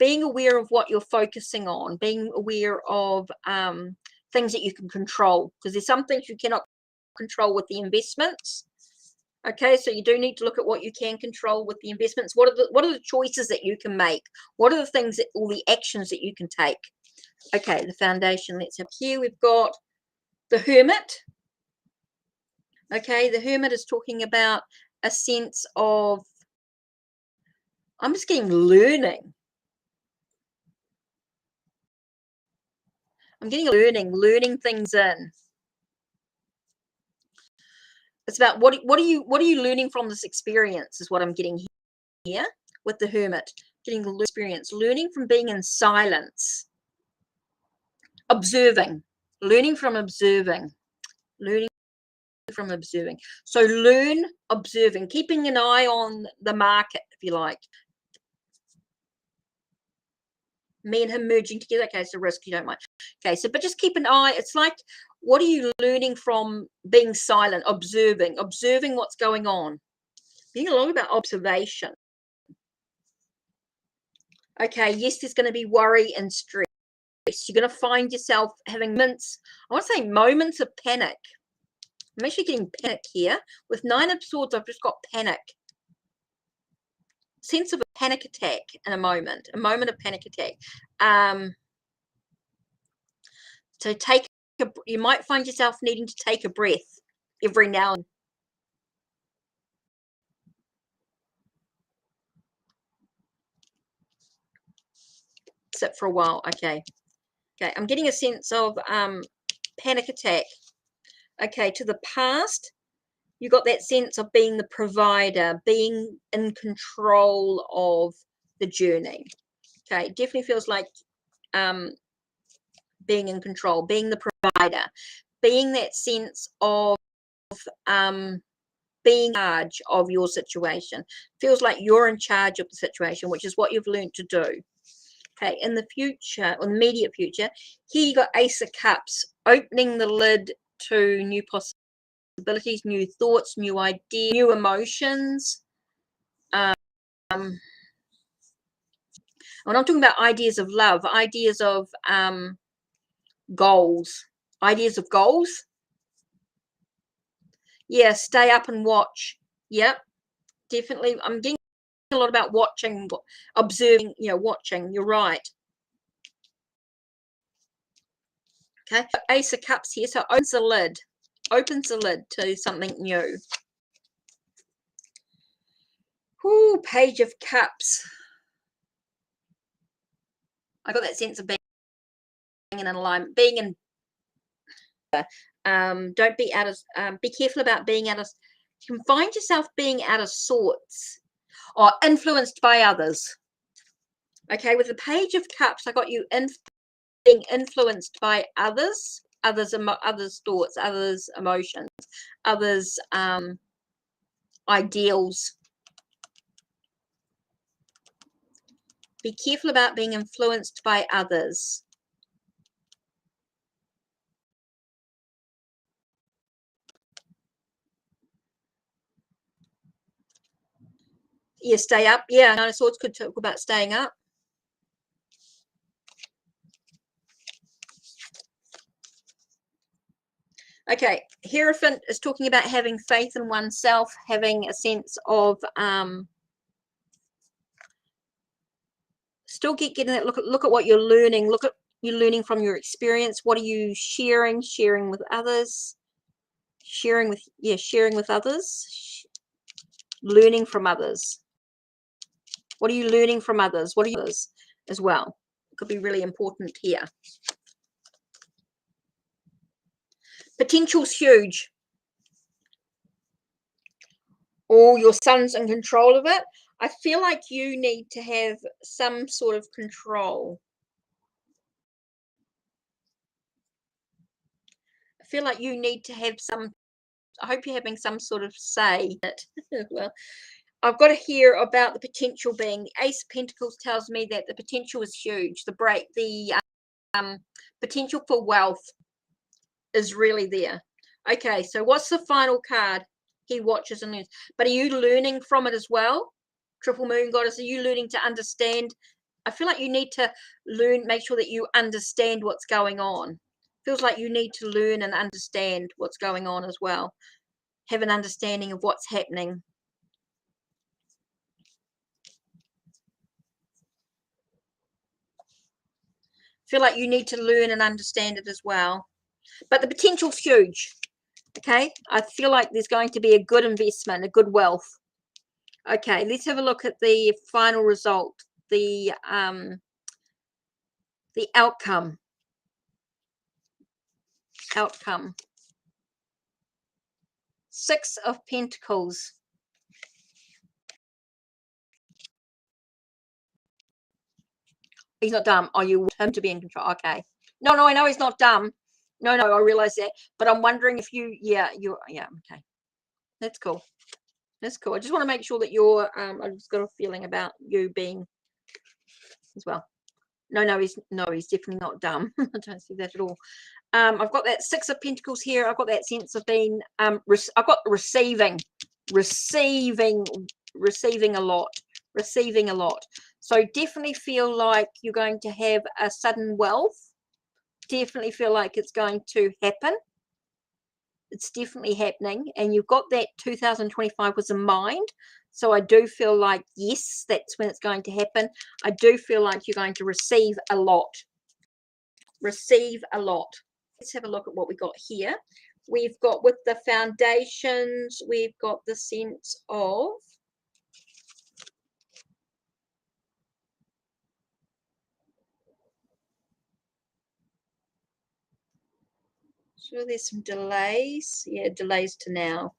Being aware of what you're focusing on, being aware of things that you can control, because there's some things you cannot control with the investments. Okay, so you do need to look at what you can control with the investments. What are the choices that you can make? What are the things that, all the actions that you can take? Okay, the foundation. Let's have here. We've got the Hermit. Okay, the Hermit is talking about a sense of, I'm just getting learning. I'm getting learning things in. It's about what are you learning from this experience is what I'm getting here with the Hermit. Getting the experience, learning from being in silence, observing, learning from observing, learning from observing. So learn observing, keeping an eye on the market, if you like. Me and him merging together. Okay, so risk, you don't mind. Okay, so but just keep an eye. It's like, what are you learning from being silent, observing what's going on, being a lot about observation. Okay, yes, there's going to be worry and stress. You're going to find yourself having moments, I want to say moments of panic. I'm actually getting panic here. With Nine of Swords, I've just got panic. Sense of a panic attack in a moment of panic attack. So you might find yourself needing to take a breath every now and then. Sit for a while. Okay, I'm getting a sense of panic attack. Okay, to the past, you got that sense of being the provider, being in control of the journey. Okay, it definitely feels like being in control, being the provider, being that sense of being in charge of your situation. Feels like you're in charge of the situation, which is what you've learned to do. Okay, in the future, or immediate future, here you got Ace of Cups, opening the lid to new possibilities, new thoughts, new ideas, new emotions. When I'm talking about ideas of love, ideas of goals, yeah, stay up and watch. Yep, definitely. I'm getting a lot about watching, observing, watching. You're right. Okay, Ace of Cups here, so opens the lid to something new. Ooh, Page of Cups. I got that sense of being in alignment, being in. Don't be out of. Be careful about being out of. You can find yourself being out of sorts or influenced by others. Okay, with the Page of Cups, I got you being influenced by others' thoughts, others' emotions, others' ideals. Be careful about being influenced by others. Yeah, stay up. Yeah, Nine of Swords could talk about staying up. Okay, Hierophant is talking about having faith in oneself, having a sense of still getting that look at what you're learning. Look at you're learning from your experience. What are you sharing with others? Sharing with others. learning from others. What are you learning from others? What are you others as well? It could be really important here. Potential's huge. Oh, your son's in control of it. I feel like you need to have some sort of control. I feel like you need to have some, I hope you're having some sort of say in it. Well, I've got to hear about the potential being, the Ace of Pentacles tells me that the potential is huge. The potential for wealth is really there. Okay, so what's the final card? He watches and learns. But are you learning from it as well? Triple Moon Goddess, are you learning to understand? I feel like you need to learn, make sure that you understand what's going on. Feels like you need to learn and understand what's going on as well. Have an understanding of what's happening. Feel like you need to learn and understand it as well. But the potential's huge. Okay, I feel like there's going to be a good investment, a good wealth. Okay, let's have a look at the final result, the outcome. Six of Pentacles. He's not dumb. Oh, you want him to be in control. Okay. No, I know he's not dumb. No, I realize that. But I'm wondering if you, yeah, okay. That's cool. That's cool. I just want to make sure that you're, I've just got a feeling about you being as well. No, he's definitely not dumb. I don't see that at all. I've got that Six of Pentacles here. I've got that sense of being, I've got receiving a lot. So definitely feel like you're going to have a sudden wealth. Definitely feel like it's going to happen. It's definitely happening. And you've got that 2025 was in mind. So I do feel like, yes, that's when it's going to happen. I do feel like you're going to receive a lot. Let's have a look at what we got here. We've got with the foundations, we've got the sense of so there's some delays. Yeah, delays to now.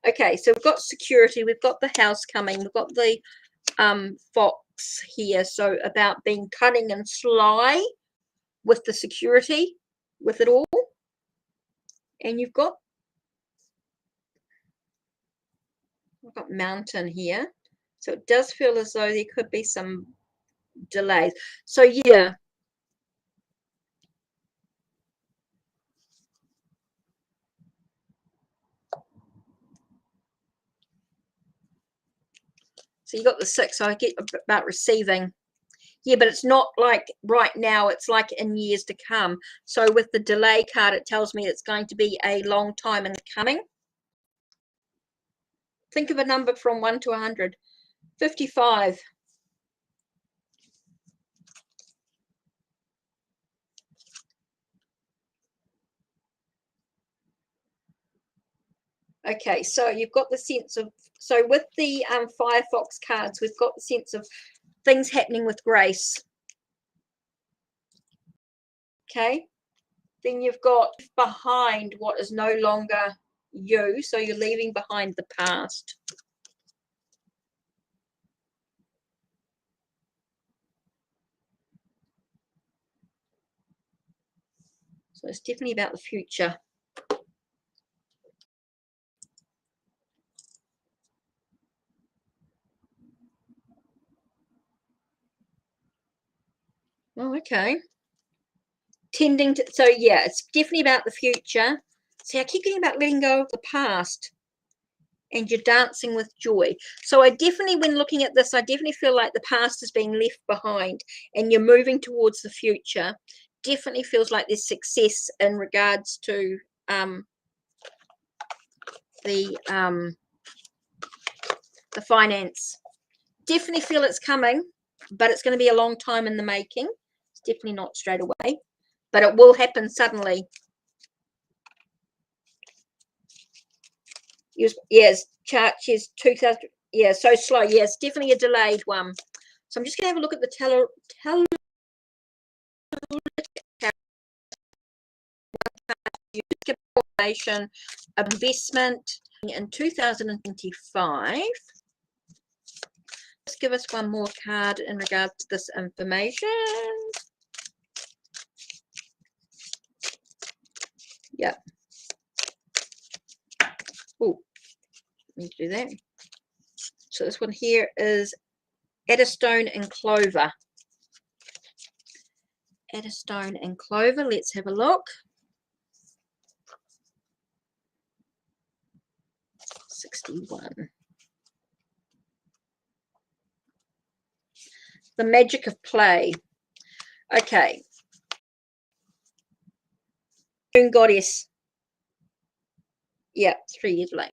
Okay, so we've got security, we've got the house coming, we've got the fox here. So about being cunning and sly with the security, with it all. And you've got mountain here. So it does feel as though there could be some delays. So yeah. So you got the six. So I get about receiving. Yeah, but it's not like right now. It's like in years to come. So with the delay card, it tells me it's going to be a long time in coming. Think of a number from 1 to 100. 55. Okay, so you've got the sense of, so with the Firefox cards, we've got the sense of things happening with grace. Okay, then you've got behind what is no longer you, so you're leaving behind the past. So it's definitely about the future. Oh, okay. Tending to, so yeah, it's definitely about the future. See, I keep getting about letting go of the past. And you're dancing with joy. So I definitely, when looking at this, I definitely feel like the past is being left behind and you're moving towards the future. Definitely feels like there's success in regards to the finance. Definitely feel it's coming, but it's going to be a long time in the making. It's definitely not straight away, but it will happen suddenly. Yes, chart is 2000. Yeah, so slow. Yeah, it's definitely a delayed one. So I'm just going to have a look at the information of investment in 2025. Just give us one more card in regards to this information. Yeah. Oh, let me do that. So this one here is Eddystone and Clover. Eddystone and Clover. Let's have a look. 61. The magic of play. Okay. Moon goddess. Yeah, 3 years late.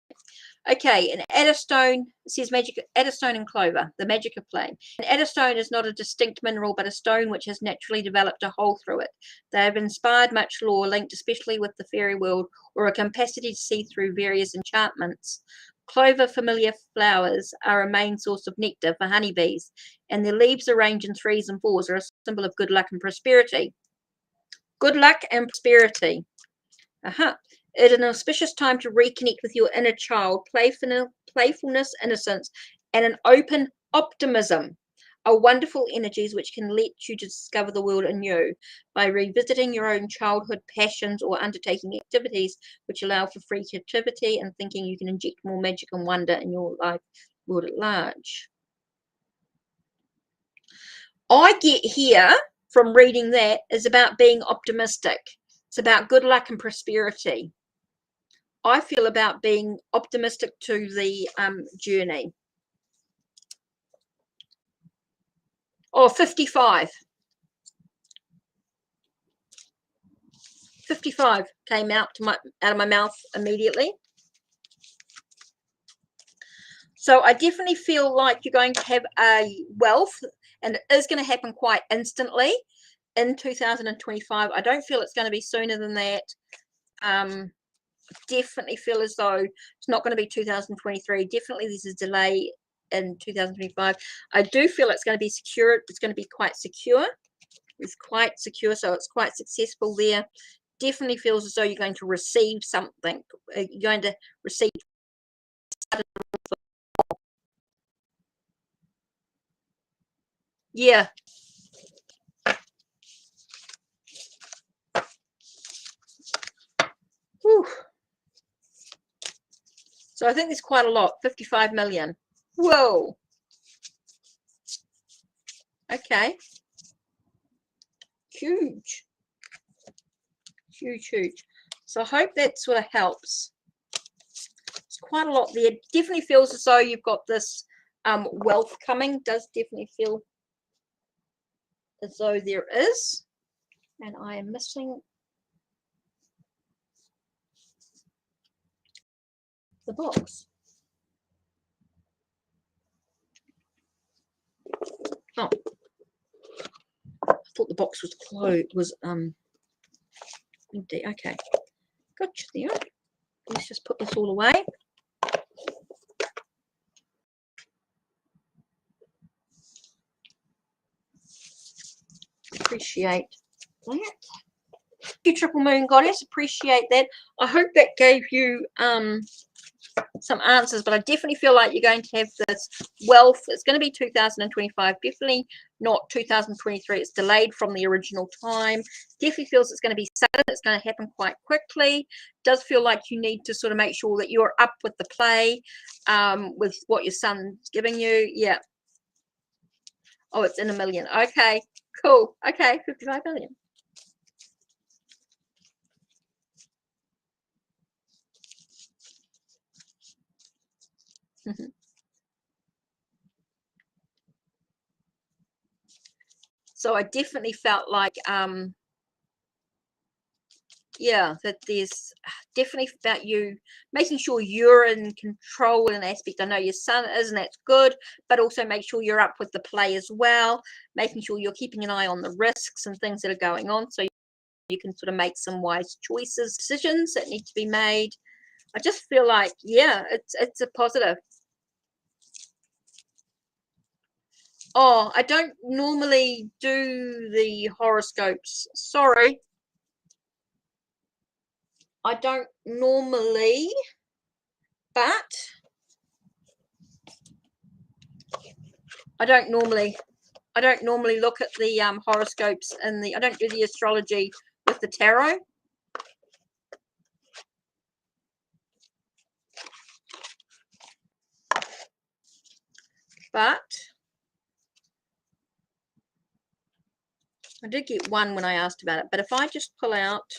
Okay, and Eddystone, it says magic, Eddystone and Clover, the magic of play. And Eddystone is not a distinct mineral, but a stone which has naturally developed a hole through it. They have inspired much lore, linked especially with the fairy world, or a capacity to see through various enchantments. Clover familiar flowers are a main source of nectar for honeybees, and their leaves arranged in 3s and 4s are a symbol of good luck and prosperity. Good luck and prosperity. It is an auspicious time to reconnect with your inner child, playfulness, innocence, and an open optimism are wonderful energies which can let you discover the world anew by revisiting your own childhood passions or undertaking activities which allow for free creativity and thinking. You can inject more magic and wonder in your life world at large. I get here from reading that is about being optimistic. It's about good luck and prosperity. I feel about being optimistic to the journey. Oh, 55. 55 came out of my mouth immediately. So I definitely feel like you're going to have a wealth, and it is going to happen quite instantly in 2025. I don't feel it's going to be sooner than that. Definitely feel as though it's not going to be 2023. Definitely there's a delay in 2025. I do feel it's going to be secure. It's going to be quite secure. It's quite secure, so it's quite successful there. Definitely feels as though you're going to receive something. You're going to receive. Yeah. Whew. So I think there's quite a lot. 55 million. Whoa. Okay. Huge. Huge, huge. So I hope that sort of helps. It's quite a lot there. Definitely feels as though you've got this wealth coming. Does definitely feel as though there is. And I am missing the box. Oh, I thought the box was closed. Empty. Okay, gotcha there. Let's just put this all away. Appreciate that. Thank you, Triple Moon Goddess. Appreciate that. I hope that gave you some answers, but I definitely feel like you're going to have this wealth. It's going to be 2025, definitely not 2023. It's delayed from the original time. Definitely feels it's going to be sudden. It's going to happen quite quickly. Does feel like you need to sort of make sure that you're up with the play, with what your son's giving you. Yeah. Oh, it's in a million. Okay, cool. Okay, 55 million. So I definitely felt like yeah, that there's definitely about you making sure you're in control in an aspect. I know your son is, and that's good, but also make sure you're up with the play as well, making sure you're keeping an eye on the risks and things that are going on, so you can sort of make some wise choices, decisions that need to be made. I just feel like, yeah, it's a positive. Oh, I don't normally do the horoscopes. Sorry. I don't normally, but I don't normally look at the horoscopes and I don't do the astrology with the tarot. But I did get one when I asked about it. But if I just pull out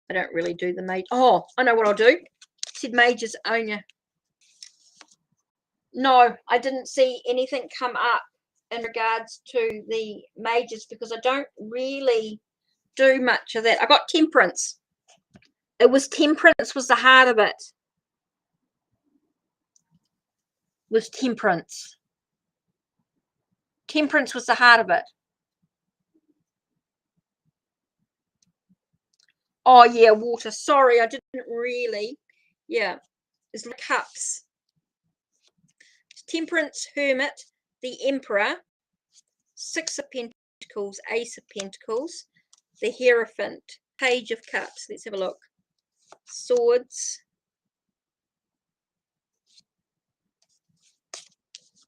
I don't really do the major. Oh, I know what I'll do. Said majors owner. No, I didn't see anything come up in regards to the majors because I don't really do much of that. I got temperance. It was temperance was the heart of it. Was temperance. Temperance was the heart of it. Oh yeah, water. Sorry, I didn't really. Yeah, it's like cups. Temperance, Hermit, the Emperor, Six of Pentacles, Ace of Pentacles, the Hierophant, Page of Cups. Let's have a look. Swords.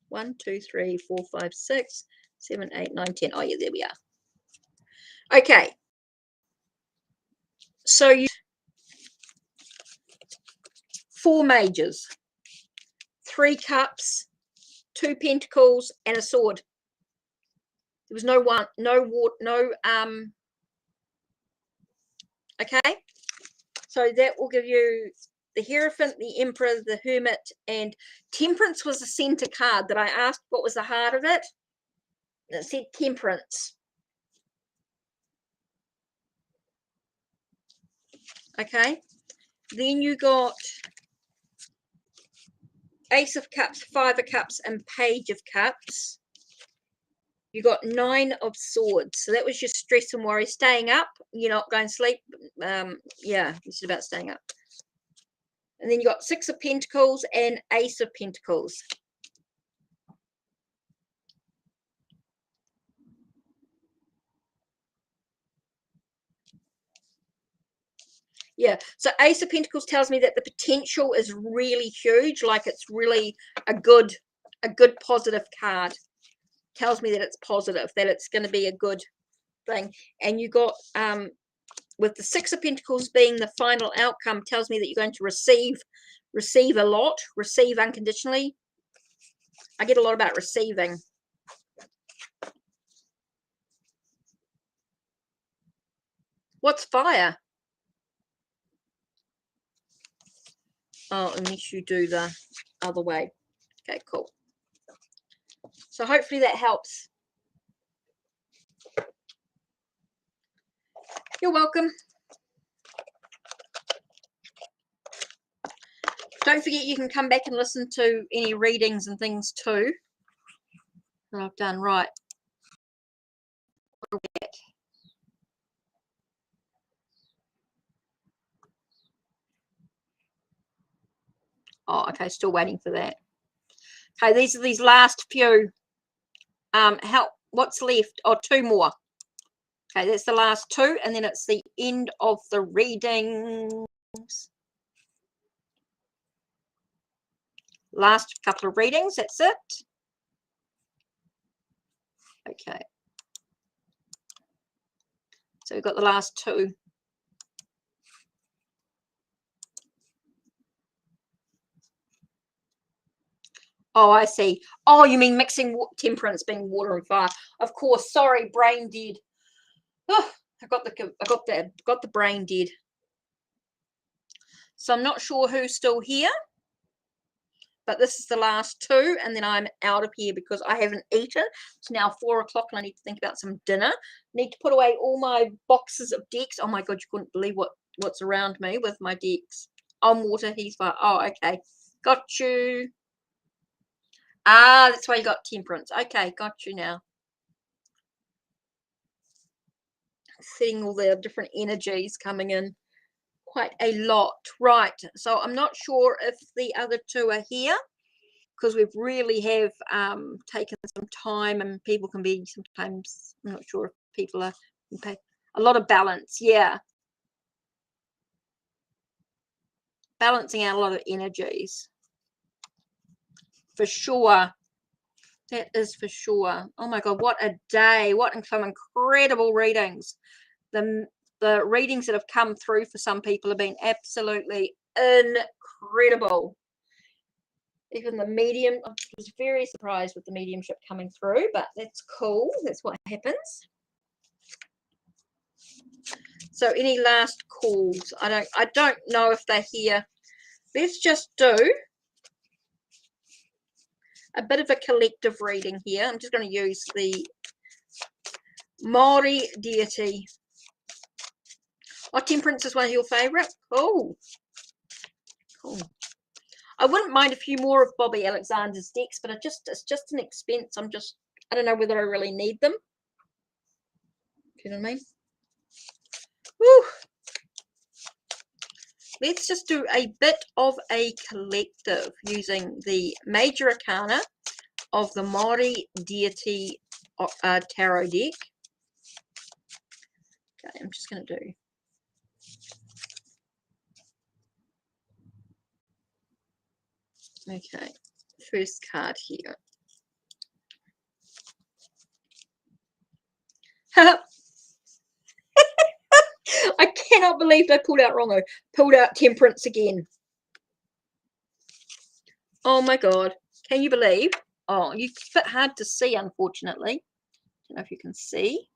1, 2, 3, 4, 5, 6, 7, 8, 9, 10. Oh yeah, there we are. Okay. So you 4 majors, 3 cups, 2 pentacles, and a sword. There was no one, no water, no okay. So that will give you the Hierophant, the Emperor, the Hermit, and Temperance was the center card that I asked what was the heart of it. It said Temperance. Okay. Then you got Ace of Cups, 5 of Cups, and Page of Cups. You got 9 of Swords. So that was your stress and worry. Staying up. You're not going to sleep. Yeah, it's about staying up. And then you got 6 of Pentacles and Ace of Pentacles. Yeah, so Ace of Pentacles tells me that the potential is really huge, like it's really a good positive card. Tells me that it's positive, that it's going to be a good thing. And you got with the 6 of Pentacles being the final outcome, tells me that you're going to receive a lot, receive unconditionally. I get a lot about receiving. What's fire? Oh, unless you do the other way. Okay, cool. So hopefully that helps. You're welcome. Don't forget you can come back and listen to any readings and things too that I've done. Right. Oh, okay, still waiting for that. Okay, these are these last few. Help. What's left? Oh, 2 more. Okay, that's the last 2, and then it's the end of the readings. Last couple of readings, that's it. Okay. So we've got the last 2. Oh, I see. Oh, you mean mixing temperance being water and fire? Of course. Sorry, brain dead. Oh, I got the brain dead. So I'm not sure who's still here, but this is the last 2, and then I'm out of here because I haven't eaten. It's now 4 o'clock, and I need to think about some dinner. Need to put away all my boxes of decks. Oh my god, you couldn't believe what's around me with my decks. On water, he's fire. Oh, okay, got you. Ah, that's why you got temperance. Okay, got you now. seeing all the different energies coming in. Quite a lot. Right. So I'm not sure if the other two are here, because we've really have taken some time, and people can be sometimes, I'm not sure if people are a lot of balance. Yeah. Balancing out a lot of energies. For sure. That is for sure. Oh my God, what a day. What some incredible readings. The readings that have come through for some people have been absolutely incredible. Even the medium, I was very surprised with the mediumship coming through, but that's cool. That's what happens. So any last calls? I don't know if they're here. Let's just do a bit of a collective reading here. I'm just going to use the Maori deity. Oh, Temperance is one of your favorite. Cool. Cool. I wouldn't mind a few more of Bobby Alexander's decks, but it's just an expense. I don't know whether I really need them. You know what I mean? Whew. Let's just do a bit of a collective using the major arcana of the Maori deity tarot deck. Okay, I'm just going to do okay, first card here. I cannot believe they pulled out wrong. I pulled out Temperance again. Oh my God. Can you believe? Oh, it's a bit hard to see, unfortunately. I don't know if you can see.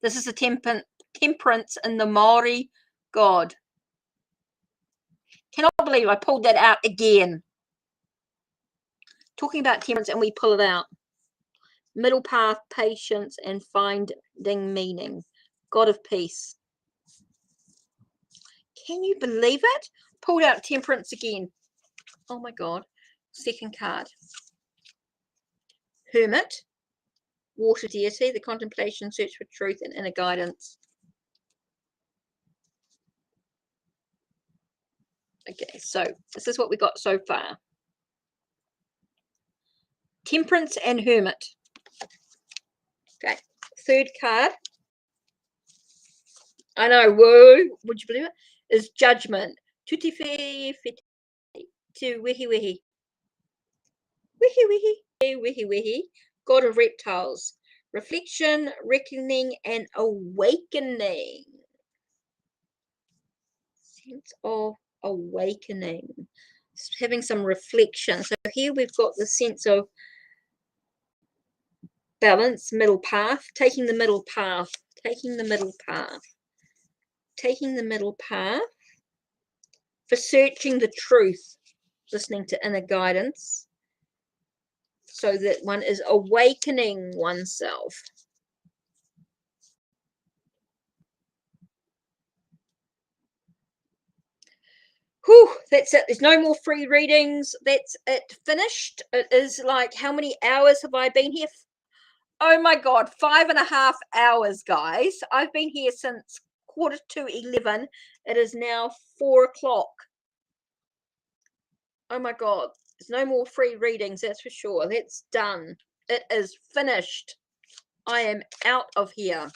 This is a Temperance in the Maori god. Cannot believe I pulled that out again. Talking about temperance and we pull it out. Middle path, patience, and finding meaning. God of peace. Can you believe it? Pulled out Temperance again. Oh my God. Second card. Hermit. Water deity. The contemplation, search for truth, and inner guidance. Okay, so this is what we got so far. Temperance and Hermit. Okay, third card. I know, whoa, would you believe it? Is Judgment. Tuti fe to wihi wihi. Wihi wihi. Wihi wihi. God of reptiles. Reflection, reckoning, and awakening. Sense of awakening. Having some reflection. So here we've got the sense of balance, middle path, taking the middle path, taking the middle path, taking the middle path for searching the truth, listening to inner guidance, so that one is awakening oneself. Whew, that's it. There's no more free readings. That's it. Finished. It is like, how many hours have I been here? Oh my God, 5.5 hours, guys. I've been here since 11:45. It is now 4 o'clock. Oh my God, there's no more free readings, that's for sure. That's done. It is finished. I am out of here.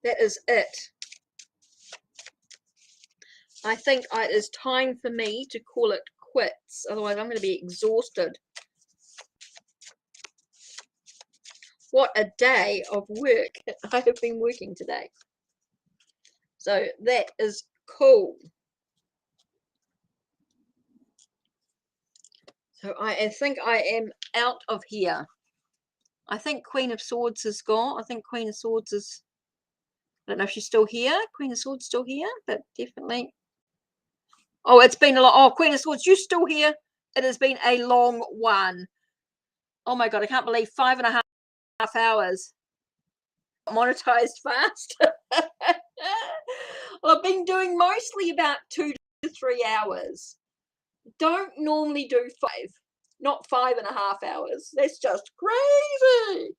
That is it. I think it is time for me to call it quits. Otherwise, I'm going to be exhausted. What a day of work I have been working today. So that is cool. So I think I am out of here. I think Queen of Swords is gone. I think Queen of Swords is, I don't know if she's still here. Queen of Swords still here, but definitely. Oh, it's been a lot. Oh, Queen of Swords, you still here? It has been a long one. Oh my God, I can't believe 5.5 hours. Monetized fast. Well, I've been doing mostly about 2 to 3 hours. Don't normally do 5. not 5.5 hours. That's just crazy.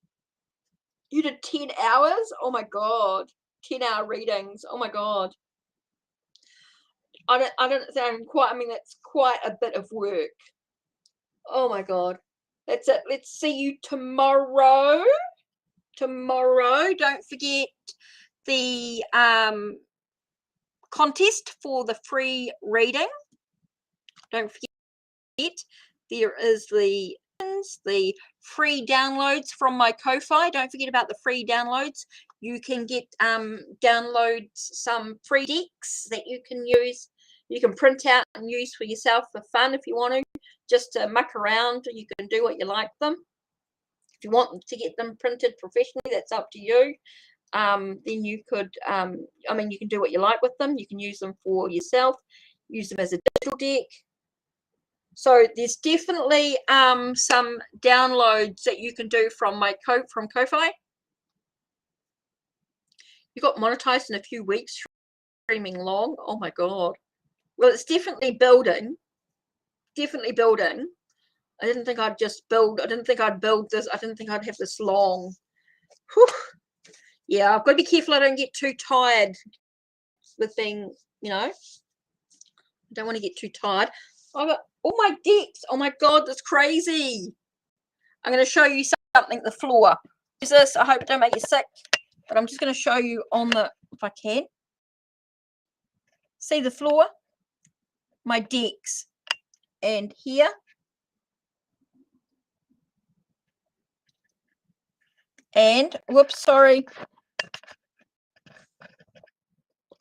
You did 10 hours? Oh my God. 10-hour readings. Oh my God. I don't sound quite, I mean, that's quite a bit of work. Oh my God. That's it. Let's see you tomorrow. Tomorrow. Don't forget the contest for the free reading. Don't forget there is the free downloads from my Ko-Fi. Don't forget about the free downloads. You can get download some free decks that you can use. You can print out and use for yourself for fun if you want to, just to muck around. You can do what you like them. If you want to get them printed professionally, that's up to you. Then you could, I mean, you can do what you like with them. You can use them for yourself, use them as a digital deck. So there's definitely some downloads that you can do from from Ko-Fi. You got monetized in a few weeks, streaming long. Oh my God. Well, it's definitely building. Definitely building. I didn't think I'd just build. I didn't think I'd build this. I didn't think I'd have this long. Whew. Yeah, I've got to be careful I don't get too tired with being, you know, I don't want to get too tired. I've got all my decks. Oh my God, that's crazy. I'm going to show you something, the floor. Use this. I hope it don't make you sick, but I'm just going to show you on the, if I can. See the floor? My decks. And here. And, whoops, sorry.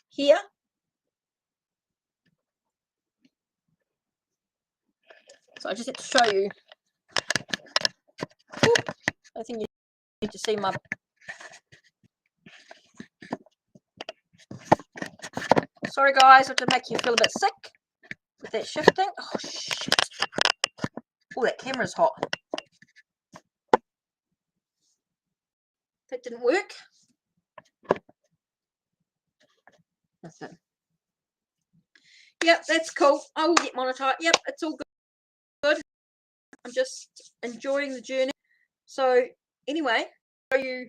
Here. So I just have to show you. I think you need to see my... Sorry guys, I have to make you feel a bit sick with that shifting. Oh shit. Oh, that camera's hot. That didn't work. That's it. Yep, that's cool. I will get monetized. Yep, it's all good. I'm just enjoying the journey. So anyway, show you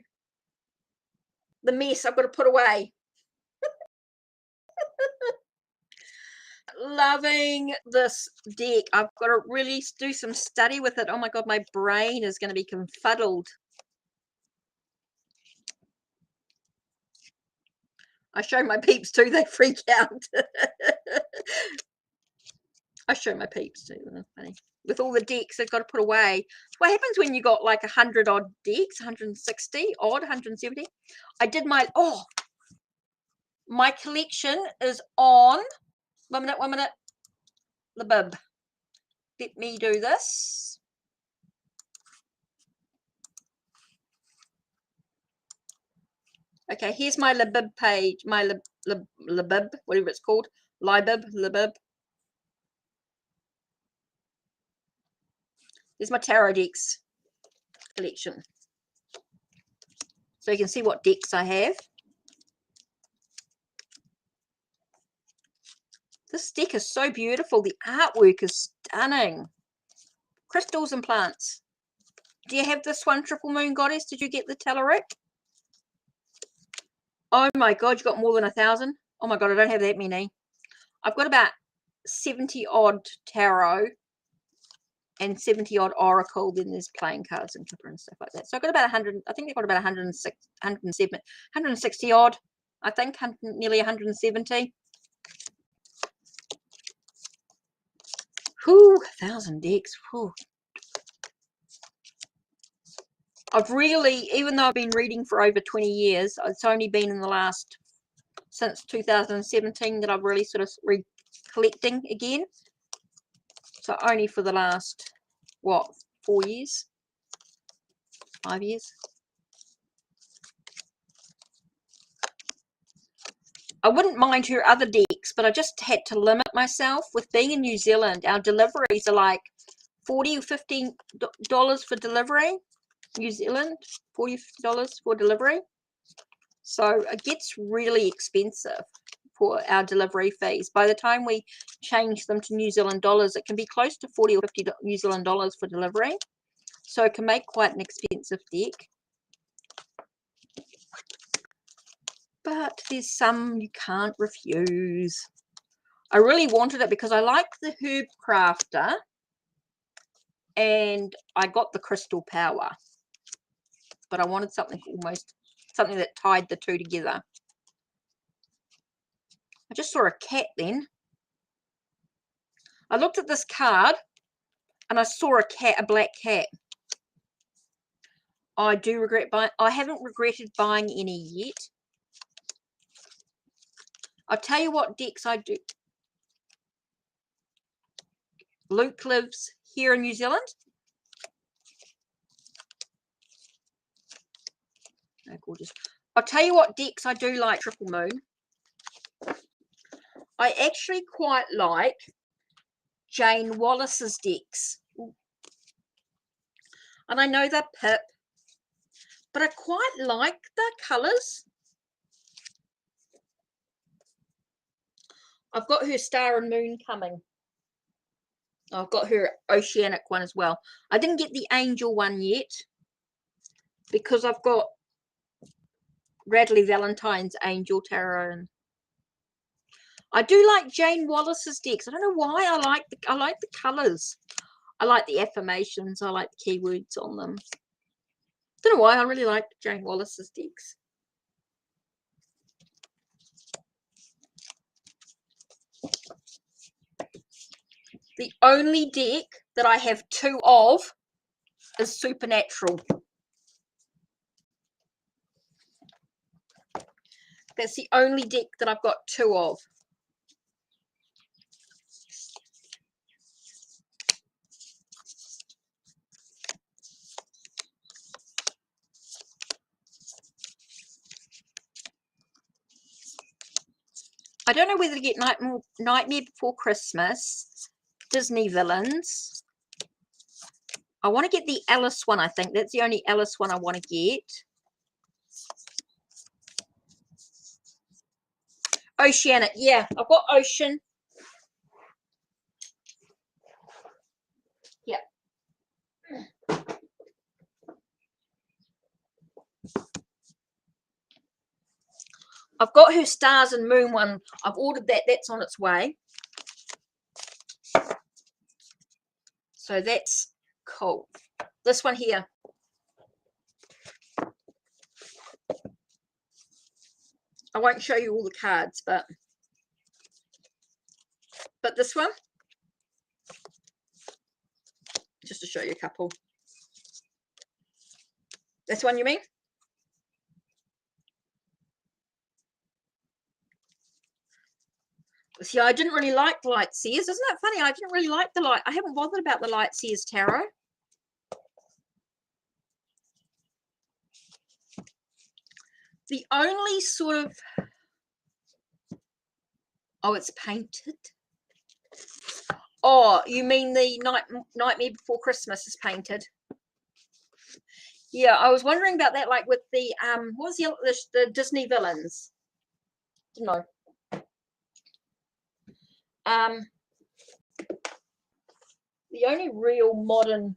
the mess I've got to put away. Loving this deck. I've got to really do some study with it. Oh my God, my brain is going to be confuddled. I show my peeps too, they freak out. I show my peeps too. That's funny. With all the decks I've got to put away. What happens when you got like 100 odd decks, 160 odd, 170? I did my collection is on, 1 minute, the bib. Let me do this. Okay, here's my Libib page, my Libib, whatever it's called, Libib. There's my tarot decks collection. So you can see what decks I have. This deck is so beautiful. The artwork is stunning. Crystals and plants. Do you have this one, Triple Moon Goddess? Did you get the Telleric? Oh my God, you got more than 1,000. Oh my God, I don't have that many. I've got about 70 odd tarot and 70 odd oracle. Then there's playing cards and clipper and stuff like that. So I've got about 100. I think I've got about 106, 107, 160 odd. I think nearly 170. Whew, 1,000 decks. Whew. I've really, even though I've been reading for over 20 years, it's only been in the last, since 2017 that I've really sort of recollecting again. So only for the last, what, 4 years? 5 years? I wouldn't mind her other decks, but I just had to limit myself. With being in New Zealand, our deliveries are like $40 or $50 for delivery. New Zealand, $40 for delivery. So it gets really expensive. for our delivery fees. By the time we change them to New Zealand dollars, it can be close to 40 or 50 New Zealand dollars for delivery. So it can make quite an expensive deck. But there's some you can't refuse. I really wanted it because I like the Herb Crafter and I got the Crystal Power. But I wanted something that tied the two together. I just saw a cat then. I looked at this card and I saw a cat, a black cat. I do regret buying. I haven't regretted buying any yet. I'll tell you what decks I do. Luke lives here in New Zealand. Oh, gorgeous. I'll tell you what decks I do like, Triple Moon. I actually quite like Jane Wallace's decks. And I know they're pip, but I quite like the colours. I've got her Star and Moon coming. I've got her Oceanic one as well. I didn't get the Angel one yet because I've got Radley Valentine's Angel Tarot, and I do like Jane Wallace's decks. I don't know why. I like the colours. I like the affirmations. I like the keywords on them. Don't know why. I really like Jane Wallace's decks. The only deck that I have two of is Supernatural. That's the only deck that I've got two of. I don't know whether to get Nightmare Before Christmas, Disney Villains. I want to get the Alice one, I think. That's the only Alice one I want to get. Oceanic, yeah. I've got Ocean. Yeah. I've got her Stars and Moon one. I've ordered that. That's on its way. So that's cool. This one here. I won't show you all the cards, but this one, just to show you a couple. This one, you mean? See, I didn't really like the Light Seers. Isn't that funny? I didn't really like the light. I haven't bothered about the Light Seers Tarot. The only sort of... Oh, it's painted. Oh, you mean the Nightmare Before Christmas is painted? Yeah, I was wondering about that, like with the what was the Disney Villains? No. The only real modern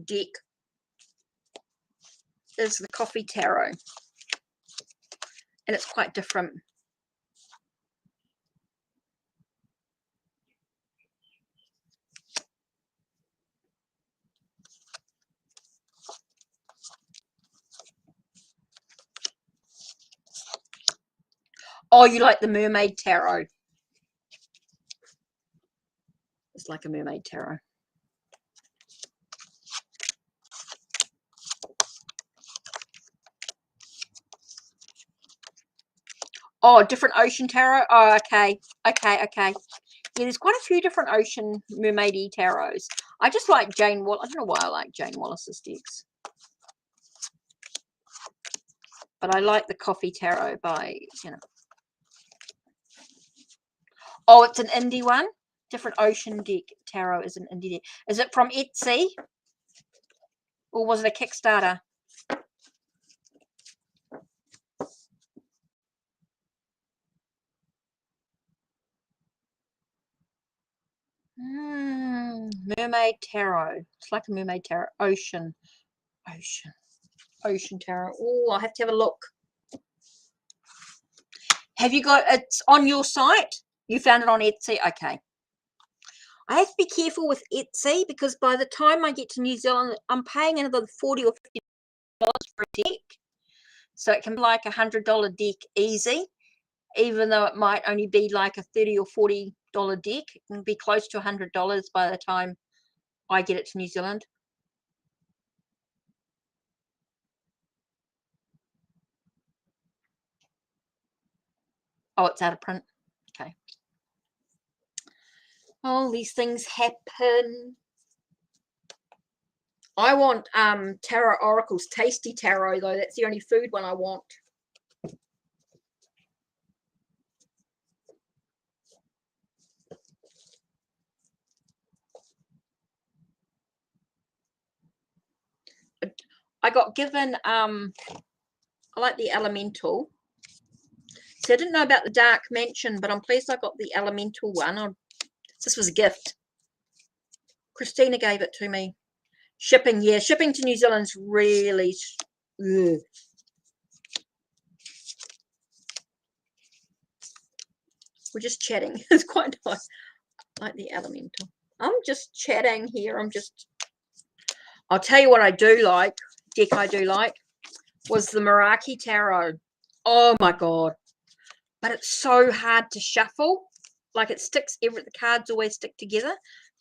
deck is the Coffee Tarot, and it's quite different. Oh, you like the Mermaid Tarot? It's like a Mermaid Tarot. Oh, different Ocean Tarot. Oh, okay. Yeah, there's quite a few different Ocean Mermaidy tarots. I just like Jane Wallace. I don't know why I like Jane Wallace's decks, but I like the Coffee Tarot by, you know. Oh, it's an indie one. Different Ocean deck tarot is an indie deck. Is it from Etsy? Or was it a Kickstarter? Mermaid Tarot. It's like a Mermaid Tarot. Ocean Tarot. Oh, I have to have a look. Have you got it's on your site? You found it on Etsy? Okay. I have to be careful with Etsy because by the time I get to New Zealand, I'm paying another $40 or $50 for a deck. So it can be like $100 deck easy, even though it might only be like a $30 or $40 deck. It can be close to $100 by the time I get it to New Zealand. Oh, it's out of print. Okay. All these things happen. I want tarot oracles, tasty tarot though. That's the only food one I want. I got given I like the elemental. So I didn't know about the dark mansion, but I'm pleased I got the elemental one. This was a gift. Christina gave it to me. Shipping, yeah, shipping to New Zealand's really ugh. We're just chatting. It's quite nice. I like the elemental. I'm just chatting here. I'll tell you what I do like. Deck I do like was the Meraki Tarot. Oh my god. But it's so hard to shuffle. Like it sticks, the cards always stick together.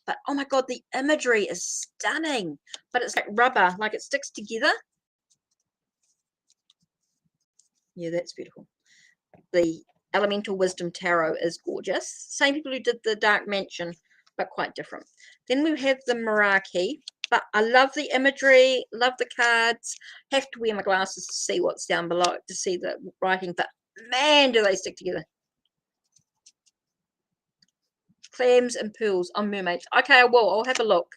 But oh my god, the imagery is stunning. But it's like rubber, like it sticks together. Yeah, that's beautiful. The Elemental Wisdom Tarot is gorgeous. Same people who did the Dark Mansion, but quite different. Then we have the Meraki. But I love the imagery, love the cards. Have to wear my glasses to see what's down below, to see the writing. But man, do they stick together. Clams and pearls on mermaids. Okay, I'll have a look.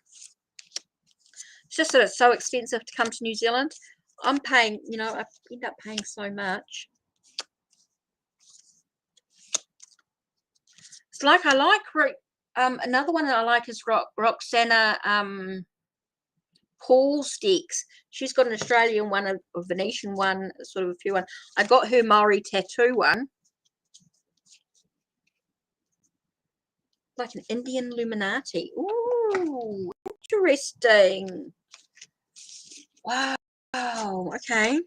It's just that it's so expensive to come to New Zealand. I'm paying, you know, I end up paying so much. It's like I like another one that I like is Roxana Paul's decks. She's got an Australian one, a Venetian one, sort of a few one. I got her Maori tattoo one. Like an Indian Illuminati. Ooh, interesting. Wow. Okay.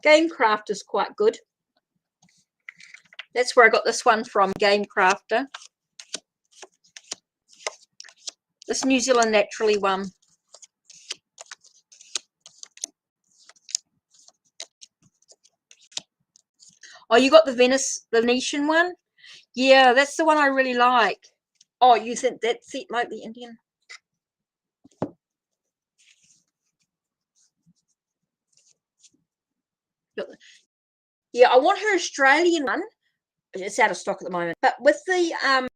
Gamecraft is quite good. That's where I got this one from, Gamecrafter. This New Zealand Naturally one. Oh, you got the Venetian one? Yeah, that's the one I really like. Oh, you think that's it, like the Indian? Yeah, I want her Australian one. It's out of stock at the moment. But with the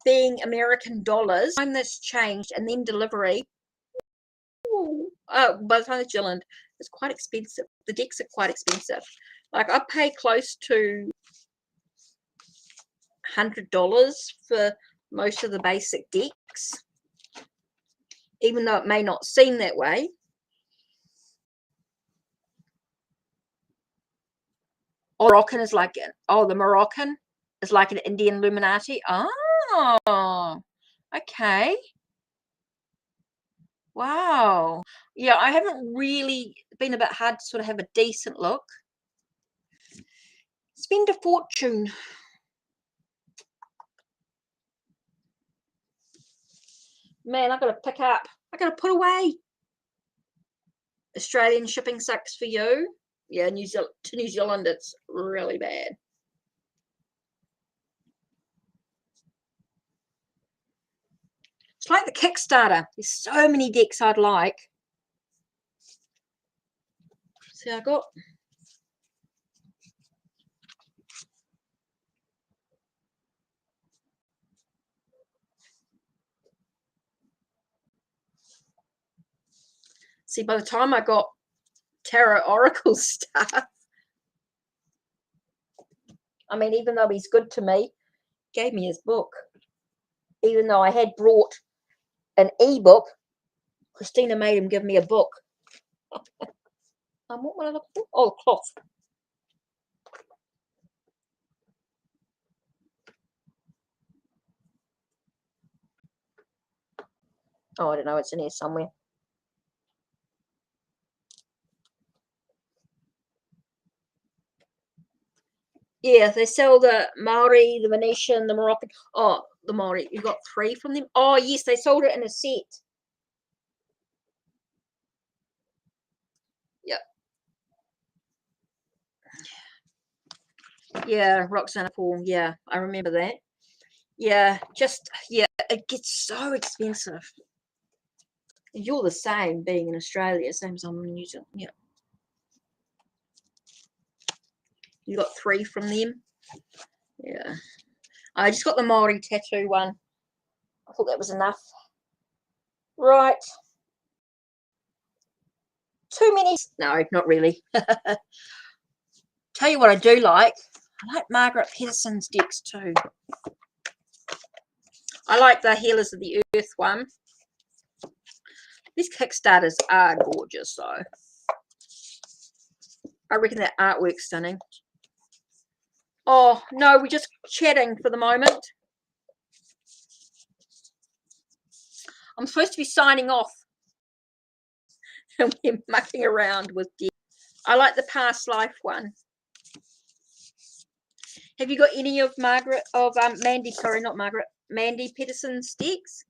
being American dollars, time that's changed, and then delivery. Ooh, by the time it's New Zealand, it's quite expensive. The decks are quite expensive. Like I pay close to $100 for most of the basic decks, even though it may not seem that way. Oh, Moroccan is like the Moroccan is like an Indian Illuminati. Oh, okay. Wow. Yeah, I haven't really been a bit hard to sort of have a decent look. Spend a fortune. Man, I've got to pick up. I got to put away. Australian shipping sucks for you. Yeah, to New Zealand, it's really bad. It's like the Kickstarter. There's so many decks I'd like. See, I got. See, by the time I got Tarot Oracle stuff, I mean, even though he's good to me, gave me his book. Even though I had brought an e-book, Christina made him give me a book. What would I look for? Oh, cloth. Oh, I don't know. It's in here somewhere. Yeah, they sell the Maori, the Venetian, the Moroccan. Oh, the Maori. You got 3 from them? Oh, yes, they sold it in a set. Yep. Yeah, Roxana Paul. Yeah, I remember that. Yeah, yeah, it gets so expensive. You're the same being in Australia, same as I'm in New Zealand. Yeah. You got 3 from them? Yeah. I just got the Maori tattoo one. I thought that was enough. Right. Too many. No, not really. Tell you what I do like. I like Margaret Peterson's decks too. I like the Healers of the Earth one. These Kickstarters are gorgeous though. I reckon that artwork's stunning. Oh, no, we're just chatting for the moment. I'm supposed to be signing off. And we're mucking around with decks. I like the past life one. Have you got any of Mandy, sorry, not Margaret, Mandy Peterson's decks?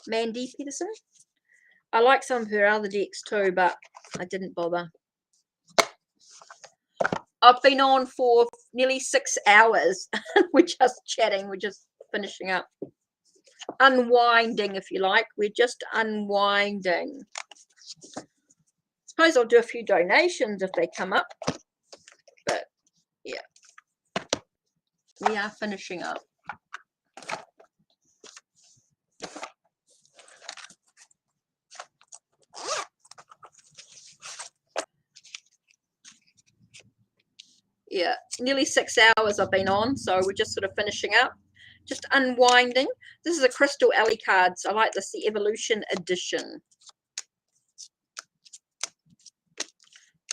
Mandy Peterson? I like some of her other decks too, but I didn't bother. I've been on for nearly 6 hours. We're just chatting. We're just finishing up. Unwinding, if you like. We're just unwinding. Suppose I'll do a few donations if they come up. But, yeah. We are finishing up. Yeah, nearly 6 hours I've been on, so we're just sort of finishing up. Just unwinding. This is a Crystal Alley cards. I like this, the Evolution Edition.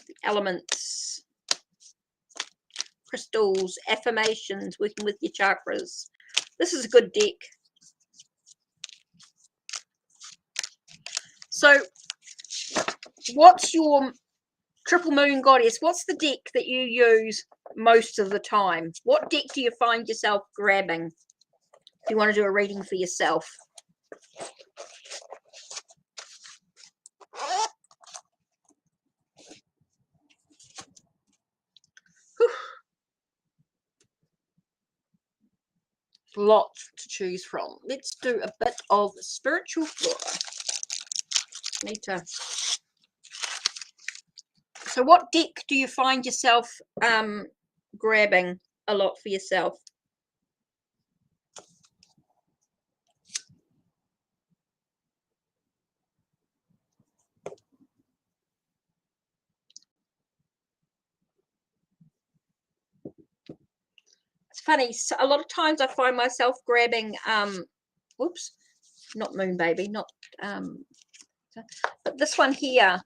The elements. Crystals, affirmations, working with your chakras. This is a good deck. So, what's your Triple Moon Goddess? What's the deck that you use most of the time? What deck do you find yourself grabbing if you want to do a reading for yourself? Whew. Lots to choose from. Let's do a bit of spiritual flora. Need to. So what deck do you find yourself grabbing a lot for yourself? It's funny, so a lot of times I find myself grabbing whoops, not Moon Baby, not but this one here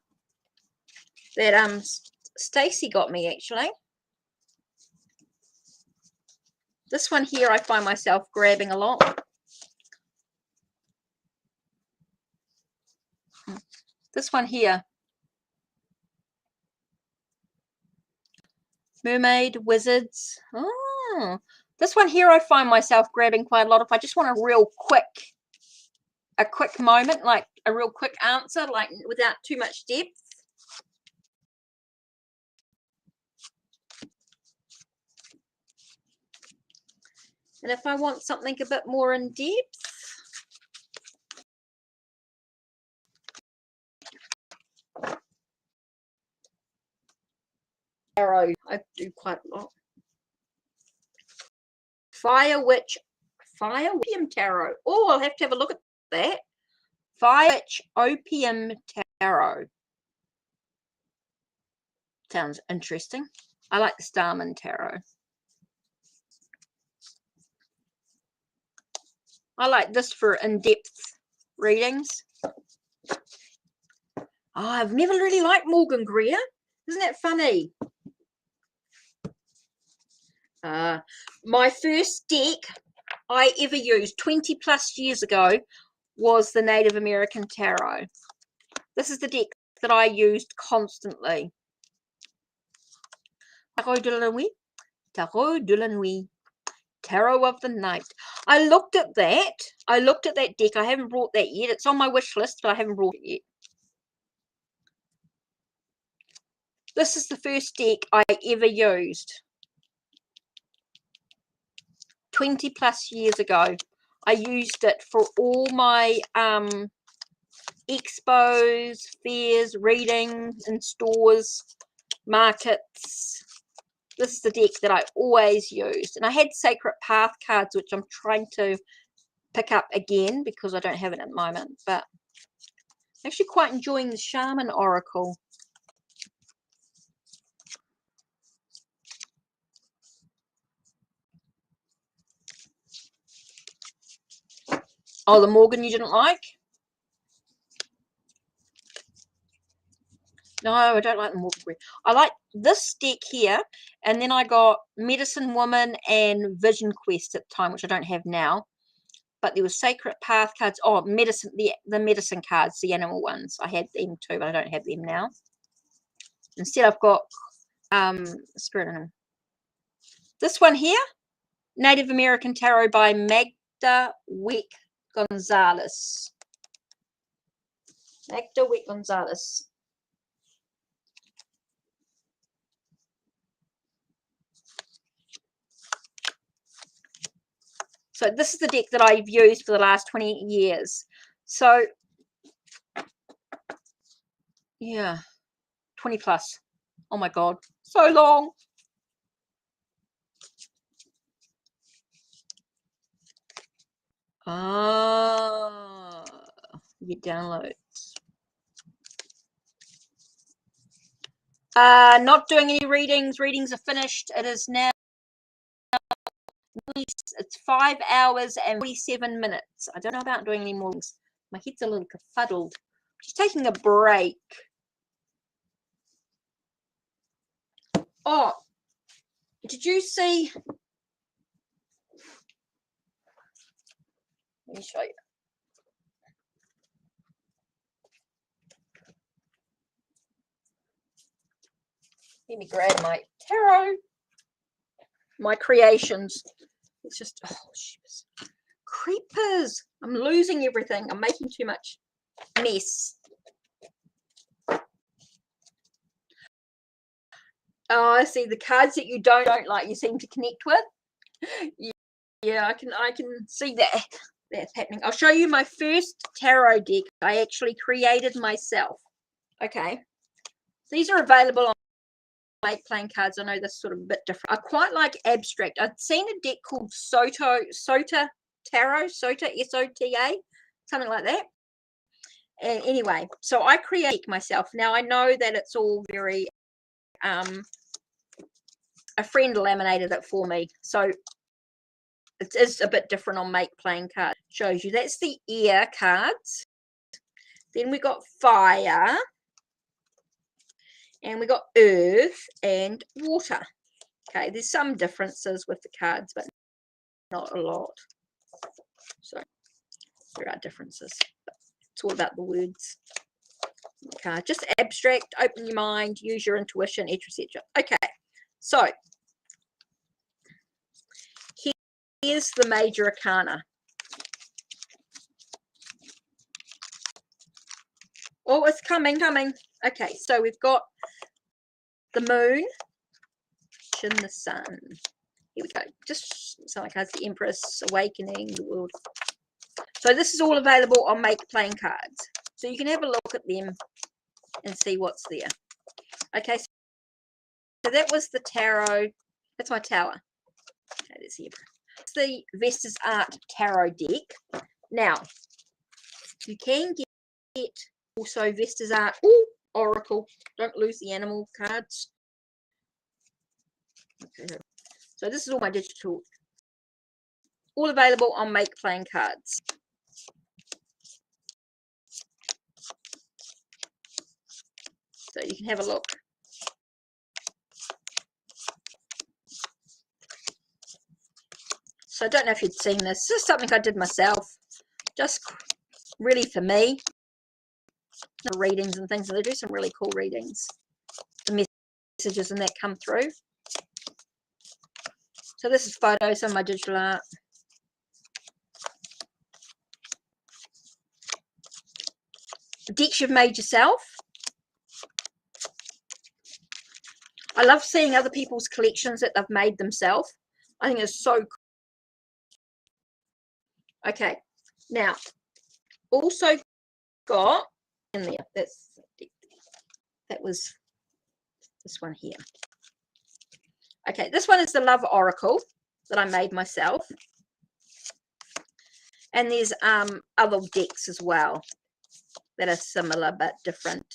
that Stacy got me, actually. This one here I find myself grabbing a lot. This one here. Mermaid, Wizards. Oh, this one here I find myself grabbing quite a lot if I just want a real quick moment, like a real quick answer, like without too much depth. And if I want something a bit more in depth, Tarot, I do quite a lot. Fire Witch Opium Tarot. Oh, I'll have to have a look at that. Fire Witch Opium Tarot. Sounds interesting. I like the Starman Tarot. I like this for in-depth readings. Oh, I've never really liked Morgan Greer. Isn't that funny? My first deck I ever used 20 plus years ago was the Native American Tarot. This is the deck that I used constantly. Tarot de la Nuit. Tarot de la Nuit. Tarot of the Night. I looked at that. I looked at that deck. I haven't brought that yet. It's on my wish list, but I haven't brought it yet. This is the first deck I ever used. 20 plus years ago. I used it for all my expos, fairs, readings in stores, markets. This is the deck that I always used. And I had Sacred Path cards, which I'm trying to pick up again because I don't have it at the moment. But I'm actually quite enjoying the Shaman Oracle. Oh, the Morgan you didn't like? No, I don't like the Morgan Green. I like this deck here, and then I got Medicine Woman and Vision Quest at the time, which I don't have now. But there was Sacred Path cards. Oh, medicine, the medicine cards, the animal ones. I had them too, but I don't have them now. Instead, I've got Spirit Animal. This one here, Native American Tarot by Magda Wick Gonzalez. Magda Wick Gonzalez. So this is the deck that I've used for the last 20 years. So, yeah, 20 plus. Oh my God, so long. Ah, you downloads. Not doing any readings. Readings are finished. It is now, it's 5 hours and 47 minutes. I don't know about doing any more. My head's a little befuddled. Just taking a break. Oh, did you see? Let me show you. Let me grab my tarot. My creations. It's just, oh, jeez. Creepers. I'm losing everything. I'm making too much mess. Oh, I see the cards that you don't like, you seem to connect with. Yeah, I can see that that's happening. I'll show you my first tarot deck I actually created myself. Okay. These are available on Make Playing Cards. I know this is sort of a bit different. I quite like abstract. I'd seen a deck called Sota Tarot, Sota, S-O-T-A, something like that. And anyway, so I create myself. Now I know that it's all very a friend laminated it for me, so it is a bit different on Make Playing Cards. Shows you that's the air cards. Then we got fire, and we got earth and water. Okay, there's some differences with the cards, but not a lot. So there are differences. It's all about the words. Okay, just abstract, open your mind, use your intuition, etc. Okay, so here's the major arcana. Oh, it's coming. Okay, so we've got the moon and the sun. Here we go. Just something like the Empress, Awakening, the World. So this is all available on Make Playing Cards. So you can have a look at them and see what's there. Okay, so that was the tarot. That's my tower. Okay, there's the Emperor. It's the Vestas Art Tarot deck. Now, you can get also Vestas Art Oracle. Don't lose the animal cards. Okay. So this is all my digital all available on Make Playing Cards. So you can have a look. So I don't know if you'd seen this. This is something I did myself, just really for me. Readings and things, and they do some really cool readings. The messages and that come through. So this is photos of my digital art. Decks you've made yourself. I love seeing other people's collections that they've made themselves. I think it's so cool. Okay, now also got in there, that was this one here. Okay, this one is the Love Oracle that I made myself, and there's other decks as well that are similar but different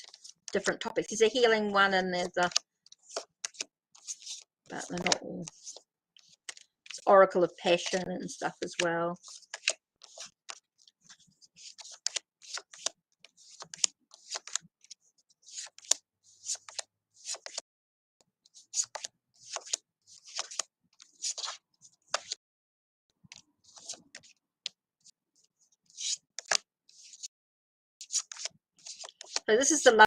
topics. There's a healing one, and there's a, but they're not all. It's Oracle of Passion and stuff as well. So this is the love.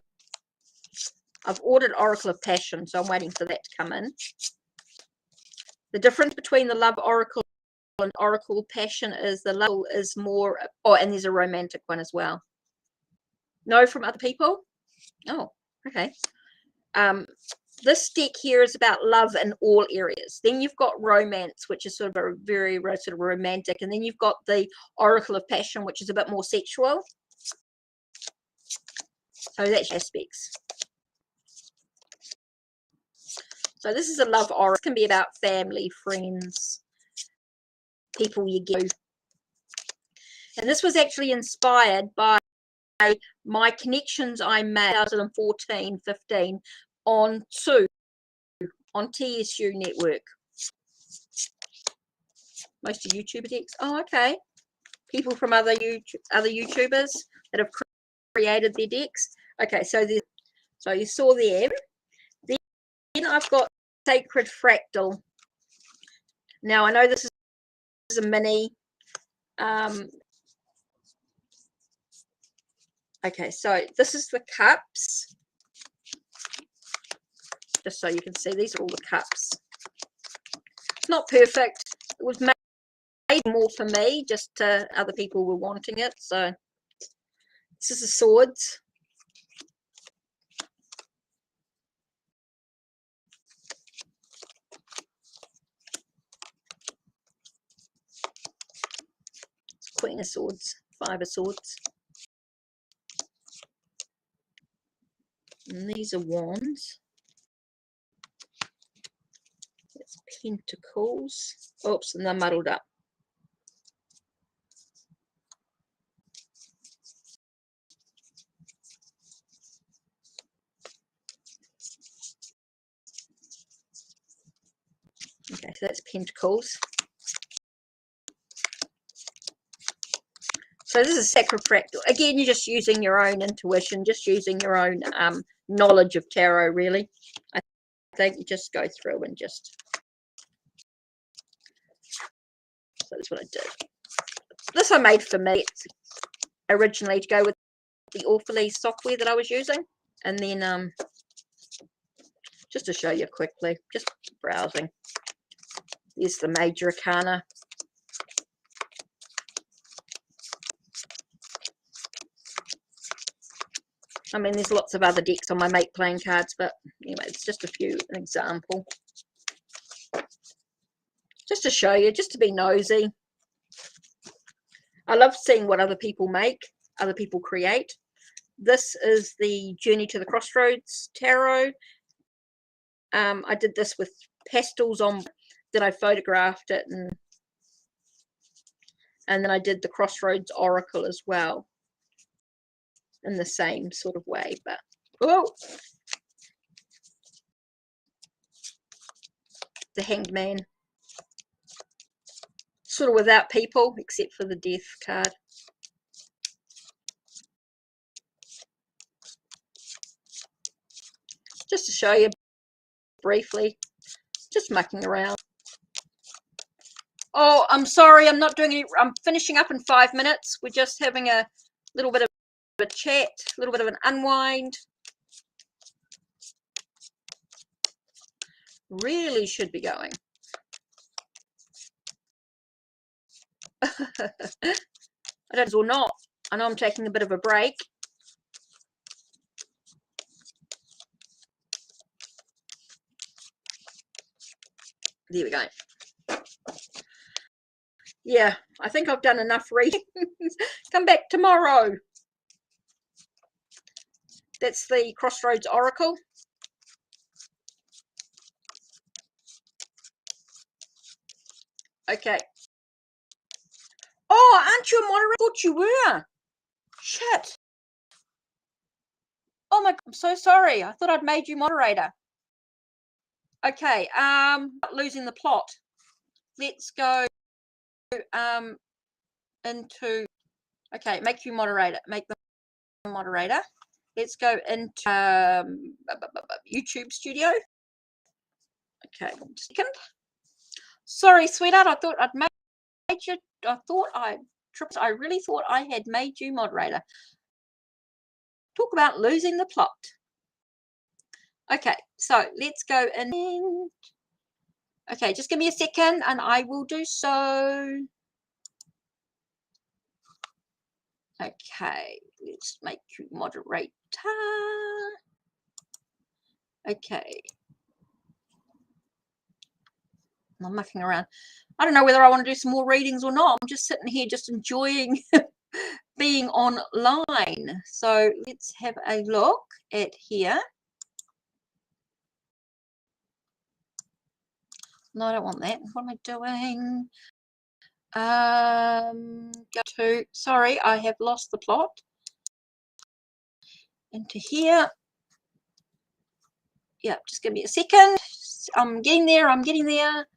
I've ordered Oracle of Passion, so I'm waiting for that to come in. The difference between the Love Oracle and Oracle Passion is the love is more, oh, and there's a romantic one as well. No, from other people? Oh, okay. This deck here is about love in all areas. Then you've got romance, which is sort of a very sort of romantic, and then you've got the Oracle of Passion, which is a bit more sexual. So that's aspects. So this is a love oracle. It can be about family, friends, people you get. And this was actually inspired by my connections I made in 2014, 15 on TSU network. Most of YouTuber decks. Oh, okay. People from other YouTubers that have created their decks. Okay, so you saw them. Then I've got Sacred Fractal. Now I know this is a mini. Okay, so this is the cups. Just so you can see, these are all the cups. It's not perfect. It was made more for me, just other people were wanting it. So this is the swords. Queen of Swords, Five of Swords. And these are wands. It's pentacles. Oops, and they're muddled up. Okay, so that's pentacles. So this is Sacred Fractal. Again, you're just using your own intuition, just using your own knowledge of tarot, really. I think you just go through and just... So that's what I did. This I made for me originally to go with the Awfully software that I was using. And then, just to show you quickly, just browsing. Here's the Major Arcana. I mean, there's lots of other decks on my Make Playing cards, but anyway, it's just a few, an example. Just to show you, just to be nosy. I love seeing what other people make, other people create. This is the Journey to the Crossroads Tarot. I did this with pastels on, then I photographed it, and then I did the Crossroads Oracle as well, in the same sort of way. But oh, the Hanged Man. sort of without people, except for the death card. Just to show you briefly, just mucking around. Oh, I'm sorry, I'm not doing any, I'm finishing up in 5 minutes. We're just having a little bit of a chat, a little bit of an unwind. Really should be going. I don't know or not. I know I'm taking a bit of a break. There we go. Yeah, I think I've done enough readings. Come back tomorrow. That's the Crossroads Oracle. Okay. Oh, aren't you a moderator? I thought you were. Shit. Oh my God, I'm so sorry. I thought I'd made you moderator. Okay, losing the plot. Let's go into, okay, make you moderator. Make the moderator. Let's go into YouTube studio. Okay, 1 second. Sorry, sweetheart. I thought I'd made you. I really thought I had made you moderator. Talk about losing the plot. Okay, so let's go in. Okay, just give me a second and I will do so. Okay, let's make you moderator. Okay. I'm mucking around. I don't know whether I want to do some more readings or not. I'm just sitting here just enjoying being online. So let's have a look at here. No, I don't want that. What am I doing? Go to, sorry, I have lost the plot. Into here. Yeah, just give me a second. I'm getting there. I'm getting there.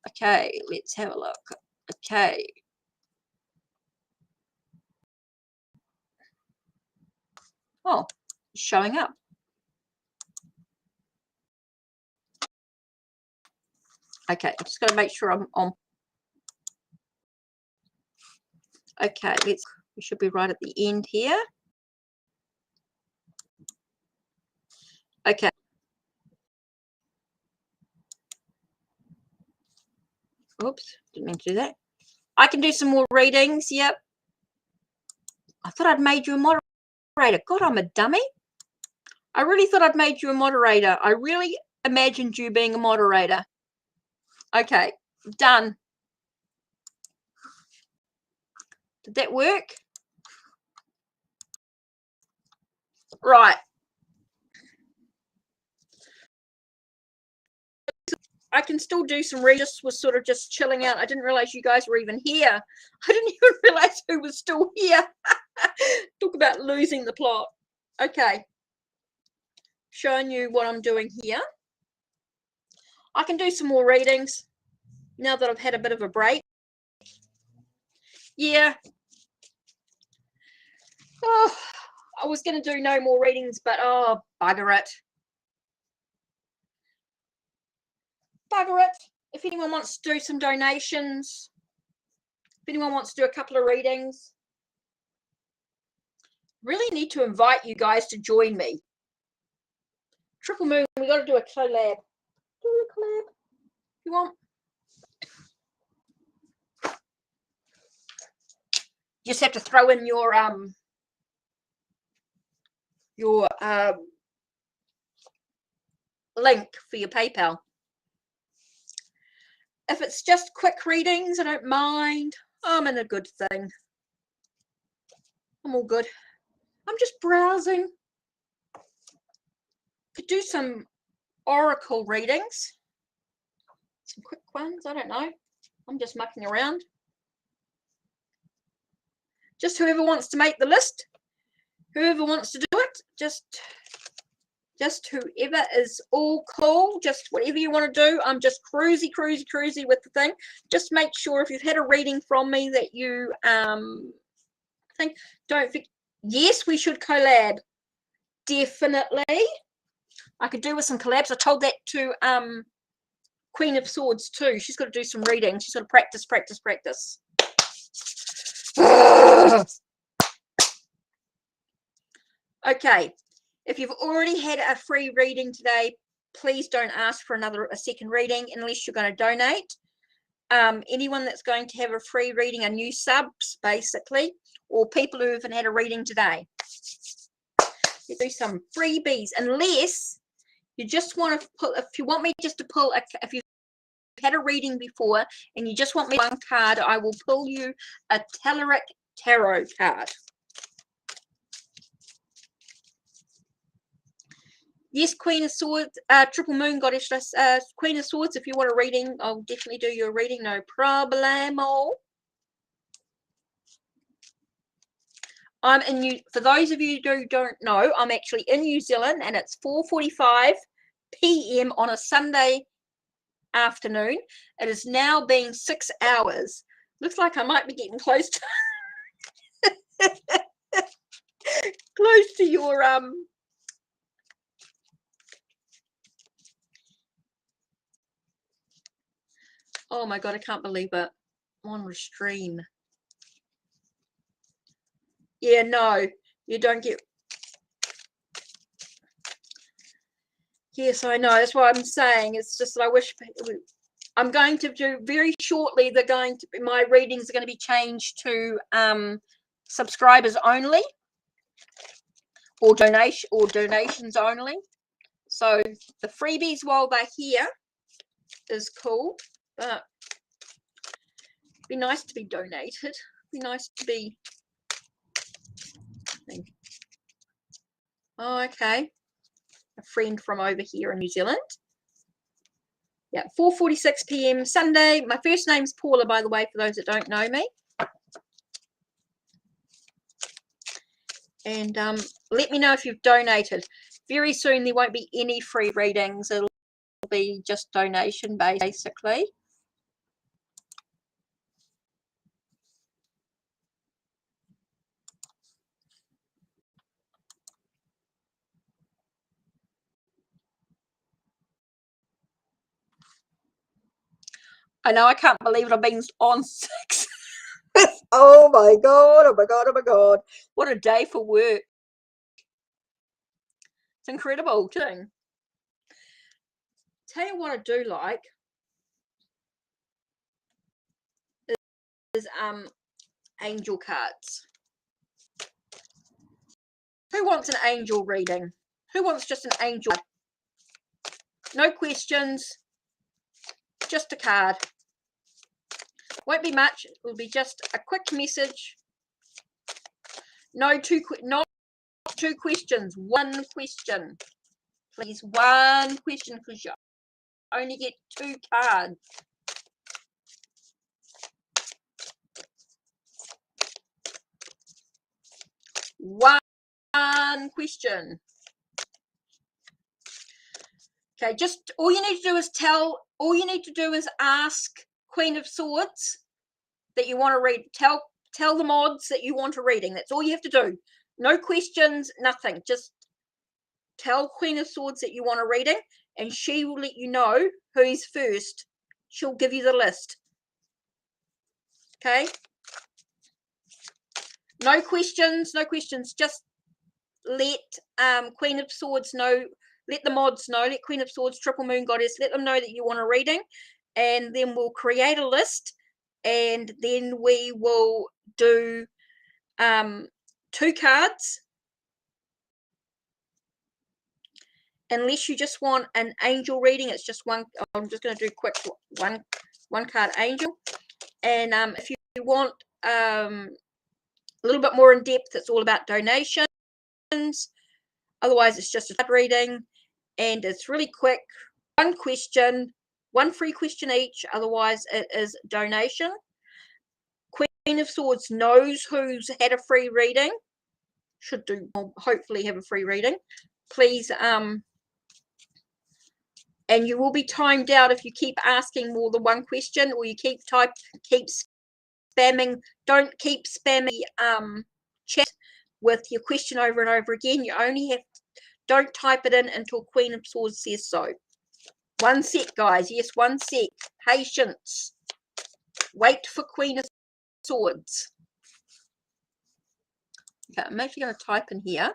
Okay, let's have a look. Okay. Oh, it's showing up. Okay, I'm just going to make sure I'm on. Okay, we should be right at the end here. Okay. Oops, didn't mean to do that. I can do some more readings. Yep. I thought I'd made you a moderator. God, I'm a dummy. I really thought I'd made you a moderator. I really imagined you being a moderator. Okay, done. Did that work? Right. I can still do some readings. Just was sort of just chilling out. I didn't realize you guys were even here. I didn't even realize who was still here. Talk about losing the plot. Okay. Showing you what I'm doing here. I can do some more readings now that I've had a bit of a break. Yeah. Oh, I was going to do no more readings, but oh, bugger it. Bugger it. If anyone wants to do some donations, if anyone wants to do a couple of readings, really need to invite you guys to join me. Triple Moon, we got to do a collab. Do a collab if you want. You just have to throw in your link for your PayPal. If it's just quick readings, I don't mind. I'm in a good thing. I'm all good. I'm just browsing. Could do some oracle readings. Some quick ones, I don't know. I'm just mucking around. Just whoever wants to make the list, whoever wants to do it, just Just whoever is all cool, just whatever you want to do. I'm just cruisy with the thing. Just make sure if you've had a reading from me that you think, don't forget, yes, we should collab. Definitely. I could do with some collabs. I told that to Queen of Swords too. She's got to do some reading. She's got to practice. Okay. If you've already had a free reading today, please don't ask for a second reading unless you're going to donate. Anyone that's going to have a free reading are new subs, basically, or people who haven't had a reading today. You do some freebies, unless you just want to pull. If you want me just to pull, if you've had a reading before and you just want me one card, I will pull you a Telleric Tarot card. Yes, Queen of Swords, Triple Moon Goddess, Queen of Swords, if you want a reading, I'll definitely do your reading, no problemo. I'm in for those of you who don't know, I'm actually in New Zealand and it's 4:45 p.m. on a Sunday afternoon. It is now been 6 hours. Looks like I might be getting close to close to your oh my god, I can't believe it. I'm on the stream. Yeah, no, you don't get. Yes, I know. That's what I'm saying. It's just that I wish I'm going to do very shortly. They're going to be, my readings are going to be changed to subscribers only, or donations only. So the freebies while they're here is cool, but it'd be nice to be donated. It'd be nice to be. Oh, okay. A friend from over here in New Zealand. Yeah, 4:46 p.m. Sunday. My first name's Paula, by the way, for those that don't know me. And let me know if you've donated. Very soon there won't be any free readings. It'll be just donation basically. I know, I can't believe it. I've been on 6. Oh my god, oh my god, oh my god. What a day for work. It's incredible too. Tell you what I do like is angel cards. Who wants an angel reading? Who wants just an angel? No questions, just a card. Won't be much. It will be just a quick message. Not two questions. One question, please. One question, because you only get 2 cards. One question. Okay, just all you need to do is all you need to do is ask Queen of Swords that you want to read. Tell the mods that you want a reading. That's all you have to do. No questions, nothing. Just tell Queen of Swords that you want a reading, and she will let you know who's first. She'll give you the list. Okay? No questions, no questions. Just let Queen of Swords know. Let the mods know. Let Queen of Swords, Triple Moon Goddess, let them know that you want a reading, and then we'll create a list, and then we will do 2 cards. Unless you just want an angel reading, it's just one. I'm just going to do quick one card angel, and if you want a little bit more in depth, it's all about donations. Otherwise, it's just a card reading, and it's really quick. One question, one free question each. Otherwise, it is donation. Queen of Swords knows who's had a free reading. Should do, hopefully have a free reading. please, and you will be timed out if you keep asking more than one question, or you keep spamming. Don't keep spamming chat with your question over and over again. You only have, don't type it in until Queen of Swords says so. 1 sec, guys. Yes, 1 sec. Patience. Wait for Queen of Swords. Okay, I'm actually going to type in here.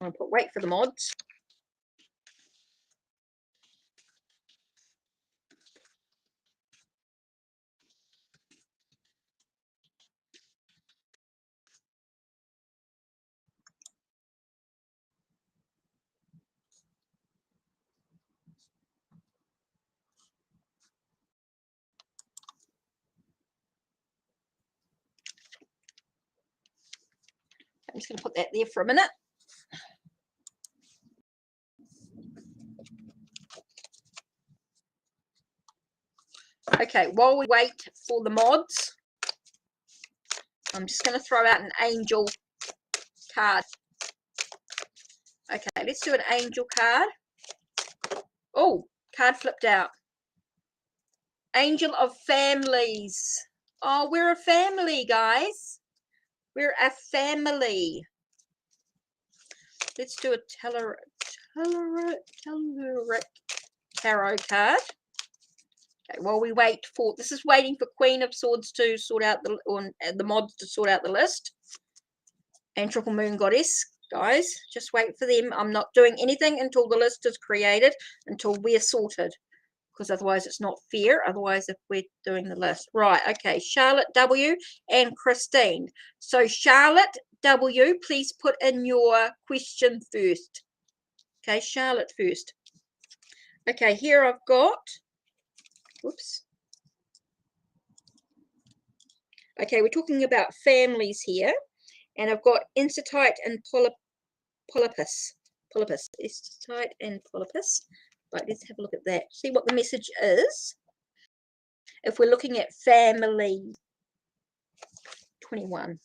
I'm going to put wait for the mods. I'm just going to put that there for a minute. Okay, while we wait for the mods, I'm just going to throw out an angel card. Okay, let's do an angel card. Oh, card flipped out. Angel of Families. Oh, we're a family, guys. We're a family. Let's do a Tarot card. Okay, while we wait for, this is waiting for Queen of Swords to sort out the mods to sort out the list. And Triple Moon Goddess, guys, just wait for them. I'm not doing anything until the list is created, until we're sorted, because otherwise it's not fair. Otherwise, if we're doing the list. Right, okay, Charlotte W and Christine. So Charlotte W, please put in your question first. Okay, Charlotte first. Okay, here I've got, whoops. Okay, we're talking about families here. And I've got Incitite and Polypus. Incitite and Polypus. Right, let's have a look at that. See what the message is. If we're looking at family 21.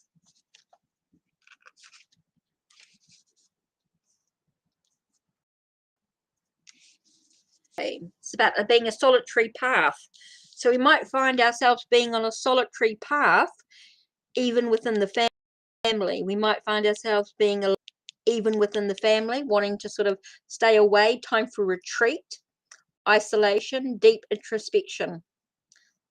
Okay. It's about being a solitary path. So we might find ourselves being on a solitary path even within the family. We might find ourselves being even within the family, wanting to sort of stay away, time for retreat, isolation, deep introspection.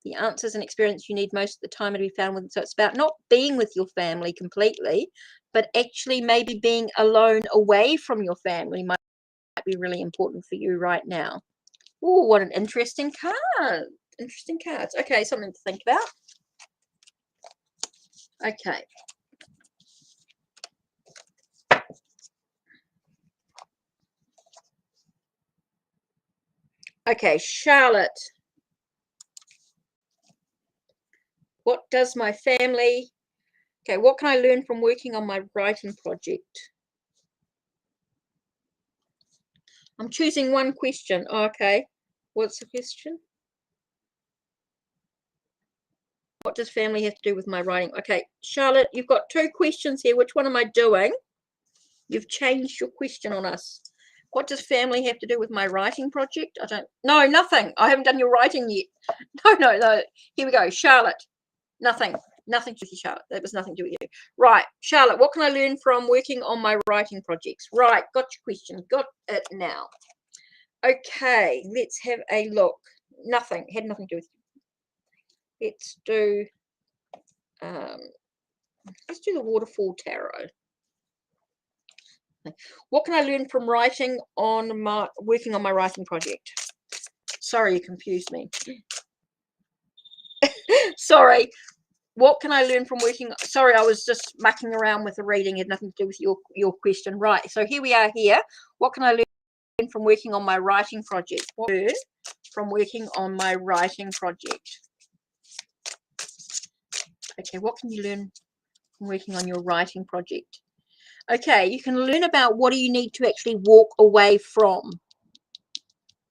The answers and experience you need most of the time to be found with. So it's about not being with your family completely, but actually maybe being alone away from your family might be really important for you right now. Oh, what an interesting card. Interesting cards. Okay, something to think about. Okay. Okay, Charlotte. What does my family... Okay, what can I learn from working on my writing project? I'm choosing one question. Oh, okay. What's the question? What does family have to do with my writing? Okay, Charlotte, you've got 2 questions here. Which one am I doing? You've changed your question on us. What does family have to do with my writing project? I don't... No, nothing. I haven't done your writing yet. No. Here we go. Charlotte. Nothing. Nothing to do with you, Charlotte. That was nothing to do with you. Right. Charlotte, what can I learn from working on my writing projects? Right. Got your question. Got it now. Okay. Let's have a look. Nothing. Had nothing to do with you. Let's do the Waterfall Tarot. What can I learn from working on my writing project? Sorry, you confused me. Sorry. What can I learn from working? Sorry, I was just mucking around with the reading. It had nothing to do with your question. Right. So here we are here. What can I learn from working on my writing project? What can I learn from working on my writing project? Okay, what can you learn from working on your writing project? Okay, you can learn about what do you need to actually walk away from.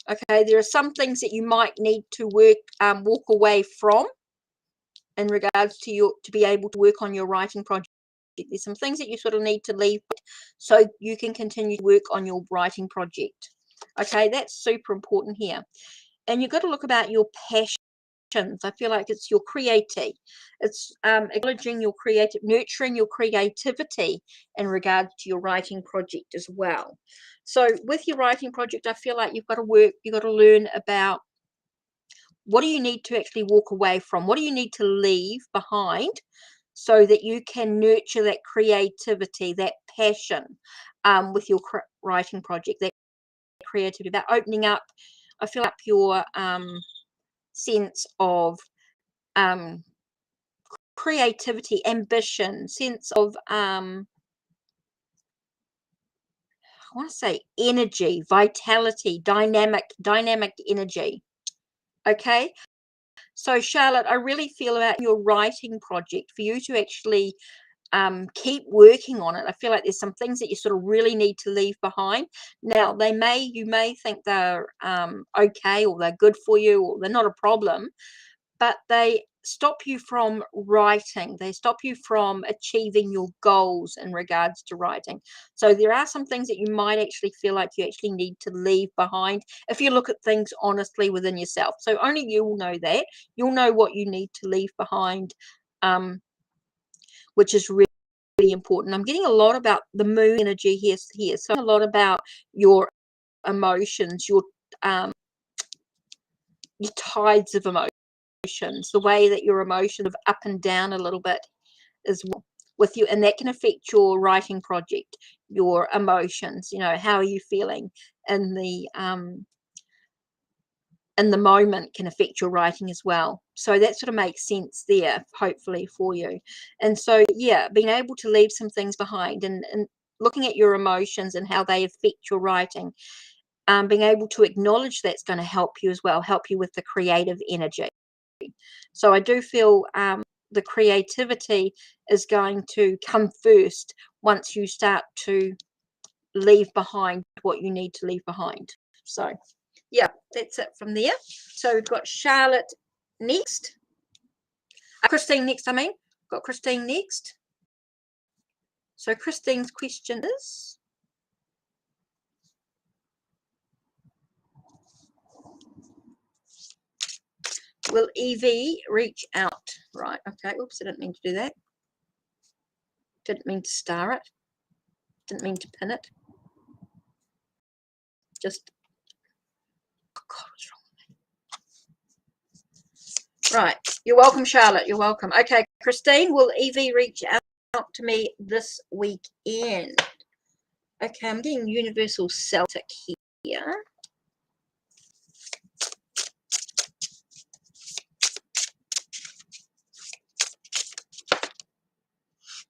Okay, there are some things that you might need to walk away from. in regards to be able to work on your writing project. There's some things that you sort of need to leave so you can continue to work on your writing project. Okay, that's super important here. And you've got to look about your passions. I feel like it's your creativity. It's acknowledging your nurturing your creativity in regards to your writing project as well. So with your writing project, I feel like you've got to learn about what do you need to actually walk away from? What do you need to leave behind so that you can nurture that creativity, that passion with your writing project, that creativity, about opening up, I feel up your sense of creativity, ambition, sense of I want to say energy, vitality, dynamic energy. Okay, so Charlotte, I really feel about your writing project for you to actually keep working on it. I feel like there's some things that you sort of really need to leave behind. Now, you may think they're okay, or they're good for you, or they're not a problem, but they stop you from writing. They stop you from achieving your goals in regards to writing. So there are some things that you might actually feel like you actually need to leave behind if you look at things honestly within yourself. So only you will know that. You'll know what you need to leave behind, which is really important. I'm getting a lot about the moon energy here. So a lot about your emotions, your tides of emotions, the way that your emotions are up and down a little bit as well with you, and that can affect your writing project, your emotions. How are you feeling in the moment can affect your writing as well. So that sort of makes sense there, hopefully, for you. And so, yeah, being able to leave some things behind and looking at your emotions and how they affect your writing, being able to acknowledge that's going to help you as well, help you with the creative energy. So I do feel the creativity is going to come first once you start to leave behind what you need to leave behind. So yeah, that's it from there. So we've got Charlotte next. Christine next, Got Christine next. So Christine's question is, will Evie reach out? Right, okay. Oops, I didn't mean to do that. Didn't mean to star it. Didn't mean to pin it. Just, oh God, what's wrong with me? Right, you're welcome, Charlotte. You're welcome. Okay, Christine, will Evie reach out to me this weekend? Okay, I'm getting Universal Celtic here.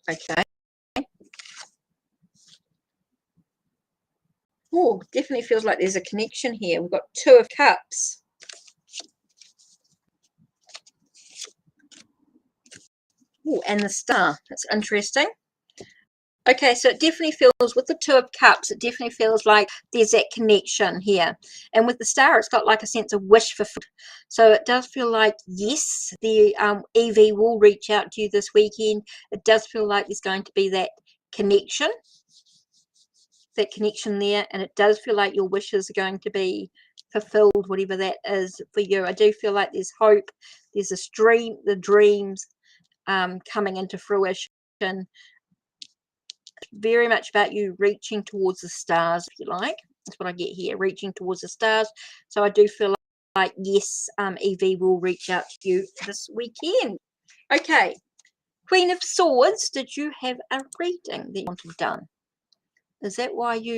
Okay. Oh, definitely feels like there's a connection here. We've got Two of Cups. Oh, and the Star. That's interesting. Okay, so it definitely feels, with the Two of Cups, it definitely feels like there's that connection here. And with the Star, it's got like a sense of wish fulfillment. So it does feel like, yes, the Evie will reach out to you this weekend. It does feel like there's going to be that connection there, and it does feel like your wishes are going to be fulfilled, whatever that is for you. I do feel like there's hope, there's the dreams coming into fruition. Very much about you reaching towards the stars, if you like. That's what I get here, reaching towards the stars. So I do feel like, yes, Evie will reach out to you this weekend. Okay, Queen of Swords, did you have a reading that you wanted done? Is that why you...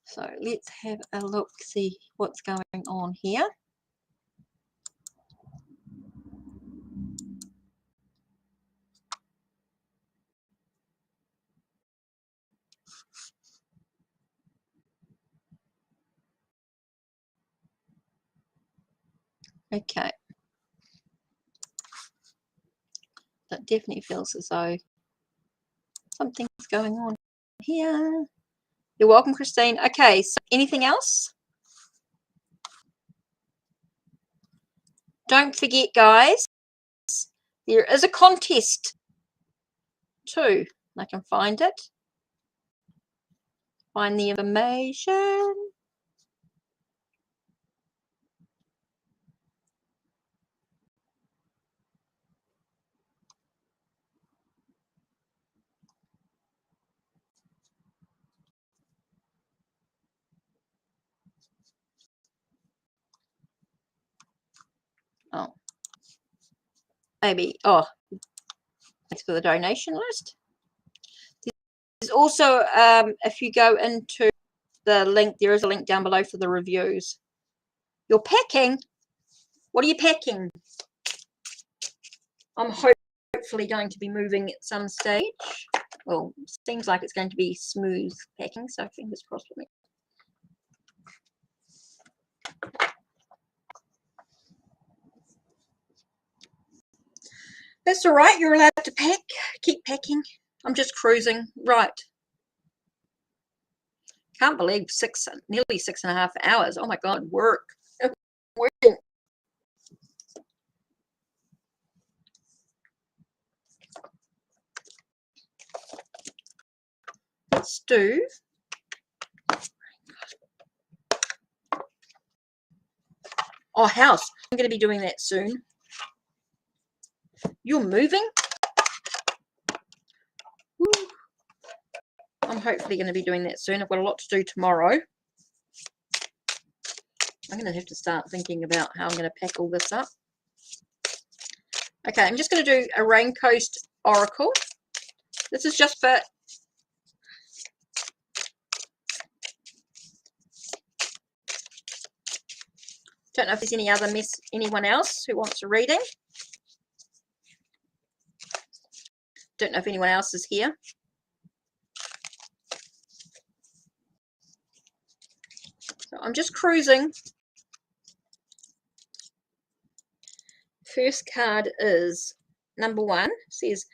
So let's have a look, see what's going on here. Okay. That definitely feels as though something's going on here. You're welcome, Christine. Okay, so anything else? don't forget, guys, there is a contest too. I can find it. Find the information. Oh, maybe. Oh, thanks for the donation list. There's also, if you go into the link, there is a link down below for the reviews. You're packing? What are you packing? I'm hopefully going to be moving at some stage. Well, seems like it's going to be smooth packing, so fingers crossed for me. That's all right. You're allowed to pack. Keep packing. I'm just cruising. Right. Can't believe nearly 6.5 hours. Oh my God, work. Working. Let's do. Oh, house. I'm going to be doing that soon. You're moving? Woo. I'm hopefully going to be doing that soon. I've got a lot to do tomorrow. I'm going to have to start thinking about how I'm going to pack all this up. Okay, I'm just going to do a Rain Coast Oracle. This is just for... Don't know if there's anyone else who wants a reading. Don't know if anyone else is here. So I'm just cruising. First card is number 1. Says,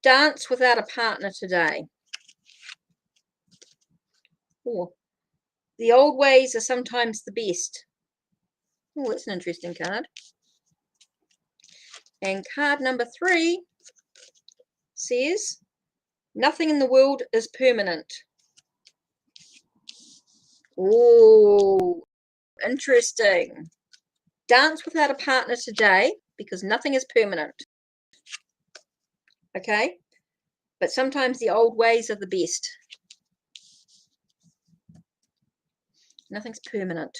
dance without a partner today. Oh, the old ways are sometimes the best. Oh, that's an interesting card. And card number 3 says, nothing in the world is permanent. Oh, interesting. Dance without a partner today because nothing is permanent. Okay? But sometimes the old ways are the best. Nothing's permanent.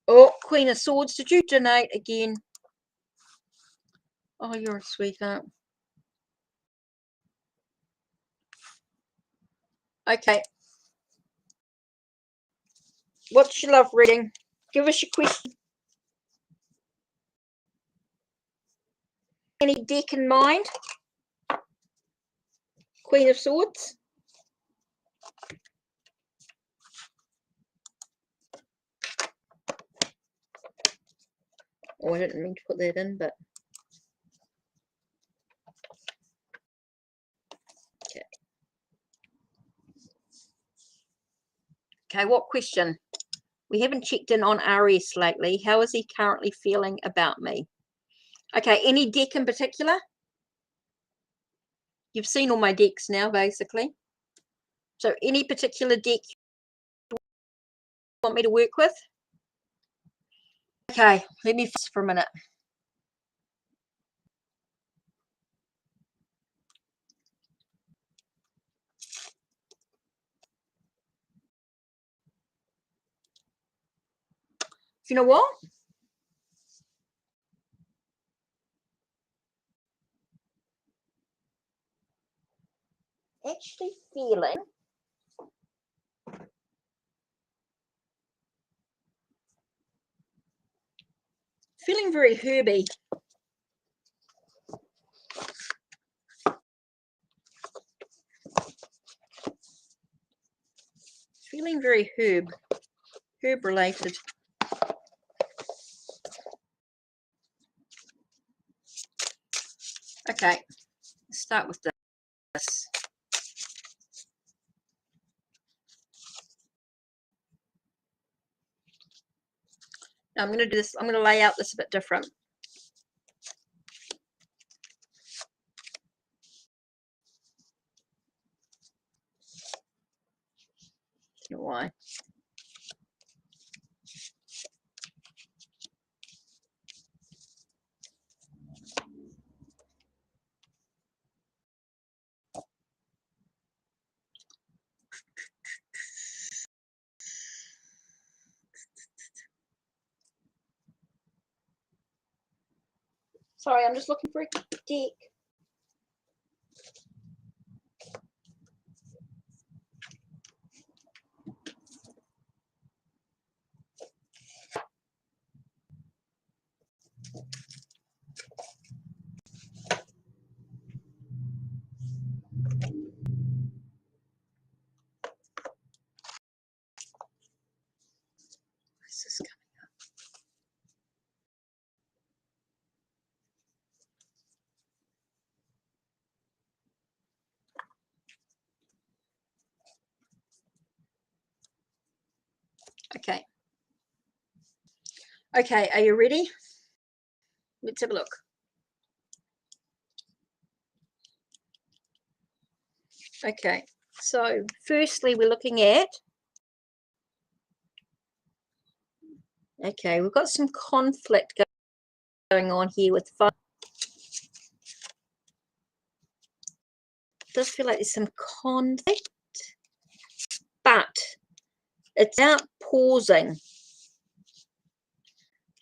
Oh, Queen of Swords. Did you donate again? Oh, you're a sweetheart. Okay. What's your love reading? Give us your question. Any deck in mind? Queen of Swords. Oh, I didn't mean to put that in, but... Okay. Okay, what question? We haven't checked in on RS lately. How is he currently feeling about me? Okay, any deck in particular? You've seen all my decks now, basically. So any particular deck you want me to work with? Okay, let me focus for a minute. You know what? Actually feeling very herby. Feeling very herb related. Okay, let's start with this. I'm going to do this. I'm going to lay out this a bit different. Don't know why. Sorry, I'm just looking for a deck. Where's this coming up? Okay. Okay, are you ready? Let's have a look. Okay, so firstly we're looking at, okay, we've got some conflict going on here with fire. It does feel like there's some conflict, but it's about pausing.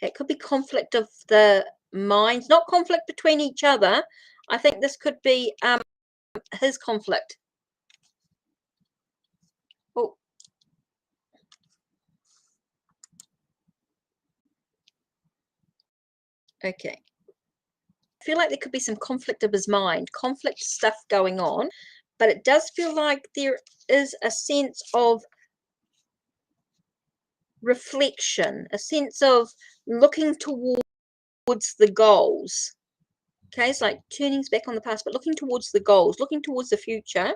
It could be conflict of the minds, not conflict between each other. I think this could be his conflict. Oh. Okay. I feel like there could be some conflict of his mind, conflict stuff going on, but it does feel like there is a sense of reflection, a sense of looking towards the goals. Okay, it's like turning back on the past, but looking towards the goals, looking towards the future.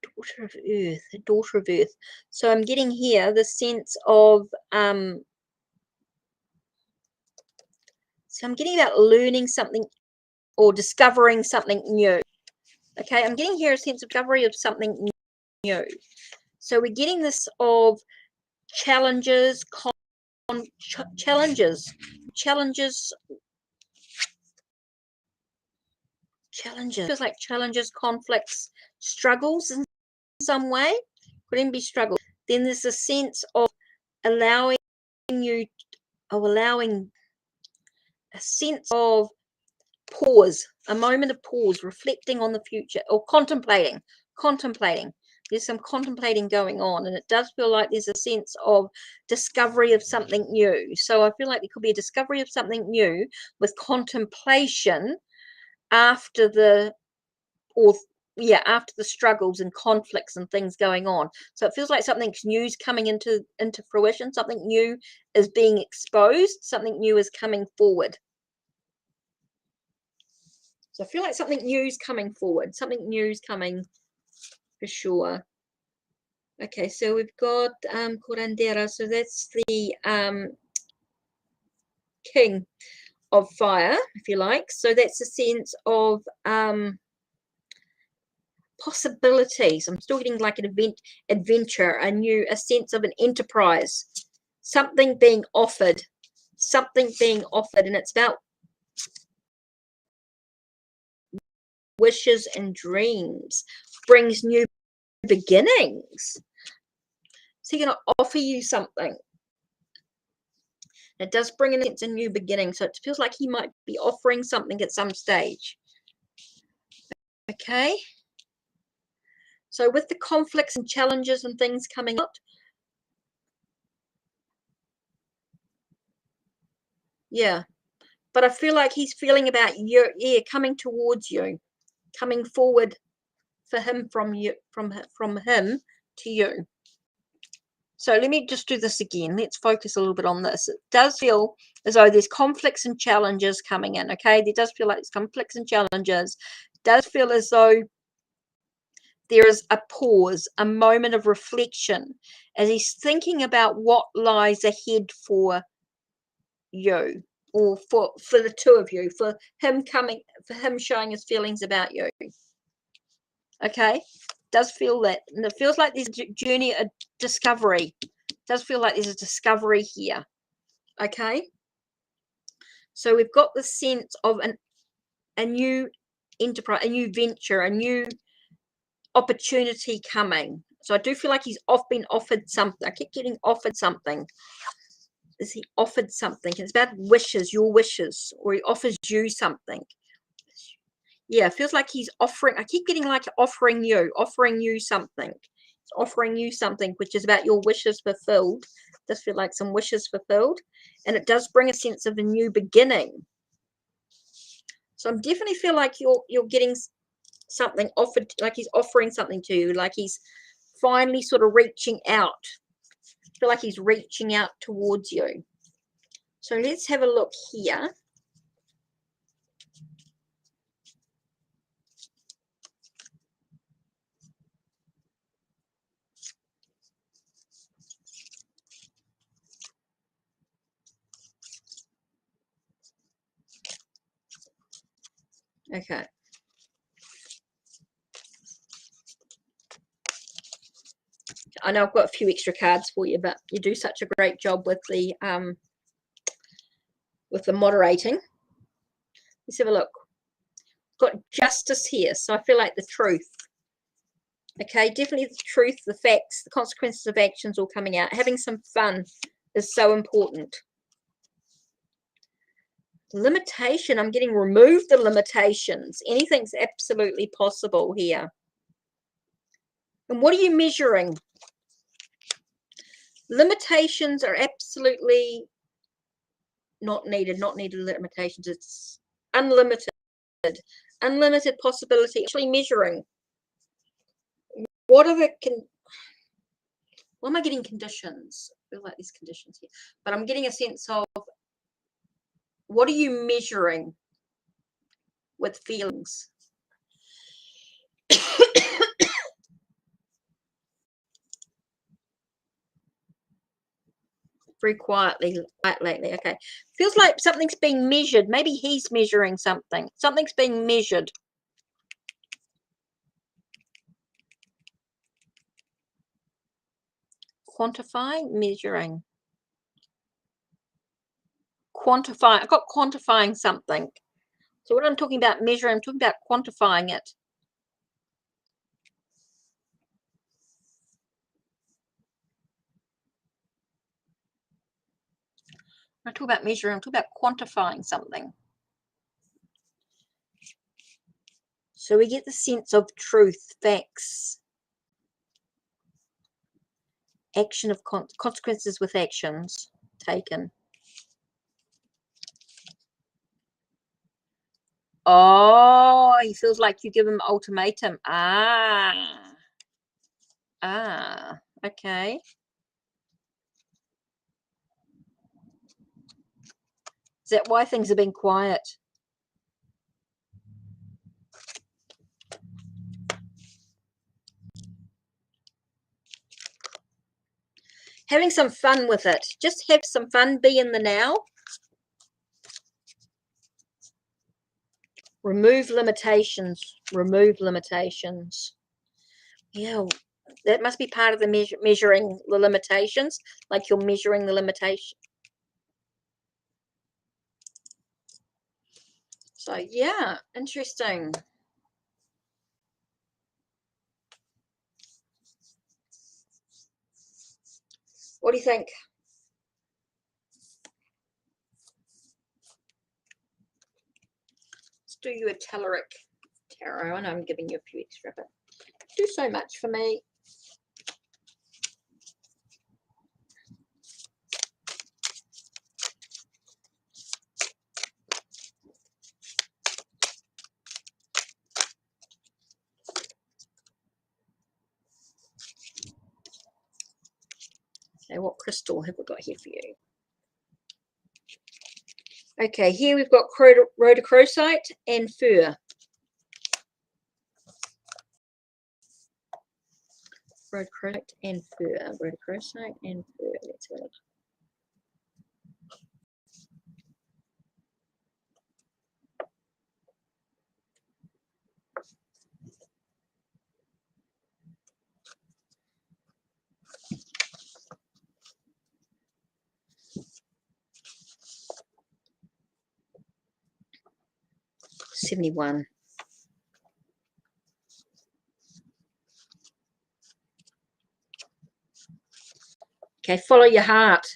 Daughter of Earth, a daughter of Earth. So I'm getting here the sense of so I'm getting about learning something or discovering something new. Okay, I'm getting here a sense of discovery of something new. So we're getting this of challenges, challenges, feels like challenges, conflicts, struggles in some way. Could even be struggles. Then there's a sense of allowing a sense of pause, a moment of pause, reflecting on the future, or contemplating. There's some contemplating going on, and it does feel like there's a sense of discovery of something new. So I feel like there could be a discovery of something new with contemplation after the struggles and conflicts and things going on. So it feels like something new is coming into fruition, something new is being exposed, something new is coming forward. So I feel like something new is coming forward, something new is coming for sure. Okay, so we've got Curandera, so that's the king of fire, if you like. So that's a sense of possibilities. I'm still getting like an adventure, a sense of an enterprise, something being offered, and it's about wishes and dreams, brings new beginnings. So he's going to offer you something. It does bring in a new beginning, so it feels like he might be offering something at some stage. Okay. So with the conflicts and challenges and things coming up, yeah. But I feel like he's feeling about you, coming towards you, coming forward for him from you, from him to you. So let me just do this again. Let's focus a little bit on this. It does feel as though there's conflicts and challenges coming in, okay? There does feel like there's conflicts and challenges. It does feel as though there is a pause, a moment of reflection as he's thinking about what lies ahead for you, or for the two of you, for him showing his feelings about you. Okay, does feel that, and it feels like there's a journey, a discovery. Does feel like there's a discovery here. Okay, so we've got the sense of a new enterprise, a new venture, a new opportunity coming. So I do feel like he's been offered something. I keep getting offered something. Is he offered something? It's about wishes, your wishes, or he offers you something. Yeah, it feels like he's offering. I keep getting like offering you something. He's offering you something which is about your wishes fulfilled. It does feel like some wishes fulfilled, and it does bring a sense of a new beginning. So I definitely feel like you're getting something offered, like he's offering something to you, like he's finally sort of reaching out. I feel like he's reaching out towards you. So let's have a look here. Okay. I know I've got a few extra cards for you, but you do such a great job with the moderating. Let's have a look. Got justice here, so I feel like the truth. Okay, definitely the truth, the facts, the consequences of actions all coming out. Having some fun is so important. Limitation, I'm getting remove the limitations. Anything's absolutely possible here. And what are you measuring? Limitations are absolutely not needed limitations. It's unlimited possibility. Actually measuring. What am I getting? Conditions. I feel like these conditions here, but I'm getting a sense of what are you measuring with feelings? Very quietly lately. Okay, feels like something's being measured. Maybe he's measuring something. Something's being measured. Quantifying, measuring, quantifying. I got quantifying something. So what I'm talking about measuring, I'm talking about quantifying it. I talk about measuring, I'm talking about quantifying something. So we get the sense of truth, facts, action of consequences with actions taken. Oh, he feels like you give him ultimatum. Okay. Is that why things have been quiet? Having some fun with it. Just have some fun. Be in the now. Remove limitations. Remove limitations. Yeah, that must be part of the measuring the limitations. Like you're measuring the limitation. So yeah, interesting. What do you think? Let's do you a Telluric Tarot. I know I'm giving you a few extra, but do so much for me. Okay, what crystal have we got here for you? Okay, here we've got rhodochrosite and fur. Rhodochrosite and fur. Rhodochrosite and fur. Let's have a look. $71. Okay, follow your heart.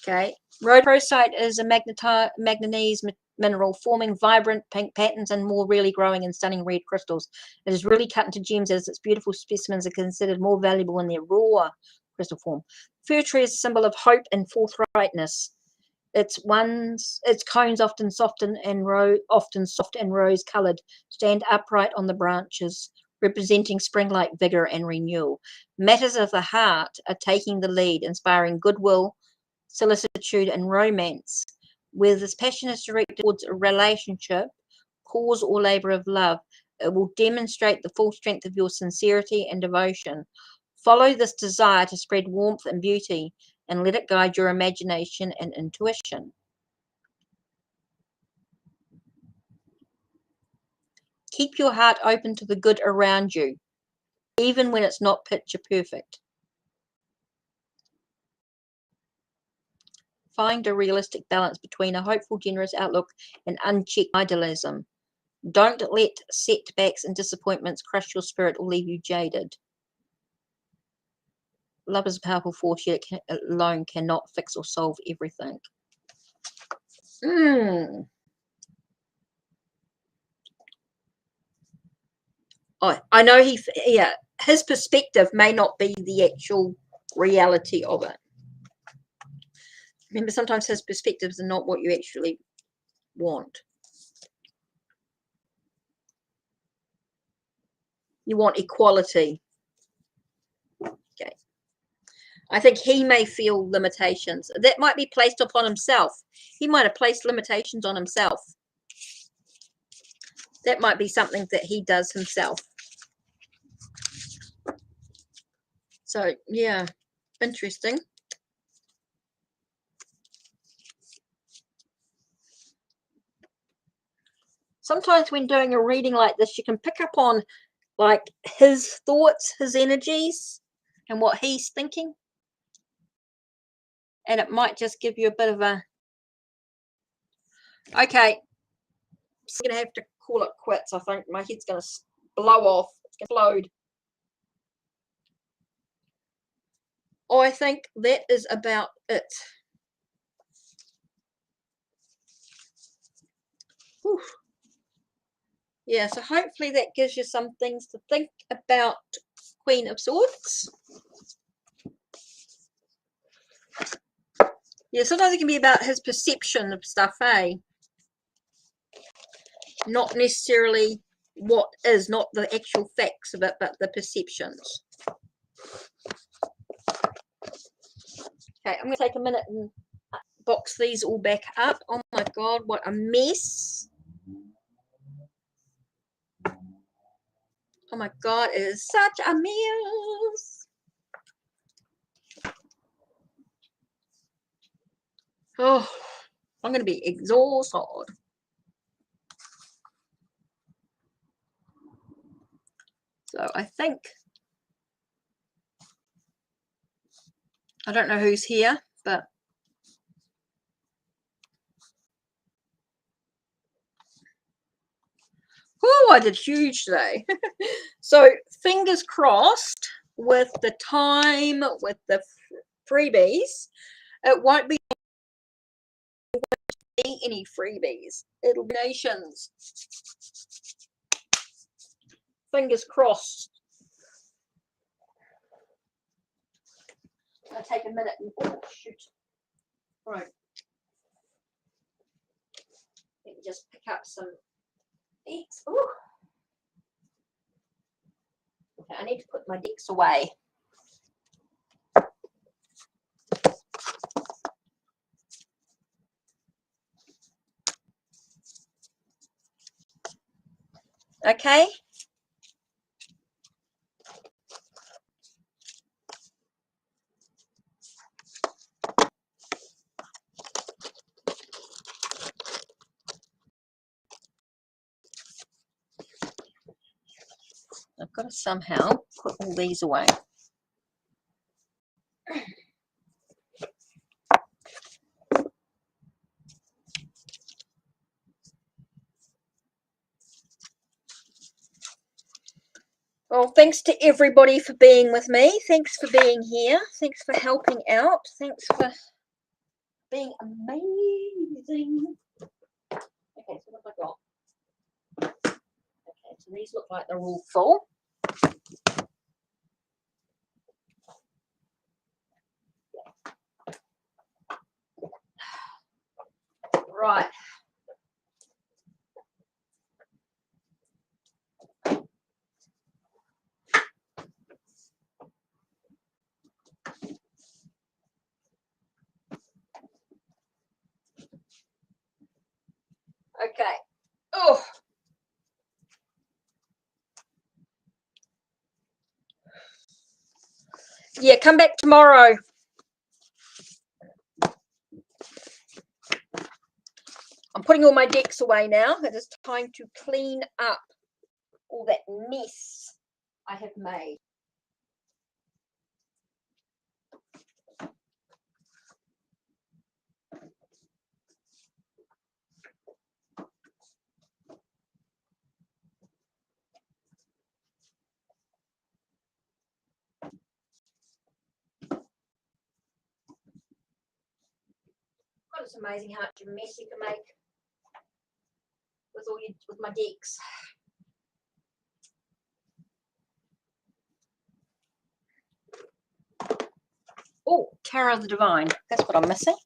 Okay, rhodochrosite is a manganese mineral forming vibrant pink patterns and more rarely growing in stunning red crystals. It is really cut into gems as its beautiful specimens are considered more valuable in their raw crystal form. Fir tree is a symbol of hope and forthrightness. Its cones often soft and rose-colored, stand upright on the branches, representing spring-like vigor and renewal. Matters of the heart are taking the lead, inspiring goodwill, solicitude, and romance. Where this passion is directed towards a relationship, cause, or labor of love, it will demonstrate the full strength of your sincerity and devotion. Follow this desire to spread warmth and beauty, and let it guide your imagination and intuition. Keep your heart open to the good around you, even when it's not picture perfect. Find a realistic balance between a hopeful, generous outlook and unchecked idealism. Don't let setbacks and disappointments crush your spirit or leave you jaded. Love is a powerful force, yet it alone cannot fix or solve everything. Oh, I know his perspective may not be the actual reality of it. Remember, sometimes his perspectives are not what you actually want. You want equality. Okay. I think he may feel limitations. That might be placed upon himself. He might have placed limitations on himself. That might be something that he does himself. So, yeah, interesting. Sometimes when doing a reading like this, you can pick up on like his thoughts, his energies, and what he's thinking. And it might just give you a bit of a... Okay. So I'm going to have to call it quits, I think. My head's going to blow off. It's going to explode. I think that is about it. Whew. Yeah, so hopefully that gives you some things to think about, Queen of Swords. Yeah, sometimes it can be about his perception of stuff, eh? Not necessarily what is, not the actual facts of it, but the perceptions. Okay, I'm going to take a minute and box these all back up. Oh my God, what a mess. Oh my God, it is such a mess. Oh, I'm going to be exhausted. So I think, I don't know who's here, but oh, I did huge today. So fingers crossed with the time, with the freebies. It won't be any freebies. It'll be donations. Fingers crossed. I'll take a minute and oh shoot. Right. Let me just pick up some decks. Ooh. Okay, I need to put my decks away. Okay. I've got to somehow put all these away. Well, thanks to everybody for being with me. Thanks for being here. Thanks for helping out. Thanks for being amazing. Okay, so what have I got? Okay, so these look like they're all full. Right. Okay. Oh. Yeah, come back tomorrow. I'm putting all my decks away now. It is time to clean up all that mess I have made. God, it's amazing how much mess you can make with my decks. Oh, Tarot of the Divine. That's what I'm missing.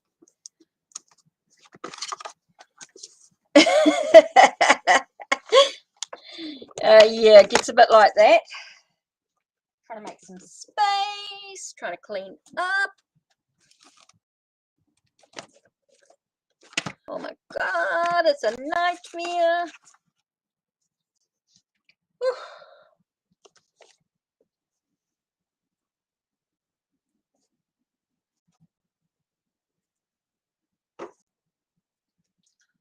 Yeah, it gets a bit like that. Trying to make some space, trying to clean up. Oh my God, it's a nightmare. Whew.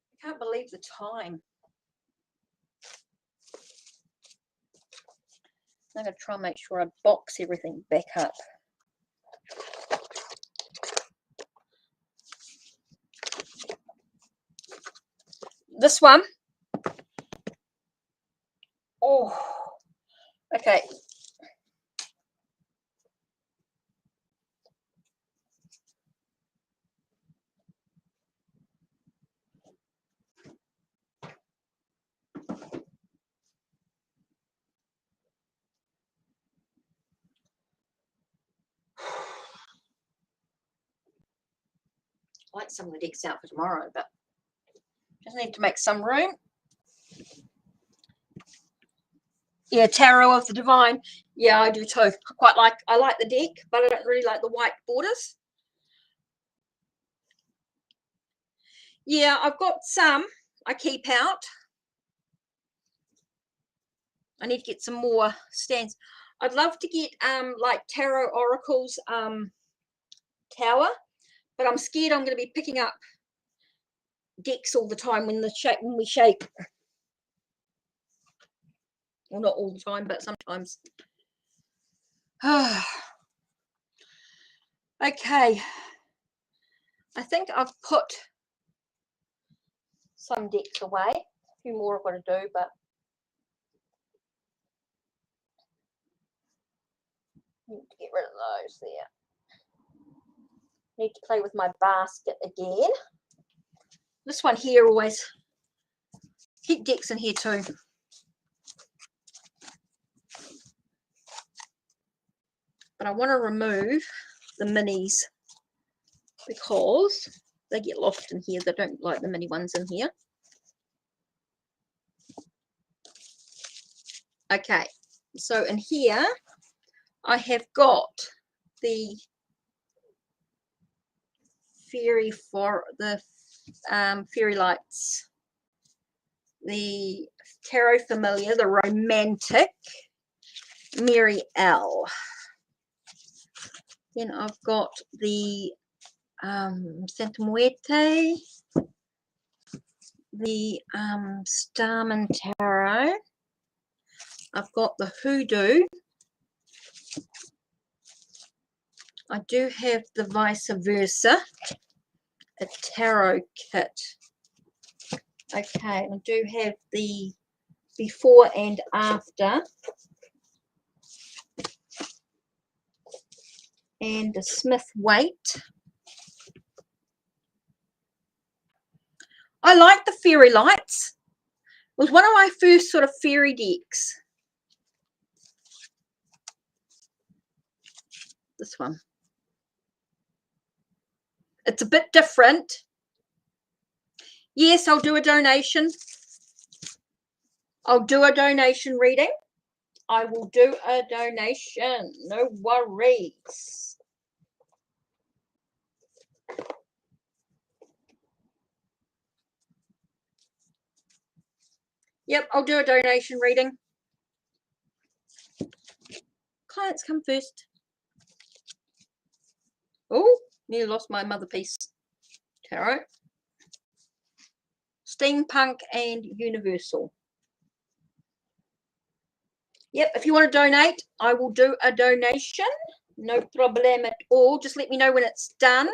I can't believe the time. I'm going to try and make sure I box everything back up. This one. Oh, okay. I like some of the decks out for tomorrow, but just need to make some room. Yeah, Tarot of the Divine. Yeah, I do too. I like the deck, but I don't really like the white borders. Yeah, I've got some I keep out. I need to get some more stands. I'd love to get like Tarot Oracle's tower, but I'm scared I'm going to be picking up decks all the time when we shake. Well, not all the time, but sometimes. Okay. I think I've put some decks away. A few more I've got to do, but need to get rid of those there. Need to play with my basket again. This one here always keep decks in here too. But I want to remove the minis because they get lost in here. They don't like the mini ones in here. Okay, so in here I have got the fairy lights, the tarot familiar, the romantic, Mary L. Then I've got the Santa Muerte, the Starman Tarot. I've got the hoodoo. I do have the vice versa, a tarot kit. Okay, I do have the before and after, and the Smith weight. I like the fairy lights. It was one of my first sort of fairy decks. This one. It's a bit different. Yes, I'll do a donation. I'll do a donation reading. I will do a donation. No worries. Yep, I'll do a donation reading. Clients come first. Oh, nearly lost my mother piece. Tarot. Steampunk and Universal. Yep, if you want to donate, I will do a donation. No problem at all. Just let me know when it's done.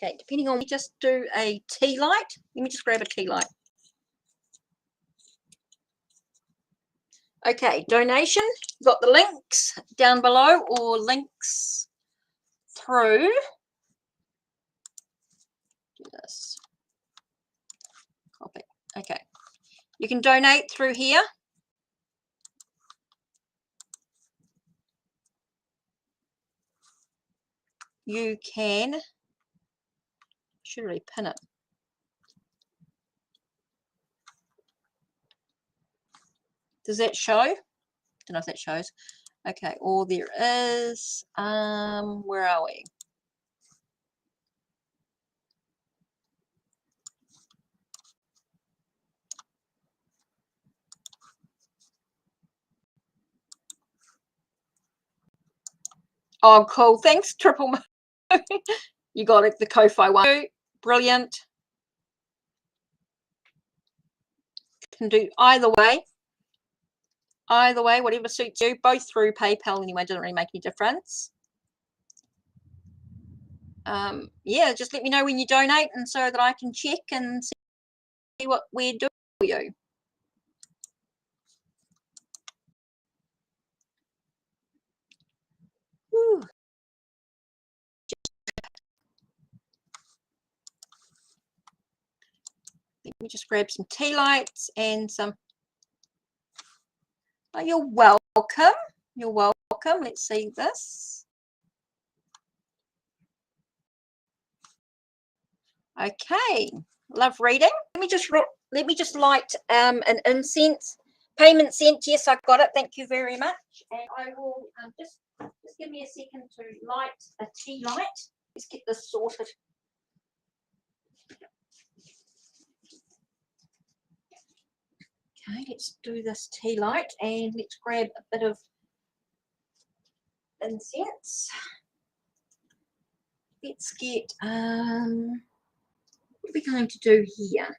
Okay, depending on, just do a tea light. Let me just grab a tea light. Okay, donation. Got the links down below or links through. Do this. Copy. Okay. You can donate through here. You can, should really pin it. Does that show? Don't know if that shows. Okay, or there is, where are we? Oh, cool. Thanks, Triple Mo. You got it, the Ko-Fi one. Brilliant. Can do either way. Either way, whatever suits you. Both through PayPal anyway, doesn't really make any difference. Yeah, just let me know when you donate, and so that I can check and see what we're doing for you. Whew. Let me just grab some tea lights and some. Oh, you're welcome. You're welcome. Let's see this. Okay, love reading. Let me just light an incense. Payment sent. Yes, I got it. Thank you very much. And I will just give me a second to light a tea light. Let's get this sorted. Okay, let's do this tea light and let's grab a bit of incense. Let's get what are we going to do here?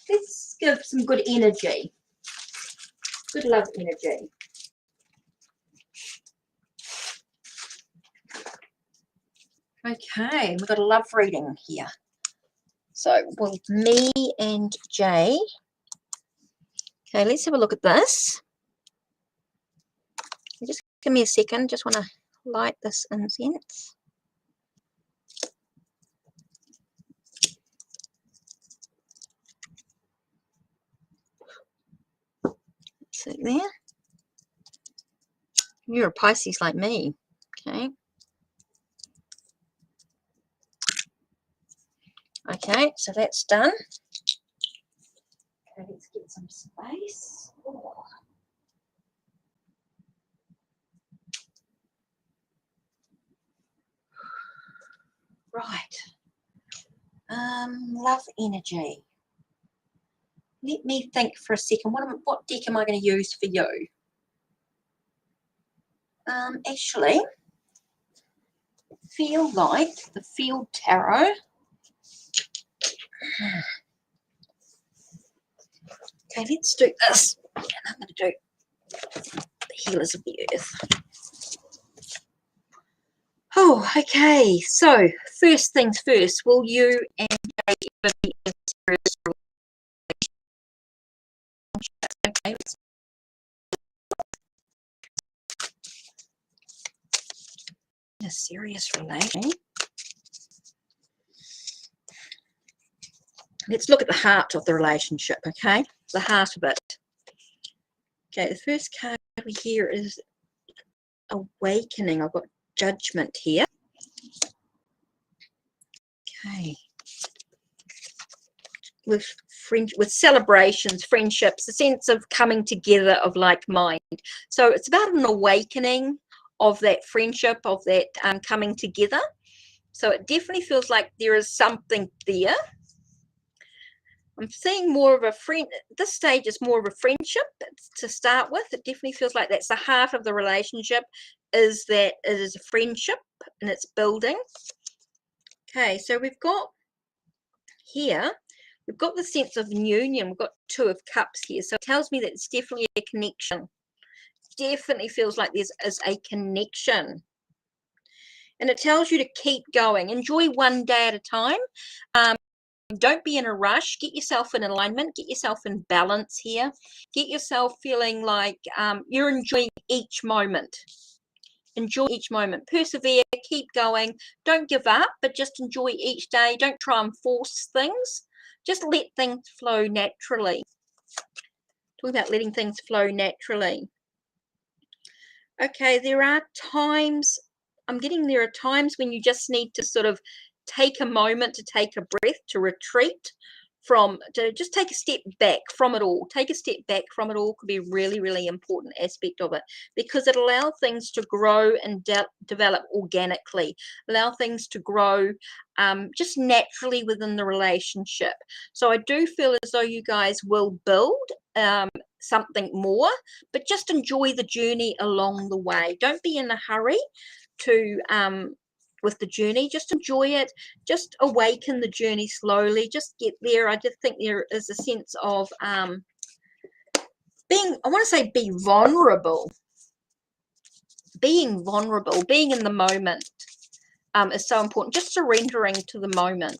Let's give some good energy. Good love energy. Okay, we've got a love reading here. So with me and Jay. Okay, let's have a look at this. Just give me a second. Just want to light this incense. See there? You're a Pisces like me. Okay. Okay, so that's done. Okay, let's get some space. Oh. Right. Love energy. Let me think for a second. What deck am I going to use for you? actually feel like the Field Tarot. Okay, let's do this. And I'm going to do the Healers of the Earth. Oh, okay. So, first things first. Will you and Jay ever be in a serious relationship? Okay. A serious relation. Let's look at the heart of the relationship, okay? The heart of it. Okay, the first card here is Awakening. I've got Judgment here. Okay. With celebrations, friendships, a sense of coming together of like mind. So it's about an awakening of that friendship, of that coming together. So it definitely feels like there is something there. I'm seeing more of a friend. This stage is more of a friendship to start with. It definitely feels like that's the heart of the relationship, is that it is a friendship and it's building. Okay, so we've got here, we've got the sense of union. We've got Two of Cups here. So it tells me that it's definitely a connection. Definitely feels like there is a connection. And it tells you to keep going. Enjoy one day at a time. Don't be in a rush. Get yourself in alignment. Get yourself in balance here. Get yourself feeling like you're enjoying each moment. Enjoy each moment. Persevere. Keep going. Don't give up, but just enjoy each day. Don't try and force things. Just let things flow naturally. Talking about letting things flow naturally. Okay, there are times, I'm getting there are times when you just need to sort of take a moment to take a breath, to retreat to just take a step back from it all. Take a step back from it all could be a really, really important aspect of it, because it allows things to grow and develop organically, allow things to grow just naturally within the relationship. So I do feel as though you guys will build something more, but just enjoy the journey along the way. Don't be in a hurry to with the journey. Just enjoy it. Just awaken the journey slowly. Just get there. I just think there is a sense of being, I want to say, be vulnerable. Being vulnerable, being in the moment is so important. Just surrendering to the moment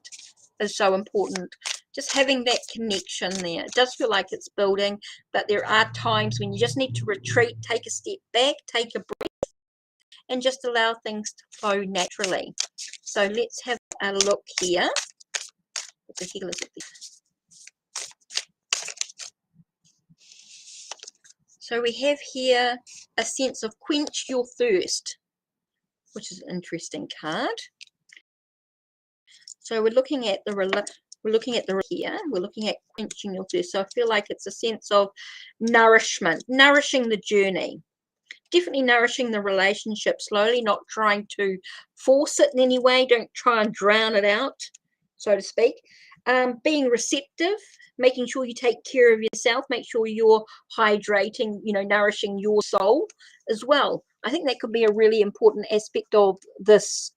is so important. Just having that connection there. It does feel like it's building, but there are times when you just need to retreat, take a step back, take a breath, and just allow things to flow naturally. So let's have a look here with the Healers of the So we have here a sense of quench your thirst, which is an interesting card. So we're looking at the here. We're looking at quenching your thirst. So I feel like it's a sense of nourishment, nourishing the journey. Definitely nourishing the relationship slowly, not trying to force it in any way. Don't try and drown it out, so to speak. Being receptive, making sure you take care of yourself, make sure you're hydrating, nourishing your soul as well. I think that could be a really important aspect of this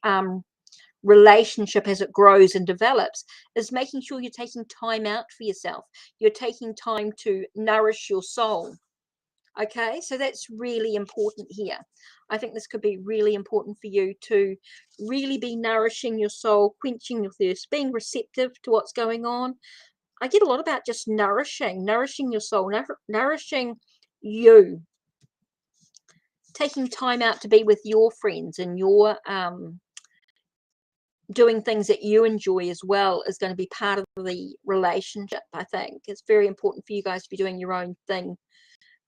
relationship as it grows and develops, is making sure you're taking time out for yourself. You're taking time to nourish your soul. Okay, so that's really important here. I think this could be really important for you to really be nourishing your soul, quenching your thirst, being receptive to what's going on. I get a lot about just nourishing your soul, nourishing you, taking time out to be with your friends, and your doing things that you enjoy as well is going to be part of the relationship. I think it's very important for you guys to be doing your own thing.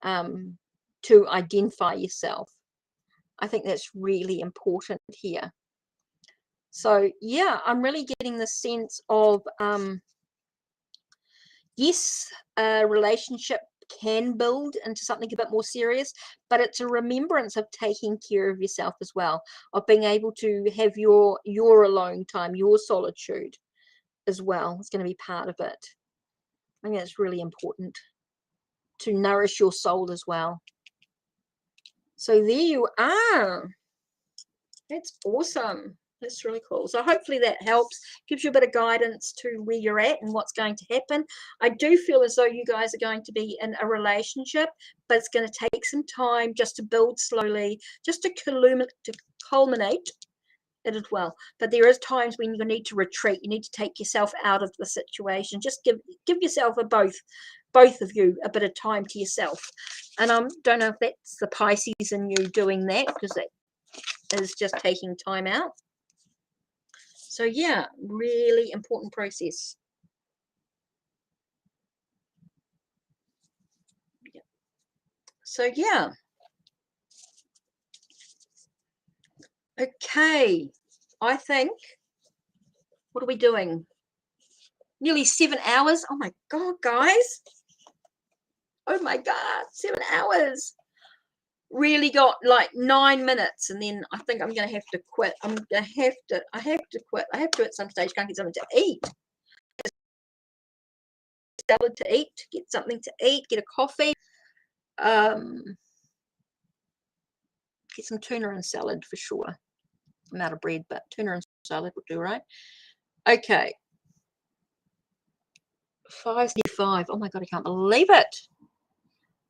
To identify yourself. I think that's really important here. So yeah, I'm really getting the sense of yes, a relationship can build into something a bit more serious, but it's a remembrance of taking care of yourself as well, of being able to have your alone time, your solitude as well. It's going to be part of it. I think that's really important, to nourish your soul as well. So there you are. That's awesome. That's really cool. So hopefully that helps, gives you a bit of guidance to where you're at and what's going to happen. I do feel as though you guys are going to be in a relationship, but it's going to take some time just to build slowly, just to culminate it as well. But there is times when you need to retreat. You need to take yourself out of the situation. Just give yourself both of you a bit of time to yourself. And I don't know if that's the Pisces in you doing that, because that is just taking time out. So yeah, really important process. Yeah. So yeah. Okay. I think, what are we doing? Nearly 7 hours. Oh my God, guys. Oh my God, 7 hours. Really got like 9 minutes, and then I think I'm gonna have to quit. I have to quit. I have to at some stage go and get something to eat. Salad to eat, get something to eat, get a coffee, get some tuna and salad for sure. I'm out of bread, but tuna and salad would do, right? Okay. 5:35. Oh my God, I can't believe it.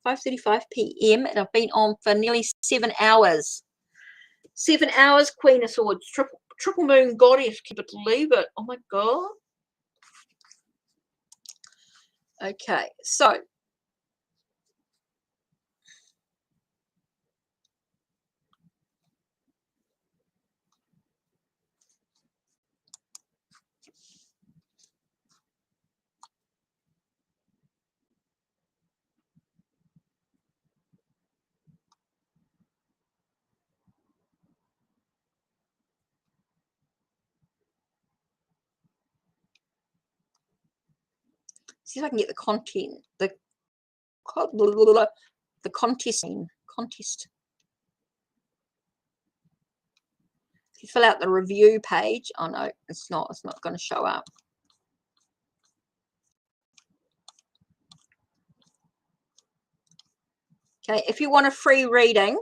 5:35 p.m. and I've been on for nearly 7 hours. 7 hours, Queen of Swords, triple moon goddess. Can you believe it? Oh my God. Okay, so see if I can get the content, the contest. If you fill out the review page, oh no, it's not going to show up. Okay, if you want a free reading,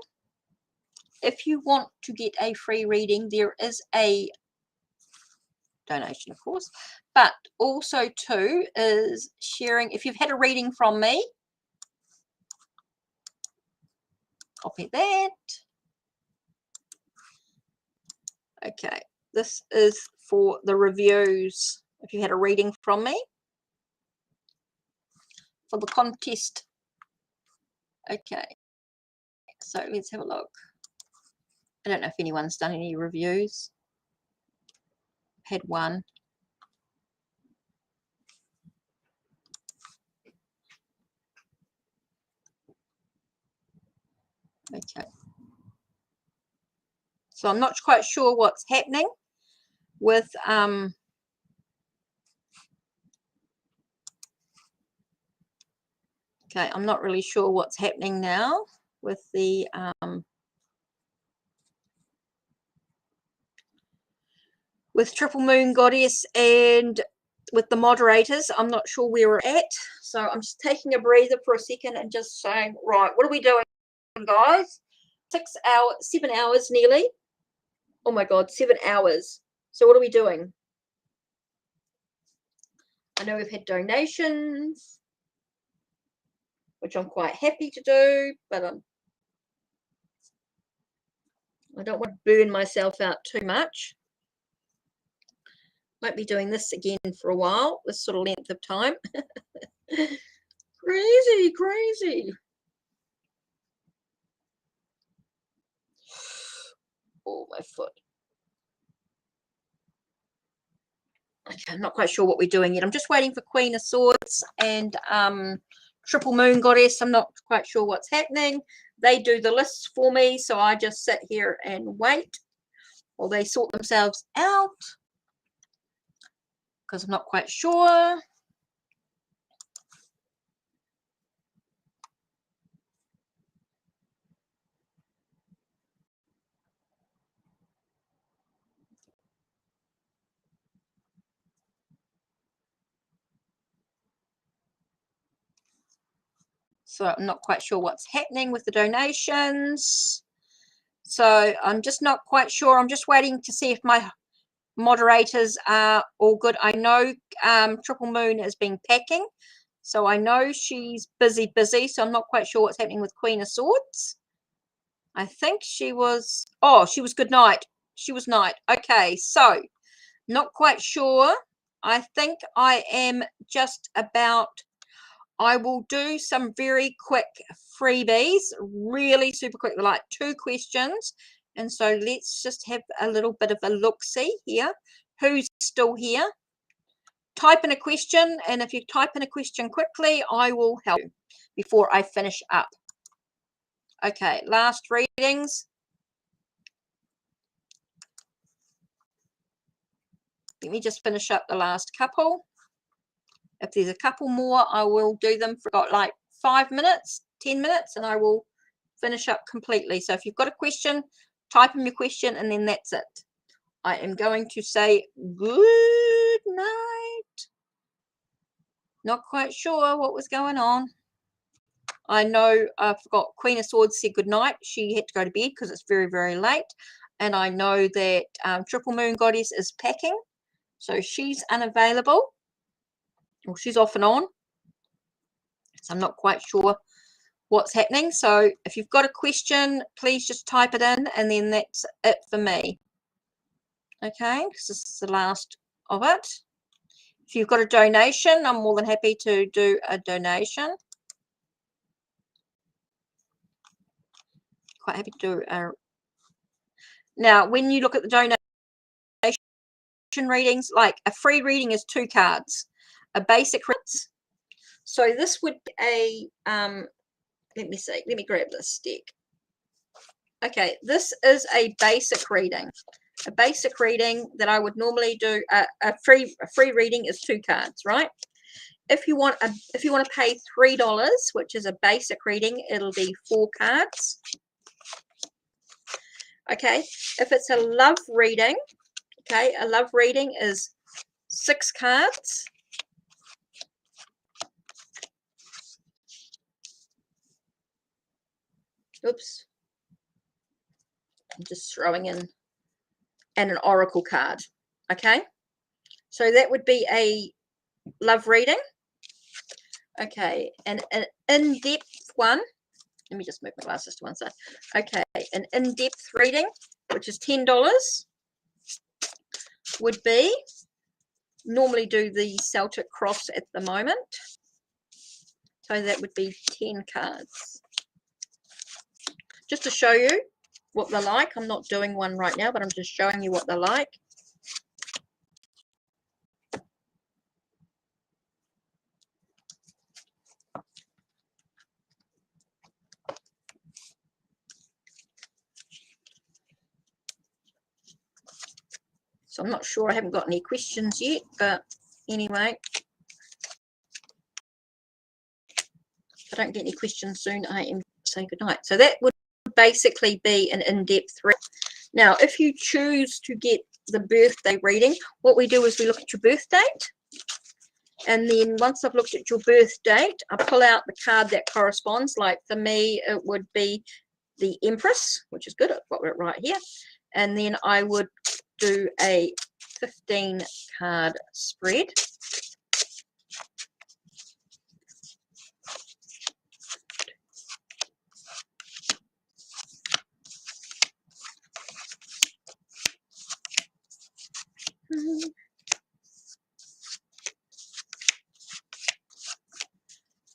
if you want to get a free reading, there is a donation, of course, but also too is sharing. If you've had a reading from me, copy that. Okay, this is for the reviews. If you had a reading from me for the contest. Okay, so let's have a look. I don't know if anyone's done any reviews. Had one. Okay. So I'm not quite sure what's happening with okay, I'm not really sure what's happening now with the with Triple Moon Goddess and with the moderators. I'm not sure where we're at, so I'm just taking a breather for a second and just saying, right, what are we doing, guys? 7 hours nearly. Oh my God, 7 hours. So what are we doing? I know we've had donations, which I'm quite happy to do, but I don't want to burn myself out too much. Might be doing this again for a while, this sort of length of time. Crazy. Oh, my foot. Okay, I'm not quite sure what we're doing yet. I'm just waiting for Queen of Swords and Triple Moon Goddess. I'm not quite sure what's happening. They do the lists for me, so I just sit here and wait while they sort themselves out, because I'm not quite sure. So I'm not quite sure what's happening with the donations. So I'm just not quite sure. I'm just waiting to see if my moderators are all good. I know Triple Moon has been packing, so I know she's busy. So I'm not quite sure what's happening with Queen of Swords. I think she was, oh, she was good night. She was night. Okay, so not quite sure. I think I am just about, I will do some very quick freebies, really super quick, like 2 questions. And so let's just have a little bit of a look-see here. Who's still here? Type in a question, and if you type in a question quickly, I will help you before I finish up. Okay, last readings. Let me just finish up the last couple. If there's a couple more, I will do them for about like 5 minutes, 10 minutes, and I will finish up completely. So if you've got a question, type in your question, and then that's it. I am going to say good night. Not quite sure what was going on. I know I forgot Queen of Swords said good night. She had to go to bed because it's very, very late. And I know that Triple Moon Goddess is packing. So she's unavailable. Well, she's off and on. So I'm not quite sure what's happening. So if you've got a question, please just type it in, and then that's it for me. Okay, because this is the last of it. If you've got a donation, I'm more than happy to do a donation. Quite happy to do a... Now, when you look at the donation readings, like a free reading is 2 cards, a basic reading. So this would be a let me see, let me grab this stick. Okay, this is a basic reading. A basic reading that I would normally do. A free reading is 2 cards, right? If you want to pay $3, which is a basic reading, it'll be 4 cards. Okay, if it's a love reading, okay, a love reading is 6 cards. Oops. I'm just throwing in and an oracle card. Okay, so that would be a love reading. Okay, and an in-depth one, let me just move my glasses to one side. Okay, an in-depth reading, which is $10, would be, normally do the Celtic cross at the moment, so that would be 10 cards. Just to show you what they're like. I'm not doing one right now, but I'm just showing you what they're like. So I'm not sure, I haven't got any questions yet, but anyway, if I don't get any questions soon, I am saying good night. So that would basically be an in-depth reading. Now, if you choose to get the birthday reading, what we do is we look at your birth date, and then once I've looked at your birth date, I pull out the card that corresponds. Like for me, it would be the Empress, which is good. I've got it right here. And then I would do a 15 card spread.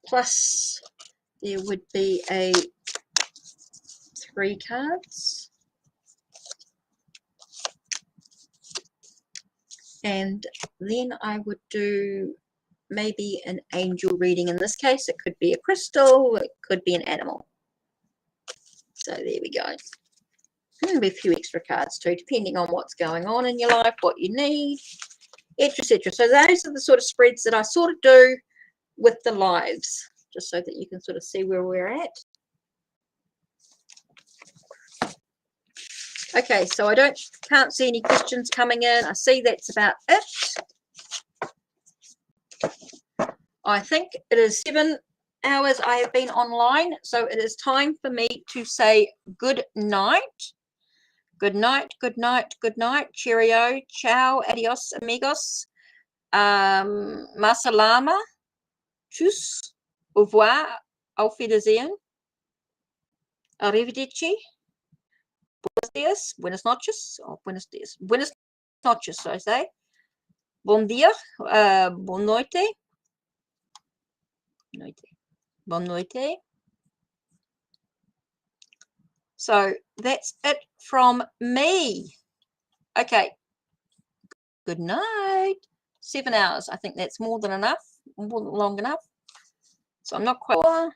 Plus there would be a 3 cards. And then I would do maybe an angel reading. In this case, it could be a crystal, it could be an animal. So there we go. Maybe a few extra cards too, depending on what's going on in your life, what you need, etc. So those are the sort of spreads that I sort of do with the lives, just so that you can sort of see where we're at. Okay, so I can't see any questions coming in. I see that's about it. I think it is 7 hours I have been online. So it is time for me to say good night. Good night, good night, good night. Cheerio. Ciao. Adios, amigos. Masalama. Tschüss. Au revoir. Auf Wiedersehen. Arrivederci. Buenos dias. Buenas noches. Oh, buenos dias. Buenas noches, so I say. Bom dia. Boa noite. Boa noite. So that's it from me. Okay. Good night. 7 hours. I think that's more than enough. More than long enough. So I'm not quite sure.